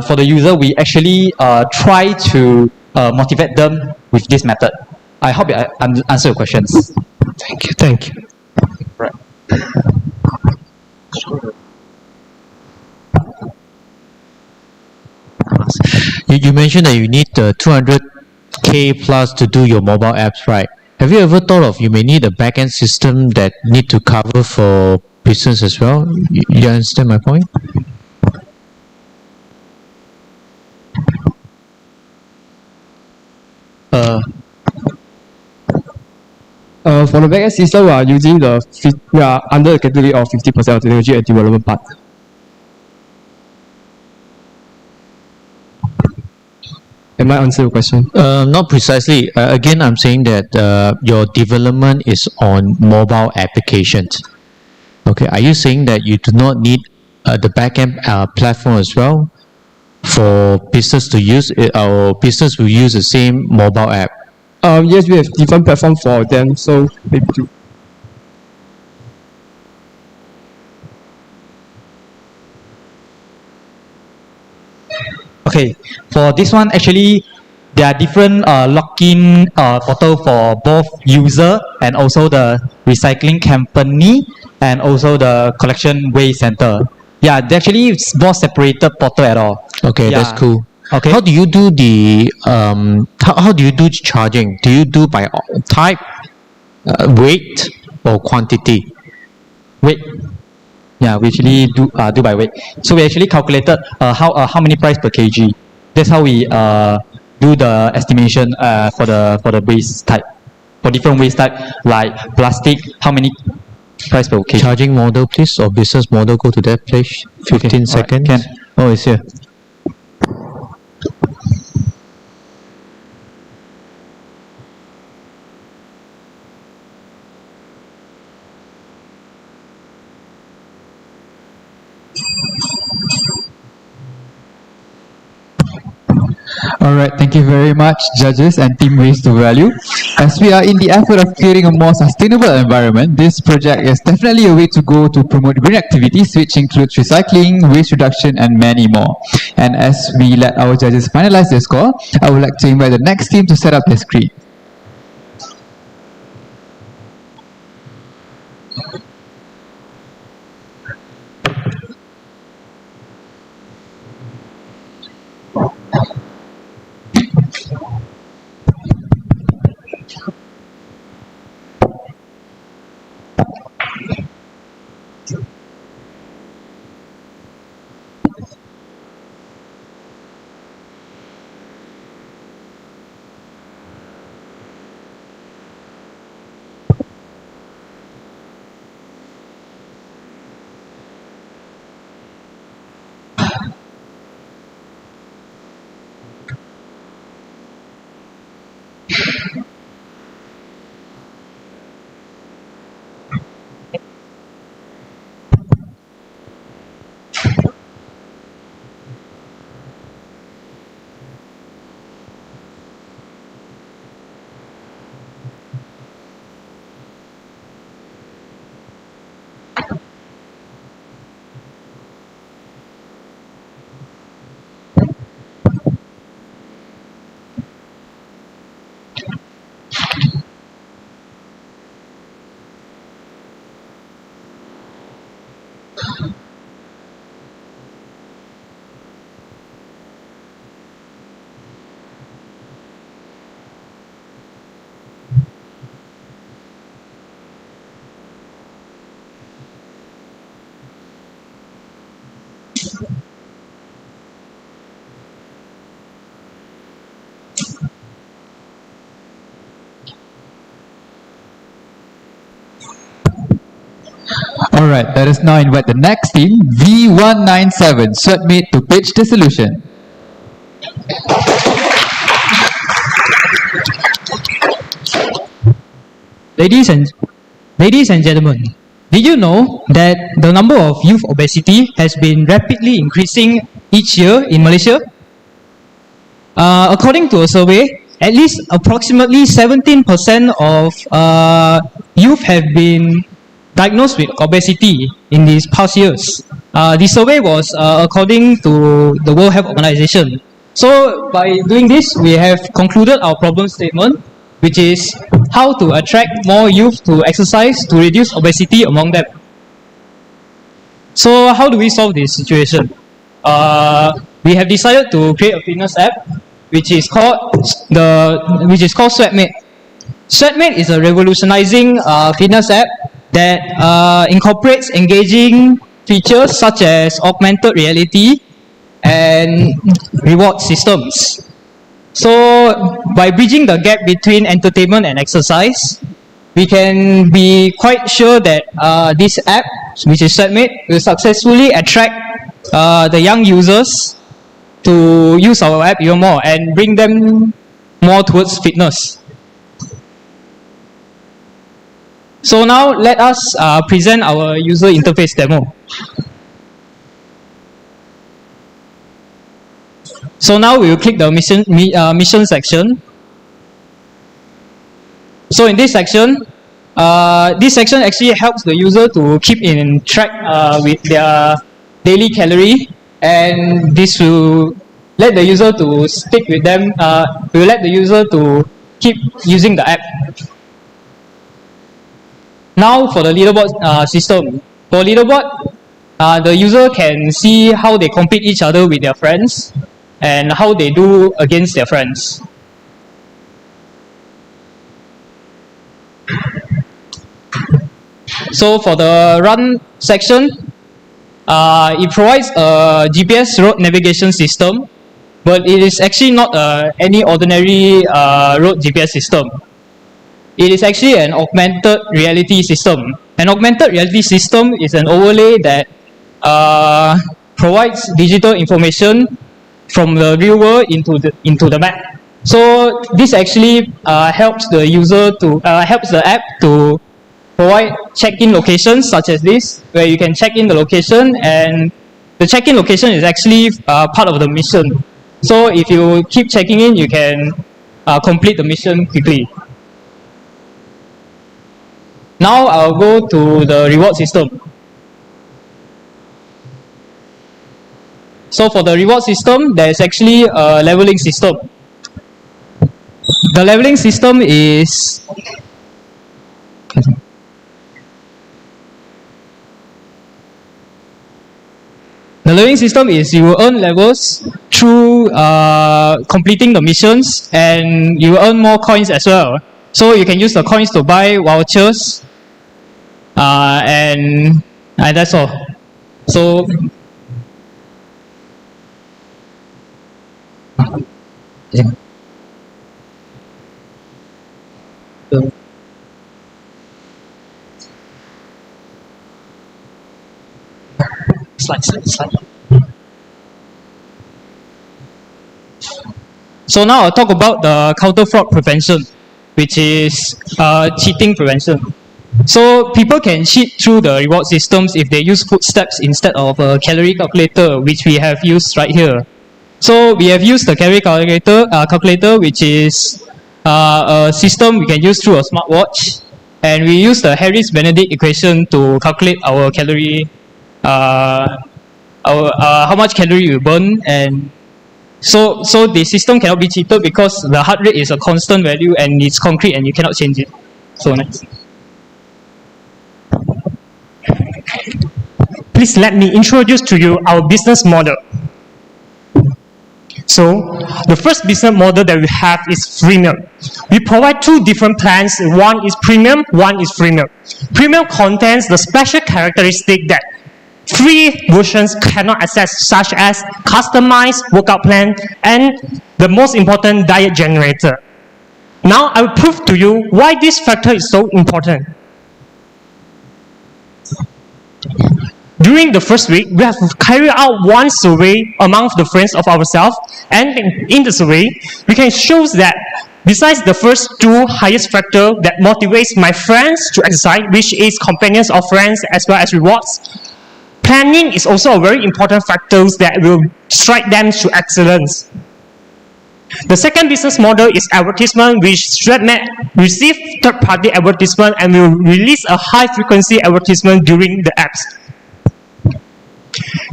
for the user, we actually try to motivate them with this method. I hope I answer your questions. Thank you. Right. You mentioned that you need 200K plus to do your mobile apps, right? Have you ever thought of you may need a backend system that need to cover for business as well? You understand my point? For the backend system, we are under the category of 50% of technology and development part. Am I answering your question? Not precisely. Again, I'm saying that your development is on mobile applications. Okay, are you saying that you do not need the backend platform as well for business to use it, or business will use the same mobile app? Yes, we have different platform for them, so maybe to. Okay, for this one, actually, there are different login portal for both user and also the recycling company and also the collection waste center. Yeah, they actually it's more separated portal at all. Okay, Yeah. that's cool. Okay. How do you do the how do you do charging? Do you do by type, weight, or quantity? Weight. Yeah, we actually do by weight. So we actually calculated how many price per kg. That's how we do the estimation for the waste type, for different waste type like plastic. How many price per kg? Charging model, please, or business model. Go to that page. 15 seconds. Can. Oh, it's here. Alright, thank you very much, judges and team Waste to Value. As we are in the effort of creating a more sustainable environment, this project is definitely a way to go to promote green activities, which includes recycling, waste reduction, and many more. And as we let our judges finalize their score, I would like to invite the next team to set up their screen. Alright, let us now invite the next team, V197, Sweatmate, to pitch the solution. Ladies and gentlemen, did you know that the number of youth obesity has been rapidly increasing each year in Malaysia? According to a survey, at least approximately 17% of youth have been diagnosed with obesity in these past years. The survey was according to the World Health Organization. So by doing this, we have concluded our problem statement, which is how to attract more youth to exercise to reduce obesity among them. So how do we solve this situation? We have decided to create a fitness app, which is called Sweatmate. Sweatmate is a revolutionizing fitness app that incorporates engaging features such as augmented reality and reward systems. So by bridging the gap between entertainment and exercise, we can be quite sure that this app, which is Sweatmate, will successfully attract the young users to use our app even more and bring them more towards fitness. So now let us present our user interface demo. So now we will click the mission section. So in this section actually helps the user to keep in track with their daily calorie, and this will let the user to stick with them, will let the user to keep using the app. Now for the leaderboard system. For leaderboard, the user can see how they compete each other with their friends and how they do against their friends. So for the run section, it provides a GPS road navigation system, but it is actually not any ordinary road GPS system. It is actually an augmented reality system. An augmented reality system is an overlay that provides digital information from the real world into the map. So this actually helps the user to helps the app to provide check-in locations such as this, where you can check in the location, and the check-in location is actually part of the mission. So if you keep checking in, you can complete the mission quickly. Now I'll go to the reward system. So for the reward system, there's actually a leveling system. The leveling system is you will earn levels through completing the missions, and you will earn more coins as well. So you can use the coins to buy vouchers, and that's all. So slide. So now I'll talk about the counter fraud prevention, which is cheating prevention. So people can cheat through the reward systems if they use footsteps instead of a calorie calculator, which we have used right here. So we have used the calorie calculator, which is a system we can use through a smartwatch, and we use the Harris-Benedict equation to calculate our calorie, how much calorie we burn, and so the system cannot be cheated because the heart rate is a constant value and it's concrete and you cannot change it. So next. Please let me introduce to you our business model. So, the first business model that we have is freemium. We provide two different plans. One is premium, one is freemium. Premium contains the special characteristic that free versions cannot access, such as customized workout plan and the most important diet generator. Now, I will prove to you why this factor is so important. During the first week, we have carried out one survey among the friends of ourselves, and in the survey, we can show that besides the first two highest factor that motivates my friends to exercise, which is companions of friends as well as rewards, planning is also a very important factor that will strike them to excellence. The second business model is advertisement, which StratMed receive third-party advertisement and will release a high-frequency advertisement during the apps.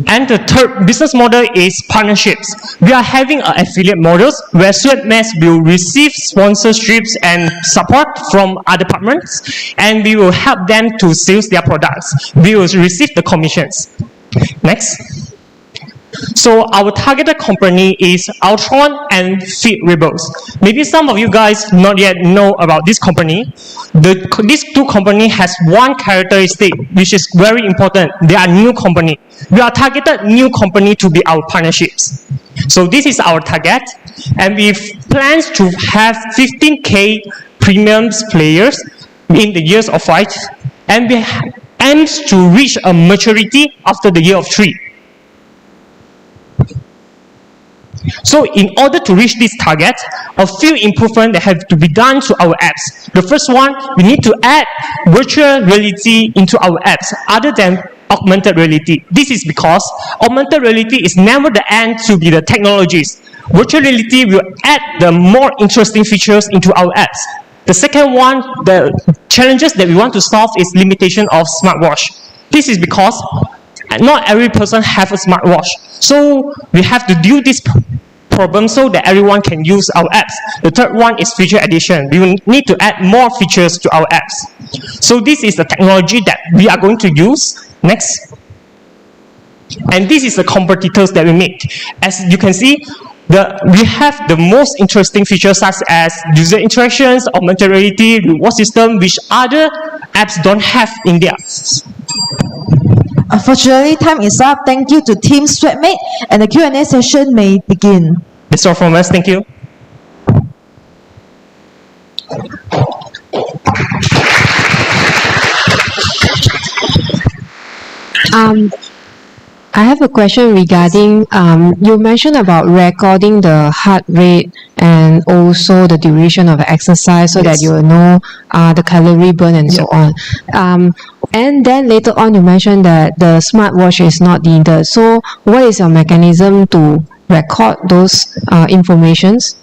And the third business model is partnerships. We are having affiliate models where StratMed will receive sponsorships and support from other partners, and we will help them to sell their products. We will receive the commissions. Next. So our targeted company is Ultron and Fit Rebels. Maybe some of you guys not yet know about this company. These two companies has one characteristic which is very important. They are new company. We are targeted new company to be our partnerships. So this is our target, and we plans to have 15K premium players in the years of 5, and we aims to reach a maturity after the year of 3. So in order to reach this target, a few improvements that have to be done to our apps. The first one, we need to add virtual reality into our apps other than augmented reality. This is because augmented reality is never the end to be the technologies. Virtual reality will add the more interesting features into our apps. The second one, the challenges that we want to solve is limitation of smartwatch. This is because not every person have a smartwatch. So we have to deal this problem so that everyone can use our apps. The third one is feature addition. We will need to add more features to our apps. So this is the technology that we are going to use. Next. And this is the competitors that we make. As you can see, we have the most interesting features such as user interactions, augmented reality, reward system, which other apps don't have in theirs. Unfortunately, time is up. Thank you to Team Sweatmate, and the Q&A session may begin. That's all from us. Thank you. I have a question regarding, you mentioned about recording the heart rate and also the duration of the exercise so that you will know the calorie burn and so on. And then later on you mentioned that the smartwatch is not needed. So what is your mechanism to record those informations?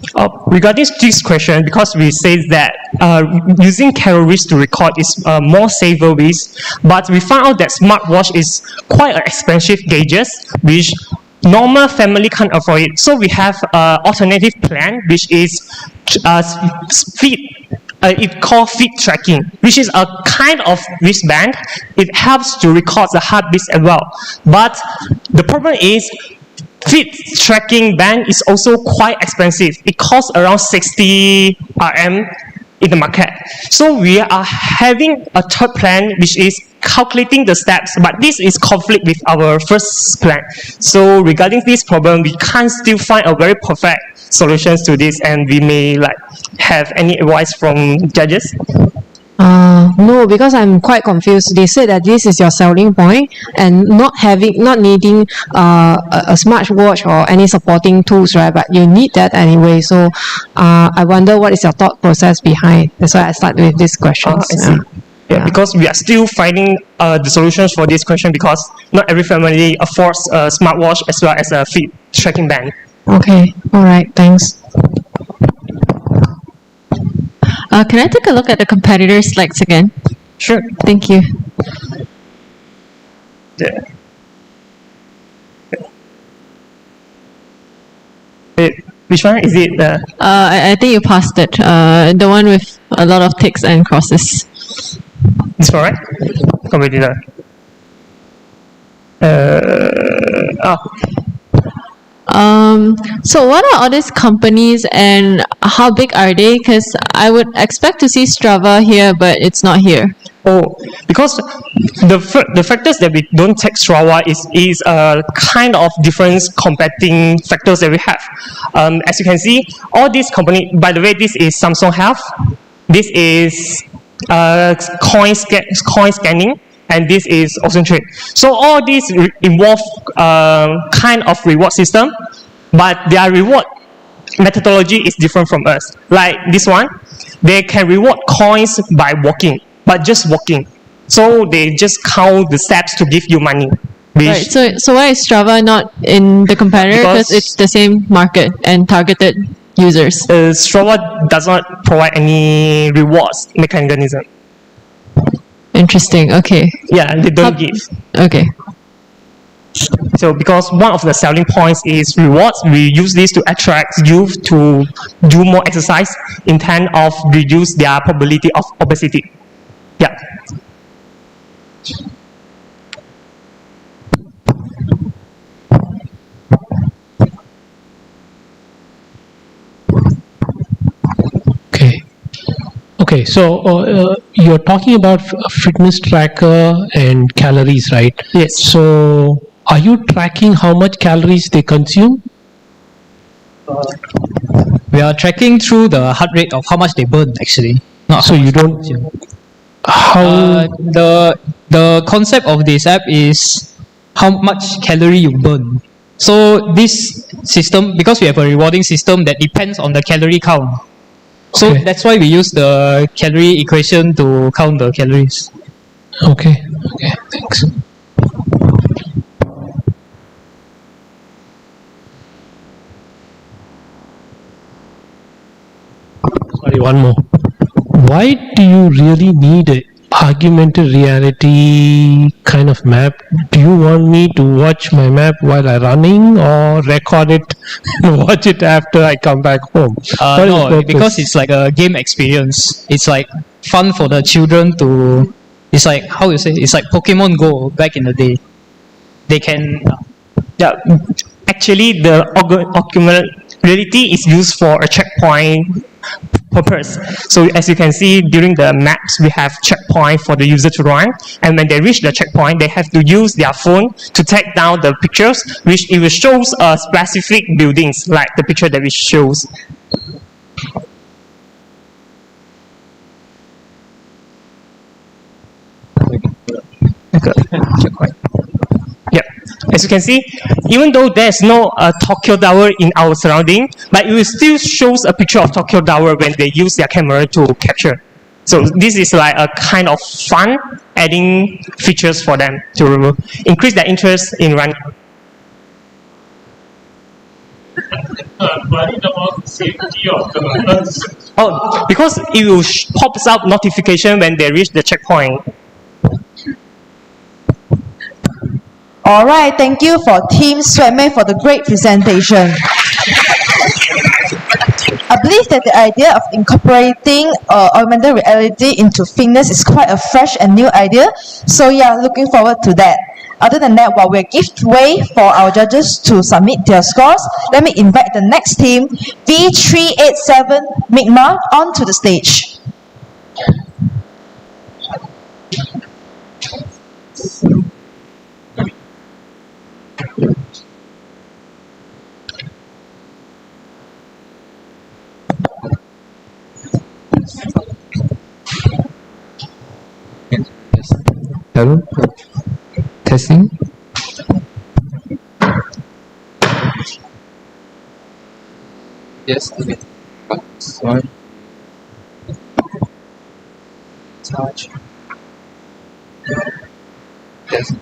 Regarding this question, because we say that using calories to record is more safer ways, but we found out that smartwatch is quite an expensive gauges, which normal family can't afford it. So we have alternative plan, which is feed. It's called feed tracking, which is a kind of wristband. It helps to record the heartbeat as well. But the problem is, feed tracking band is also quite expensive. It costs around 60 RM in the market. So we are having a third plan, which is calculating the steps, but this is conflict with our first plan. So regarding this problem, we can't still find a very perfect solutions to this, and we may have any advice from judges. No, because I'm quite confused. They said that this is your selling point, and not needing a smartwatch or any supporting tools, right? But you need that anyway. So I wonder what is your thought process behind. That's why I start with this question. Yeah, because we are still finding the solutions for this question, because not every family affords a smartwatch as well as a feed tracking band. Okay, all right, thanks. Can I take a look at the competitor slides again? Sure. Thank you. Yeah. Which one is it? I think you passed it. The one with a lot of ticks and crosses. This one, right? Competitor. So what are all these companies and how big are they? Because I would expect to see Strava here, but it's not here. Oh, because the factors that we don't take Strava is a kind of different competing factors that we have. As you can see, all these companies, by the way, this is Samsung Health, this is coin scanning, and this is Ocean Trade. So all these involve kind of reward system, but their reward methodology is different from us. Like this one, they can reward coins by walking, but just walking. So they just count the steps to give you money. Right. So why is Strava not in the competitor? Because it's the same market and targeted users. Strava does not provide any rewards mechanism. Interesting. Okay. Yeah, they don't give. Okay. So because one of the selling points is rewards, we use this to attract youth to do more exercise in terms of reduce their probability of obesity. Yeah. Okay, so you're talking about fitness tracker and calories, right? Yes. So are you tracking how much calories they consume? We are tracking through the heart rate of how much they burn, actually. So you don't. How the concept of this app is how much calorie you burn. So this system, because we have a rewarding system that depends on the calorie count. So that's why we use the calorie equation to count the calories. Okay, thanks. Sorry, one more. Why do you really need a augmented reality kind of map? Do you want me to watch my map while I'm running, or record it and watch it after I come back home? What is the No, purpose? because it's like a game experience. It's like fun for the children to. It's like how you say. It's like Pokemon Go back in the day. They can. Yeah, actually, the augmented reality is used for a checkpoint purpose. So as you can see, during the maps, we have checkpoint for the user to run, and when they reach the checkpoint, they have to use their phone to take down the pictures, which it will shows specific buildings, like the picture that we shows. Yep. As you can see, even though there's no Tokyo Tower in our surrounding, but it will still shows a picture of Tokyo Tower when they use their camera to capture. So this is like a kind of fun adding features for them to increase their interest in running. Oh, because it will pops up notification when they reach the checkpoint. Alright, thank you for Team Sweatmate for the great presentation. I believe that the idea of incorporating augmented reality into fitness is quite a fresh and new idea. So yeah, looking forward to that. Other than that, while we're giving way for our judges to submit their scores, let me invite the next team, V387 Migma, onto the stage. Hello? Testing? Yes, okay. Sorry. Touch. Yes.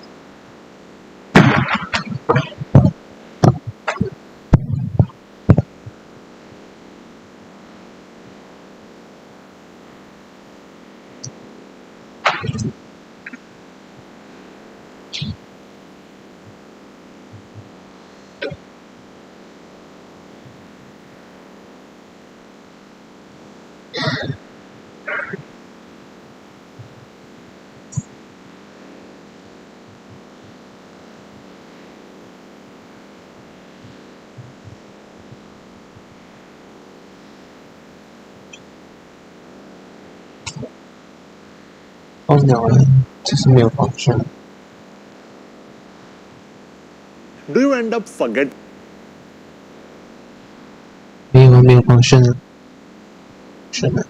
Oh no, 就是没有 function. Do you end up forget? 没有 function 了。是的。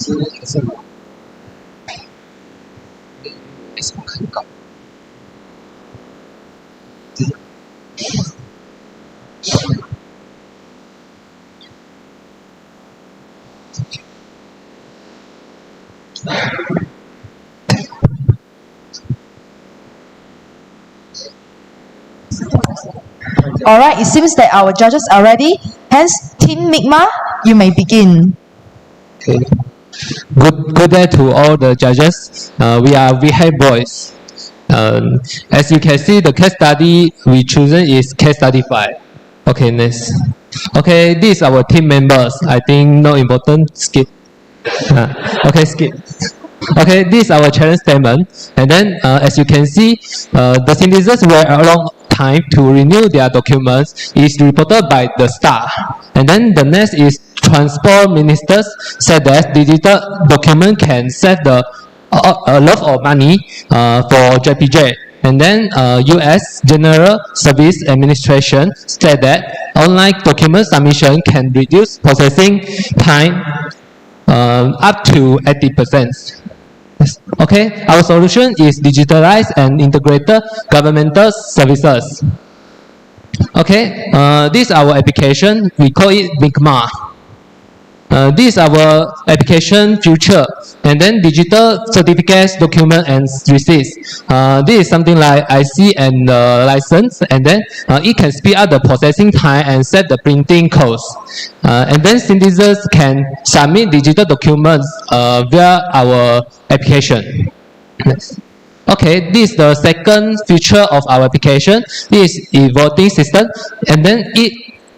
是什么？没什么可搞。Alright, it seems that our judges are ready. Hence, Team Migma, you may begin. Okay. Good day to all the judges. We are VHI boys. As you can see, the case study we chosen is case study 5. Okay, next. Okay, these are our team members. I think no important. Skip. Okay, skip. Okay, this is our challenge statement. And then, as you can see, the synthesis were along time to renew their documents is reported by the star. And then the next is transport ministers said that digital document can save the a lot of money for JPJ. And then US General Service Administration said that online document submission can reduce processing time up to 80%. Yes. Okay, our solution is digitalized and integrated governmental services. Okay, this is our application. We call it Migma. This is our application future, and then digital certificates, document, and receipts. This is something like IC and license, and then it can speed up the processing time and set the printing cost. And then citizens can submit digital documents via our application. Next. Okay, this is the second feature of our application. This is voting system, and then it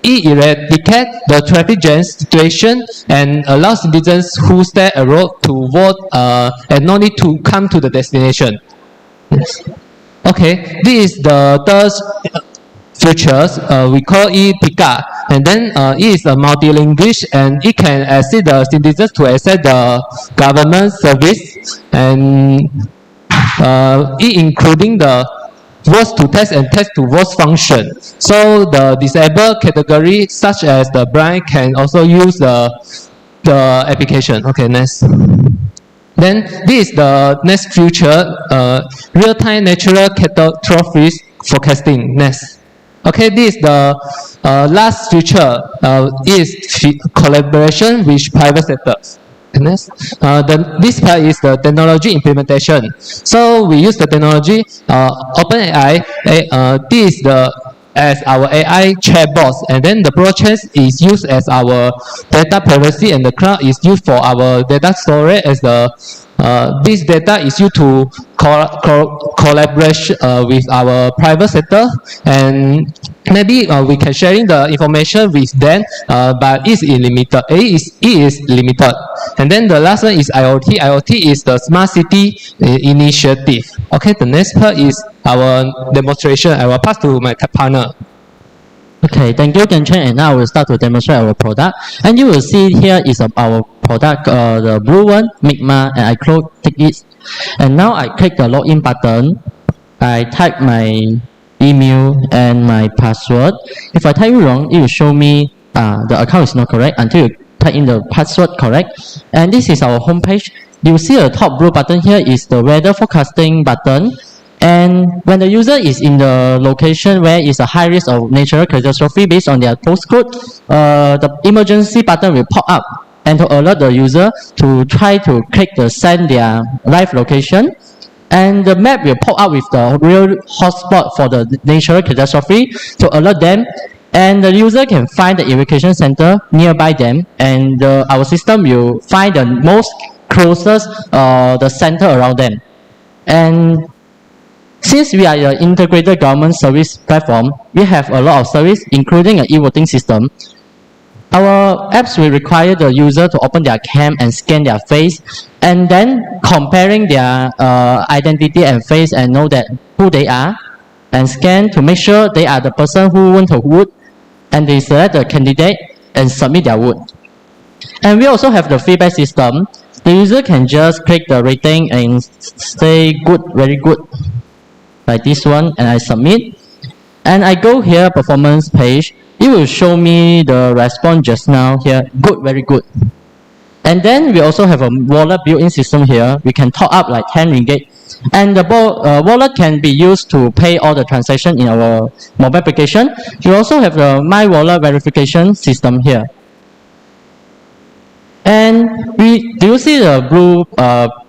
eradicates the traffic jam situation and allows citizens who stay a road to vote and no need to come to the destination. Yes. Okay, this is the third features. We call it PICA, and then it is a multilingual and it can assist the citizens to access the government service, and it including the voice to text and text to voice function. So the disabled category such as the blind can also use the application. Okay, next. Then this is the next feature, real-time natural catastrophes forecasting. Next. Okay, this is the last feature is collaboration with private sectors. Next. This part is the technology implementation. So we use the technology OpenAI. This is as our AI chatbots, and then the blockchain is used as our data privacy, and the cloud is used for our data storage. As the this data is used to collaboration with our private sector, and maybe we can sharing the information with them, but it's limited. It is limited. And then the last one is IoT. IoT is the smart city initiative. Okay, the next part is our demonstration. I will pass to my partner. Okay, thank you, Ken Chen. And now I will start to demonstrate our product. And you will see here is our product, the blue one, Migma, and I click it. And now I click the login button. I type my email and my password. If I type it wrong, it will show me the account is not correct until you type in the password correct. And this is our homepage. You will see the top blue button here is the weather forecasting button. And when the user is in the location where is a high risk of natural catastrophe based on their postcode, the emergency button will pop up and to alert the user to try to click the send their live location. And the map will pop up with the real hotspot for the natural catastrophe to alert them. And the user can find the evacuation center nearby them, and our system will find the most closest the center around them. And since we are an integrated government service platform, we have a lot of service, including an e-voting system. Our apps will require the user to open their cam and scan their face, and then comparing their identity and face and know that who they are, and scan to make sure they are the person who want to vote, and they select the candidate and submit their vote. And we also have the feedback system. The user can just click the rating and say good, very good, like this one, and I submit. And I go here, performance page. It will show me the response just now here, good, very good. And then we also have a wallet built-in system here. We can top up like 10 ringgit. And the wallet can be used to pay all the transactions in our mobile application. We also have the My Wallet verification system here. And do you see the blue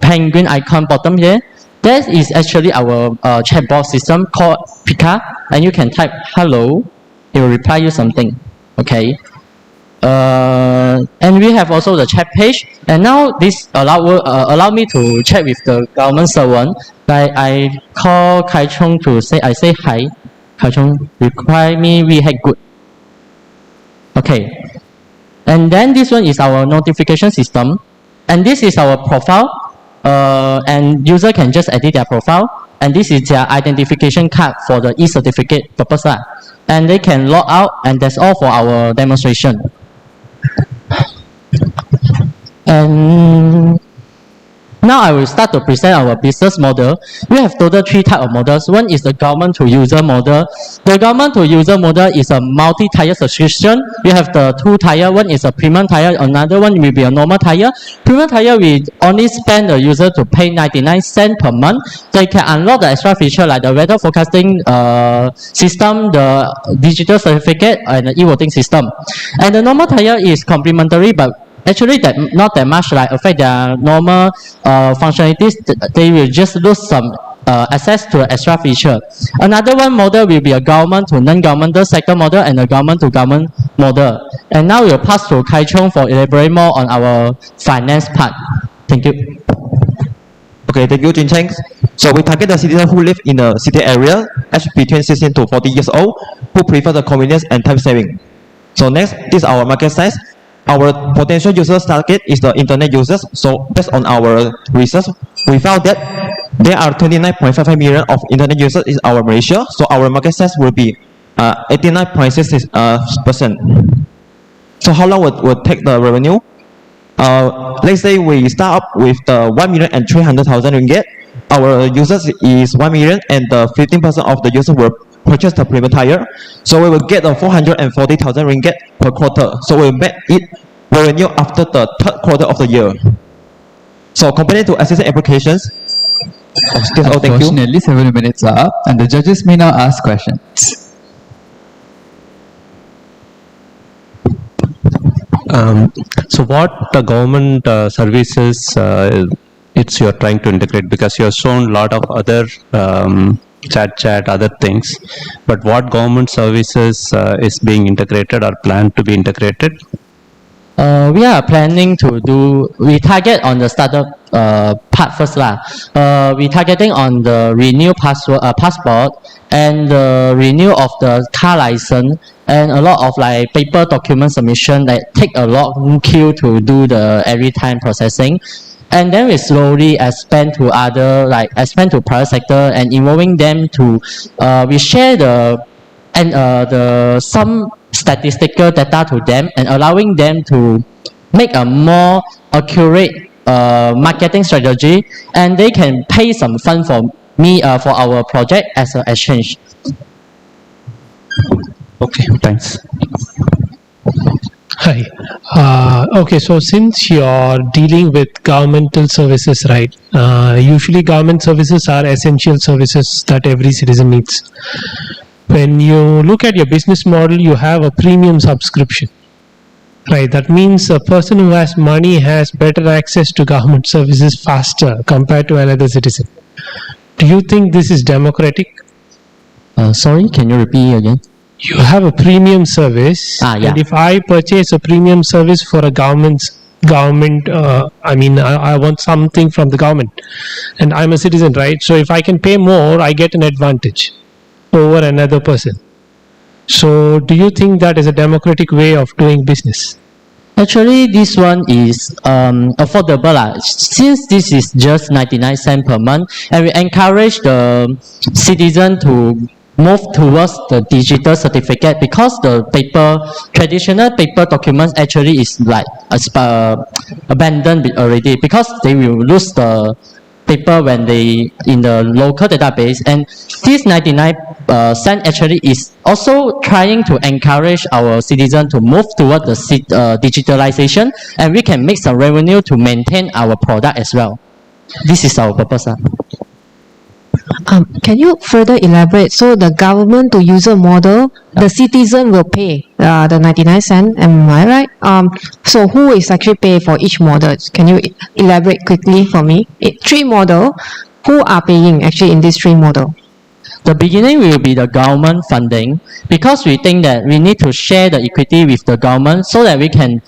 penguin icon bottom here? That is actually our chatbot system called Pika, and you can type hello, it will reply you something. Okay. And we have also the chat page, and now this allow me to chat with the government servant. Like I call Kai Chung to say hi. Kai Chung reply me we had good. Okay. And then this one is our notification system, and this is our profile. And user can just edit their profile, and this is their identification card for the e-certificate purpose. And they can log out, and that's all for our demonstration. And now I will start to present our business model. We have total 3 types of models. One is the government to user model. The government to user model is a multi-tier subscription. We have the 2 tier. One is a premium tier. Another one will be a normal tier. Premium tier, we only spend the user to pay 99 cents per month. They can unlock the extra feature like the weather forecasting system, the digital certificate, and the e-voting system. And the normal tier is complimentary, but actually that not that much like affect their normal functionalities. They will just lose some access to extra feature. Another one model will be a government to non-governmental sector model and a government to government model. And now we'll pass to Kai Chung for elaborate more on our finance part. Thank you. Okay, thank you, Jin Cheng. So we target the citizens who live in the city area, aged between 16 to 40 years old, who prefer the convenience and time saving. So next, this is our market size. Our potential users target is the internet users. So based on our research, we found that there are 29.55 million of internet users in our Malaysia. So our market size will be 89.66%. So how long would take the revenue? Let's say we start up with the 1,300,000 ringgit. Our users is 1 million, and the 15% of the user will purchase the premium tier. So we will get the 440,000 ringgit per quarter. So we will make it revenue after the 3rd quarter of the year. So compared to existing applications, thank you. Unfortunately, 7 minutes are up, and the judges may now ask questions. So what the government services it's you're trying to integrate, because you have shown a lot of other chat other things, but what government services is being integrated or planned to be integrated? We are planning to do, we target on the startup part first lah. We targeting on the renew passport and the renew of the car license, and a lot of like paper document submission that take a long queue to do the every time processing. And then we slowly expand to other, like expand to private sector and involving them to, we share the some statistical data to them and allowing them to make a more accurate marketing strategy, and they can pay some fund for me for our project as an exchange. Okay, thanks. Hi. Okay, so since you're dealing with governmental services, right? Usually government services are essential services that every citizen needs. When you look at your business model, you have a premium subscription, right? That means a person who has money has better access to government services faster compared to another citizen. Do you think this is democratic? Sorry, can you repeat again? You have a premium service, yeah. and if I purchase a premium service for a government, I want something from the government, and I'm a citizen, right? So if I can pay more, I get an advantage over another person. So do you think that is a democratic way of doing business? Actually, this one is affordable. Since this is just 99 cents per month, and we encourage the citizen to move towards the digital certificate, because the traditional paper documents actually is like abandoned already, because they will lose the paper when they in the local database. And this 99 cent actually is also trying to encourage our citizen to move toward the digitalization, and we can make some revenue to maintain our product as well. This is our purpose. Can you further elaborate? So the government to user model, the citizen will pay the 99 cent, am I right? So who is actually pay for each model? Can you elaborate quickly for me? 3 model, who are paying actually in this 3 model? The beginning will be the government funding, because we think that we need to share the equity with the government so that we can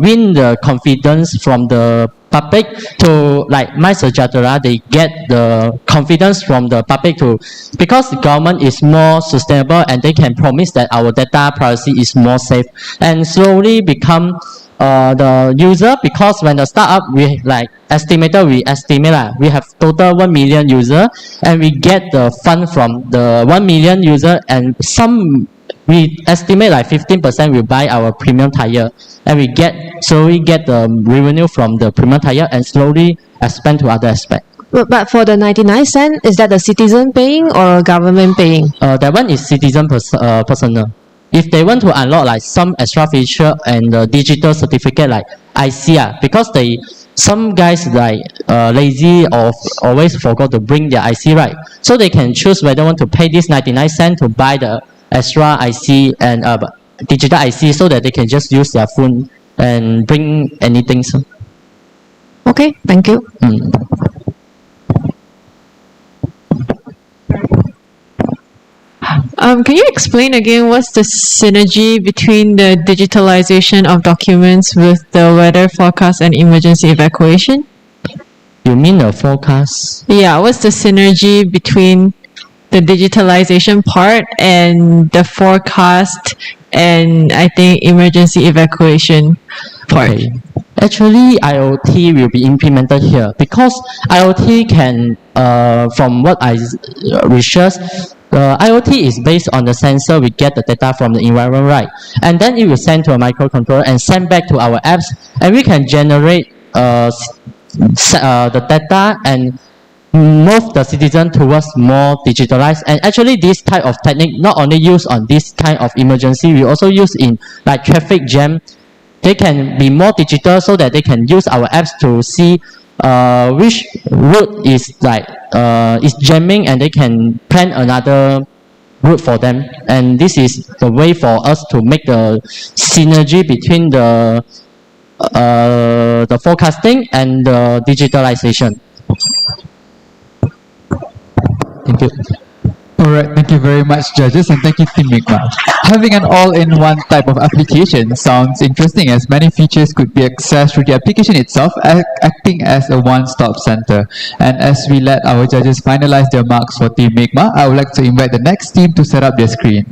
win the confidence from the public to, like MySejahtera, they get the confidence from the public to, because the government is more sustainable and they can promise that our data privacy is more safe, and slowly become the user, because when the startup we estimate we have total 1 million user, and we get the fund from the 1 million user, and we estimate 15% will buy our premium tire, and we slowly get the revenue from the premium tire and slowly expand to other aspects. But for the 99 cent, is that the citizen paying or government paying? That one is citizen personal. If they want to unlock some extra feature and digital certificate like IC, because some guys lazy or always forgot to bring their IC, right? So they can choose whether want to pay this 99 cent to buy the extra IC and digital IC, so that they can just use their phone and bring anything. Okay, thank you. Can you explain again what's the synergy between the digitalization of documents with the weather forecast and emergency evacuation? You mean the forecast? Yeah, what's the synergy between the digitalization part and the forecast and I think emergency evacuation part? Okay. Actually, IoT will be implemented here because IoT can, from what I researched, IoT is based on the sensor. We get the data from the environment, right? And then it will send to a microcontroller and send back to our apps, and we can generate the data and move the citizen towards more digitalized. And actually, this type of technique not only used on this kind of emergency, we also use in traffic jam. They can be more digital so that they can use our apps to see which route is is jamming, and they can plan another route for them. And this is the way for us to make the synergy between the forecasting and the digitalization. Thank you. Alright, thank you very much, judges, and thank you, Team Migma. Having an all-in-one type of application sounds interesting, as many features could be accessed through the application itself, acting as a one-stop center. And as we let our judges finalize their marks for Team Migma, I would like to invite the next team to set up their screen.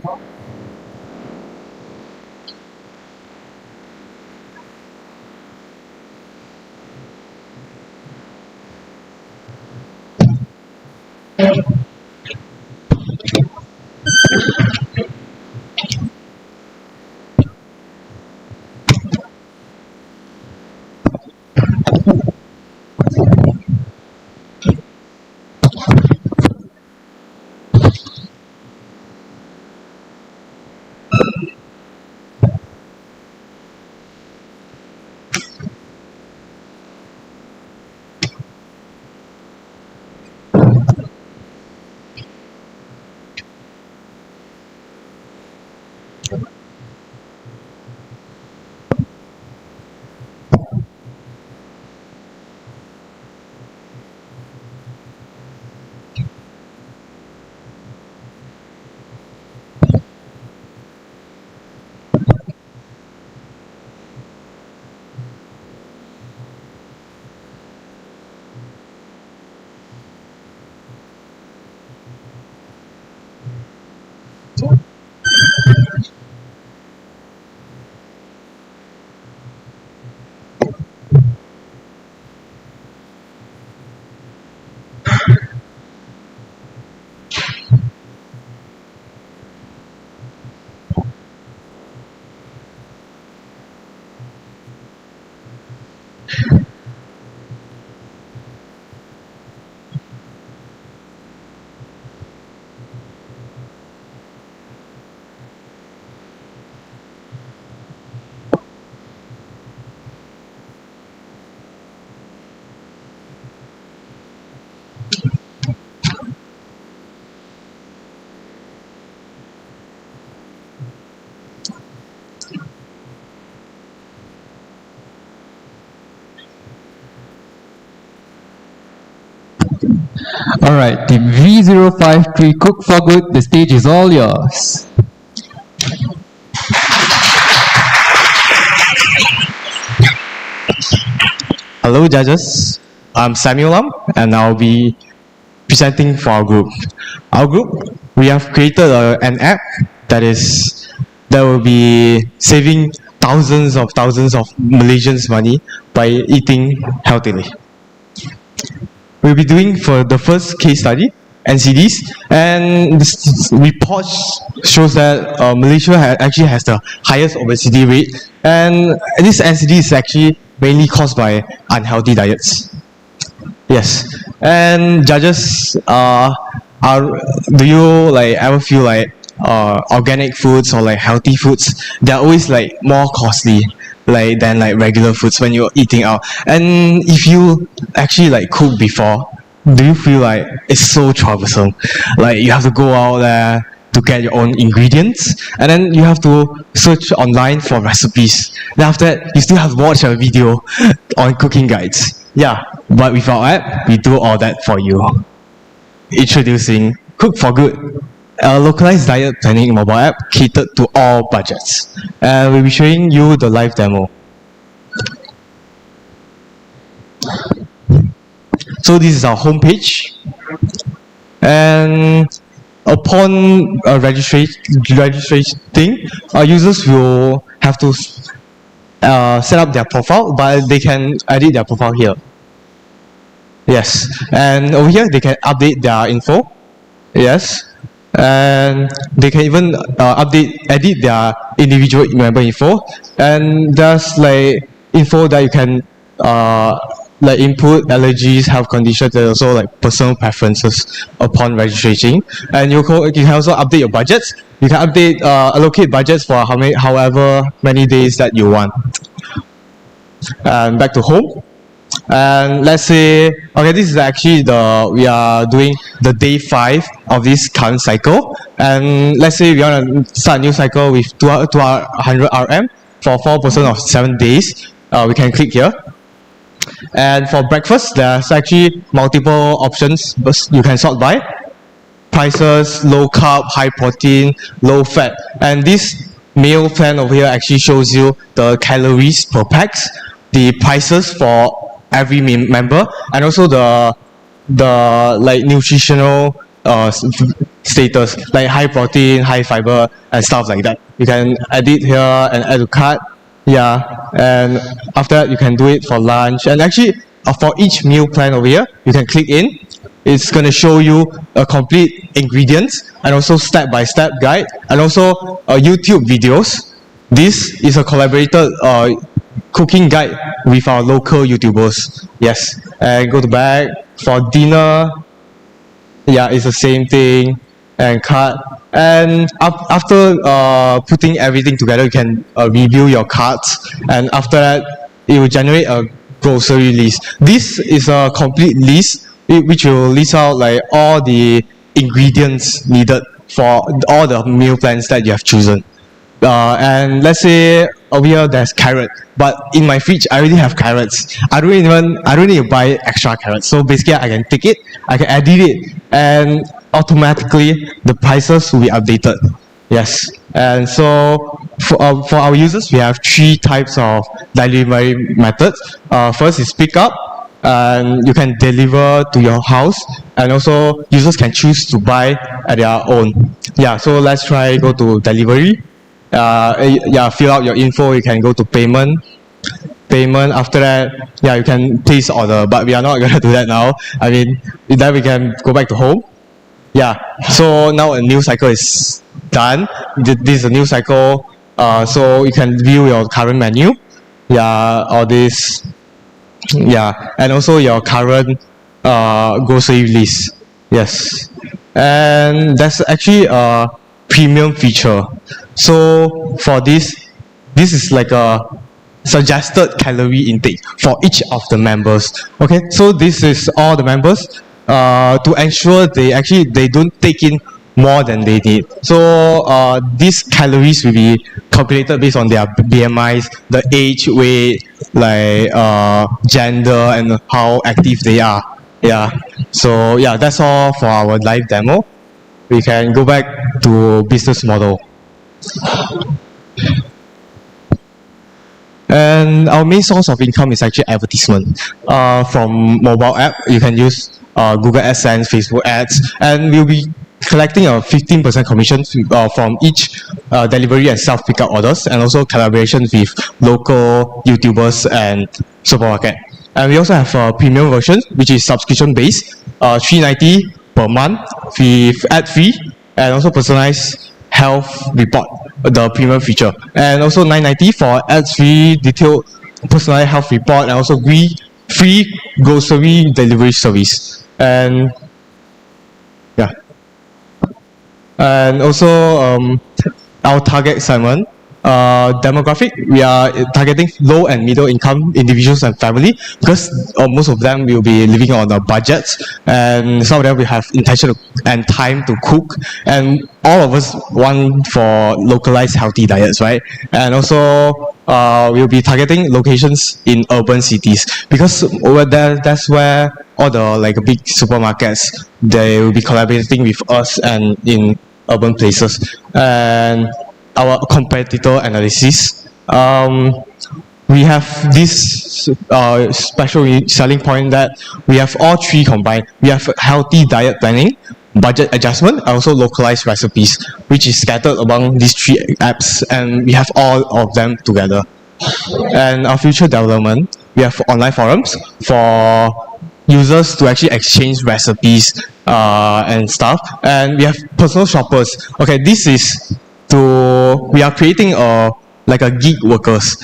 Alright, team V053 Cook for Good, the stage is all yours. Hello judges, I'm Samuel and I'll be presenting for our group. Our group, we have created an app that will be saving thousands of Malaysians' money by eating healthily. We'll be doing for the first case study, NCDs, and this report shows that Malaysia actually has the highest obesity rate, and this NCD is actually mainly caused by unhealthy diets. Yes, and judges, do you like ever feel like organic foods or like healthy foods, they're always like more costly like than like regular foods when you're eating out? And if you actually like cook before, do you feel like it's so troublesome? Like you have to go out there to get your own ingredients, and then you have to search online for recipes. Then after that, you still have to watch a video on cooking guides. Yeah, but with our app, we do all that for you. Introducing Cook for Good, a localized diet planning mobile app catered to all budgets. And we'll be showing you the live demo. So this is our homepage, and upon registration, our users will have to set up their profile, but they can edit their profile here. Yes, and over here they can update their info. Yes, and they can even edit their individual member info, and there's like info that you can like input allergies, health conditions, and also like personal preferences upon registration. And you can also update your budgets. You can allocate budgets for however many days that you want. And back to home. And let's say, okay, this is actually we are doing the day 5 of this current cycle. And let's say we want to start a new cycle with 200 RM for 4% of 7 days. We can click here. And for breakfast, there's actually multiple options you can sort by. Prices, low carb, high protein, low fat. And this meal plan over here actually shows you the calories per packs, the prices for every member, and also the like nutritional status, like high protein, high fiber, and stuff like that. You can edit here and add to cart. Yeah, and after that you can do it for lunch. And actually for each meal plan over here, you can click in. It's going to show you a complete ingredients and also step-by-step guide, and also YouTube videos. This is a collaborated cooking guide with our local YouTubers. Yes, and go to back for dinner. Yeah, it's the same thing. And cart. And after putting everything together, you can review your carts, and after that it will generate a grocery list. This is a complete list which will list out like all the ingredients needed for all the meal plans that you have chosen. And let's say over here there's carrot, but in my fridge I already have carrots. I don't need to buy extra carrots. So basically I can take it, I can edit it, and automatically the prices will be updated. Yes, and so for our users, we have 3 types of delivery methods. First is pick up, and you can deliver to your house, and also users can choose to buy at their own. Yeah, so let's try go to delivery. Yeah, fill out your info. You can go to payment. After that, yeah, you can place order, but we are not gonna do that now. I mean, then we can go back to home. Yeah, so now a new cycle is done. This is a new cycle. So you can view your current menu. Yeah, all this. Yeah, and also your current grocery list. Yes, and that's actually a premium feature. So for this is like a suggested calorie intake for each of the members. Okay, so this is all the members to ensure they don't take in more than they need. So these calories will be calculated based on their BMIs, the age, weight, like gender, and how active they are. Yeah, so yeah, that's all for our live demo. We can go back to business model. And our main source of income is actually advertisement. From mobile app, you can use Google AdSense, Facebook ads, and we'll be collecting a 15% commission from each delivery and self pickup orders, and also collaboration with local YouTubers and supermarket. And we also have a premium version, which is subscription based, $3.90 per month with ad free, and also personalized health report, the premium feature, and also $9.90 for ads free detailed personalized health report, and also free grocery delivery service. And yeah, and also our target segment demographic, we are targeting low and middle income individuals and family, because most of them will be living on a budget, and some of them will have intention and time to cook, and all of us want for localized healthy diets, right? And also we'll be targeting locations in urban cities, because over there, that's where all the like big supermarkets, they will be collaborating with us and in urban places. And our competitor analysis, we have this special selling point that we have all three combined. We have healthy diet planning, budget adjustment, and also localized recipes, which is scattered among these three apps, and we have all of them together. And our future development, we have online forums for users to actually exchange recipes and stuff, and we have personal shoppers. Okay, this is we are creating like a gig workers.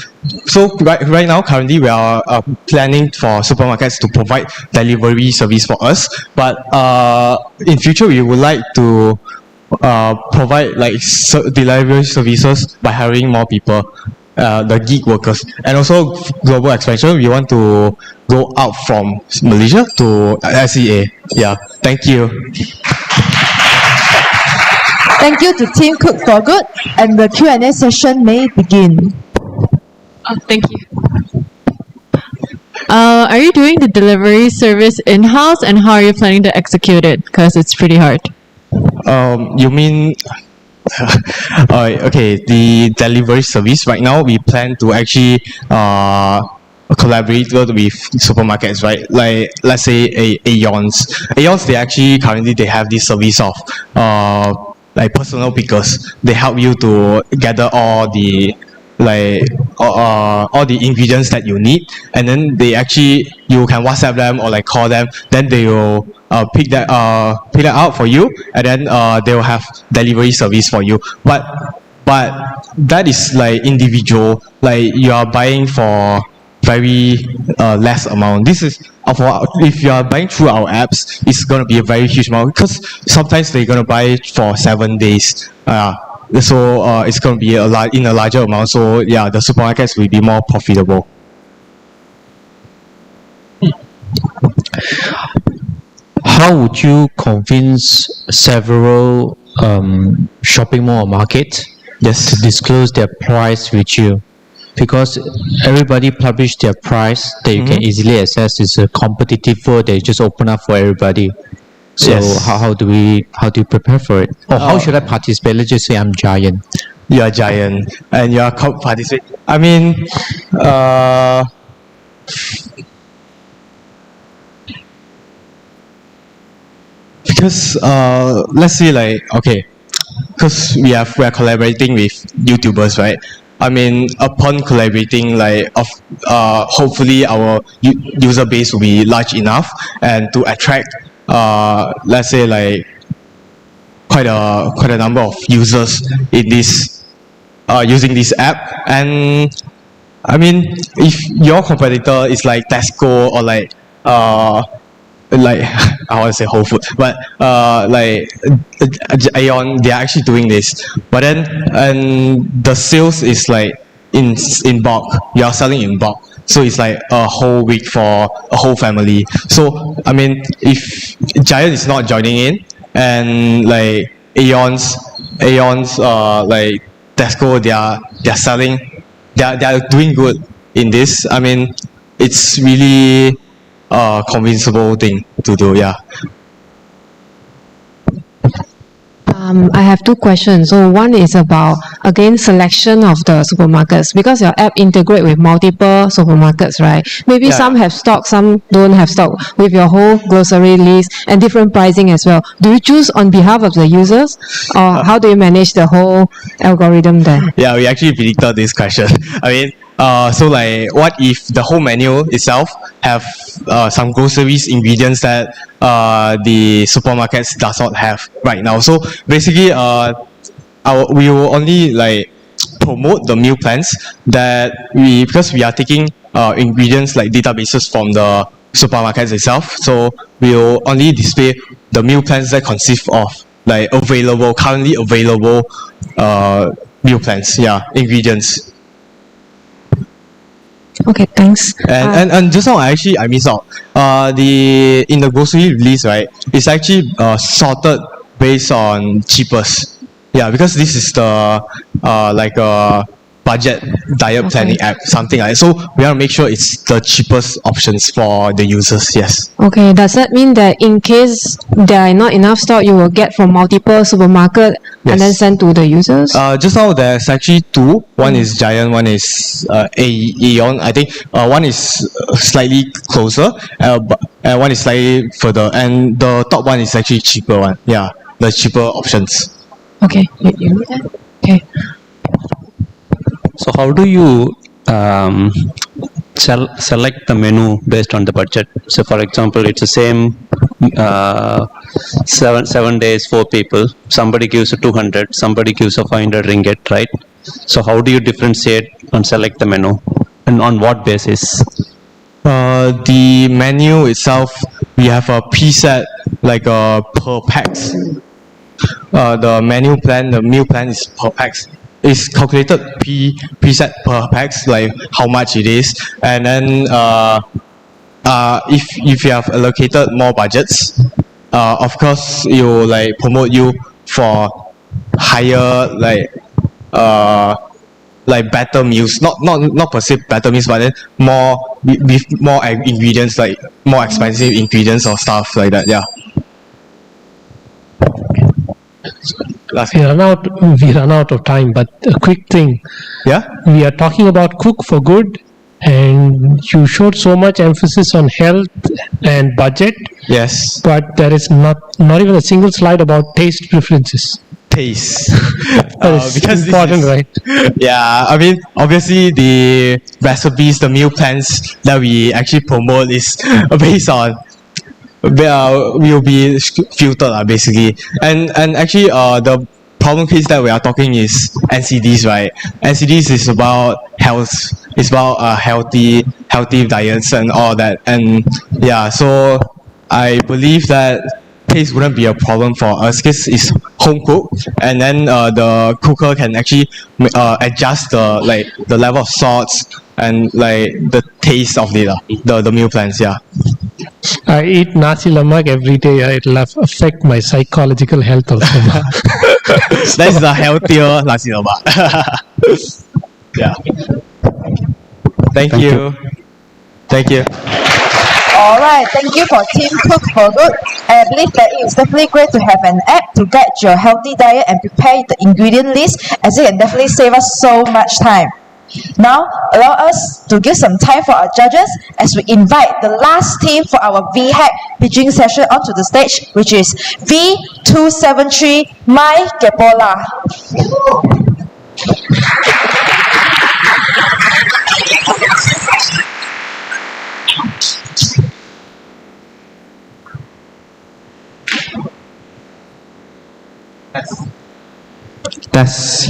So right now, currently, we are planning for supermarkets to provide delivery service for us. But in future, we would like to provide like delivery services by hiring more people, the gig workers, and also global expansion. We want to go out from Malaysia to SEA. Yeah, thank you. Thank you to Team Cook for Good, and the Q&A session may begin. Thank you. Are you doing the delivery service in-house, and how are you planning to execute it? Because it's pretty hard. You mean okay, the delivery service right now, we plan to actually collaborate with supermarkets, right? Like let's say Aeons, they actually currently they have this service of like personal pickers. They help you to gather all the all the ingredients that you need, and then you can WhatsApp them or like call them, then they will pick that out for you, and then they will have delivery service for you. But that is like individual, like you are buying for very less amount. This is if you are buying through our apps, it's going to be a very huge amount, because sometimes they're going to buy for 7 days. So it's going to be in a larger amount. So yeah, the supermarkets will be more profitable. How would you convince several shopping mall or market to disclose their price with you? Because everybody publish their price that you can easily access. It's a competitive world that you just open up for everybody. So Yes. how do you prepare for it? Or how should I participate? Let's just say I'm Giant. You are Giant and you are participate. I mean, because let's say like, okay, because we are collaborating with YouTubers, right? I mean, upon collaborating, like hopefully our user base will be large enough and to attract let's say like quite a number of users in this using this app. And I mean, if your competitor is like Tesco or like I want to say Whole Foods, but like Aeon, they are actually doing this. But then, and the sales is like in bulk. You are selling in bulk, so it's like a whole week for a whole family. So I mean, if Giant is not joining in, and like Aeon's like Tesco, they are selling, they are doing good in this. I mean, it's really convincible thing to do. Yeah. I have two questions. So one is about, again, selection of the supermarkets. Because your app integrate with multiple supermarkets, right? Maybe some have stock, some don't have stock, with your whole grocery list and different pricing as well. Do you choose on behalf of the users, or how do you manage the whole algorithm there? Yeah, we actually predicted this question. I mean, so like, what if the whole menu itself have some groceries ingredients that the supermarkets does not have right now? So basically, we will only like promote the meal plans that because we are taking ingredients like databases from the supermarkets itself. So we will only display the meal plans that consist of like currently available meal plans. Yeah, ingredients. Okay, thanks. And just now I missed out. In the grocery list, right? It's actually sorted based on cheapest. Yeah, because this is the like a budget diet planning app, something like that. So we want to make sure it's the cheapest options for the users. Yes. Okay, does that mean that in case there are not enough stock, you will get from multiple supermarket and then send to the users? Just now there's actually two. One is Giant, one is Aeon. I think one is slightly closer, and one is slightly further. And the top one is actually cheaper one. Yeah, the cheaper options. Okay, you read that? Okay. So how do you select the menu based on the budget? So for example, it's the same 7 days, 4 people. Somebody gives a 200, somebody gives a 500 ringgit, right? So how do you differentiate and select the menu, and on what basis? The menu itself, we have a preset like per pax. The menu plan, the meal plan is per pax. It's calculated preset per pax, like how much it is, and then if you have allocated more budgets, of course it will like promote you for higher like better meals, not per se better meals, but then more with more ingredients, like more expensive ingredients or stuff like that. Yeah. We run out of time, but a quick thing. Yeah. We are talking about cook for good, and you showed so much emphasis on health and budget. Yes. But there is not even a single slide about taste preferences. Taste. Because important, right? Yeah, I mean, obviously the recipes, the meal plans that we actually promote is based on will be filtered basically, and actually the problem case that we are talking is NCDs, right? NCDs is about health, it's about healthy diets and all that, and yeah, so I believe that taste wouldn't be a problem for us because it's home cooked, and then the cooker can actually adjust the level of salts and like the taste of the meal plans. Yeah. I eat nasi lemak every day. It'll affect my psychological health also. That's the healthier nasi lemak. Yeah. Thank you. Thank you. Alright, thank you for Team Cook for Good. I believe that it is definitely great to have an app to guide your healthy diet and prepare the ingredient list, as it can definitely save us so much time. Now, allow us to give some time for our judges as we invite the last team for our VHAC pitching session onto the stage, which is V273 Mai Gepola. That's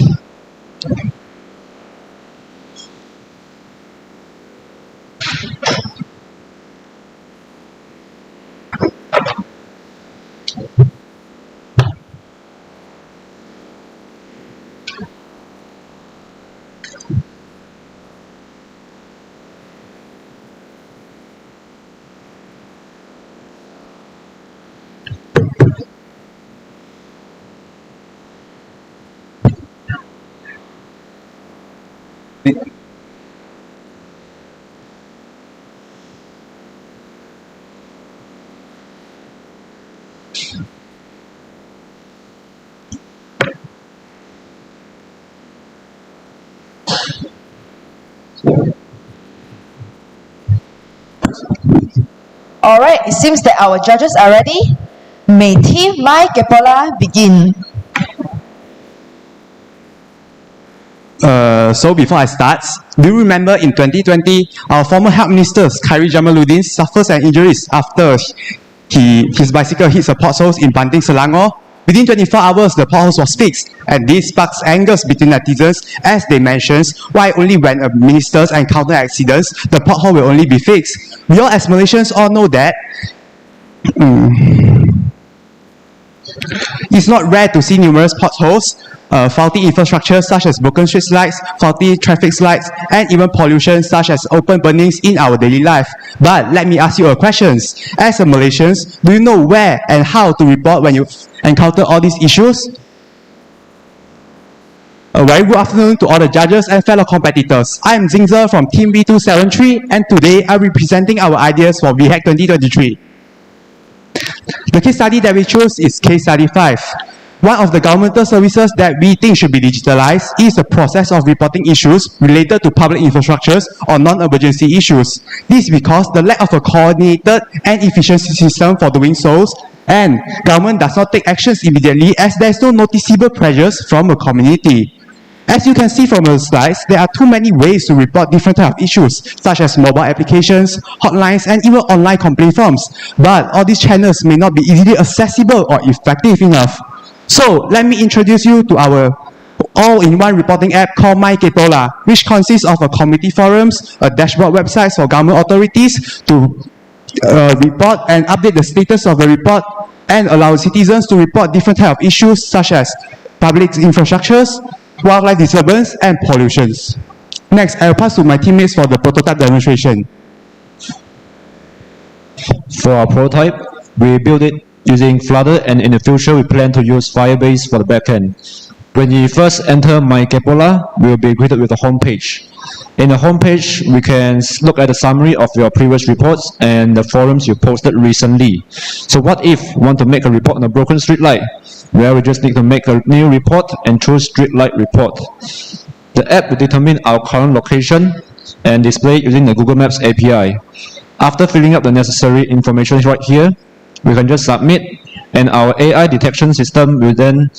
Alright, it seems that our judges are ready. May Team Mai Kepola begin. So before I start, do you remember in 2020, our former health minister, Khairi Jamaluddin, suffers an injuries after his bicycle hits a pothole in Banting, Selangor? Within 24 hours, the pothole was fixed, and this sparks angers between netizens as they mention why only when a minister encounter accidents, the pothole will only be fixed. We all as Malaysians all know that it's not rare to see numerous potholes, faulty infrastructure such as broken street lights, faulty traffic lights, and even pollution such as open burnings in our daily life. But let me ask you a question. As a Malaysians, do you know where and how to report when you encounter all these issues? A very good afternoon to all the judges and fellow competitors. I am Zingzer from Team B273, and today I'm representing our ideas for VHAC 2023. The case study that we chose is case study 5. One of the governmental services that we think should be digitalized is the process of reporting issues related to public infrastructures or non-emergency issues. This is because the lack of a coordinated and efficient system for doing so, and government does not take actions immediately as there is no noticeable pressures from the community. As you can see from the slides, there are too many ways to report different types of issues, such as mobile applications, hotlines, and even online complaint forms. But all these channels may not be easily accessible or effective enough. So let me introduce you to our all-in-one reporting app called MyKetola, which consists of a community forums, a dashboard website for government authorities to report and update the status of the report, and allow citizens to report different types of issues such as public infrastructures, wildlife disturbance, and pollutions. Next, I will pass to my teammates for the prototype demonstration. For our prototype, we built it using Flutter, and in the future we plan to use Firebase for the backend. When you first enter MyKepola, we will be greeted with a home page. In the home page, we can look at the summary of your previous reports and the forums you posted recently. So what if you want to make a report on a broken street light? Well, we just need to make a new report and choose street light report. The app will determine our current location and display it using the Google Maps API. After filling up the necessary information right here, we can just submit, and our AI detection system will then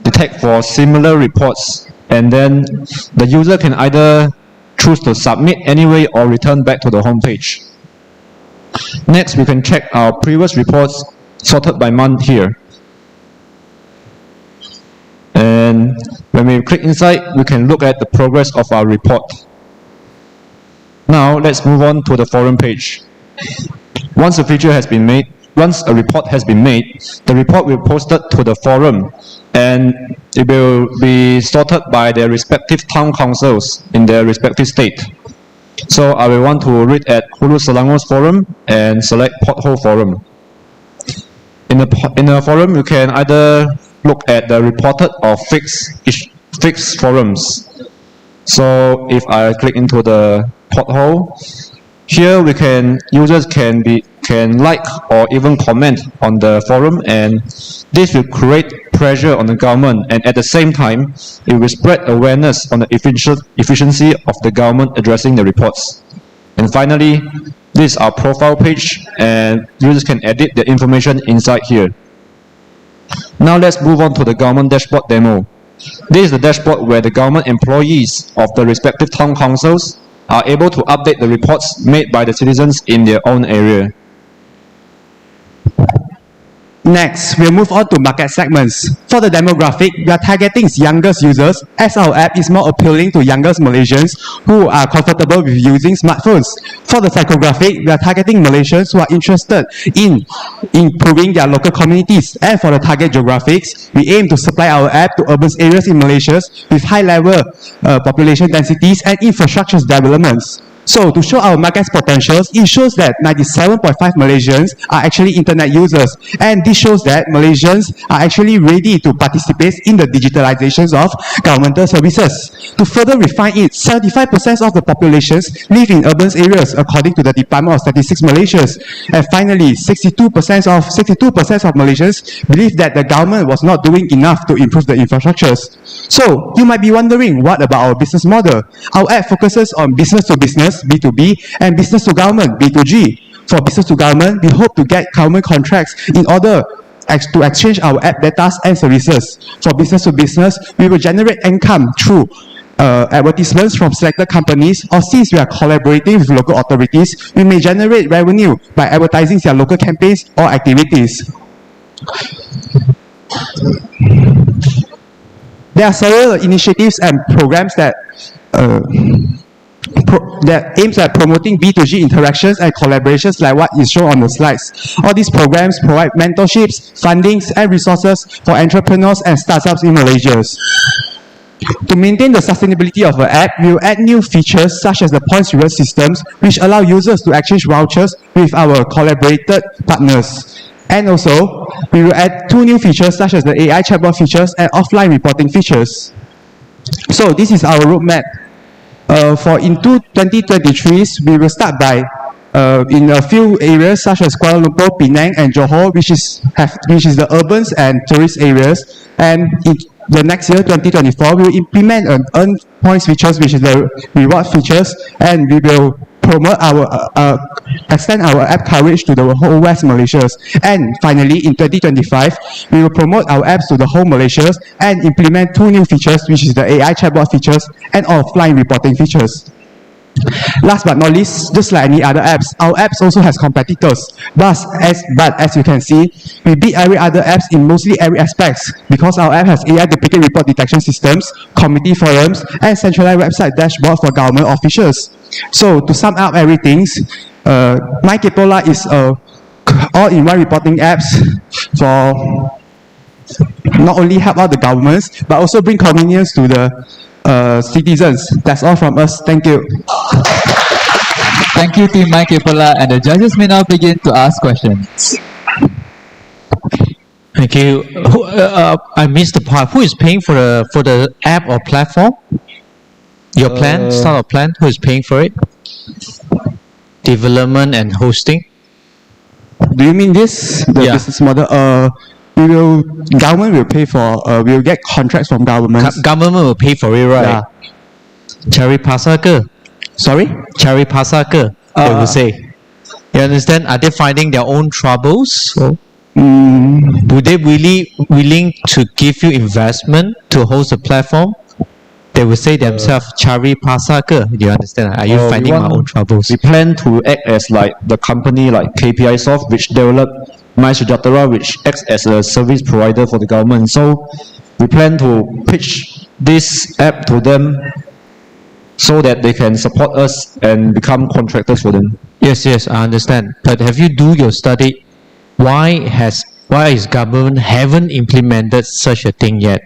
detect for similar reports, and then the user can either choose to submit anyway or return back to the home page. Next, we can check our previous reports sorted by month here. And when we click inside, we can look at the progress of our report. Now, let's move on to the forum page. Once a report has been made, the report will be posted to the forum, and it will be sorted by their respective town councils in their respective state. So I will want to read at Hulu Selangor's forum and select Pothole forum. In the forum, you can either look at the reported or fixed forums. So if I click into the pothole, here users can like or even comment on the forum, and this will create pressure on the government, and at the same time it will spread awareness on the efficiency of the government addressing the reports. And finally, this is our profile page, and users can edit the information inside here. Now let's move on to the government dashboard demo. This is the dashboard where the government employees of the respective town councils are able to update the reports made by the citizens in their own area. Next, we'll move on to market segments. For the demographic, we are targeting youngest users as our app is more appealing to youngest Malaysians who are comfortable with using smartphones. For the psychographic, we are targeting Malaysians who are interested in improving their local communities. And for the target geographics, we aim to supply our app to urban areas in Malaysia with high level population densities and infrastructure developments. So to show our market's potentials, it shows that 97.5 Malaysians are actually internet users, and this shows that Malaysians are actually ready to participate in the digitalizations of governmental services. To further refine it, 75% of the populations live in urban areas according to the Department of Statistics Malaysia. And finally, 62% of Malaysians believe that the government was not doing enough to improve the infrastructures. So you might be wondering, what about our business model? Our app focuses on business to business, B2B, and business to government, B2G. for business to government, we hope to get government contracts in order to exchange our app data and services. For business to business, we will generate income through advertisements from selected companies, or since we are collaborating with local authorities, we may generate revenue by advertising their local campaigns or activities. There are several initiatives and programs that aims at promoting B2G interactions and collaborations like what is shown on the slides. All these programs provide mentorships, fundings, and resources for entrepreneurs and startups in Malaysia. To maintain the sustainability of the app, we will add new features such as the points reward systems, which allow users to exchange vouchers with our collaborated partners. And also, we will add 2 new features such as the AI chatbot features and offline reporting features. So this is our roadmap. For into 2023, we will start by in a few areas such as Kuala Lumpur, Penang, and Johor, which is the urban and tourist areas. And in the next year, 2024, we will implement an earn points features, which is the reward features, and we will promote extend our app coverage to the whole West Malaysia. And finally, in 2025, we will promote our apps to the whole Malaysia and implement 2 new features, which is the AI chatbot features and offline reporting features. Last but not least, just like any other apps, our apps also has competitors. But as you can see, we beat every other apps in mostly every aspects because our app has AI duplicate report detection systems, community forums, and centralized website dashboard for government officials. So to sum up everything, MyKepola is a all-in-one reporting apps for not only help out the governments but also bring convenience to the citizens. That's all from us. Thank you. Thank you, Team MyKepola, and the judges may now begin to ask questions. Thank you. I missed the part. Who is paying for the app or platform? Your plan, startup plan. Who is paying for it? Development and hosting. Do you mean this? The business model? Government will pay for. We will get contracts from government. Government will pay for it, right? Yeah. Cari pasar ke? Sorry? Cari pasar ke? They will say. You understand? Are they finding their own troubles? Would they really willing to give you investment to host a platform? They will say themselves, "Cari pasar ke?" Do you understand? Are you finding my own troubles? We plan to act as like the company like KPI Soft, which developed MySejahtera, which acts as a service provider for the government. So we plan to pitch this app to them so that they can support us and become contractors for them. Yes, I understand. But have you do your study? Why is government haven't implemented such a thing yet?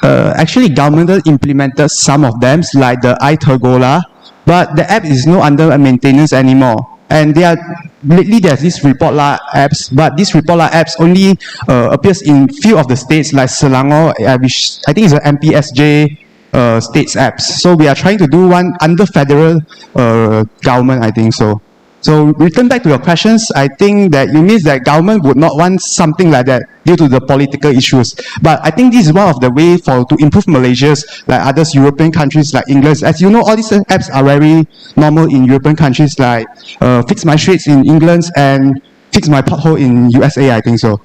Actually, government implemented some of them, like the iTergola, but the app is no under maintenance anymore. And lately there's this Reportla apps, but this Reportla apps only appears in few of the states like Selangor, which I think is an MPSJ states apps. So we are trying to do one under federal government, I think so. So return back to your questions, I think that you mean that government would not want something like that due to the political issues. But I think this is one of the way to improve Malaysia's like other European countries like England. As you know, all these apps are very normal in European countries like Fix My Streets in England and Fix My Pothole in USA, I think so.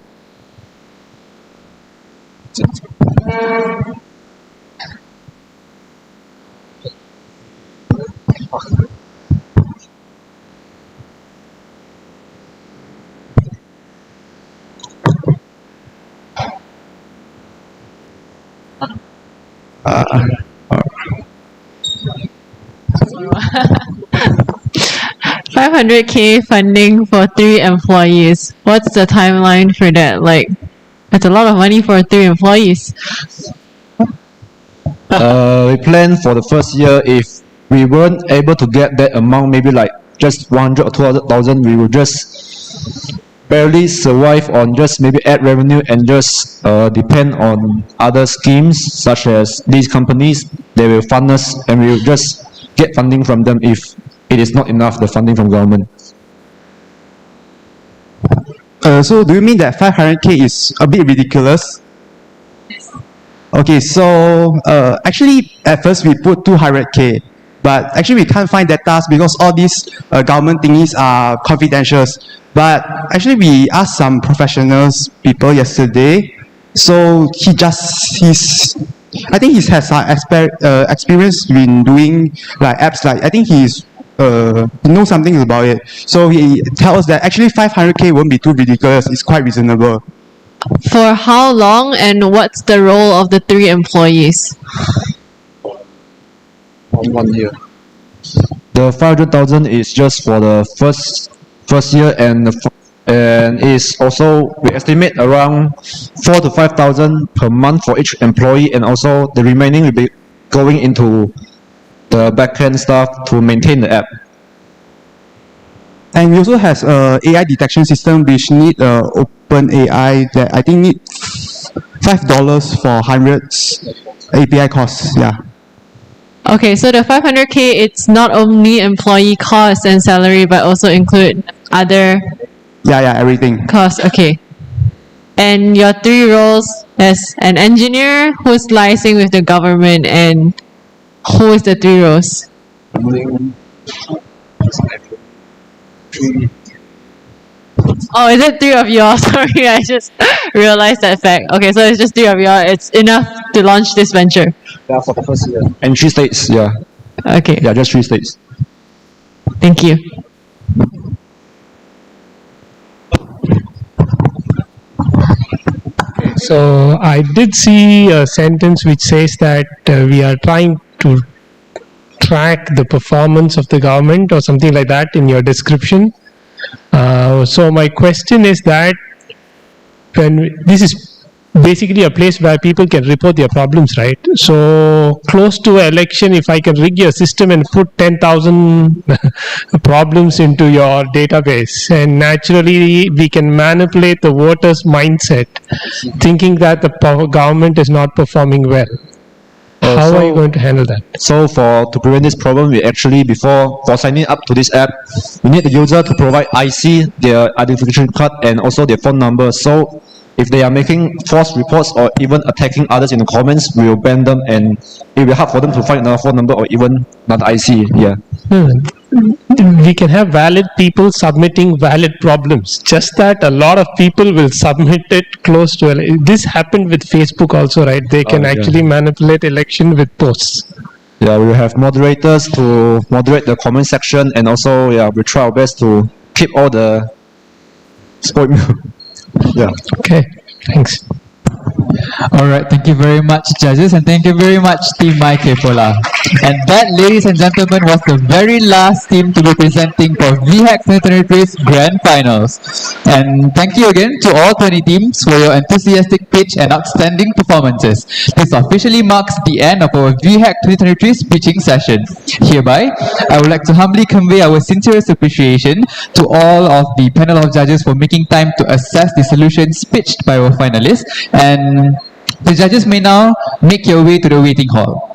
$500K funding for 3 employees. What's the timeline for that? Like, it's a lot of money for 3 employees. We plan for the first year, if we weren't able to get that amount, maybe like just 100 or 200,000, we will just barely survive on just maybe ad revenue and just depend on other schemes such as these companies. They will fund us and we will just get funding from them if it is not enough, the funding from government. So do you mean that 500K is a bit ridiculous? Okay, so actually at first we put 200K, But actually, we can't find data because all these government thingies are confidential. But actually, we asked some professionals people yesterday. So I think he has some experience in doing like apps. Like I think he knows something about it. So he tells us that actually 500K won't be too ridiculous. It's quite reasonable. For how long and what's the role of the 3 employees? 1 year. The 500,000 is just for the first year, and is also we estimate around 4 to 5,000 per month for each employee, and also the remaining will be going into the backend stuff to maintain the app. And we also has a AI detection system which need open AI that I think need $5 for 100 API costs. Yeah. Okay, so the 500K, it's not only employee costs and salary, but also include other everything. costs. Okay. And your 3 roles as an engineer who's liaising with the government, and who is the 3 roles? Oh, is it 3 of you all? Sorry, I just realized that fact. Okay, so it's just 3 of you all. It's enough to launch this venture. Yeah, for the first year. And 3 states, yeah. Okay. Yeah, just 3 states. Thank you. So I did see a sentence which says that we are trying to track the performance of the government or something like that in your description. So my question is that this is basically a place where people can report their problems, right? So close to an election, if I can rig your system and put 10,000 problems into your database, and naturally we can manipulate the voters' mindset, thinking that the government is not performing well. How are you going to handle that? So to prevent this problem, we actually, for signing up to this app, we need the user to provide IC, their identification card, and also their phone number. So if they are making false reports or even attacking others in the comments, we will ban them, and it will be hard for them to find another phone number or even another IC. Yeah. We can have valid people submitting valid problems. Just that a lot of people will submit it close to this happened with Facebook also, right? They can actually manipulate election with posts. Yeah, we will have moderators to moderate the comment section, and also we try our best to keep all the spoiled milk. Yeah. Okay. Thanks. Alright, thank you very much, judges, and thank you very much, Team MyKpola. And that, ladies and gentlemen, was the very last team to be presenting for VHAC 2023's Grand Finals. And thank you again to all 20 teams for your enthusiastic pitch and outstanding performances. This officially marks the end of our VHAC 2023's pitching session. Hereby, I would like to humbly convey our sincerest appreciation to all of the panel of judges for making time to assess the solutions pitched by our finalists, and the judges may now make your way to the waiting hall.